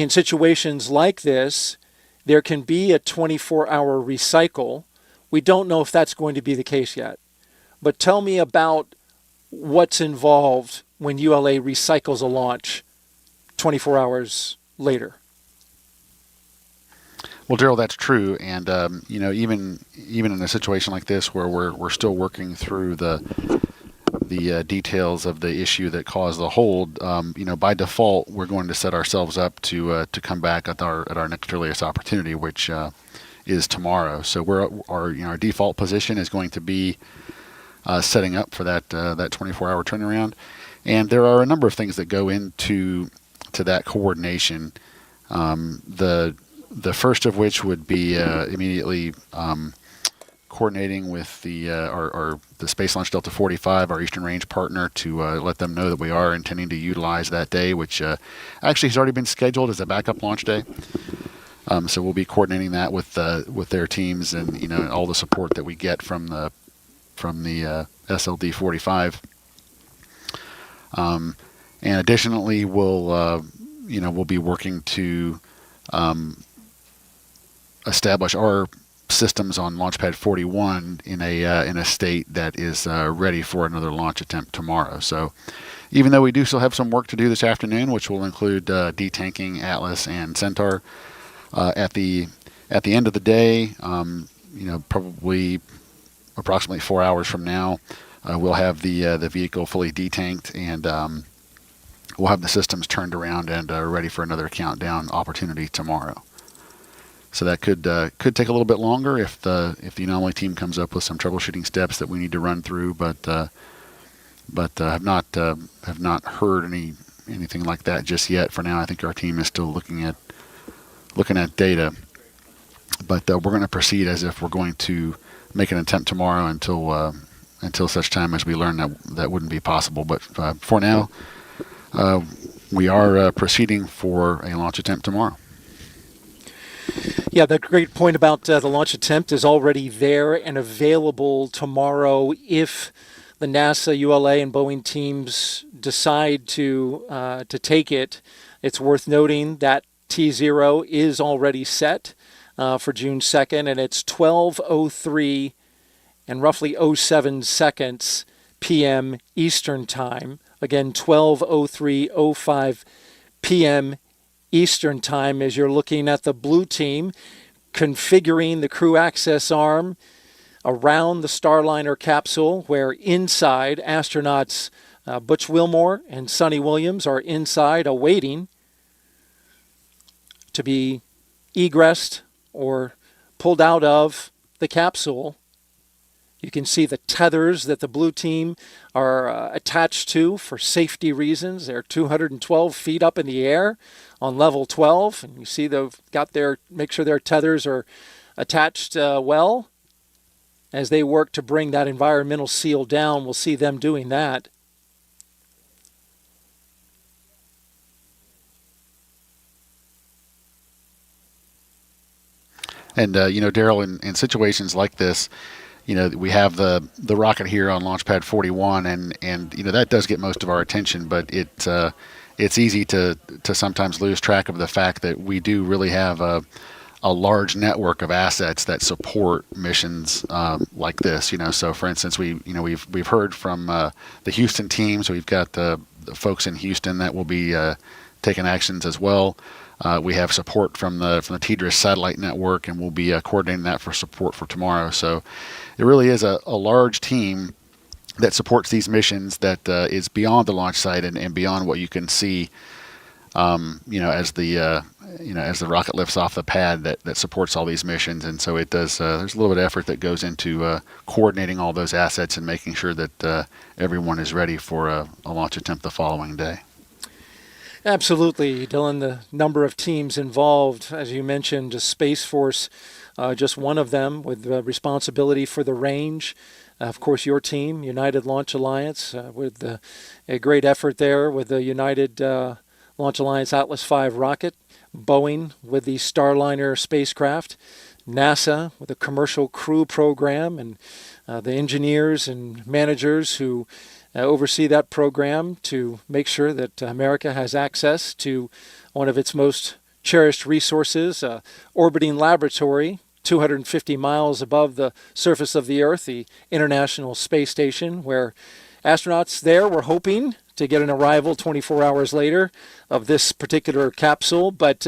situations like this, there can be a 24-hour recycle. We don't know if that's going to be the case yet. But tell me about what's involved when ULA recycles a launch 24 hours later. Well, Daryl, that's true, and even in a situation like this where we're still working through the details of the issue that caused the hold, by default we're going to set ourselves up to come back at our next earliest opportunity, which is tomorrow. So our default position is going to be setting up for that 24-hour turnaround, and there are a number of things that go into that coordination. The first of which would be immediately coordinating with the Space Launch Delta 45, our Eastern Range partner, to let them know that we are intending to utilize that day, which actually has already been scheduled as a backup launch day. So we'll be coordinating that with their teams and all the support that we get from the SLD 45. And additionally, we'll be working to establish our systems on Launchpad 41 in a state that is ready for another launch attempt tomorrow. So even though we do still have some work to do this afternoon, which will include detanking Atlas and Centaur, at the end of the day, probably approximately 4 hours from now, we'll have the vehicle fully detanked, and we'll have the systems turned around and ready for another countdown opportunity tomorrow. So that could take a little bit longer if the anomaly team comes up with some troubleshooting steps that we need to run through, but have not heard anything like that just yet. For now, I think our team is still looking at data, but we're going to proceed as if we're going to make an attempt tomorrow until such time as we learn that wouldn't be possible. But for now, we are proceeding for a launch attempt tomorrow. Yeah, the great point about the launch attempt is already there and available tomorrow if the NASA, ULA, and Boeing teams decide to take it. It's worth noting that T0 is already set for June 2nd, and it's 12:03 and roughly 07 seconds p.m. Eastern Time. Again, 12:03:05 p.m. Eastern Time, as you're looking at the blue team configuring the crew access arm around the Starliner capsule, where inside astronauts Butch Wilmore and Suni Williams are inside awaiting to be egressed or pulled out of the capsule. You can see the tethers that the blue team are attached to for safety reasons. They're 212 feet up in the air on level 12, and you see they've got make sure their tethers are attached well as they work to bring that environmental seal down. We'll see them doing that. And Daryl, in situations like this, we have the rocket here on Launchpad 41, and that does get most of our attention, but it's easy to sometimes lose track of the fact that we do really have a large network of assets that support missions like this. So for instance, we've heard from the Houston team, so we've got the folks in Houston that will be taking actions as well. We have support from the TDRS satellite network, and we'll be coordinating that for support for tomorrow. So it really is a large team that supports these missions that is beyond the launch site and beyond what you can see, as the rocket lifts off the pad that supports all these missions. And so it does. There's a little bit of effort that goes into coordinating all those assets and making sure that everyone is ready for a launch attempt the following day. Absolutely, Dylan. The number of teams involved, as you mentioned, Space Force, just one of them with responsibility for the range. Of course, your team, United Launch Alliance, with a great effort there with the United Launch Alliance Atlas V rocket, Boeing with the Starliner spacecraft, NASA with a commercial crew program, and the engineers and managers who oversee that program to make sure that America has access to one of its most cherished resources, orbiting laboratory 250 miles above the surface of the Earth, the International Space Station, where astronauts there were hoping to get an arrival 24 hours later of this particular capsule. But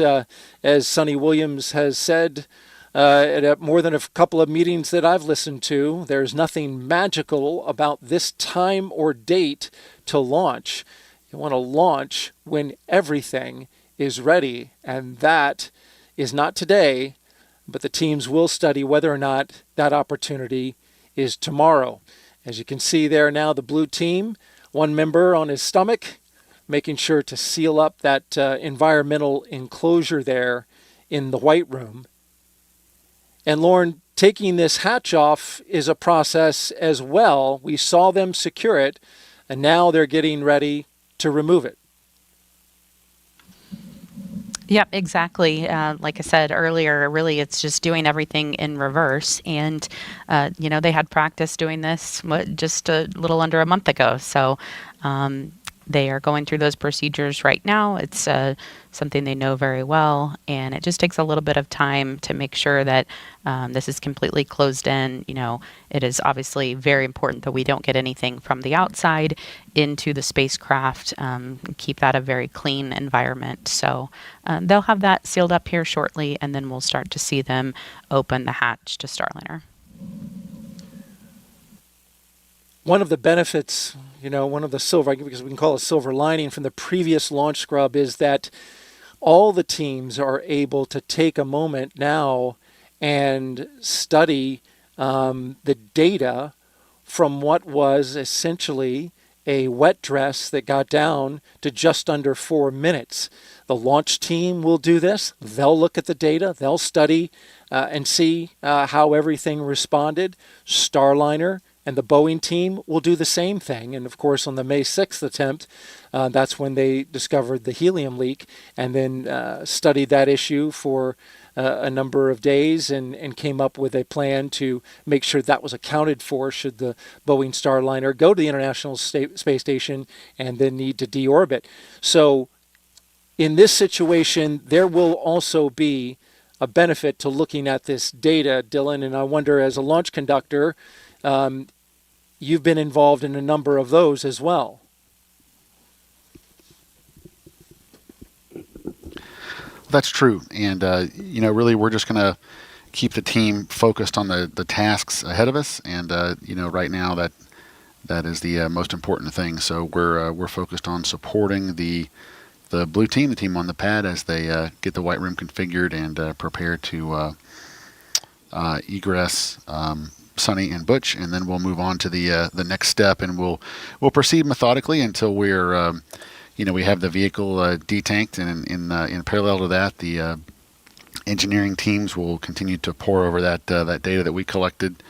as Sonny Williams has said, at more than a couple of meetings that I've listened to, there's nothing magical about this time or date to launch. You want to launch when everything is ready, and that is not today, but the teams will study whether or not that opportunity is tomorrow. As you can see there now, the blue team, one member on his stomach, making sure to seal up that environmental enclosure there in the white room. And Lauren, taking this hatch off is a process as well. We saw them secure it, and now they're getting ready to remove it. Yep, exactly. Like I said earlier, really it's just doing everything in reverse. And, they had practice doing this just a little under a month ago. So they are going through those procedures right now. It's something they know very well, and it just takes a little bit of time to make sure that this is completely closed in. It is obviously very important that we don't get anything from the outside into the spacecraft, keep that a very clean environment. So they'll have that sealed up here shortly, and then we'll start to see them open the hatch to Starliner. One of the benefits, one of the silver, because we can call it silver lining from the previous launch scrub, is that all the teams are able to take a moment now and study the data from what was essentially a wet dress that got down to just under 4 minutes. The launch team will do this. They'll look at the data. They'll study and see how everything responded. Starliner and the Boeing team will do the same thing. And of course, on the May 6th attempt, that's when they discovered the helium leak and then studied that issue for a number of days and came up with a plan to make sure that was accounted for should the Boeing Starliner go to the International Space Station and then need to deorbit. So in this situation, there will also be a benefit to looking at this data, Dylan, and I wonder, as a launch conductor, you've been involved in a number of those as well. That's true. And, really we're just going to keep the team focused on the tasks ahead of us. And, right now that is the most important thing. So we're focused on supporting the blue team, the team on the pad, as they get the white room configured and prepare to egress Suni and Butch, and then we'll move on to the next step, and we'll proceed methodically until we're we have the vehicle detanked, and in parallel to that, the engineering teams will continue to pore over that data that we collected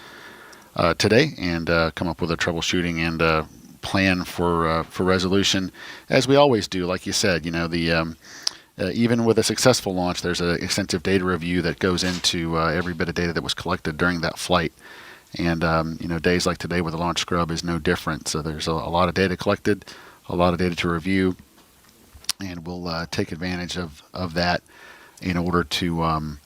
today and come up with a troubleshooting and plan for resolution, as we always do. Like you said, even with a successful launch, there's an extensive data review that goes into every bit of data that was collected during that flight. And, days like today with the launch scrub is no different. So there's a lot of data collected, a lot of data to review, and we'll take advantage of that in order to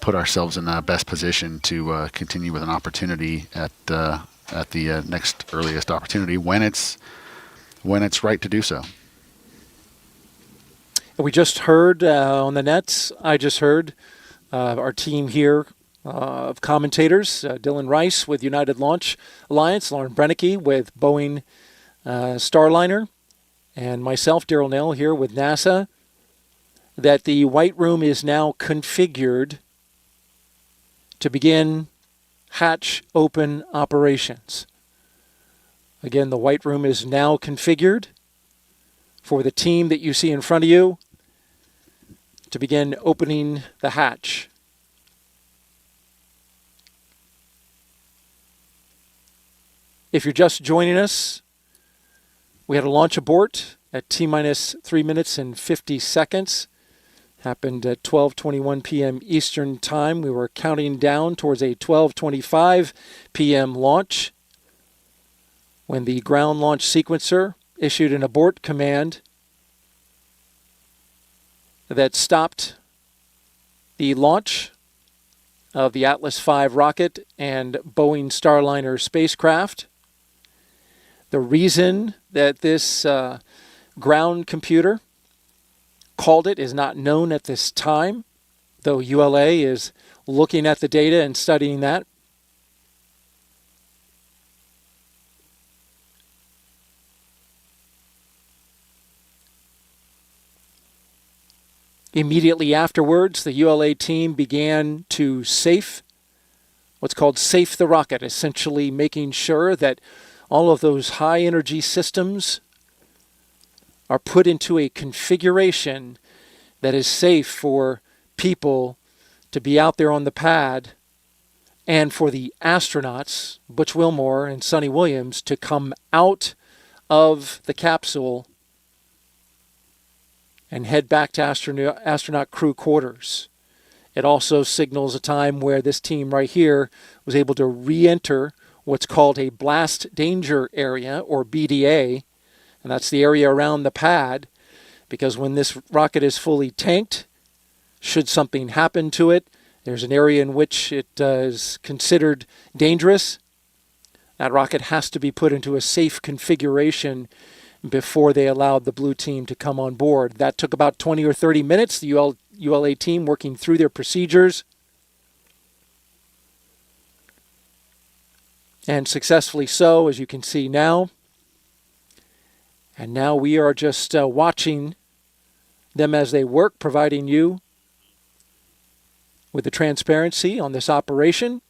put ourselves in the best position to continue with an opportunity at the next earliest opportunity when it's right to do so. We just heard on the nets, I just heard our team here of commentators, Dylan Rice with United Launch Alliance, Lauren Brennicke with Boeing Starliner, and myself, Daryl Nell, here with NASA, that the white room is now configured to begin hatch open operations. Again, the white room is now configured for the team that you see in front of you to begin opening the hatch. If you're just joining us, we had a launch abort at T-minus 3 minutes and 50 seconds. Happened at 12:21 p.m. Eastern Time. We were counting down towards a 12:25 p.m. launch when the ground launch sequencer issued an abort command that stopped the launch of the Atlas V rocket and Boeing Starliner spacecraft. The reason that this ground computer called it is not known at this time, though ULA is looking at the data and studying that. Immediately afterwards, the ULA team began to what's called safe the rocket, essentially making sure that all of those high energy systems are put into a configuration that is safe for people to be out there on the pad and for the astronauts, Butch Wilmore and Suni Williams, to come out of the capsule and head back to astronaut crew quarters. It also signals a time where this team right here was able to re-enter what's called a blast danger area, or BDA, and that's the area around the pad, because when this rocket is fully tanked, should something happen to it, there's an area in which it is considered dangerous. That rocket has to be put into a safe configuration before they allowed the blue team to come on board. That took about 20 or 30 minutes, the ULA team working through their procedures and successfully so, as you can see now. And now we are just watching them as they work, providing you with the transparency on this operation.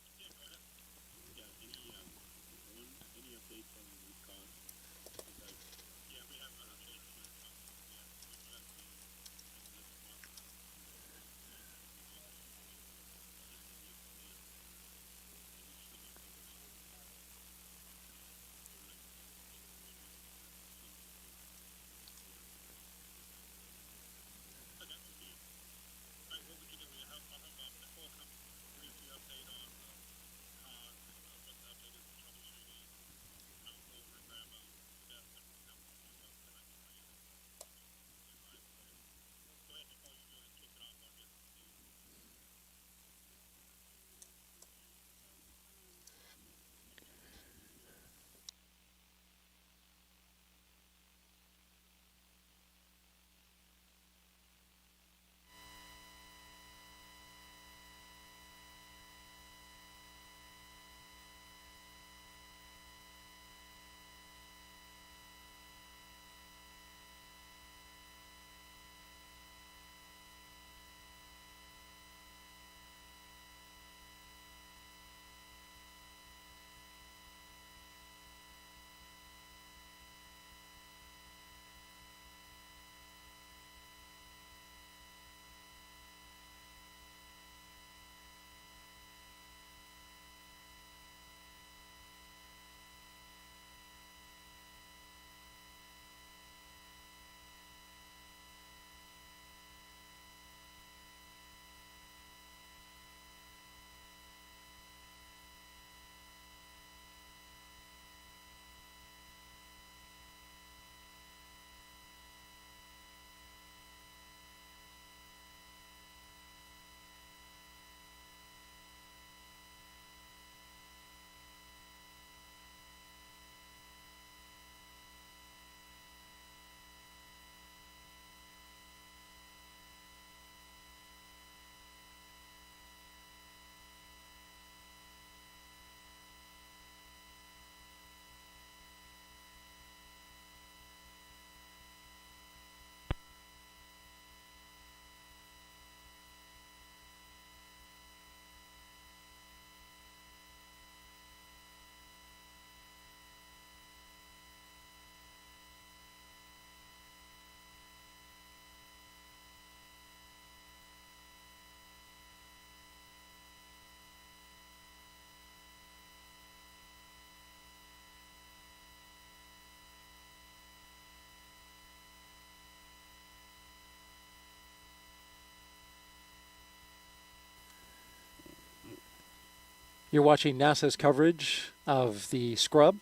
You're watching NASA's coverage of the scrub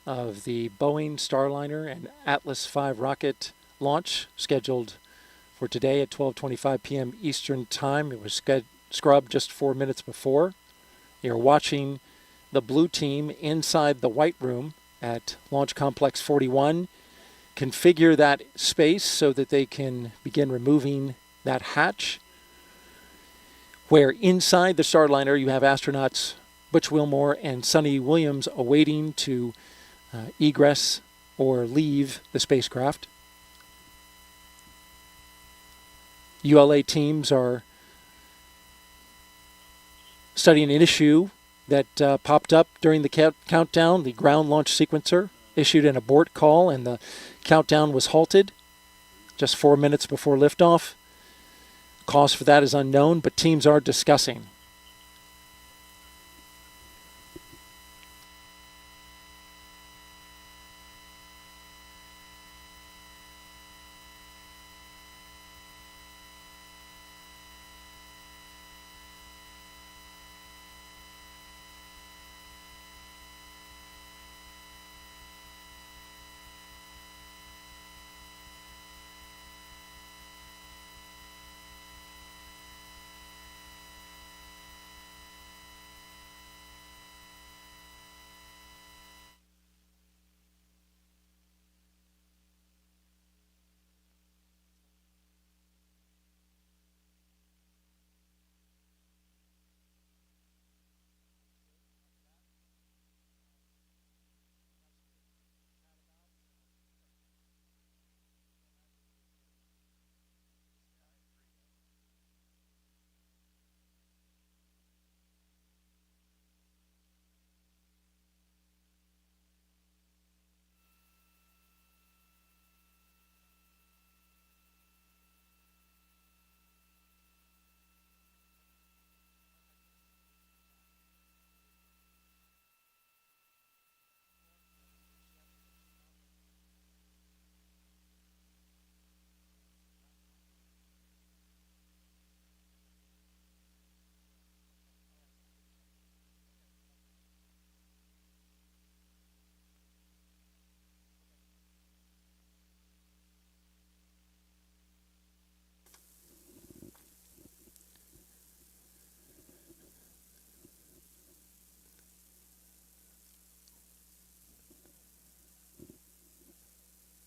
of the Boeing Starliner and Atlas V rocket launch scheduled for today at 12:25 p.m. Eastern Time. It was scrubbed just 4 minutes before. You're watching the blue team inside the white room at Launch Complex 41 configure that space so that they can begin removing that hatch, where inside the Starliner you have astronauts Butch Wilmore and Suni Williams awaiting to egress or leave the spacecraft. ULA teams are studying an issue that popped up during the countdown. The ground launch sequencer issued an abort call and the countdown was halted just 4 minutes before liftoff. Cause for that is unknown, but teams are discussing.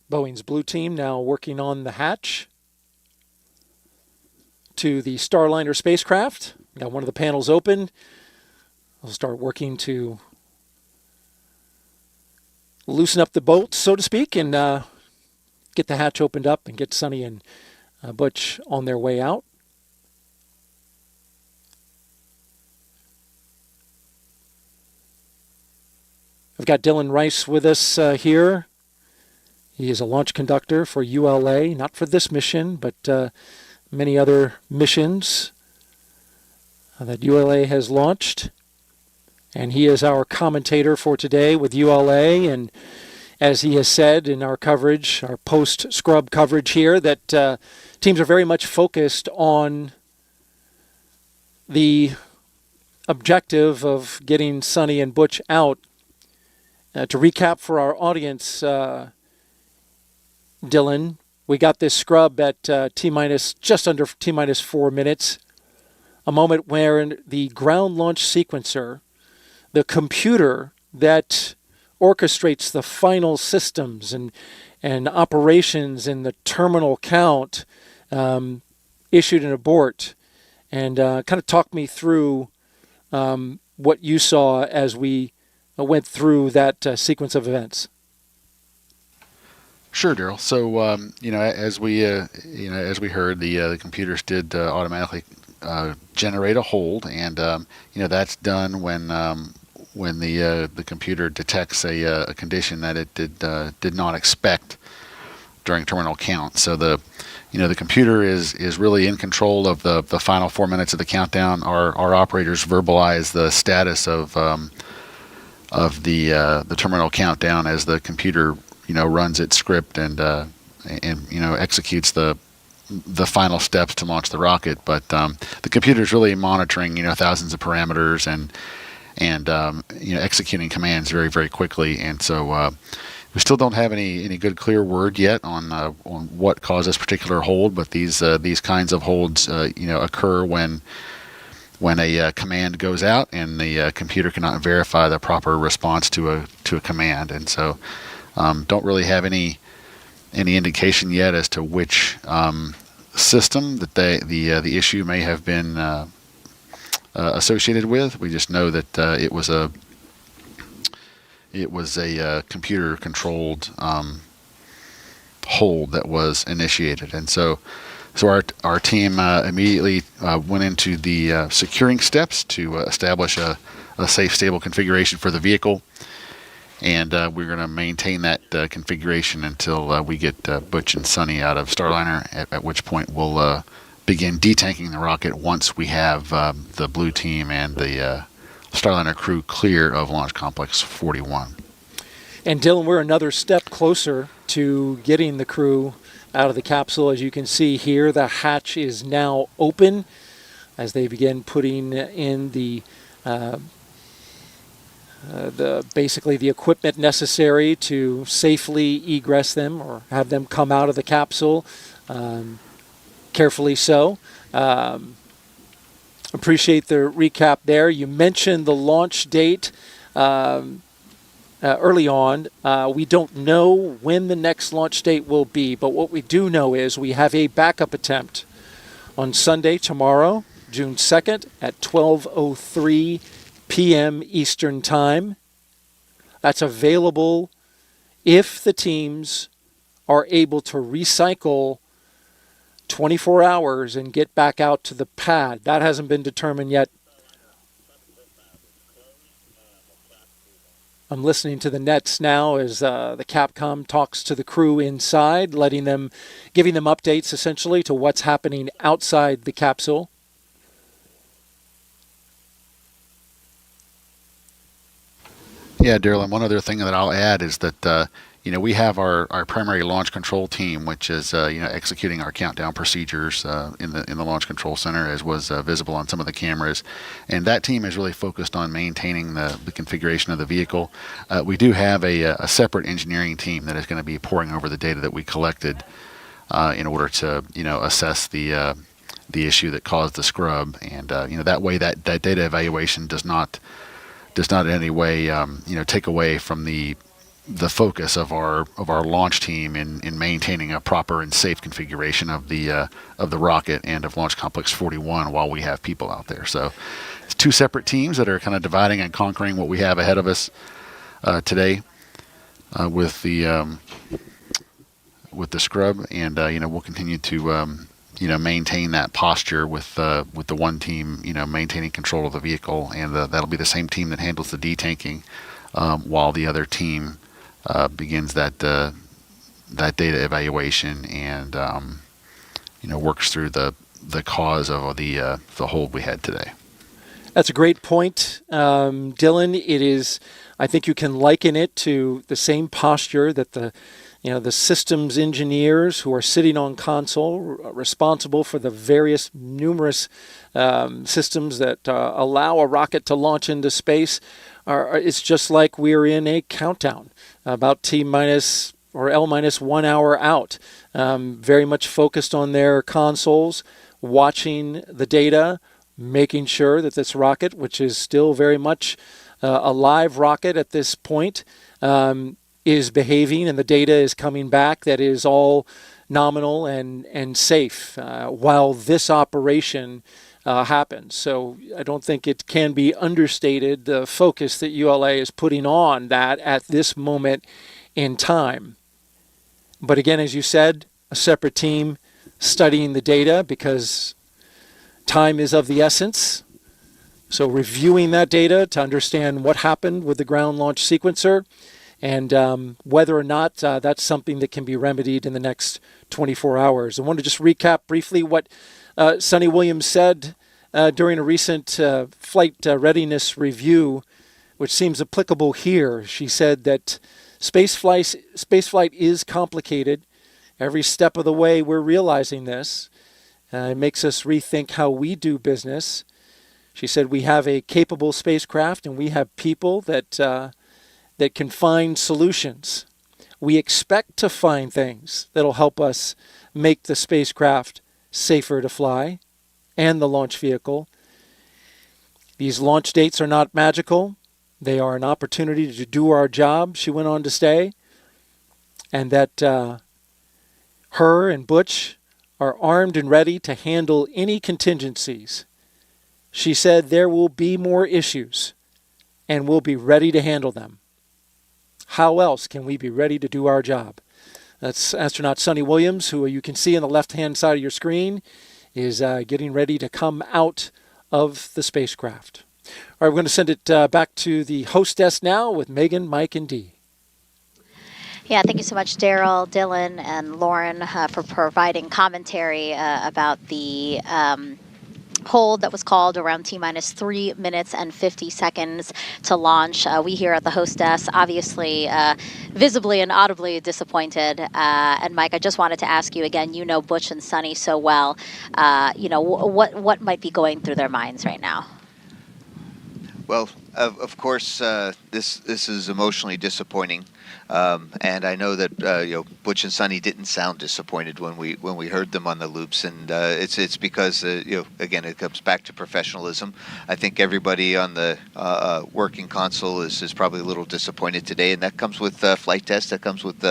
Boeing's blue team now working on the hatch to the Starliner spacecraft. Got one of the panels open. We'll start working to loosen up the bolts, so to speak, and get the hatch opened up and get Suni and Butch on their way out. I've got Dylan Rice with us here. He is a launch conductor for ULA, not for this mission, but many other missions that ULA has launched. And he is our commentator for today with ULA. And as he has said in our coverage, our post-scrub coverage here, that teams are very much focused on the objective of getting Suni and Butch out. To recap for our audience, Dylan, we got this scrub at just under T-minus 4 minutes, a moment where the ground launch sequencer, the computer that orchestrates the final systems and operations in the terminal count, issued an abort. And kind of talk me through what you saw as we went through that sequence of events. Sure, Daryl. So, as we heard, the computers did automatically generate a hold, and that's done when the computer detects a condition that it did not expect during terminal count. So the computer is really in control of the final 4 minutes of the countdown. Our operators verbalize the status of the terminal countdown as the computer runs its script and executes the final steps to launch the rocket. But the computer is really monitoring thousands of parameters and executing commands very, very quickly. And so we still don't have any good clear word yet on what caused this particular hold, but these kinds of holds occur when a command goes out and the computer cannot verify the proper response to a command. And so don't really have any indication yet as to which system that the issue may have been associated with. We just know that it was a computer controlled hold that was initiated. And so our team immediately went into the securing steps to establish a safe, stable configuration for the vehicle. And we're going to maintain that configuration until we get Butch and Suni out of Starliner, at which point we'll begin detanking the rocket once we have the blue team and the Starliner crew clear of Launch Complex 41. And Dylan, we're another step closer to getting the crew out of the capsule. As you can see here, the hatch is now open as they begin putting in basically the equipment necessary to safely egress them or have them come out of the capsule, carefully so. Appreciate the recap there. You mentioned the launch date early on. We don't know when the next launch date will be, but what we do know is we have a backup attempt on Sunday, tomorrow, June 2nd at 12:03 p.m. Eastern Time. That's available if the teams are able to recycle 24 hours and get back out to the pad. That hasn't been determined yet. I'm listening to the nets now as the Capcom talks to the crew inside, giving them updates essentially to what's happening outside the capsule. Yeah, Daryl, and one other thing that I'll add is that we have our primary launch control team, which is executing our countdown procedures in the launch control center, as was visible on some of the cameras, and that team is really focused on maintaining the configuration of the vehicle. We do have a separate engineering team that is going to be poring over the data that we collected in order to assess the issue that caused the scrub, and that way that data evaluation does not in any way take away from the focus of our launch team in maintaining a proper and safe configuration of the rocket and of Launch Complex 41 while we have people out there. So it's two separate teams that are kind of dividing and conquering what we have ahead of us today with the scrub, and we'll continue to maintain that posture with the one team maintaining control of the vehicle, and that'll be the same team that handles the detanking while the other team begins that data evaluation and works through the cause of the hold we had today. That's a great point, Dylan. It is. I think you can liken it to the same posture that the systems engineers who are sitting on console, responsible for the numerous systems that allow a rocket to launch into space. It's just like we're in a countdown, about T- or L-1 hour out. Very much focused on their consoles, watching the data, making sure that this rocket, which is still very much a live rocket at this point, is behaving and the data is coming back that is all nominal and safe while this operation happens. So I don't think it can be understated the focus that ULA is putting on that at this moment in time. But again, as you said, a separate team studying the data because time is of the essence. So reviewing that data to understand what happened with the ground launch sequencer, and whether or not that's something that can be remedied in the next 24 hours. I want to just recap briefly what Suni Williams said during a recent flight readiness review, which seems applicable here. She said that spaceflight is complicated. Every step of the way we're realizing this. It makes us rethink how we do business. She said, we have a capable spacecraft and we have people that can find solutions. We expect to find things that'll help us make the spacecraft safer to fly and the launch vehicle. These launch dates are not magical. They are an opportunity to do our job, she went on to say, and that her and Butch are armed and ready to handle any contingencies. She said there will be more issues, and we'll be ready to handle them. How else can we be ready to do our job? That's astronaut Suni Williams, who you can see on the left-hand side of your screen, is getting ready to come out of the spacecraft. All right, we're going to send it back to the hostess now with Megan, Mike, and Dee. Yeah, thank you so much, Daryl, Dylan, and Lauren for providing commentary about the hold that was called around T-minus 3 minutes and 50 seconds to launch. We here at the hostess, obviously, visibly and audibly disappointed. And Mike, I just wanted to ask you again, you know Butch and Suni so well, what might be going through their minds right now? Well, of course, this is emotionally disappointing, and I know that Butch and Suni didn't sound disappointed when we heard them on the loops, and it's because again, it comes back to professionalism. I think everybody on the working console is probably a little disappointed today, and that comes with flight tests. That comes with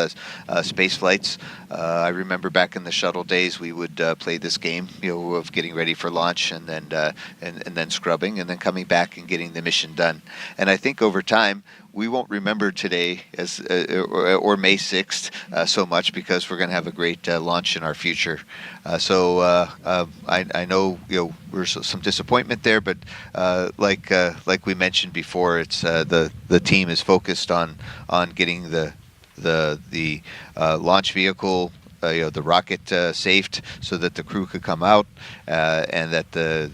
space flights. I remember back in the shuttle days, we would play this game, of getting ready for launch, and then scrubbing, and then coming back and getting the mission done. And I think over time, we won't remember today as or May 6th so much, because we're going to have a great launch in our future. So I know there's some disappointment there, but like we mentioned before, it's the team is focused on getting the launch vehicle, the rocket safed, so that the crew could come out, and that the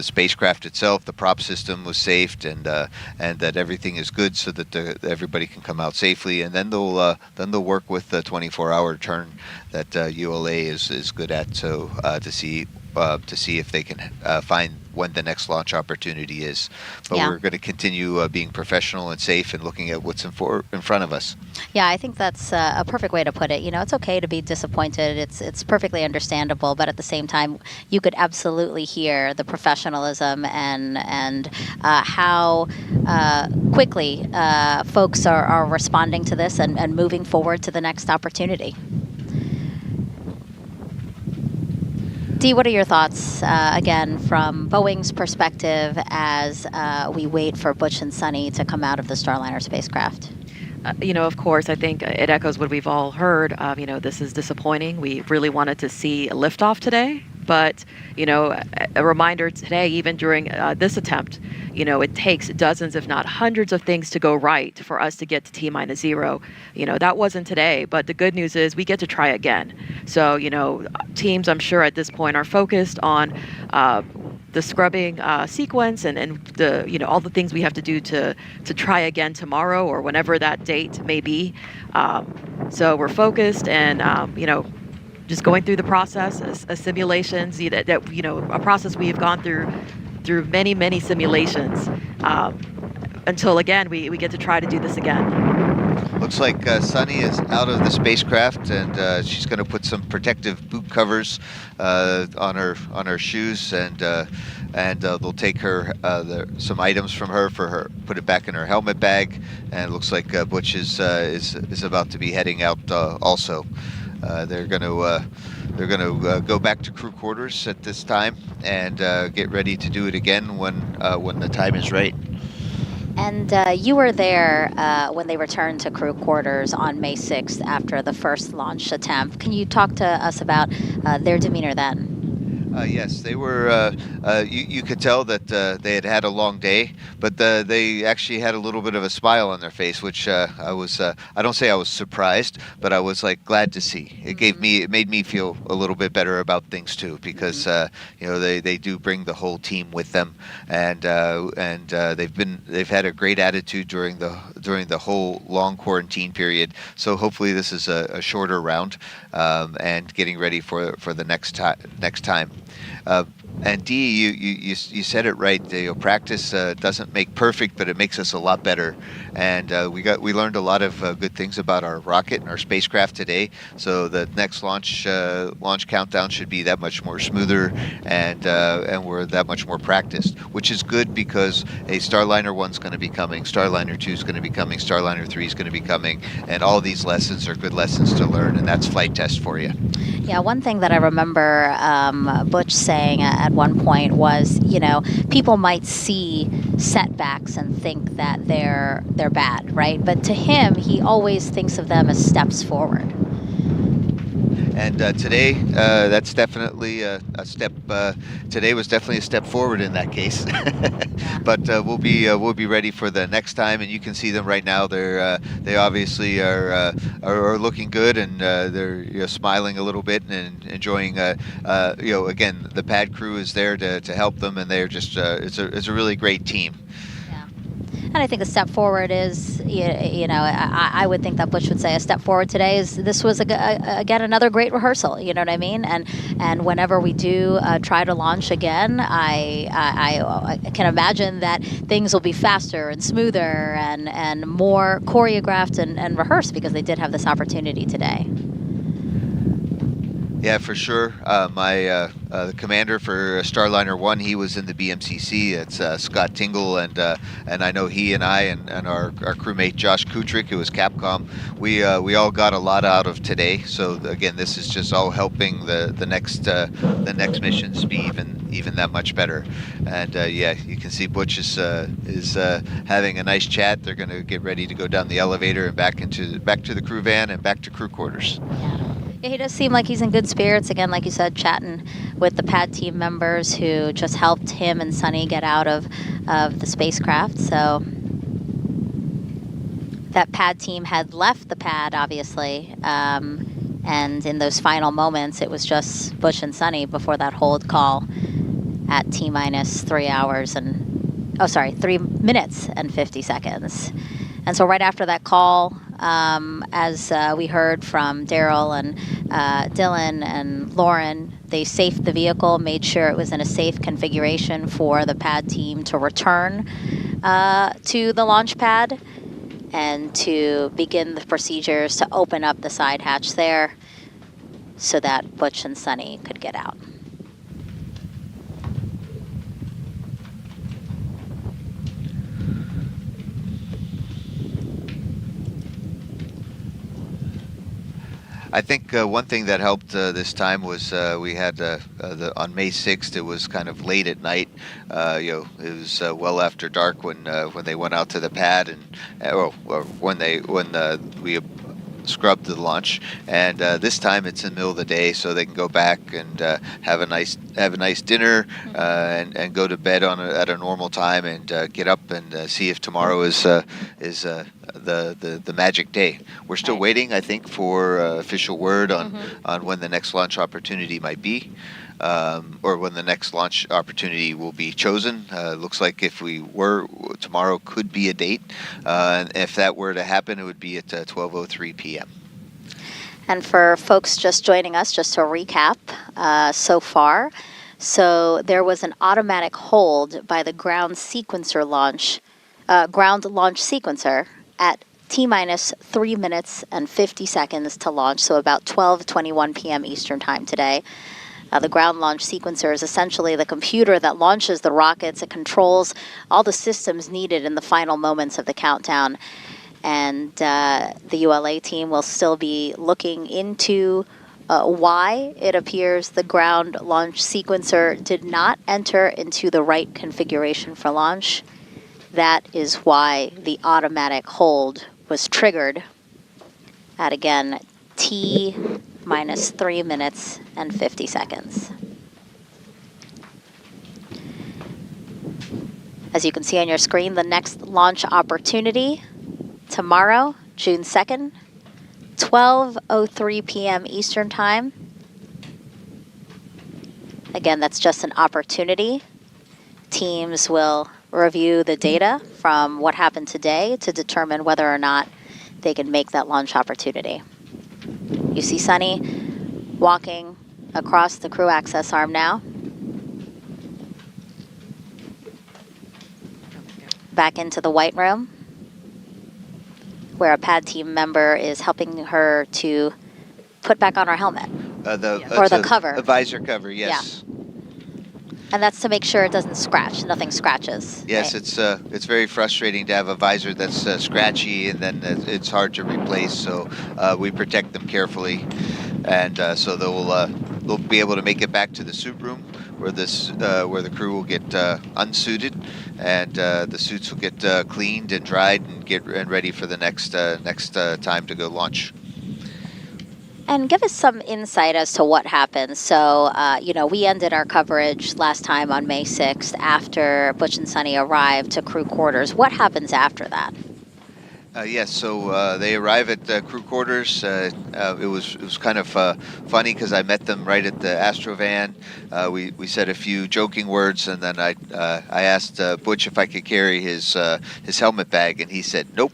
spacecraft itself, the prop system, was safed, and that everything is good, so that everybody can come out safely. And then they'll work with the 24-hour turn that ULA is good at, so to see if they can find when the next launch opportunity is. But we're going to continue being professional and safe and looking at what's in front of us. Yeah, I think that's a perfect way to put it. It's okay to be disappointed. It's perfectly understandable, but at the same time, you could absolutely hear the professionalism and how quickly folks are responding to this and moving forward to the next opportunity. Dee, what are your thoughts, again, from Boeing's perspective as we wait for Butch and Suni to come out of the Starliner spacecraft? Of course, I think it echoes what we've all heard. This is disappointing. We really wanted to see a liftoff today. But, a reminder today, even during this attempt, it takes dozens, if not hundreds of things to go right for us to get to T-minus 0. That wasn't today, but the good news is we get to try again. So, teams, I'm sure at this point, are focused on the scrubbing sequence and the all the things we have to do to try again tomorrow or whenever that date may be. So we're focused and just going through the process, simulations, a process we have gone through many simulations until again we get to try to do this again. Looks like Suni is out of the spacecraft, and she's going to put some protective boot covers on her shoes, and they'll take her some items from her put it back in her helmet bag, and it looks like Butch is about to be heading out also. They're going to go back to crew quarters at this time and get ready to do it again when the time is right. And you were there when they returned to crew quarters on May 6th after the first launch attempt. Can you talk to us about their demeanor then? Yes, they were. You could tell that they had a long day, but they actually had a little bit of a smile on their face, which I was. I don't say I was surprised, but I was glad to see. It made me feel a little bit better about things too, because they do bring the whole team with them, and they've had a great attitude during the whole long quarantine period. So hopefully this is a shorter round, and getting ready for the next time. And Dee, you said it right. Practice doesn't make perfect, but it makes us a lot better. And we learned a lot of good things about our rocket and our spacecraft today. So the next launch countdown should be that much more smoother, and we're that much more practiced, which is good because Starliner 1's going to be coming, Starliner 2's going to be coming, Starliner 3's going to be coming, and all these lessons are good lessons to learn, and that's flight test for you. Yeah, one thing that I remember Butch saying at one point was, people might see setbacks and think that they're bad, right? But to him, he always thinks of them as steps forward. And today, that's definitely a step. Today was definitely a step forward in that case. But we'll be ready for the next time, and you can see them right now. They obviously are looking good, and they're smiling a little bit and enjoying. Again, the pad crew is there to help them, and they're just it's a really great team. And I think a step forward is, I would think that Butch would say a step forward today is this was, again, another great rehearsal, you know what I mean? And whenever we do try to launch again, I can imagine that things will be faster and smoother and more choreographed and rehearsed because they did have this opportunity today. Yeah, for sure. The commander for Starliner 1, he was in the BMCC. It's Scott Tingle, and I know he and I and our crewmate Josh Kutrick, who was Capcom, we all got a lot out of today. So again, this is just all helping the next missions be even that much better. And you can see Butch is having a nice chat. They're going to get ready to go down the elevator and back to the crew van and back to crew quarters. Yeah, he does seem like he's in good spirits. Again, like you said, chatting with the pad team members who just helped him and Suni get out of the spacecraft. So that pad team had left the pad, obviously. And in those final moments, it was just Butch and Suni before that hold call at T-minus 3 minutes and 50 seconds. And so right after that call, as we heard from Daryl and Dylan and Lauren, they safed the vehicle, made sure it was in a safe configuration for the pad team to return to the launch pad and to begin the procedures to open up the side hatch there so that Butch and Suni could get out. I think one thing that helped this time was we had on May 6th. It was kind of late at night. It was well after dark when they went out to the pad, and when we scrubbed the launch. And this time it's in the middle of the day, so they can go back and have a nice dinner and go to bed at a normal time and get up and see if tomorrow is the magic day. We're still waiting, I think, for official word on when the next launch opportunity might be, or when the next launch opportunity will be chosen. Looks like tomorrow could be a date, and if that were to happen, it would be at 12:03 p.m. And for folks just joining us, just to recap so far, so there was an automatic hold by the ground launch sequencer at T-minus 3 minutes and 50 seconds to launch, so about 12:21 p.m. Eastern Time today. The ground launch sequencer is essentially the computer that launches the rockets. It controls all the systems needed in the final moments of the countdown. And the ULA team will still be looking into why it appears the ground launch sequencer did not enter into the right configuration for launch. That is why the automatic hold was triggered at, again, T-minus 3 minutes and 50 seconds. As you can see on your screen, the next launch opportunity tomorrow, June 2nd, 12:03 p.m. Eastern Time. Again, that's just an opportunity. Teams will review the data from what happened today to determine whether or not they can make that launch opportunity. You see Suni walking across the crew access arm now. back into the white room, where a pad team member is helping her to put back on her helmet. Or the cover. A visor cover, yes. Yeah. And that's to make sure it doesn't scratch, nothing scratches. Yes, right? It's very frustrating to have a visor that's scratchy and then it's hard to replace, so we protect them carefully. And so they'll be able to make it back to the suit room where the crew will get unsuited, and the suits will get cleaned and dried and ready for the next time to go launch. And give us some insight as to what happened. So, we ended our coverage last time on May 6th after Butch and Suni arrived to crew quarters. What happens after that? Yes, so they arrive at crew quarters. It was kind of funny because I met them right at the Astrovan. We said a few joking words, and then I asked Butch if I could carry his helmet bag, and he said nope.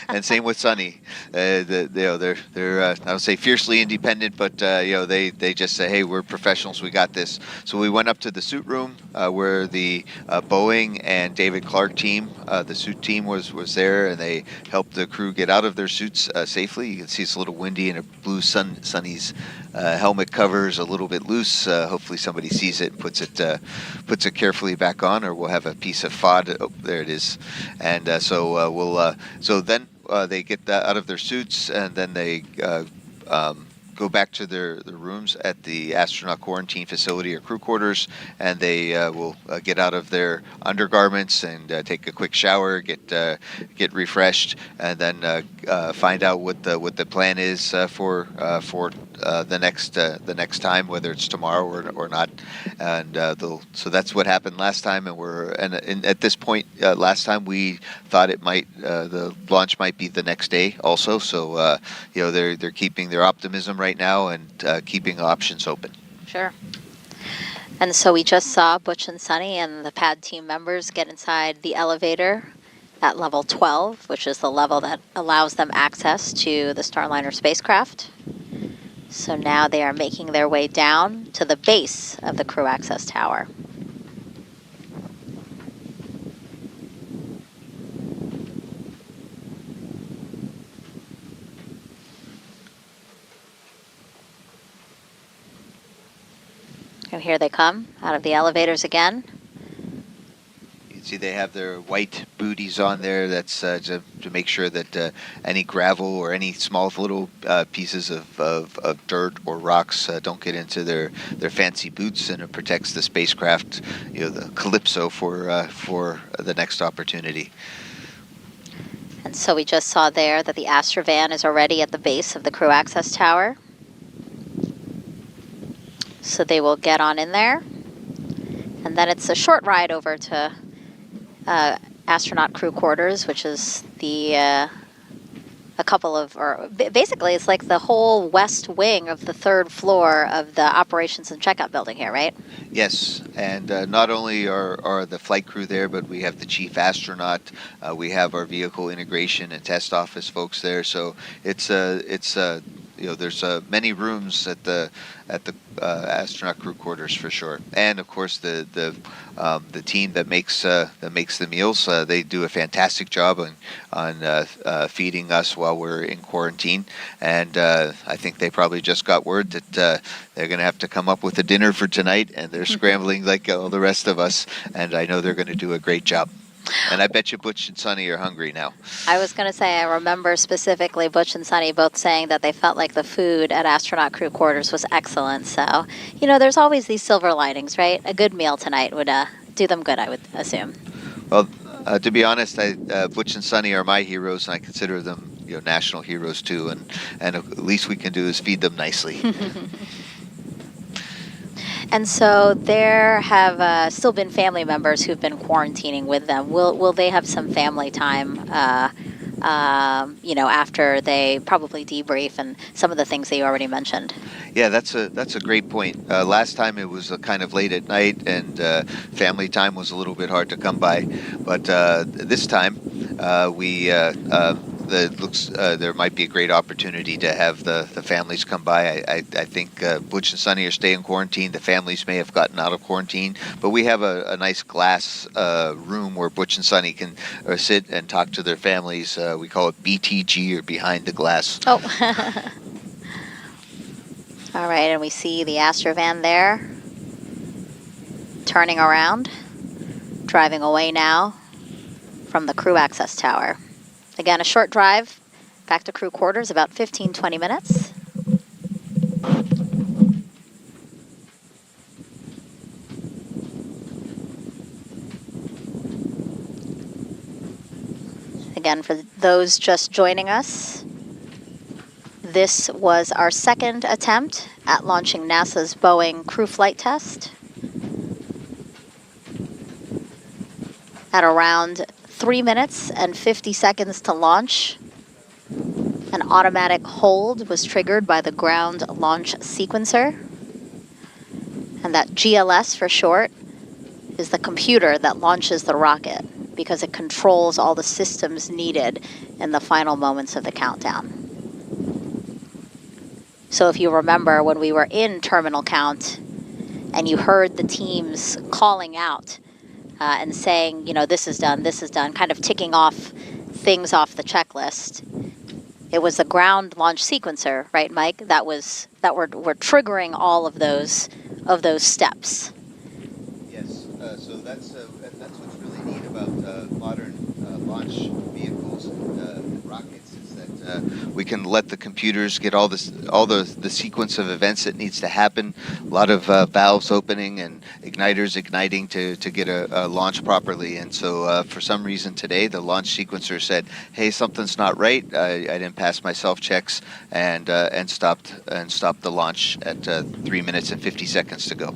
And same with Suni. They're I don't say fiercely independent, but they just say, hey, we're professionals, we got this. So we went up to the suit room where the Boeing and David Clark team, the suit team, was there, and they helped the crew get out of their suits safely. You can see it's a little windy, and it blew Suni's helmet covers a little bit loose. Hopefully somebody sees it and puts it carefully back on, or we'll have a piece of FOD. Oh, there it is. And so then they get out of their suits, and then they go back to their rooms at the astronaut quarantine facility or crew quarters, and they will get out of their undergarments and take a quick shower, get refreshed, and then find out what the plan is for the next time, whether it's tomorrow or not. And so that's what happened last time, and at this point last time we thought the launch might be the next day also. So they're keeping their optimism right now and keeping options open. Sure. And so we just saw Butch and Suni and the pad team members get inside the elevator at level 12, which is the level that allows them access to the Starliner spacecraft. So now they are making their way down to the base of the crew access tower. And here they come out of the elevators again. You can see they have their white booties on there. That's to make sure that any gravel or any small little pieces of dirt or rocks don't get into their fancy boots, and it protects the spacecraft, the Calypso, for the next opportunity. And so we just saw there that the Astrovan is already at the base of the crew access tower. So they will get on in there, and then it's a short ride over to astronaut crew quarters, which is basically it's like the whole west wing of the third floor of the operations and checkout building here, right? Yes, and not only are the flight crew there, but we have the chief astronaut, we have our vehicle integration and test office folks there. So it's there's many rooms at the astronaut crew quarters for sure, and of course the team that makes the meals. They do a fantastic job on feeding us while we're in quarantine, and I think they probably just got word that they're going to have to come up with a dinner for tonight, and they're scrambling like all the rest of us, and I know they're going to do a great job. And I bet you Butch and Suni are hungry now. I was going to say, I remember specifically Butch and Suni both saying that they felt like the food at astronaut crew quarters was excellent. So, there's always these silver linings, right? A good meal tonight would do them good, I would assume. Well, to be honest, Butch and Suni are my heroes, and I consider them national heroes too. And at least we can do is feed them nicely. And so there have still been family members who've been quarantining with them. Will they have some family time, after they probably debrief and some of the things that you already mentioned? Yeah, that's a great point. Last time it was kind of late at night, and family time was a little bit hard to come by. But this time we there might be a great opportunity to have the families come by. I think Butch and Suni are staying quarantined. The families may have gotten out of quarantine, but we have a nice glass room where Butch and Suni can sit and talk to their families. We call it BTG, or behind the glass. Oh. All right, and we see the Astrovan there, turning around, driving away now from the crew access tower. Again, a short drive back to crew quarters, about 15-20 minutes. Again, for those just joining us, this was our second attempt at launching NASA's Boeing Crew Flight Test. At around 3 minutes and 50 seconds to launch, an automatic hold was triggered by the ground launch sequencer. And that GLS for short is the computer that launches the rocket, because it controls all the systems needed in the final moments of the countdown. So if you remember when we were in terminal count and you heard the teams calling out and saying, you know, this is done, kind of ticking off things off the checklist, it was the ground launch sequencer, right, Mike, that were triggering all of those steps. Yes, so that's what's really neat about modern launch vehicles and rockets, is that we can let the computers get all the sequence of events that needs to happen. A lot of valves opening and igniters igniting to get a launch properly. And so for some reason today, the launch sequencer said, "Hey, something's not right. I didn't pass my self checks," and stopped the launch at 3 minutes and 50 seconds to go.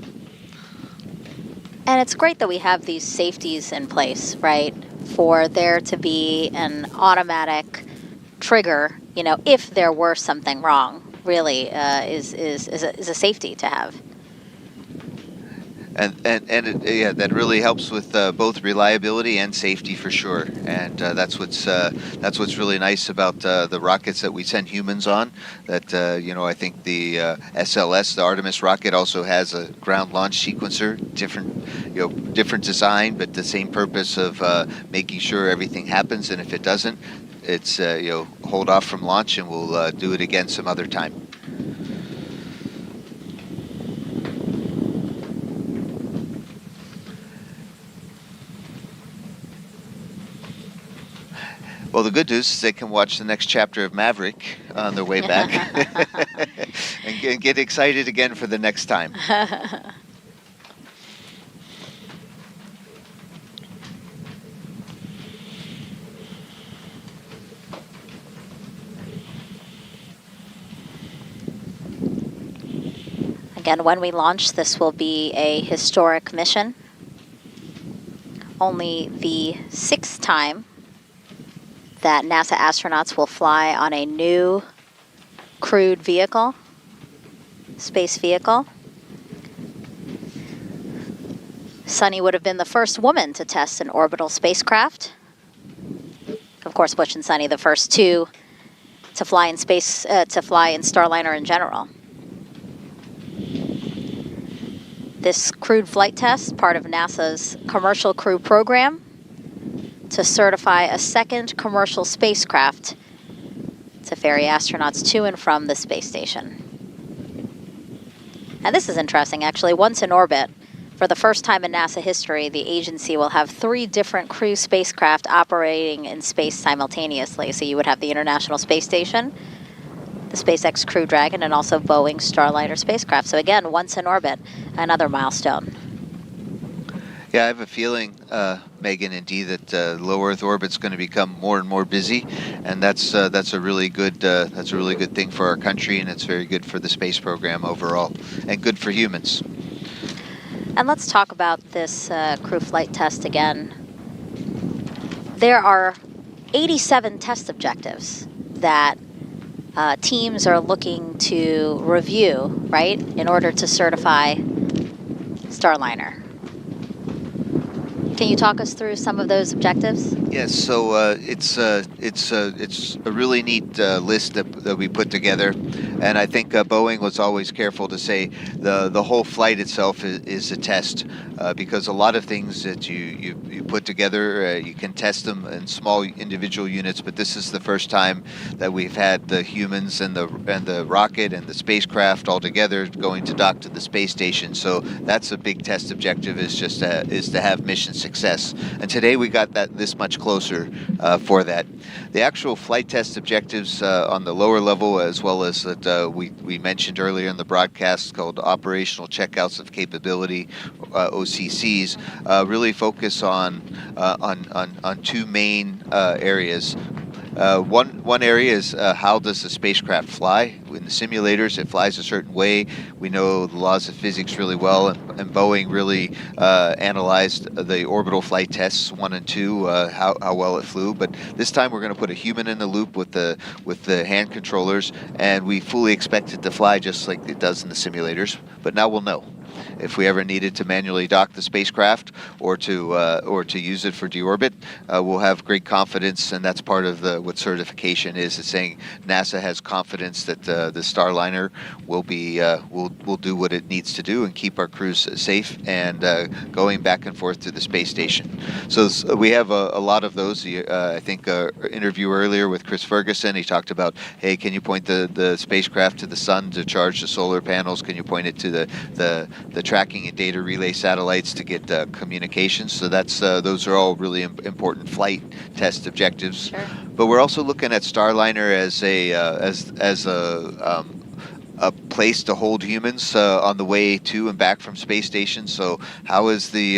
And it's great that we have these safeties in place, right? For there to be an automatic trigger, you know, if there were something wrong, really is a safety to have. And that really helps with both reliability and safety for sure. And that's what's really nice about the rockets that we send humans on. That I think the SLS, the Artemis rocket, also has a ground launch sequencer, different design, but the same purpose of making sure everything happens. And if it doesn't, it's hold off from launch, and we'll do it again some other time. Well, the good news is they can watch the next chapter of Maverick on their way back and get excited again for the next time. Again, when we launch, this will be a historic mission. Only the 6th time that NASA astronauts will fly on a new crewed vehicle, space vehicle. Suni would have been the first woman to test an orbital spacecraft. Of course, Butch and Suni, the first two to fly in space, to fly in Starliner in general. This crewed flight test, part of NASA's commercial crew program, to certify a second commercial spacecraft to ferry astronauts to and from the space station. And this is interesting, actually. Once in orbit, for the first time in NASA history, the agency will have 3 different crew spacecraft operating in space simultaneously. So you would have the International Space Station, the SpaceX Crew Dragon, and also Boeing Starliner spacecraft. So again, once in orbit, another milestone. Yeah, I have a feeling, Megan and Dee, that low Earth orbit's going to become more and more busy, and that's a really good thing for our country, and it's very good for the space program overall, and good for humans. And let's talk about this crew flight test again. There are 87 test objectives that teams are looking to review, right, in order to certify Starliner. Can you talk us through some of those objectives? Yes, so it's a really neat list that we put together, and I think Boeing was always careful to say the whole flight itself is a test, because a lot of things that you put together, you can test them in small individual units, but this is the first time that we've had the humans and the rocket and the spacecraft all together going to dock to the space station. So that's a big test objective, is to have mission success. And today we got this much closer for that. The actual flight test objectives on the lower level, as well as that we mentioned earlier in the broadcast, called operational checkouts of capability, OCCs, really focus on two main areas. One area is how does the spacecraft fly? In the simulators, it flies a certain way. We know the laws of physics really well, and Boeing really analyzed the orbital flight tests 1 and 2, how well it flew. But this time we're going to put a human in the loop with the hand controllers, and we fully expect it to fly just like it does in the simulators. But now we'll know if we ever needed to manually dock the spacecraft or to use it for deorbit. We'll have great confidence, and that's part of what certification is. It's saying NASA has confidence that the Starliner will do what it needs to do and keep our crews safe and going back and forth to the space station. So we have a lot of those. I think interview earlier with Chris Ferguson, he talked about, hey, can you point the spacecraft to the sun to charge the solar panels? Can you point it to the tracking and data relay satellites to get communications? So those are all really important flight test objectives. Sure. But we're also looking at Starliner as a place to hold humans on the way to and back from space stations. So how is the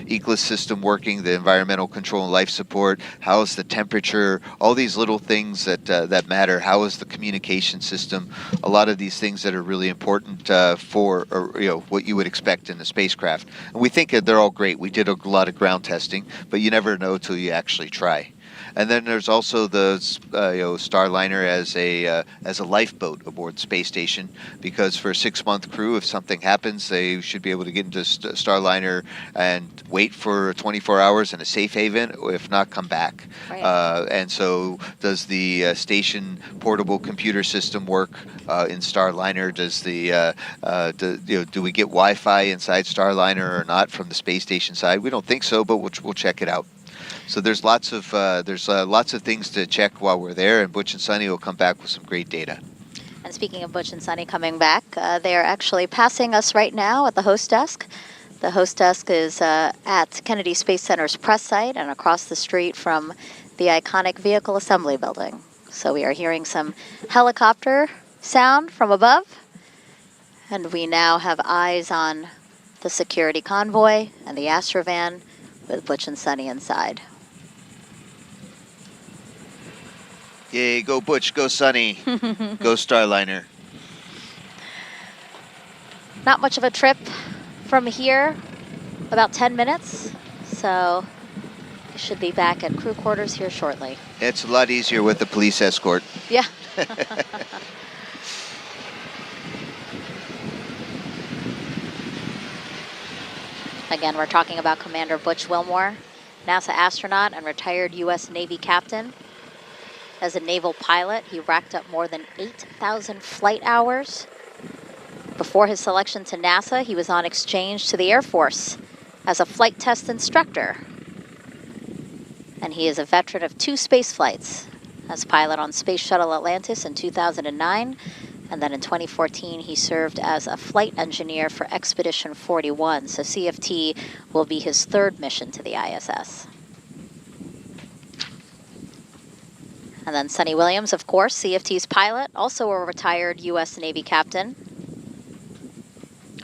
ECLIS system working, the environmental control and life support? How is the temperature? All these little things that matter. How is the communication system? A lot of these things that are really important for what you would expect in a spacecraft. And we think they're all great. We did a lot of ground testing, but you never know till you actually try. And then there's also the Starliner as a lifeboat aboard the space station, because for a 6-month crew, if something happens, they should be able to get into Starliner and wait for 24 hours in a safe haven, or if not, come back. Right. And so does the station portable computer system work in Starliner? Does do we get Wi-Fi inside Starliner or not from the space station side? We don't think so, but we'll check it out. So there's lots of things to check while we're there, and Butch and Suni will come back with some great data. And speaking of Butch and Suni coming back, they are actually passing us right now at the host desk. The host desk is at Kennedy Space Center's press site and across the street from the iconic Vehicle Assembly Building. So we are hearing some helicopter sound from above, and we now have eyes on the security convoy and the Astrovan with Butch and Suni inside. Yay, go Butch, go Suni, go Starliner. Not much of a trip from here, about 10 minutes. So we should be back at crew quarters here shortly. It's a lot easier with the police escort. Yeah. Again, we're talking about Commander Butch Wilmore, NASA astronaut and retired U.S. Navy captain. As a naval pilot, he racked up more than 8,000 flight hours. Before his selection to NASA, he was on exchange to the Air Force as a flight test instructor. And he is a veteran of 2 space flights as pilot on Space Shuttle Atlantis in 2009. And then in 2014, he served as a flight engineer for Expedition 41. So CFT will be his 3rd mission to the ISS. And then Suni Williams, of course, CFT's pilot, also a retired U.S. Navy captain.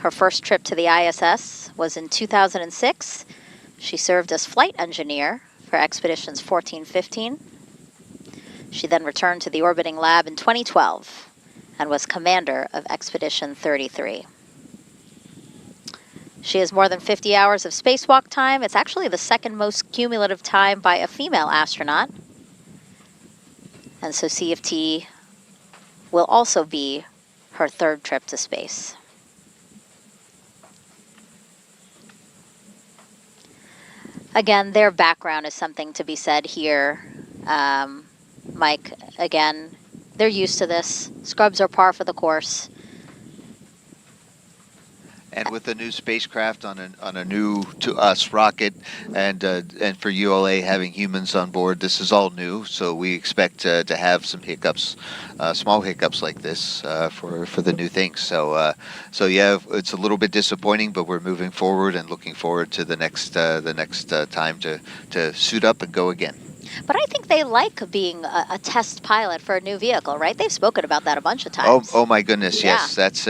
Her first trip to the ISS was in 2006. She served as flight engineer for Expeditions 14-15. She then returned to the orbiting lab in 2012 and was commander of Expedition 33. She has more than 50 hours of spacewalk time. It's actually the 2nd most cumulative time by a female astronaut. And so CFT will also be her 3rd trip to space. Again, their background is something to be said here. Mike, again, they're used to this. Scrubs are par for the course. And with a new spacecraft on a new to us rocket, and for ULA having humans on board, this is all new. So we expect to have some hiccups, small hiccups like this for the new things. So yeah, it's a little bit disappointing, but we're moving forward and looking forward to the next time to suit up and go again. But I think they like being a test pilot for a new vehicle, right? They've spoken about that a bunch of times. Oh my goodness, Yeah. yes, that's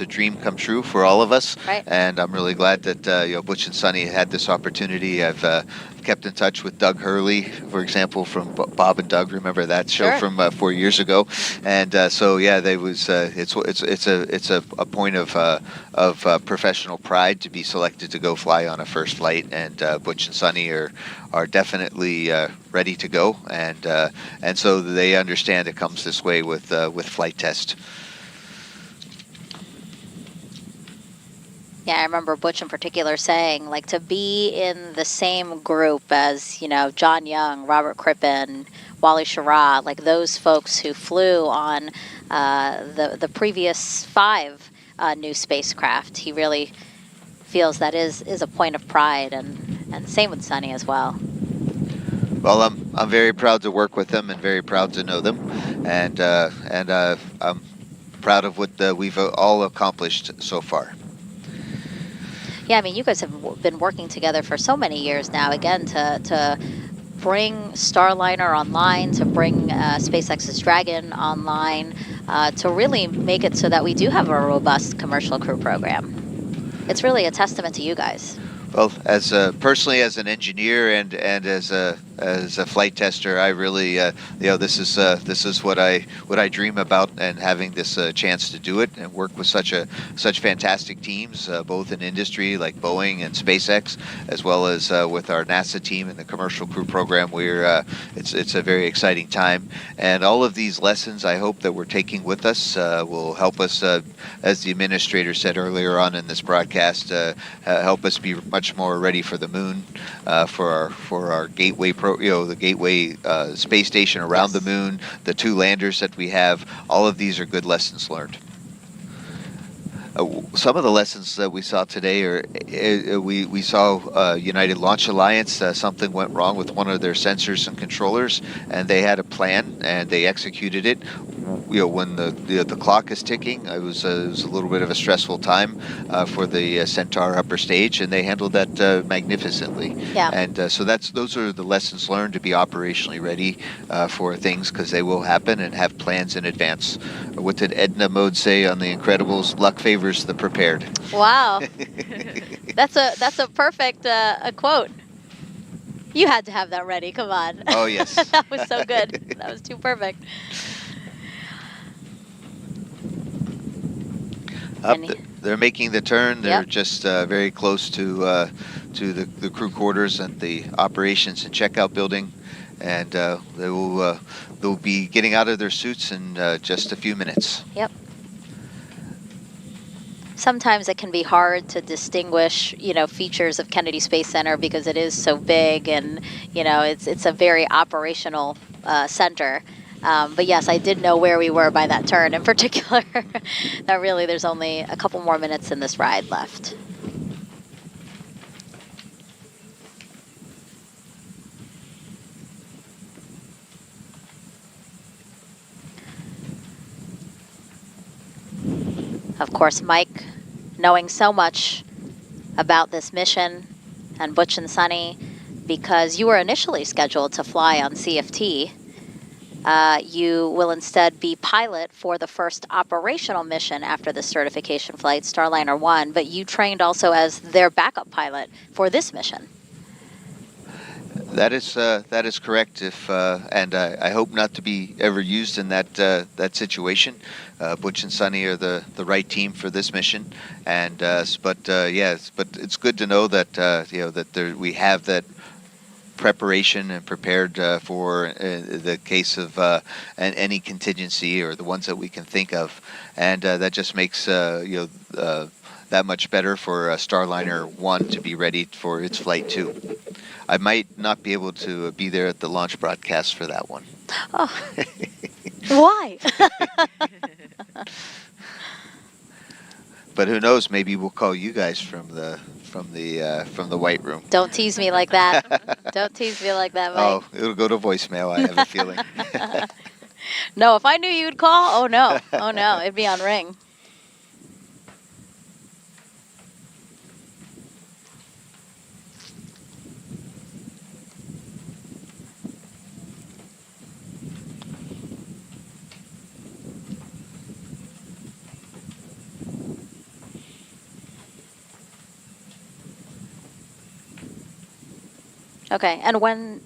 a dream come true for all of us. Right. And I'm really glad that Butch and Suni had this opportunity. I've kept in touch with Doug Hurley, for example, from Bob and Doug. Remember that show Sure. from 4 years ago? And so yeah, they was it's a point of professional pride to be selected to go fly on a first flight. And Butch and Suni are definitely ready to go, and so they understand it comes this way with flight test. Yeah, I remember Butch in particular saying, like, to be in the same group as, John Young, Robert Crippen, Wally Schirra, like those folks who flew on the previous 5 new spacecraft. He really feels that is a point of pride, and same with Suni as well. Well, I'm very proud to work with them and very proud to know them, and I'm proud of what we've all accomplished so far. Yeah, I mean, you guys have been working together for so many years now, again, to bring Starliner online, to bring SpaceX's Dragon online, to really make it so that we do have a robust commercial crew program. It's really a testament to you guys. Well, as personally as an engineer and as a flight tester, I really this is what I dream about, and having this chance to do it and work with such fantastic teams, both in industry like Boeing and SpaceX, as well as with our NASA team and the commercial crew program. It's a very exciting time, and all of these lessons I hope that we're taking with us will help us, as the administrator said earlier on in this broadcast, help us be much more ready for the moon, for our gateway the gateway space station around the moon, the 2 landers that we have. All of these are good lessons learned. Some of the lessons that we saw today are we saw United Launch Alliance. Something went wrong with one of their sensors and controllers, and they had a plan and they executed it. When the clock is ticking, it was a little bit of a stressful time for the Centaur upper stage, and they handled that magnificently. Yeah. And so those are the lessons learned, to be operationally ready for things, because they will happen, and have plans in advance. What did Edna Mode say on The Incredibles? Luck favors the prepared. Wow. That's a perfect quote. You had to have that ready. Come on. Oh, yes. That was so good. That was too perfect. They're making the turn. They're Yep. just very close to the crew quarters and the operations and checkout building, and they'll be getting out of their suits in just a few minutes. Yep. Sometimes it can be hard to distinguish, features of Kennedy Space Center because it is so big, and it's a very operational center. But yes, I did know where we were by that turn in particular. That really, there's only a couple more minutes in this ride left. Of course, Mike, knowing so much about this mission, and Butch and Suni, because you were initially scheduled to fly on CFT, you will instead be pilot for the first operational mission after the certification flight, Starliner 1, but you trained also as their backup pilot for this mission. That is correct. And I hope not to be ever used in that situation. Butch and Suni are the right team for this mission, and but it's good to know that that we have that preparation and prepared for the case of any contingency, or the ones that we can think of, and that just makes that much better for Starliner 1 to be ready for its flight 2. I might not be able to be there at the launch broadcast for that one. Oh. Why? But who knows? Maybe we'll call you guys from the White Room. Don't tease me like that. Don't tease me like that, Mike. Oh, it'll go to voicemail. I have a feeling. No, if I knew you'd call, oh no, it'd be on ring. Okay, and when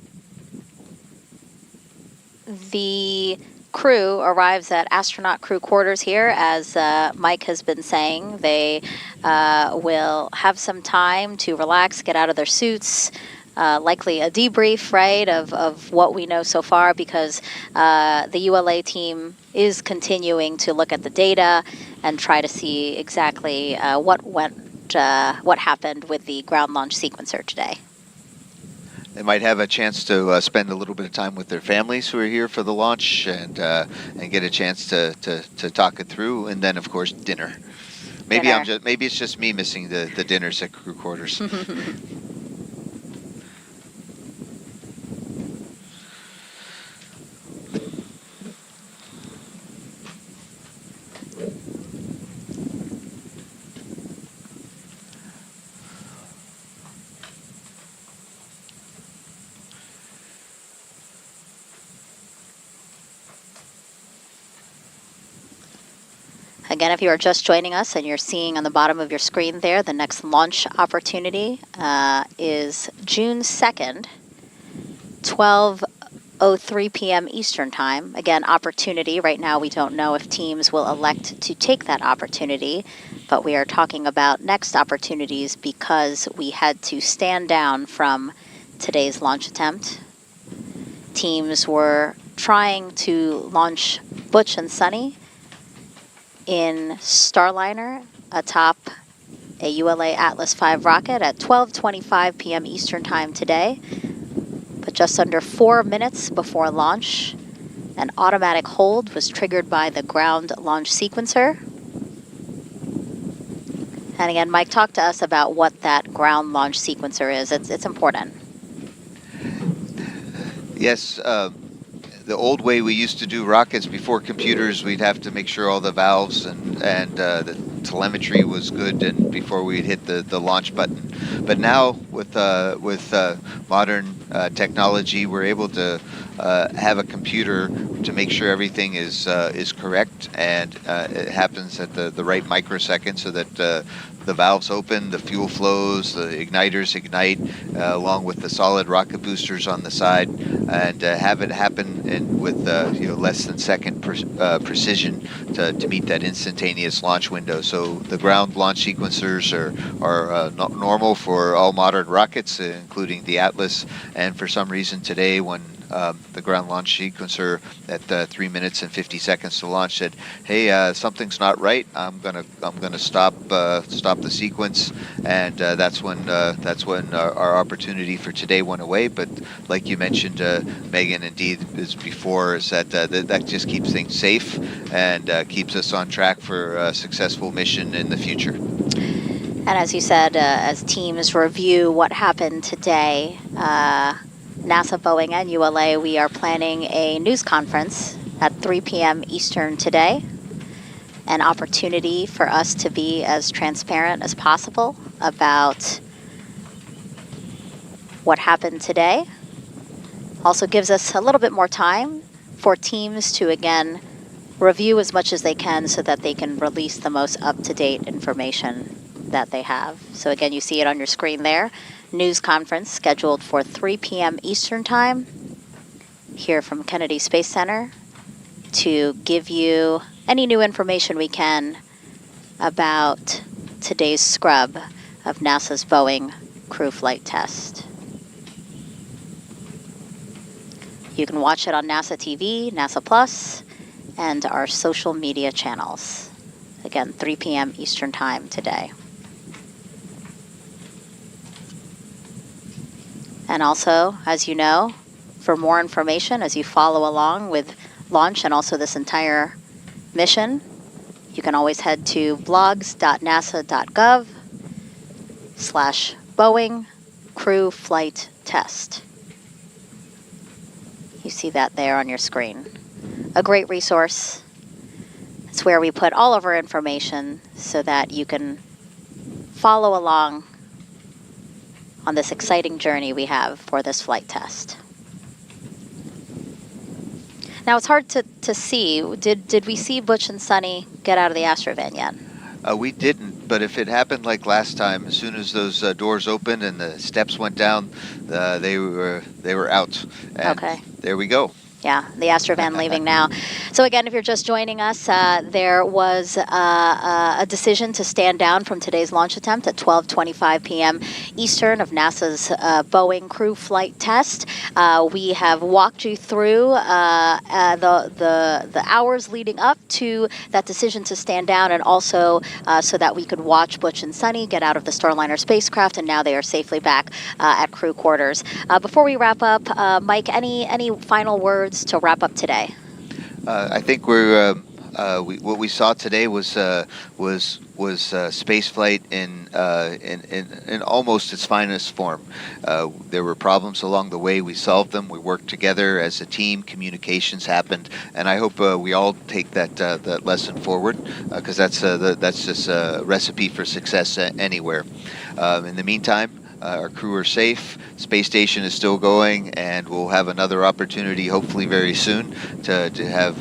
the crew arrives at astronaut crew quarters here, as Mike has been saying, they will have some time to relax, get out of their suits, likely a debrief, right, of what we know so far, because the ULA team is continuing to look at the data and try to see exactly what happened with the ground launch sequencer today. They might have a chance to spend a little bit of time with their families who are here for the launch, and get a chance to talk it through, and then of course dinner. Maybe maybe it's just me missing the dinners at crew quarters. Again, if you are just joining us and you're seeing on the bottom of your screen there, the next launch opportunity is June 2nd, 12:03 p.m. Eastern Time. Again, opportunity. Right now, we don't know if teams will elect to take that opportunity, but we are talking about next opportunities because we had to stand down from today's launch attempt. Teams were trying to launch Butch and Suni in Starliner atop a ULA Atlas V rocket at 12:25 p.m. Eastern Time today. But just under 4 minutes before launch, an automatic hold was triggered by the ground launch sequencer. And again, Mike, talk to us about what that ground launch sequencer is. It's important. Yes. The old way we used to do rockets before computers, we'd have to make sure all the valves and the telemetry was good, and before we'd hit the launch button. But now with modern technology, we're able to have a computer to make sure everything is correct, and it happens at the right microsecond, so that the valves open, the fuel flows, the igniters ignite, along with the solid rocket boosters on the side, and have it happen with less than second precision to meet that instantaneous launch window. So the ground launch sequencers are normal for all modern rockets, including the Atlas. And for some reason today, when the ground launch sequencer at 3 minutes and 50 seconds to launch said, "Hey, something's not right. I'm gonna stop the sequence," and that's when our opportunity for today went away. But like you mentioned, Megan, indeed, as before, is that just keeps things safe and keeps us on track for a successful mission in the future. And as you said, as teams review what happened today, NASA, Boeing, and ULA, we are planning a news conference at 3 p.m. Eastern today. An opportunity for us to be as transparent as possible about what happened today. Also gives us a little bit more time for teams to, again, review as much as they can so that they can release the most up-to-date information that they have. So again, you see it on your screen there. News conference scheduled for 3 p.m. Eastern Time here from Kennedy Space Center to give you any new information we can about today's scrub of NASA's Boeing Crew Flight Test. You can watch it on NASA TV, NASA Plus, and our social media channels. Again, 3 p.m. Eastern Time today. And also, as you know, for more information as you follow along with launch and also this entire mission, you can always head to blogs.nasa.gov/Boeing Crew Flight Test. You see that there on your screen. A great resource. It's where we put all of our information so that you can follow along on this exciting journey we have for this flight test. Now, it's hard to see. Did we see Butch and Suni get out of the Astrovan yet? We didn't, but if it happened like last time, as soon as those doors opened and the steps went down, they were out. And okay. There we go. Yeah, the Astrovan leaving now. So again, if you're just joining us, there was a decision to stand down from today's launch attempt at 12:25 p.m. Eastern of NASA's Boeing Crew Flight Test. We have walked you through the hours leading up to that decision to stand down, and also so that we could watch Butch and Suni get out of the Starliner spacecraft, and now they are safely back at crew quarters. Before we wrap up, Mike, any final words to wrap up today? I think what we saw today was space flight in almost its finest form. There were problems along the way. We solved them. We worked together as a team. Communications happened, and I hope we all take that lesson forward, because that's just a recipe for success anywhere. In the meantime, our crew are safe, space station is still going, and we'll have another opportunity hopefully very soon to have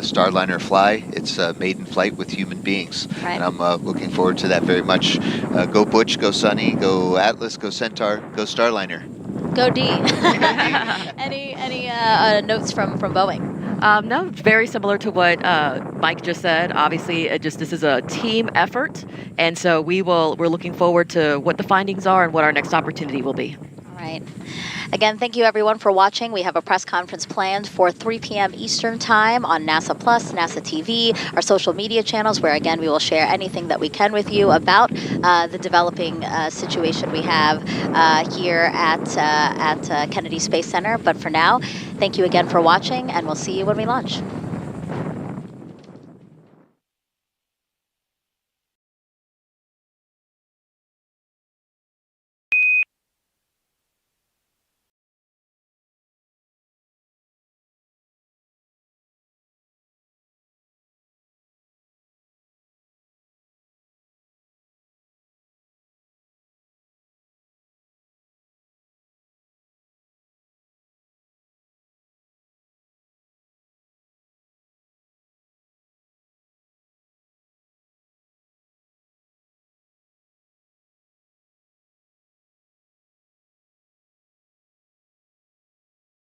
Starliner fly its maiden flight with human beings. Right. And I'm looking forward to that very much. Go Butch, go Suni, go Atlas, go Centaur, go Starliner. Go D. Any notes from Boeing? No, very similar to what Mike just said. Obviously, this is a team effort, and so we're looking forward to what the findings are and what our next opportunity will be. All right. Again, thank you everyone for watching. We have a press conference planned for 3 p.m. Eastern Time on NASA Plus, NASA TV, our social media channels, where again we will share anything that we can with you about the developing situation we have here at Kennedy Space Center. But for now, thank you again for watching, and we'll see you when we launch.